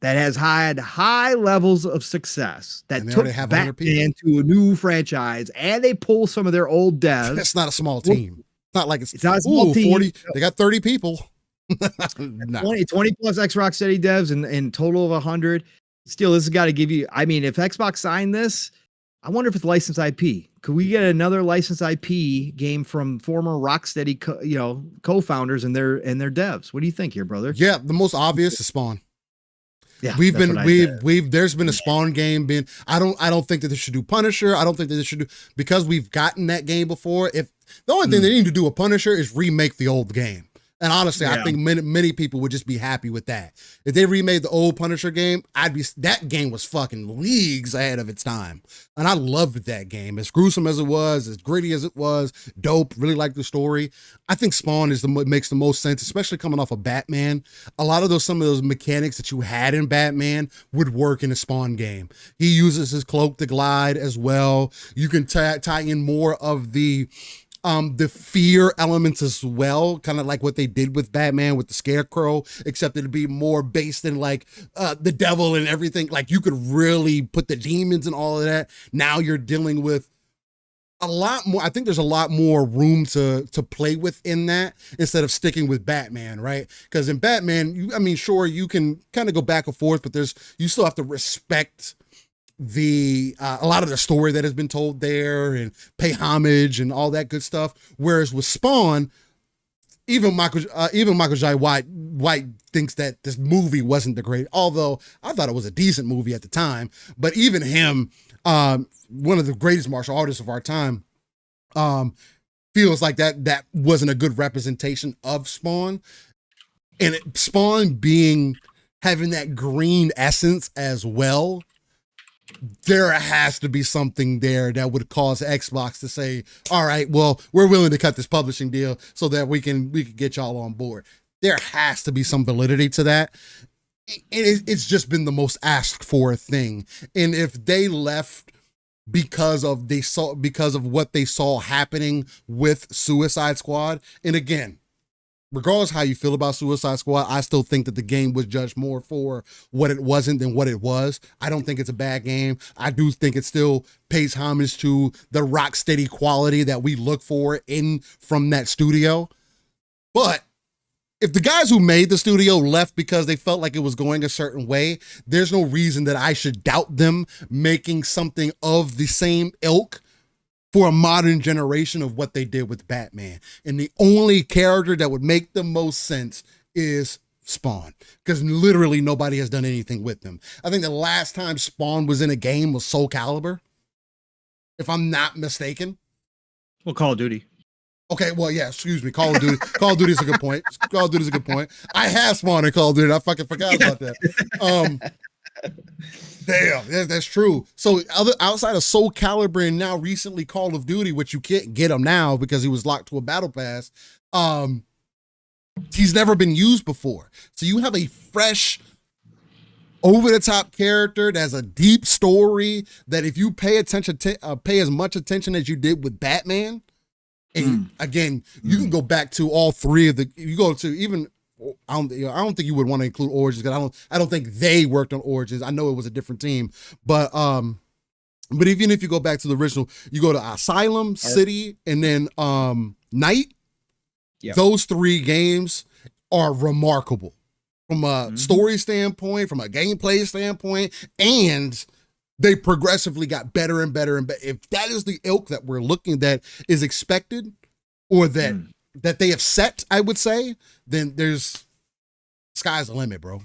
that has had high levels of success, that took Batman to a new franchise, and they pull some of their old devs. That's not a small team. It's not like it's not a small team. 40, they got 30 people. No. 20 plus ex-Rocksteady devs and total of 100. Still, this has got to give you, I mean, if Xbox signed this, I wonder if it's licensed IP. Could we get another licensed IP game from former Rocksteady co-founders and their devs? What do you think here, brother? Yeah, the most obvious is Spawn. Yeah, there's been a Spawn game. I don't think that they should do Punisher. I don't think that they should do, because we've gotten that game before. If the only thing they need to do a Punisher is remake the old game. And honestly, I think many people would just be happy with that. If they remade the old Punisher game, that game was fucking leagues ahead of its time. And I loved that game. As gruesome as it was, as gritty as it was, dope, really liked the story. I think Spawn makes the most sense, especially coming off of Batman. A lot of some of those mechanics that you had in Batman would work in a Spawn game. He uses his cloak to glide as well. You can tie in more of the fear elements as well, kind of like what they did with Batman with the Scarecrow, except it'd be more based in like the devil and everything. Like you could really put the demons and all of that. Now you're dealing with a lot more. I think there's a lot more room to play with in that, instead of sticking with Batman, right? Because in Batman, sure, you can kind of go back and forth, but you still have to respect a lot of the story that has been told there and pay homage and all that good stuff. Whereas with Spawn, even Michael Jai White thinks that this movie wasn't the great, although I thought it was a decent movie at the time. But even him, one of the greatest martial artists of our time, feels like that wasn't a good representation of Spawn. And Spawn having that green essence as well, there has to be something there that would cause Xbox to say, all right, well, we're willing to cut this publishing deal so that we can get y'all on board. There has to be some validity to that. It's just been the most asked for thing. And if they left because of what they saw happening with Suicide Squad, and again, regardless how you feel about Suicide Squad, I still think that the game was judged more for what it wasn't than what it was. I don't think it's a bad game. I do think it still pays homage to the Rocksteady quality that we look for from that studio. But if the guys who made the studio left because they felt like it was going a certain way, there's no reason that I should doubt them making something of the same ilk for a modern generation of what they did with Batman. And the only character that would make the most sense is Spawn, because literally nobody has done anything with them. I think the last time Spawn was in a game was Soul Calibur, if I'm not mistaken. Well, Call of Duty. Okay, well, yeah, excuse me. Call of Duty. Call of Duty is a good point. Call of Duty is a good point. I have Spawn in Call of Duty. I fucking forgot about that. Damn, that's true. So outside of Soul Calibur and now recently Call of Duty, which you can't get him now because he was locked to a battle pass, he's never been used before. So you have a fresh, over-the-top character that has a deep story that if you pay attention to, pay as much attention as you did with Batman, and again, you can go back to all three of you go to even, I don't think you would want to include Origins, because I don't think they worked on Origins. I know it was a different team, but But even if you go back to the original, you go to Asylum, City, and then Night. Yep. Those 3 games are remarkable from a story standpoint, from a gameplay standpoint, and they progressively got better and better and better. If that is the ilk that we're looking that is expected, or that they have set, I would say, then there's sky's the limit, bro.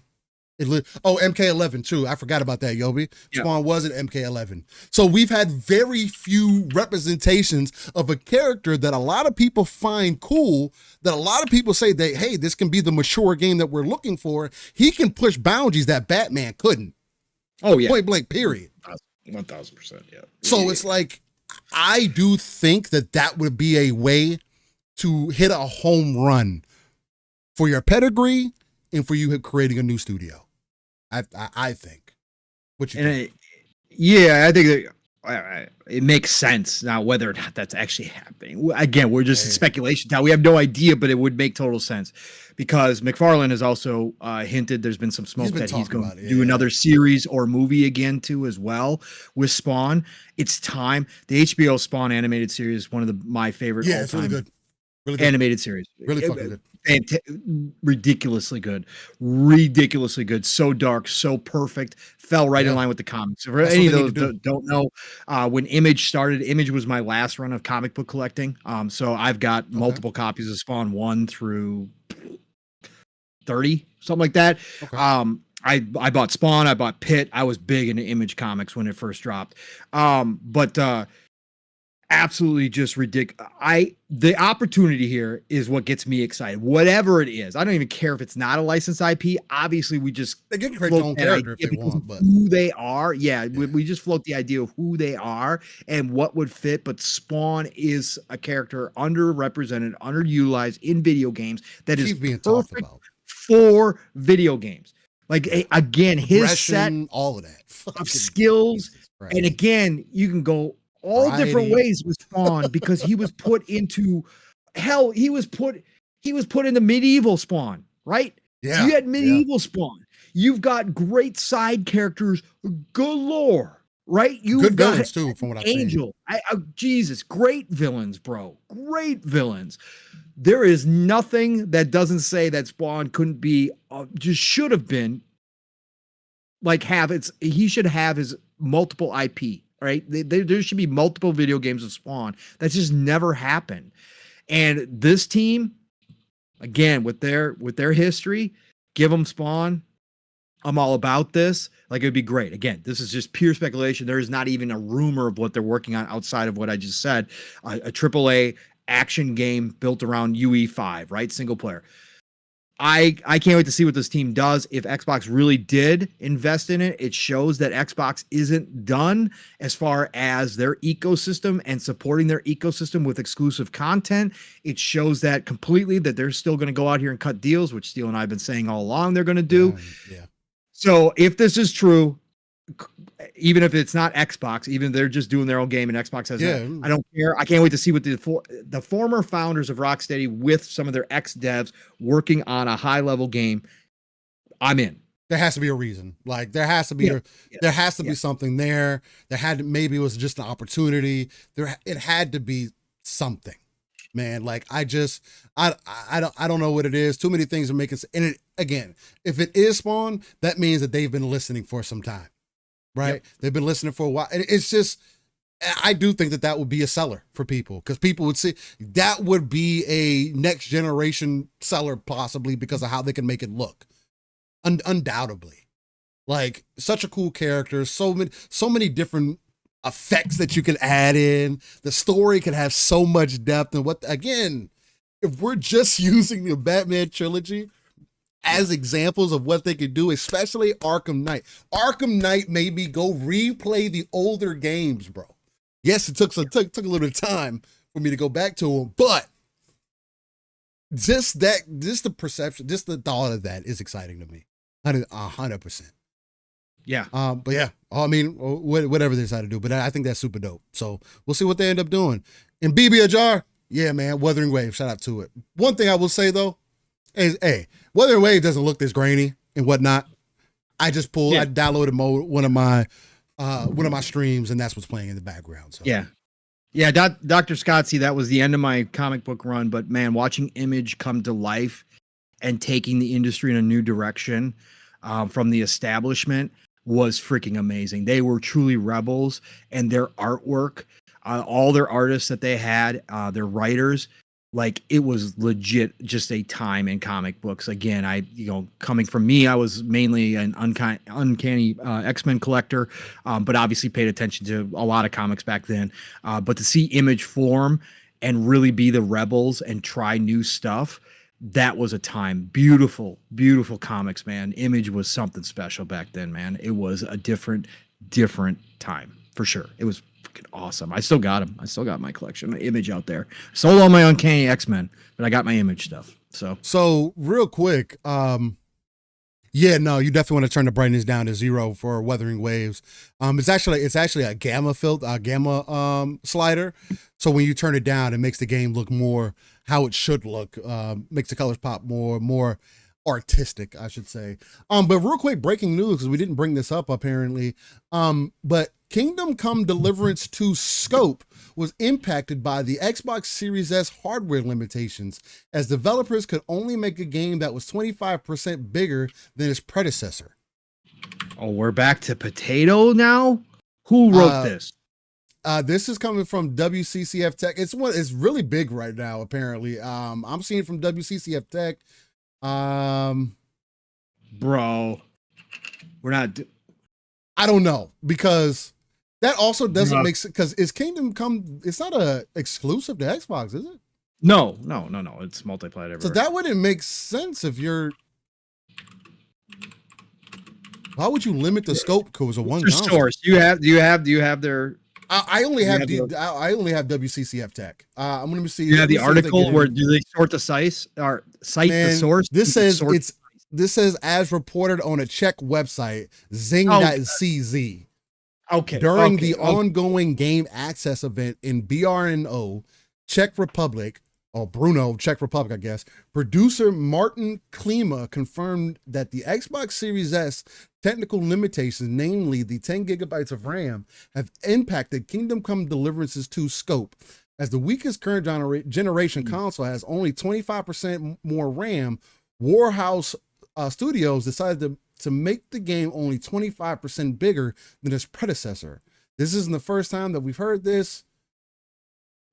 MK11 too. I forgot about that, Yobi. Yep. Spawn was at MK11. So we've had very few representations of a character that a lot of people find cool, that a lot of people say that, hey, this can be the mature game that we're looking for. He can push boundaries that Batman couldn't. Oh, yeah. Point blank, period. 1,000%, yeah. So it's like, I do think that would be a way to hit a home run for your pedigree and for you creating a new studio. I think. What you think? I think that it makes sense now. Whether or not that's actually happening, again, we're just in speculation now. We have no idea, but it would make total sense because McFarlane has also hinted there's been some smoke that he's going to do another series or movie again too, as well with Spawn. It's time. The HBO Spawn animated series is one of my favorite all-time really good animated series. Really fucking good. Ridiculously good, so dark, so perfect, fell right in line with the comics. For any of those don't know, when Image started, Image was my last run of comic book collecting. So I've got multiple copies of Spawn 1 through 30, something like that. I bought Spawn, I bought Pit. I was big into Image comics when it first dropped. But absolutely just ridiculous. The opportunity here is what gets me excited. Whatever it is, I don't even care if it's not a licensed IP. Obviously, they can create their own character if they want, but who they are, we just float the idea of who they are and what would fit. But Spawn is a character underrepresented, underutilized in video games that is being perfect about for video games. Like again, his set, all of that of skills, and again, you can go all different ways with Spawn because he was put into hell. He was put into medieval Spawn, right? Yeah. You had medieval Spawn. You've got great side characters galore, right? You've good got villains too, from what I've seen. Jesus, great villains, bro. Great villains. There is nothing that doesn't say that Spawn couldn't be, just should have been, like he should have his multiple IP. Right, there should be multiple video games of Spawn. That's just never happened. And this team, again, with their history, give them Spawn. I'm all about this. Like, it'd be great. Again, this is just pure speculation. There is not even a rumor of what they're working on outside of what I just said. A AAA action game built around UE5, right? Single player. I can't wait to see what this team does. If Xbox really did invest in it, it shows that Xbox isn't done as far as their ecosystem and supporting their ecosystem with exclusive content. It shows that completely that they're still going to go out here and cut deals, which Steele and I have been saying all along they're going to do. So if this is true, even if it's not Xbox, even if they're just doing their own game and Xbox has I don't care. I can't wait to see what the former founders of Rocksteady with some of their ex-devs working on a high-level game. I'm in. There has to be a reason. Like, there has to be be something there. Maybe it was just an opportunity. It had to be something, man. Like, I don't know what it is. Too many things are making. And again, if it is Spawn, that means that they've been listening for some time. Right. They've been listening for a while. And it's just, I do think that would be a seller for people, because people would see that would be a next generation seller, possibly because of how they can make it look. Undoubtedly. Like, such a cool character. So many different effects that you can add in. The story can have so much depth. And again, if we're just using the Batman trilogy as examples of what they could do, especially Arkham Knight. Arkham Knight made me go replay the older games, bro. Yes, it took a little time for me to go back to them, but just the perception, just the thought of that is exciting to me. 100%. Yeah. But yeah, I mean, whatever they decide to do, but I think that's super dope. So we'll see what they end up doing. And BB Ajar, yeah, man, Wuthering Wave, shout out to it. One thing I will say though, is, hey, Wuthering Wave doesn't look this grainy and whatnot. I downloaded one of my one of my streams, and that's what's playing in the background. So yeah, Dr. Scotty, that was the end of my comic book run. But man, watching Image come to life and taking the industry in a new direction from the establishment was freaking amazing. They were truly rebels, and their artwork, all their artists that they had, their writers, like it was legit just a time in comic books. Again, coming from me, I was mainly an uncanny X-Men collector, but obviously paid attention to a lot of comics back then. But to see Image form and really be the rebels and try new stuff, that was a time. Beautiful, beautiful comics, man. Image was something special back then, man. It was a different time for sure. It was freaking awesome. I still got them. I still got my collection of Image out there. Sold all my Uncanny X-Men, but I got my Image stuff. So real quick, yeah, no, you definitely want to turn the brightness down to 0 for Wuthering Waves. It's actually a gamma slider. So when you turn it down, it makes the game look more how it should look. Makes the colors pop more artistic, I should say. But real quick, breaking news, because we didn't bring this up apparently. But Kingdom Come Deliverance 2 scope was impacted by the Xbox Series S hardware limitations, as developers could only make a game that was 25% bigger than its predecessor. Oh, we're back to potato now? Who wrote this? This is coming from WCCF Tech. It's really big right now, apparently. I'm seeing it from WCCF Tech. Bro, we're not. I don't know, because that also doesn't make sense, because is Kingdom Come, it's not a exclusive to Xbox, is it? No. It's multiplayer everywhere. So that wouldn't make sense if you're. Why would you limit the scope because of one console? Source. Do you have their? I only have WCCF Tech. I'm going to see. You have the article where do they sort the cite the source? This says as reported on a Czech website, Zing.cz. During the ongoing game access event in Brno, Czech Republic, or Brno, Czech Republic, I guess, producer Martin Klima confirmed that the Xbox Series S technical limitations, namely the 10 gigabytes of RAM, have impacted Kingdom Come Deliverance's 2 scope, as the weakest current generation console has only 25% more RAM. Warhouse Studios decided to make the game only 25% bigger than its predecessor. This isn't the first time that we've heard this.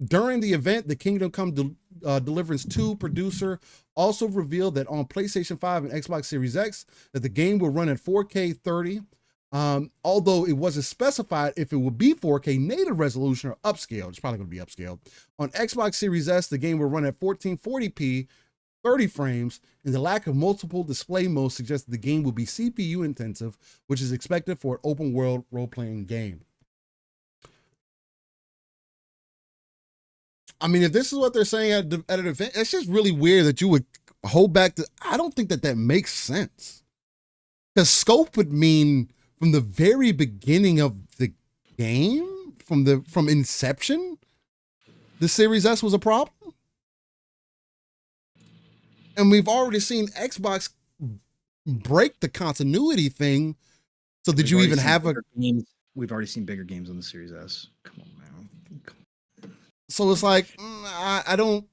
During the event, the Kingdom Come Deliverance 2 producer also revealed that on PlayStation 5 and Xbox Series X, that the game will run at 4K 30, although it wasn't specified if it would be 4K native resolution or upscaled. It's probably going to be upscaled. On Xbox Series S, the game will run at 1440p, 30 frames, and the lack of multiple display modes suggests that the game will be CPU intensive, which is expected for an open world role-playing game. I mean, if this is what they're saying at an event, it's just really weird that you would hold back I don't think that makes sense. Because scope would mean from the very beginning of the game, from inception, the Series S was a problem. And we've already seen Xbox break the continuity thing. So did you even have games? We've already seen bigger games on the Series S. Come on, man. So it's like, I don't,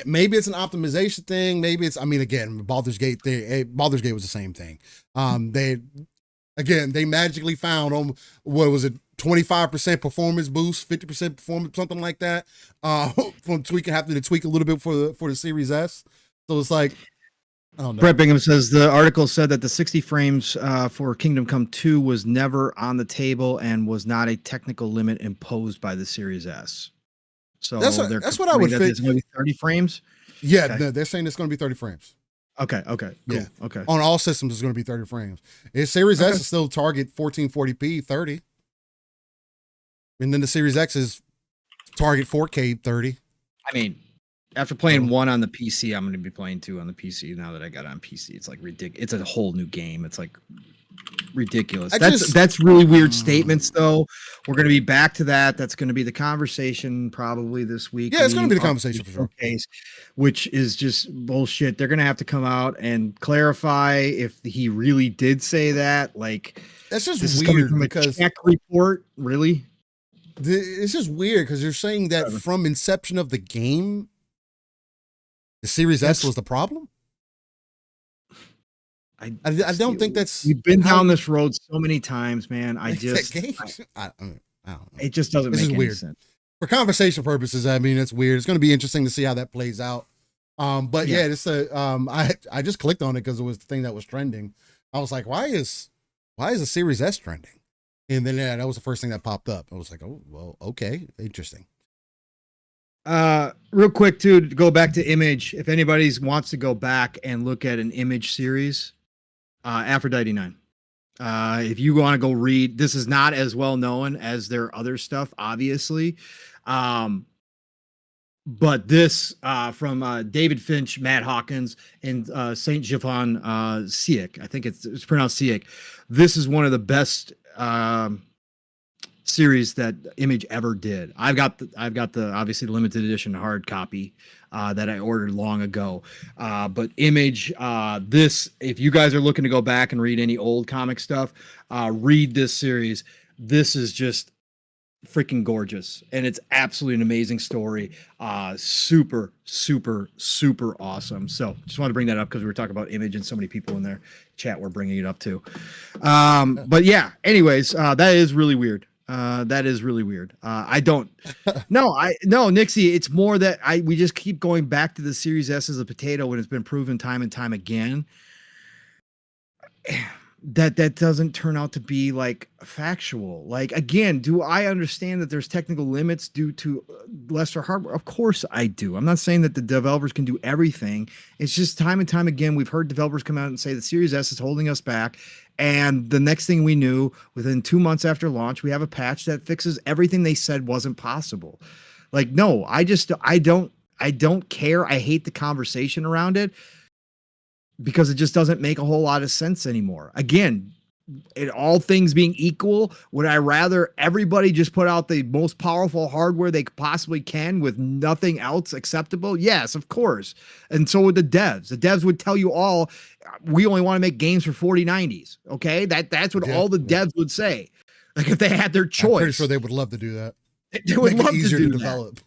maybe it's an optimization thing. Maybe it's, again, Baldur's Gate was the same thing. They magically found what was it, 25% performance boost, 50% performance, something like that. From having to tweak a little bit for the Series S. So it's like, I don't know. Brett Bingham says the article said that the 60 frames for Kingdom Come 2 was never on the table and was not a technical limit imposed by the Series S. So that's what I would think. It's going to be 30 frames. Yeah, okay. They're saying it's going to be 30 frames. Okay. Cool. Yeah. Okay. On all systems, it's going to be 30 frames. Series S is still target 1440p 30, and then the Series X is target 4K 30. After playing 1 on the PC, I'm going to be playing 2 on the PC now that I got it on PC. It's like ridiculous. It's a whole new game. It's like Ridiculous. That's really weird statements, though. We're going to be back to that. That's going to be the conversation probably this week. Yeah, it's going to be the conversation for sure. Case, which is just bullshit. They're going to have to come out and clarify if he really did say that. Like, that's just this weird is from because a check report. Really, it's just weird because you're saying that from inception of the game, the Series S was the problem. I don't think that's. We've been down this road so many times, man. I don't know. It just doesn't make any sense. For conversation purposes, I mean, it's weird. It's going to be interesting to see how that plays out. But yeah, it's I just clicked on it because it was the thing that was trending. I was like, why is the Series S trending? And then that was the first thing that popped up. I was like, oh, well, okay, interesting. Real quick too, to go back to Image. If anybody wants to go back and look at an Image series. Aphrodite 9. If you want to go read, this is not as well known as their other stuff, obviously. But this from David Finch, Matt Hawkins, and Saint Jafan Siak. I think it's pronounced Siak. This is one of the best series that Image ever did. I've got the obviously the limited edition hard copy that I ordered long ago. But Image, this, if you guys are looking to go back and read any old comic stuff, read this series. This is just freaking gorgeous. And it's absolutely an amazing story. Super, super, super awesome. So just want to bring that up because we were talking about Image and so many people in their chat were bringing it up too. But yeah, anyways, that is really weird. That is really weird. Nixie, it's more that we just keep going back to the Series S as a potato when it's been proven time and time again that doesn't turn out to be like factual. Like, again, do I understand that there's technical limits due to lesser hardware? Of course I do. I'm not saying that the developers can do everything. It's just time and time again, we've heard developers come out and say the Series S is holding us back. And the next thing we knew, within 2 months after launch, we have a patch that fixes everything they said wasn't possible. Like, no, I don't care. I hate the conversation around it because it just doesn't make a whole lot of sense anymore. Again, all things being equal, would I rather everybody just put out the most powerful hardware they possibly can with nothing else acceptable? Yes, of course. And so would the devs. The devs would tell you all, we only want to make games for 4090s. Okay. That's what all the devs would say. Like, if they had their choice. I'm pretty sure they would love to do that. They would love to do develop.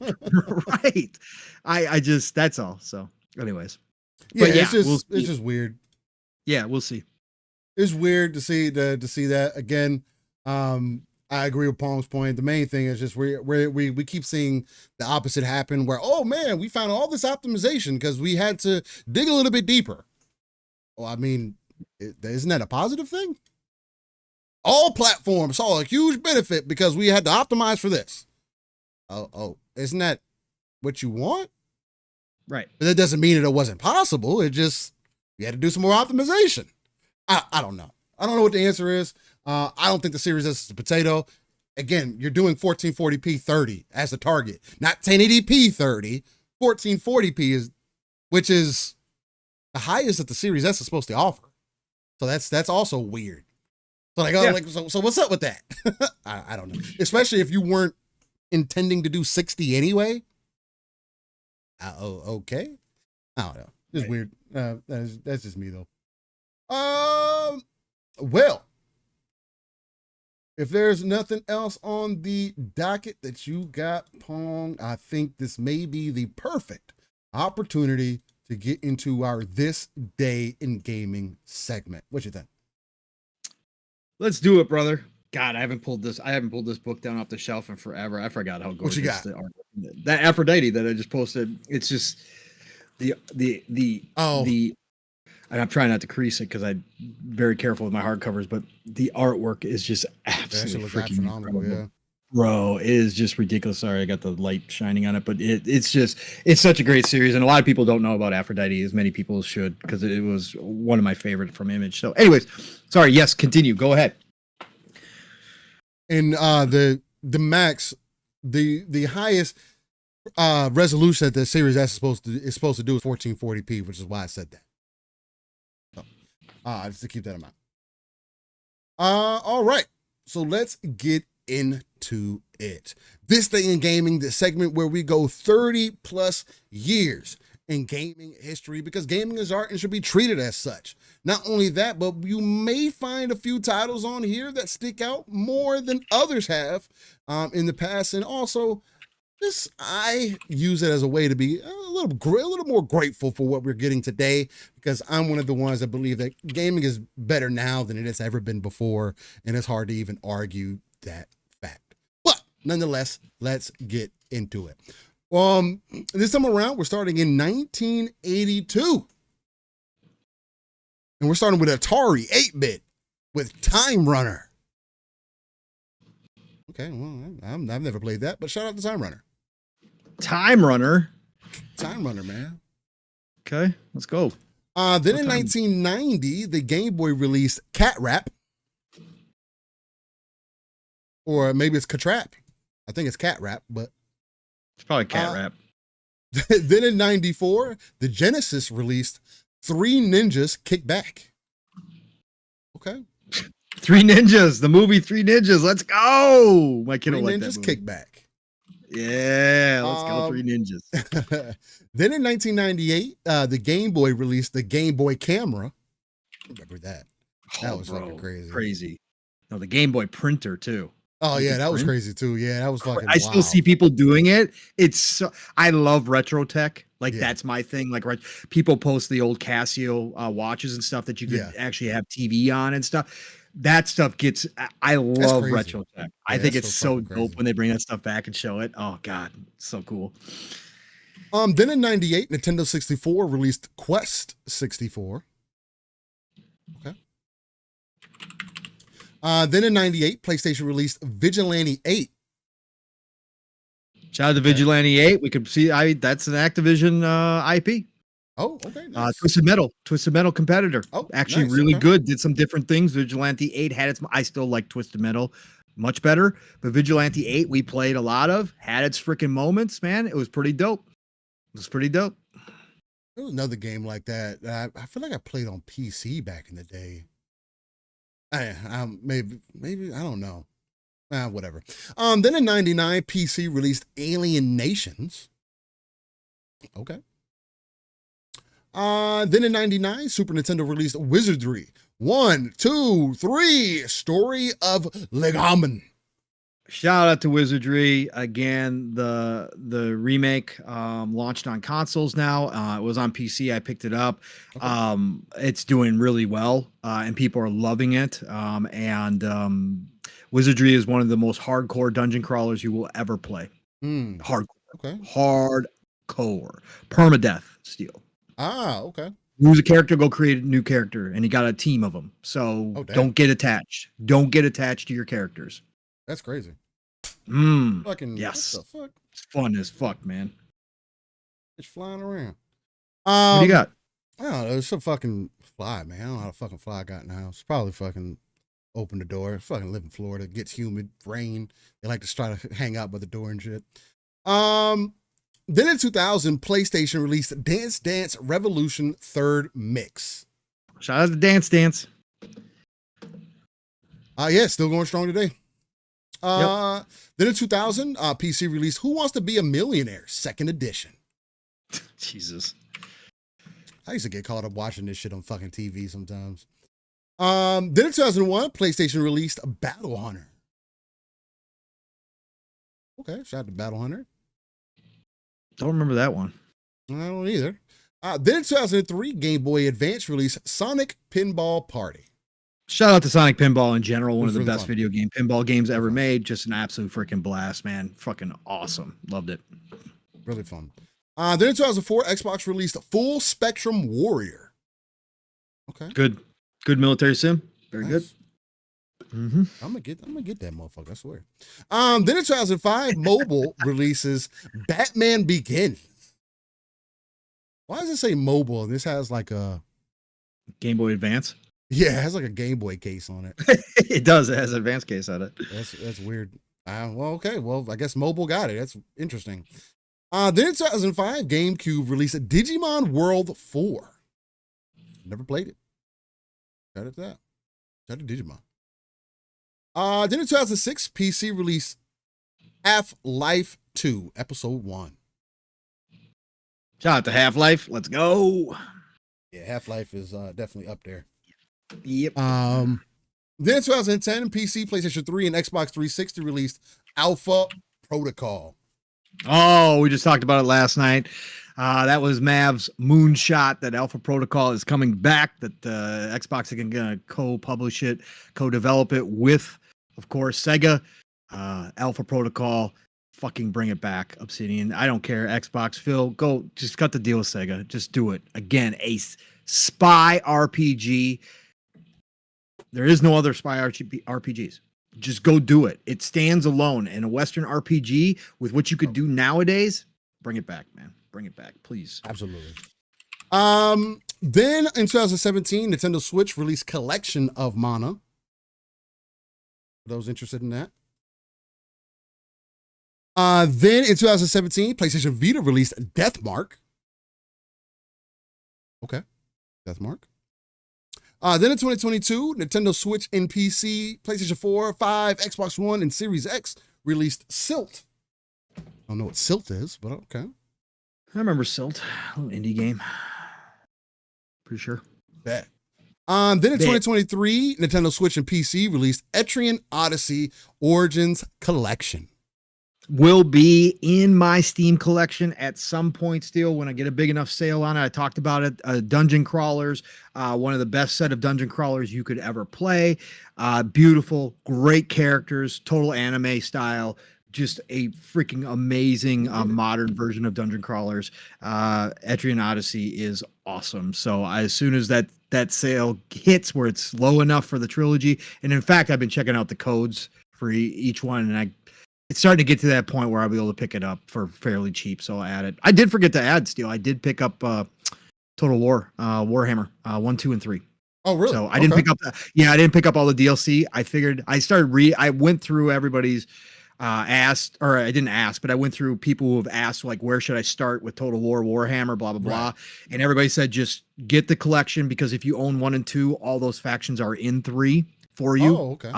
Right. I just, that's all. So anyways. Yeah, it's just weird. Yeah, we'll see. It's weird to see that again. I agree with Palm's point. The main thing is just we keep seeing the opposite happen where, oh man, we found all this optimization because we had to dig a little bit deeper. Well, I mean, isn't that a positive thing? All platforms saw a huge benefit because we had to optimize for this. Oh, isn't that what you want? Right. But that doesn't mean it wasn't possible. It just, you had to do some more optimization. I don't know. I don't know what the answer is. I don't think the Series S is a potato. Again, you're doing 1440p 30 as the target, not 1080p 30. 1440p which is the highest that the Series S is supposed to offer. So that's also weird. So so what's up with that? I don't know. Especially if you weren't intending to do 60 anyway. Okay. I don't know. It's weird. That's just me though. Well, if there's nothing else on the docket that you got, Pong, I think this may be the perfect opportunity to get into our This Day in Gaming segment. What you think? Let's do it, brother. God, I haven't pulled this book down off the shelf in forever. I forgot how gorgeous that Aphrodite that I just posted. It's just and I'm trying not to crease it because I'm very careful with my hardcovers, but the artwork is just absolutely freaking incredible. Yeah. Bro, it is just ridiculous. Sorry, I got the light shining on it, but it's such a great series, and a lot of people don't know about Aphrodite, as many people should, because it was one of my favorite from Image. So, anyways, sorry. Yes, continue. Go ahead. And the max, the highest resolution that the Series S is supposed to do is 1440p, which is why I said that. So, just to keep that in mind. All right. So let's get into it. This Day in Gaming, the segment where we go 30 plus years in gaming history, because gaming is art and should be treated as such. Not only that, but you may find a few titles on here that stick out more than others have in the past. And also, I use it as a way to be a little more grateful for what we're getting today, because I'm one of the ones that believe that gaming is better now than it has ever been before, and it's hard to even argue that fact. But nonetheless, let's get into it. This time around, we're starting in 1982, and we're starting with Atari 8-bit with Time Runner. Okay, well, I've never played that, but shout out to Time Runner. Time Runner, man. Okay, let's go. Then in 1990, the Game Boy released Cat Rap. Or maybe it's Catrap. I think it's Cat Rap, but it's probably Cat Rap. Then in 94, the Genesis released Three Ninjas Kick Back. Okay. Three Ninjas, the movie Three Ninjas. Let's go. My kid will like that movie. Kick Back. Yeah, let's go. Three Ninjas. Then in 1998, the Game Boy released the Game Boy Camera. Remember that? That was fucking crazy. Crazy. No, the Game Boy printer too. Oh yeah, that was crazy too. Yeah, that was fucking. I still see people doing it. It's so, I love retro tech. Like that's my thing. Like people post the old Casio watches and stuff that you could actually have TV on and stuff. That stuff gets. I love retro tech. I think it's so dope when they bring that stuff back and show it. Oh god, so cool. Then in 98, Nintendo 64 released Quest 64. Okay. Then in 98, PlayStation released Vigilante 8. Shout out to Vigilante 8. We could see that's an Activision IP. Oh, okay. Nice. Twisted Metal competitor. Oh, actually nice, really good. Did some different things. Vigilante 8 had its. I still like Twisted Metal much better, but Vigilante 8 we played a lot of. Had its freaking moments, man. It was pretty dope. There was another game like that. I feel like I played on PC back in the day. Maybe I don't know. Whatever. Then in 99, PC released Alien Nations. Okay. Then in 99, Super Nintendo released Wizardry 1, 2, 3, Story of Legamen. Shout out to Wizardry again. The remake launched on consoles now. It was on PC. I picked it up. Okay. It's doing really well, and people are loving it. Wizardry is one of the most hardcore dungeon crawlers you will ever play. Hardcore. Okay. Hardcore. Permadeath steel. Okay. Lose a character, go create a new character, and you got a team of them. So don't get attached. Don't get attached to your characters. That's crazy. Fucking yes. What the fuck? It's fun as fuck, man. It's flying around. What do you got? I don't know. There's some fucking fly, man. I don't know how the fucking fly got in the house. Probably fucking open the door. Fucking live in Florida. It gets humid, rain. They like to try to hang out by the door and shit. Then in 2000, PlayStation released Dance Dance Revolution 3rd Mix. Shout out to Dance Dance. Yeah, still going strong today. Then in 2000, PC released Who Wants to Be a Millionaire 2nd edition. Jesus. I used to get caught up watching this shit on fucking TV sometimes. Then in 2001, PlayStation released Battle Hunter. Okay, shout out to Battle Hunter. Don't remember that one. I don't either. Then in 2003, Game Boy Advance released Sonic Pinball Party. Shout out to Sonic Pinball in general. One of the best video game pinball games ever made. Just an absolute freaking blast, man. Fucking awesome. Loved it. Really fun. Then in 2004, Xbox released Full Spectrum Warrior. Okay. Good military sim. Very good. I'm gonna get that motherfucker, I swear. Then in 2005, mobile releases Batman Begins. Why does it say mobile? And this has like a Game Boy Advance. Yeah, it has like a Game Boy case on it. It does. It has an advanced case on it. That's weird. Well, okay. Well, I guess mobile got it. That's interesting. Then in 2005, GameCube released Digimon World 4. Never played it. Shout out to that. Shout out to Digimon. Then in 2006, PC released Half-Life 2, Episode 1. Shout out to Half-Life. Let's go. Yeah, Half-Life is definitely up there. Yep. Then in 2010, PC, PlayStation 3, and Xbox 360 released Alpha Protocol. Oh, we just talked about it last night. That was Mav's moonshot that Alpha Protocol is coming back, that Xbox is going to co-publish it, co-develop it with, of course, Sega. Alpha Protocol, fucking bring it back, Obsidian. I don't care. Xbox, Phil, go, just cut the deal with Sega. Just do it. Again, a spy RPG. There is no other spy RPGs. Just go do it. It stands alone. And a Western RPG with what you could do nowadays, bring it back, man. Bring it back, please. Absolutely. Then in 2017, Nintendo Switch released Collection of Mana. For those interested in that. Then in 2017, PlayStation Vita released Deathmark. Okay. Deathmark. Then in 2022, Nintendo Switch and PC, PlayStation 4, 5, Xbox One, and Series X released Silt. I don't know what Silt is, but okay. I remember Silt, a little indie game. Pretty sure. Bet. Then in 2023, Nintendo Switch and PC released Etrian Odyssey Origins Collection. Will be in my Steam collection at some point still when I get a big enough sale on it. I talked about it. Dungeon crawlers, one of the best set of dungeon crawlers you could ever play. Beautiful, great characters, total anime style. Just a freaking amazing modern version of dungeon crawlers. Etrian Odyssey is awesome. So as soon as that sale hits where it's low enough for the trilogy, and in fact, I've been checking out the codes for each one, and it's starting to get to that point where I'll be able to pick it up for fairly cheap. So I'll add it. I did forget to add Steel. I did pick up Total War, Warhammer 1, 2, and 3. Oh, really? So I didn't pick up I didn't pick up all the DLC. I figured I went through everybody's asked, or I didn't ask, but I went through people who have asked, like, where should I start with Total War, Warhammer, blah, blah, blah. Right. And everybody said, just get the collection, because if you own 1 and 2, all those factions are in 3 for you. Oh, okay.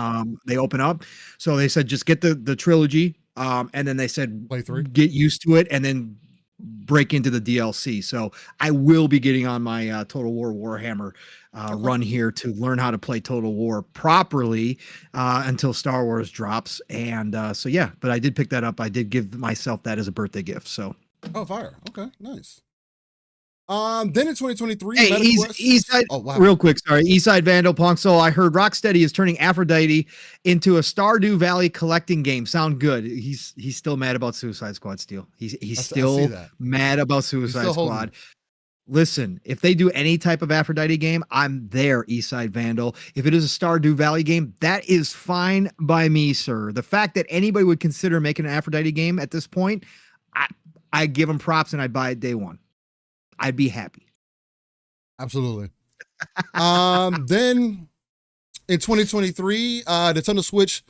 They open up. So they said, just get the trilogy. And then they said, Play 3. get used to it and then break into the DLC. So I will be getting on my Total War Warhammer run here to learn how to play Total War properly until Star Wars drops. And so, yeah, but I did pick that up. I did give myself that as a birthday gift. So. Oh, fire. Okay, nice. Then in 2023, hey, Eastside, oh, wow. Real quick, sorry, Eastside Vandal Punk. So I heard Rocksteady is turning Aphrodite into a Stardew Valley collecting game. Sound good? He's still mad about Suicide Squad. Still, he's still mad about Suicide Squad. Listen, if they do any type of Aphrodite game, I'm there, Eastside Vandal. If it is a Stardew Valley game, that is fine by me, sir. The fact that anybody would consider making an Aphrodite game at this point, I give them props and I buy it day one. I'd be happy. Absolutely. Then in 2023, Nintendo Switch.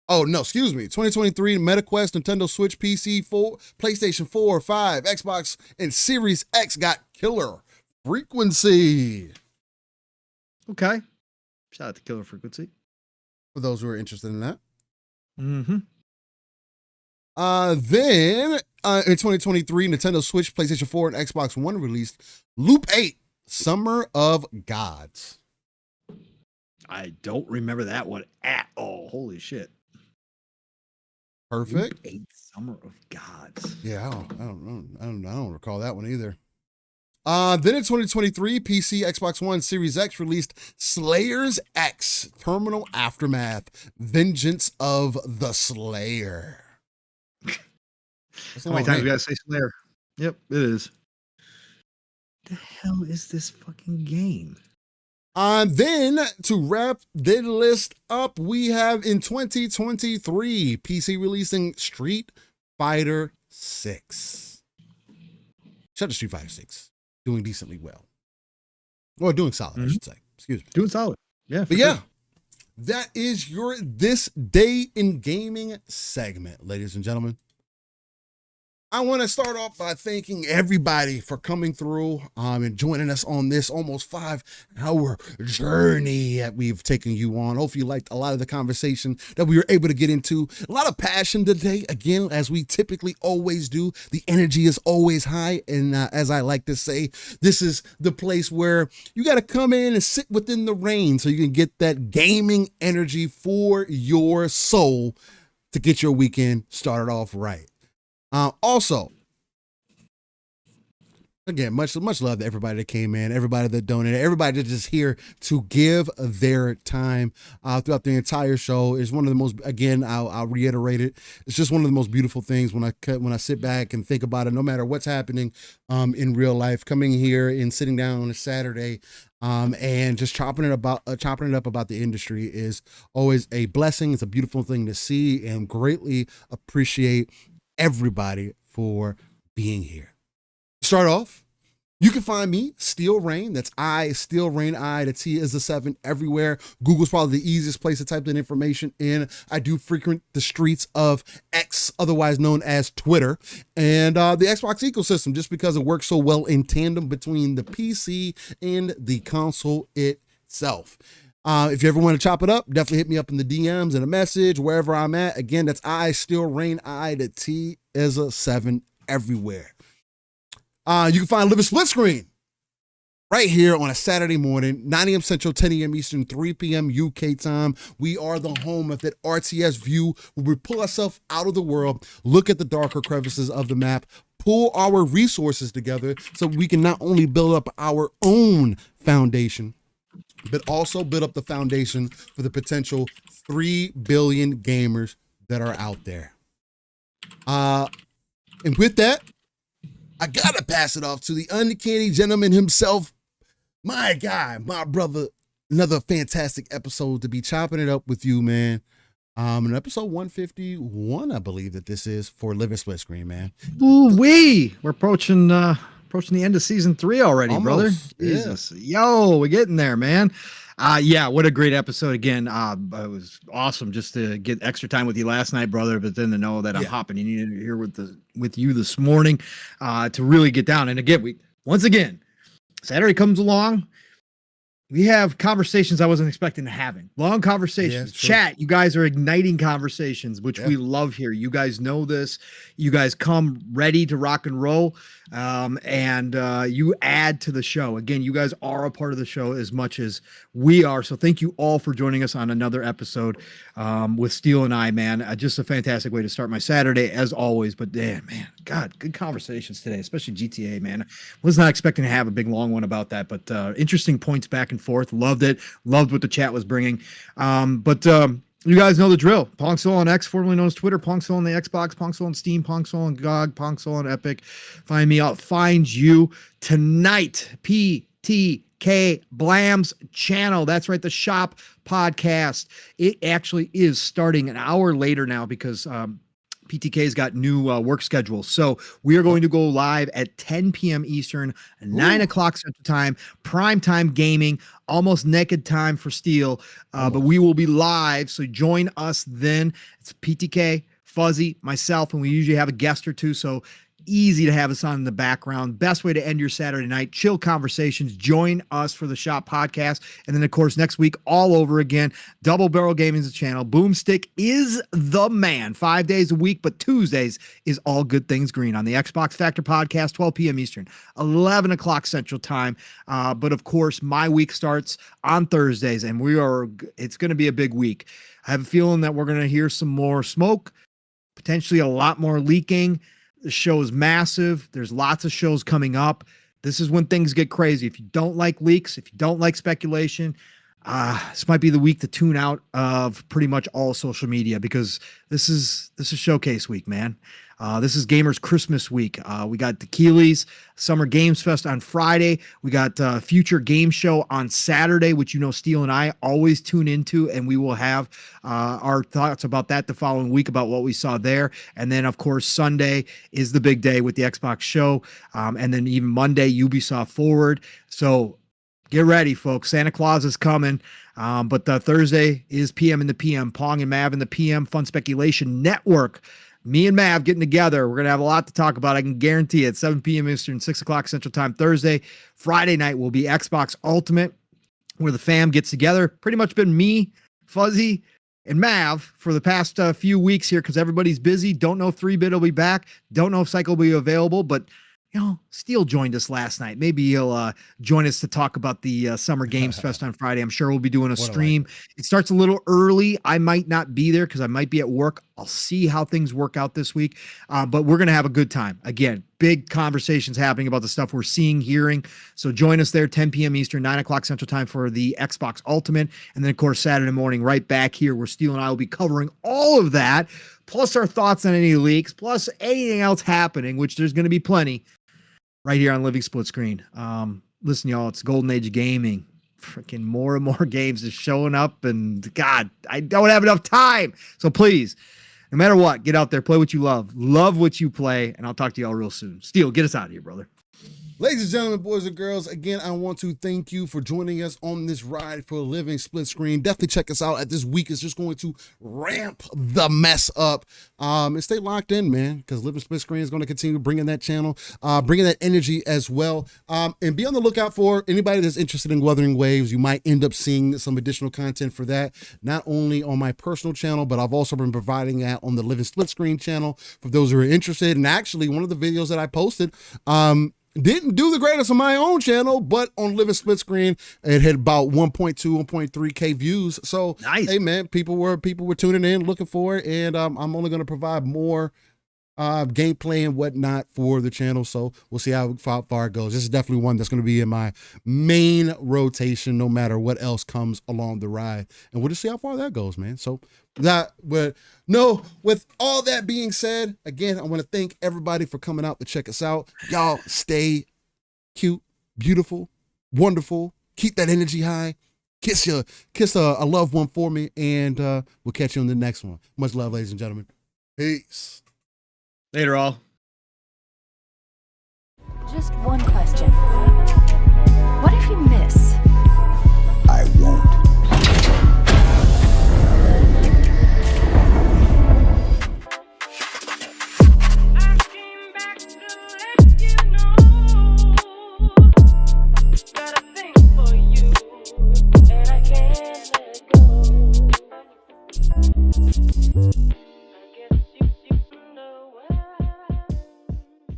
Oh, no, excuse me. 2023, MetaQuest, Nintendo Switch, PC 4, PlayStation 4, 5, Xbox, and Series X got Killer Frequency. Okay. Shout out to Killer Frequency. For those who are interested in that. Mm-hmm. Then in 2023, Nintendo Switch, PlayStation 4, and Xbox One released Loop 8, Summer of Gods. I don't remember that one at all. Holy shit. Perfect. Loop 8, Summer of Gods. Yeah, I don't recall that one either. Then in 2023, PC, Xbox One, Series X released Slayers X, Terminal Aftermath, Vengeance of the Slayer. How many times we gotta say Slayer? Yep, it is. The hell is this fucking game? Then to wrap the list up, we have in 2023 PC releasing Street Fighter 6. Shout out to Street Fighter 6. Doing decently well. Or doing solid, I should say. Excuse me. Doing solid. Yeah. But yeah, that is your This Day in Gaming segment, ladies and gentlemen. I want to start off by thanking everybody for coming through and joining us on this almost 5-hour journey that we've taken you on. Hopefully you liked a lot of the conversation that we were able to get into. A lot of passion today. Again, as we typically always do, the energy is always high. And as I like to say, this is the place where you got to come in and sit within the rain so you can get that gaming energy for your soul to get your weekend started off right. Also, again, much love to everybody that came in, everybody that donated, everybody that's just here to give their time throughout the entire show. Is one of the most, again, I'll reiterate it. It's just one of the most beautiful things when I sit back and think about it. No matter what's happening in real life, coming here and sitting down on a Saturday and just chopping it up about the industry is always a blessing. It's a beautiful thing to see, and greatly appreciate everybody for being here. Start off, you can find me, Steel Rain. That's Steel Rain, the T is a 7 everywhere. Google's probably the easiest place to type that information in. I do frequent the streets of X, otherwise known as Twitter, and the Xbox ecosystem, just because it works so well in tandem between the PC and the console itself. If you ever want to chop it up, definitely hit me up in the DMs and a message, wherever I'm at. Again, that's Steel Rain, the T is a 7 everywhere. You can find Live a Split Screen right here on a Saturday morning, 9 a.m. Central, 10 a.m. Eastern, 3 p.m. UK time. We are the home of that RTS view where we pull ourselves out of the world, look at the darker crevices of the map, pull our resources together so we can not only build up our own foundation, but also build up the foundation for the potential 3 billion gamers that are out there. And with that, I gotta pass it off to the uncanny gentleman himself, my guy, my brother. Another fantastic episode to be chopping it up with you, man. In episode 151, I believe that this is for Live a Split Screen, man. Ooh-wee. We're approaching the end of season 3 already, almost, brother. Yeah. Jesus. Yo, we're getting there, man. Yeah, what a great episode again. It was awesome just to get extra time with you last night, brother, but then to know that I'm hopping in here with you this morning to really get down. And again, once again, Saturday comes along. We have conversations I wasn't expecting to having. Long conversations. Chat. You guys are igniting conversations, which we love here. You guys know this. You guys come ready to rock and roll. And you add to the show. Again, you guys are a part of the show as much as we are. So thank you all for joining us on another episode with Steel and I, man. Just a fantastic way to start my Saturday as always. But man, God, good conversations today, especially GTA, man. Was not expecting to have a big long one about that, but interesting points back and forth. Loved it. Loved what the chat was bringing. You guys know the drill. Pongsoul on X, formerly known as Twitter. Pongsoul on the Xbox. Pongsoul on Steam. Pongsoul on GOG. Pongsoul on Epic. Find me. I'll find you tonight. PTK Blam's channel. That's right. The Shop podcast. It actually is starting an hour later now because PTK's got new work schedules. So we are going to go live at 10 p.m. Eastern, 9 o'clock Central Time, prime time gaming, almost naked time for Steel. But we will be live. So join us then. It's PTK, Fuzzy, myself, and we usually have a guest or two. So easy to have us on in the background. Best way to end your Saturday night. Chill conversations. Join us for the Shop podcast. And then, of course, next week, all over again. Double Barrel Gaming's the channel. Boomstick is the man. 5 days a week, but Tuesdays is All Good Things Green on the Xbox Factor podcast, 12 p.m. Eastern, 11 o'clock Central Time. But, of course, my week starts on Thursdays, and it's going to be a big week. I have a feeling that we're going to hear some more smoke, potentially a lot more leaking. The show is massive. There's lots of shows coming up. This is when things get crazy. If you don't like leaks, if you don't like speculation, this might be the week to tune out of pretty much all social media because this is showcase week, man. This is Gamers Christmas week. We got Tequila's Summer Games Fest on Friday. We got Future Game Show on Saturday, which Steel and I always tune into, and we will have our thoughts about that the following week about what we saw there. And then, of course, Sunday is the big day with the Xbox show, and then even Monday, Ubisoft Forward. So get ready, folks. Santa Claus is coming. But Thursday is PM in the PM. Pong and Mav in the PM. Fun Speculation Network. Me and Mav getting together. We're going to have a lot to talk about. I can guarantee it. 7 p.m. Eastern, 6 o'clock Central Time Thursday. Friday night will be Xbox Ultimate, where the fam gets together. Pretty much been me, Fuzzy, and Mav for the past few weeks here because everybody's busy. Don't know if 3-Bit will be back. Don't know if Cycle will be available, but Steele joined us last night. Maybe he'll join us to talk about the Summer Games Fest on Friday. I'm sure we'll be doing a stream. It starts a little early. I might not be there because I might be at work. I'll see how things work out this week. But we're going to have a good time. Again, big conversations happening about the stuff we're seeing, hearing. So join us there, 10 p.m. Eastern, 9 o'clock Central Time for the Xbox Ultimate. And then, of course, Saturday morning, right back here where Steele and I will be covering all of that, plus our thoughts on any leaks, plus anything else happening, which there's going to be plenty, right here on Living Split Screen. Listen, y'all, it's golden age of gaming. Freaking more and more games is showing up, and God, I don't have enough time. So please, no matter what, get out there, play what you love what you play, and I'll talk to y'all real soon. Steele, get us out of here, brother. Ladies and gentlemen, boys and girls, again, I want to thank you for joining us on this ride for Living Split Screen. Definitely check us out. At this week is just going to ramp the mess up. And stay locked in, man, because Living Split Screen is going to continue bringing that channel, bringing that energy as well. And be on the lookout for anybody that's interested in Wuthering Waves. You might end up seeing some additional content for that, not only on my personal channel, but I've also been providing that on the Living Split Screen channel for those who are interested. And actually, one of the videos that I posted, didn't do the greatest on my own channel, but on Living Split Screen, it had about 1.2, 1.3K views. So, nice. Hey man, people were tuning in, looking for it, and I'm only going to provide more gameplay and whatnot for the channel. So we'll see how far it goes. This is definitely one that's going to be in my main rotation, no matter what else comes along the ride, and we'll just see how far that goes, man. So with all that being said, again, I want to thank everybody for coming out to check us out. Y'all stay cute, beautiful, wonderful. Keep that energy high. Kiss a loved one for me, and we'll catch you on the next one. Much love, ladies and gentlemen. Peace. Later, all. Just one question. What if you miss?